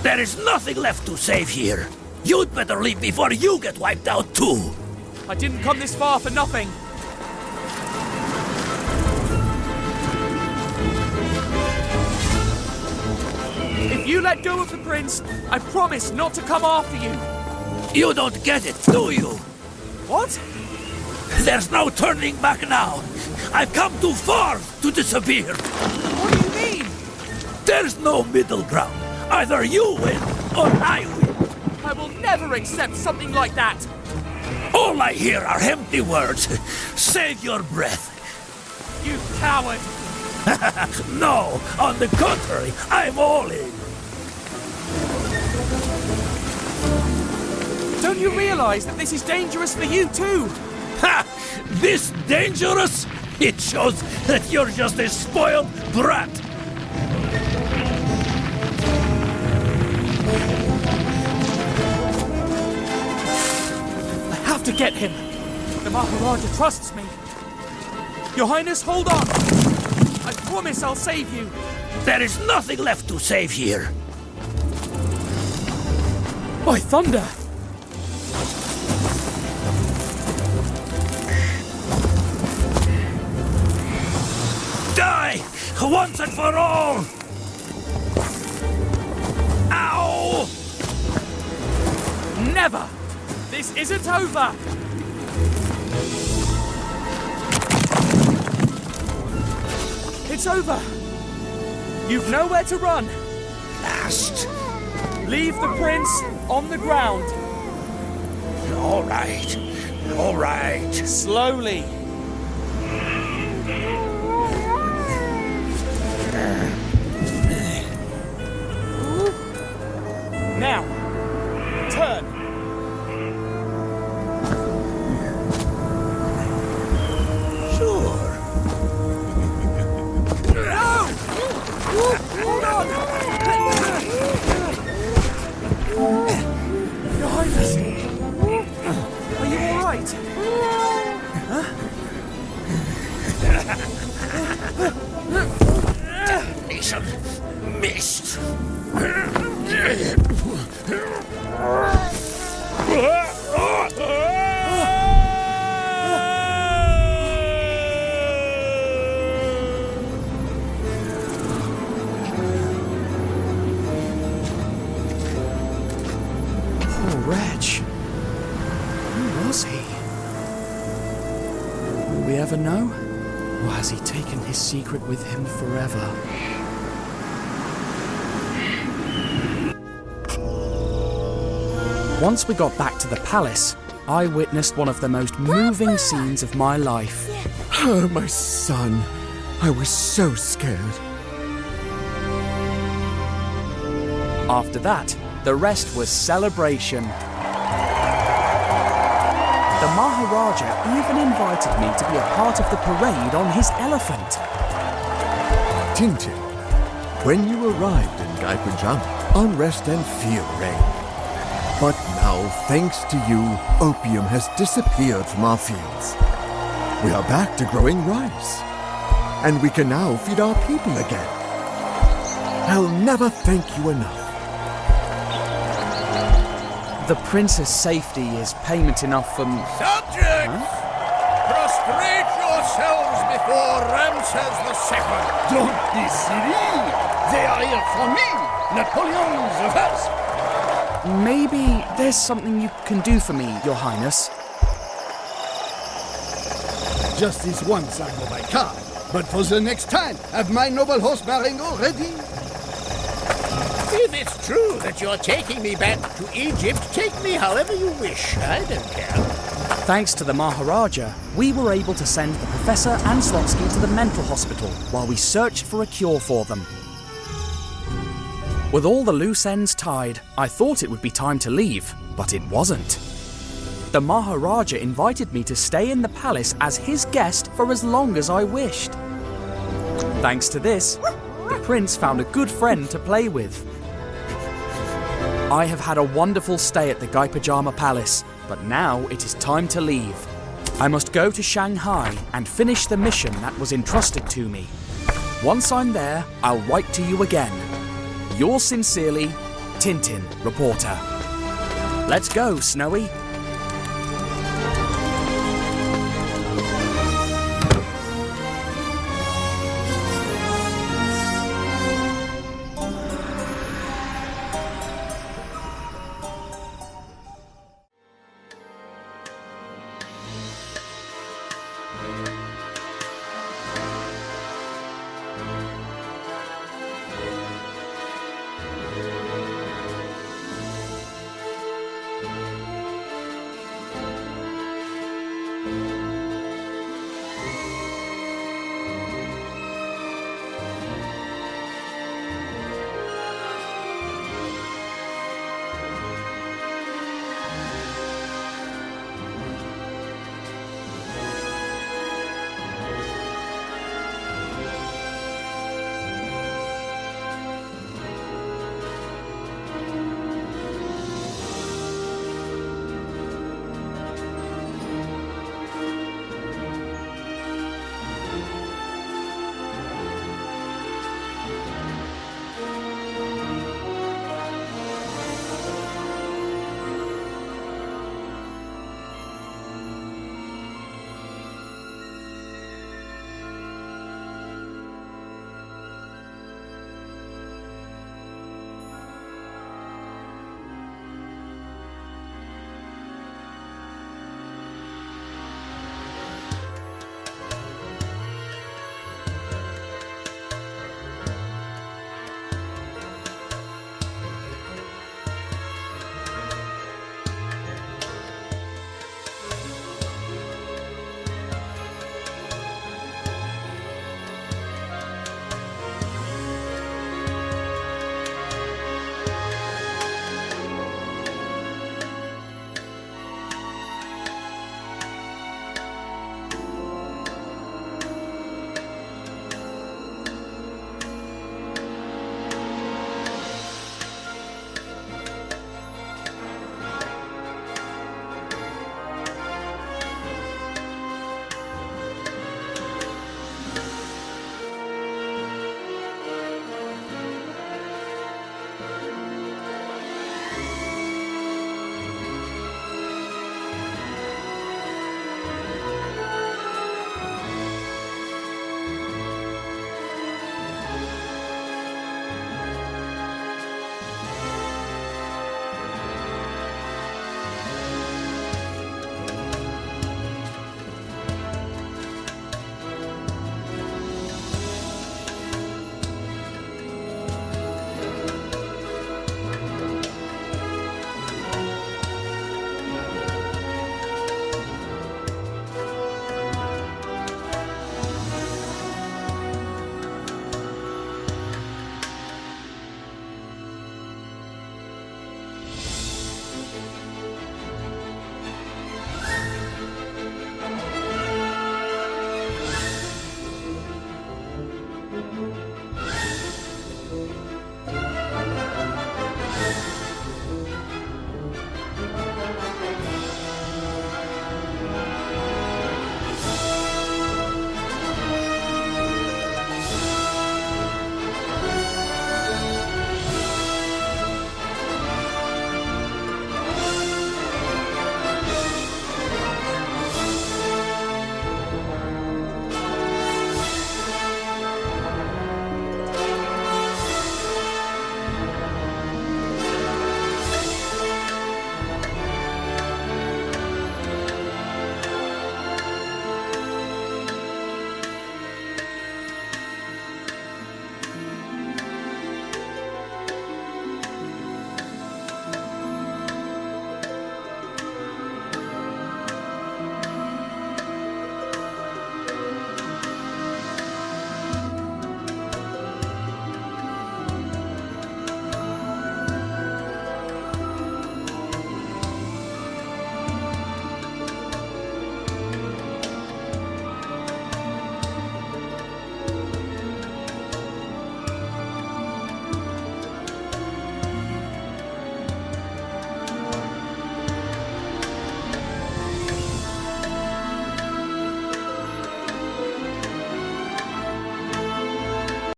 There is nothing left to save here. You'd better leave before you get wiped out too. I didn't come this far for nothing. If you let go of the prince, I promise not to come after you. You don't get it, do you? What? There's no turning back now. I've come too far to disappear. What do you mean? There's no middle ground. Either you win or I win. I will never accept something like that. All I hear are empty words. Save your breath. You coward. No, on the contrary, I'm all in. Don't you realize that this is dangerous for you too? Ha! This dangerous? It shows that you're just a spoiled brat. I have to get him. The Maharaja trusts me. Your Highness, hold on. I promise I'll save you. There is nothing left to save here. By thunder! Die! Once and for all! Ow! Never! This isn't over! It's over! You've nowhere to run! Last! Leave the prince on the ground! All right. All right. Slowly! Now, turn! Sure. No! Hold on! Your Highness! Are you all right? Mission missed. Poor wretch. Who was he? Will we ever know? Or has he taken his secret with him forever? Once we got back to the palace, I witnessed one of the most moving scenes of my life. Oh, my son. I was so scared. After that, the rest was celebration. The Maharaja even invited me to be a part of the parade on his elephant. Tintin, when you arrived in Guy Pajama, unrest and fear reigned. But now, thanks to you, opium has disappeared from our fields. We are back to growing rice. And we can now feed our people again. I'll never thank you enough. The prince's safety is payment enough for me. Subjects! Prostrate yourselves before Ramses II. Don't be silly. They are here for me, Napoleon the First. Maybe there's something you can do for me, Your Highness. Just this once I go by car, but for the next time, have my noble horse Marengo ready? If it's true that you're taking me back to Egypt, take me however you wish. I don't care. Thanks to the Maharaja, we were able to send the Professor and Slotsky to the mental hospital while we searched for a cure for them. With all the loose ends tied, I thought it would be time to leave, but it wasn't. The Maharaja invited me to stay in the palace as his guest for as long as I wished. Thanks to this, the prince found a good friend to play with. I have had a wonderful stay at the Guy Pajama Palace, but now it is time to leave. I must go to Shanghai and finish the mission that was entrusted to me. Once I'm there, I'll write to you again. Yours sincerely, Tintin Reporter. Let's go, Snowy.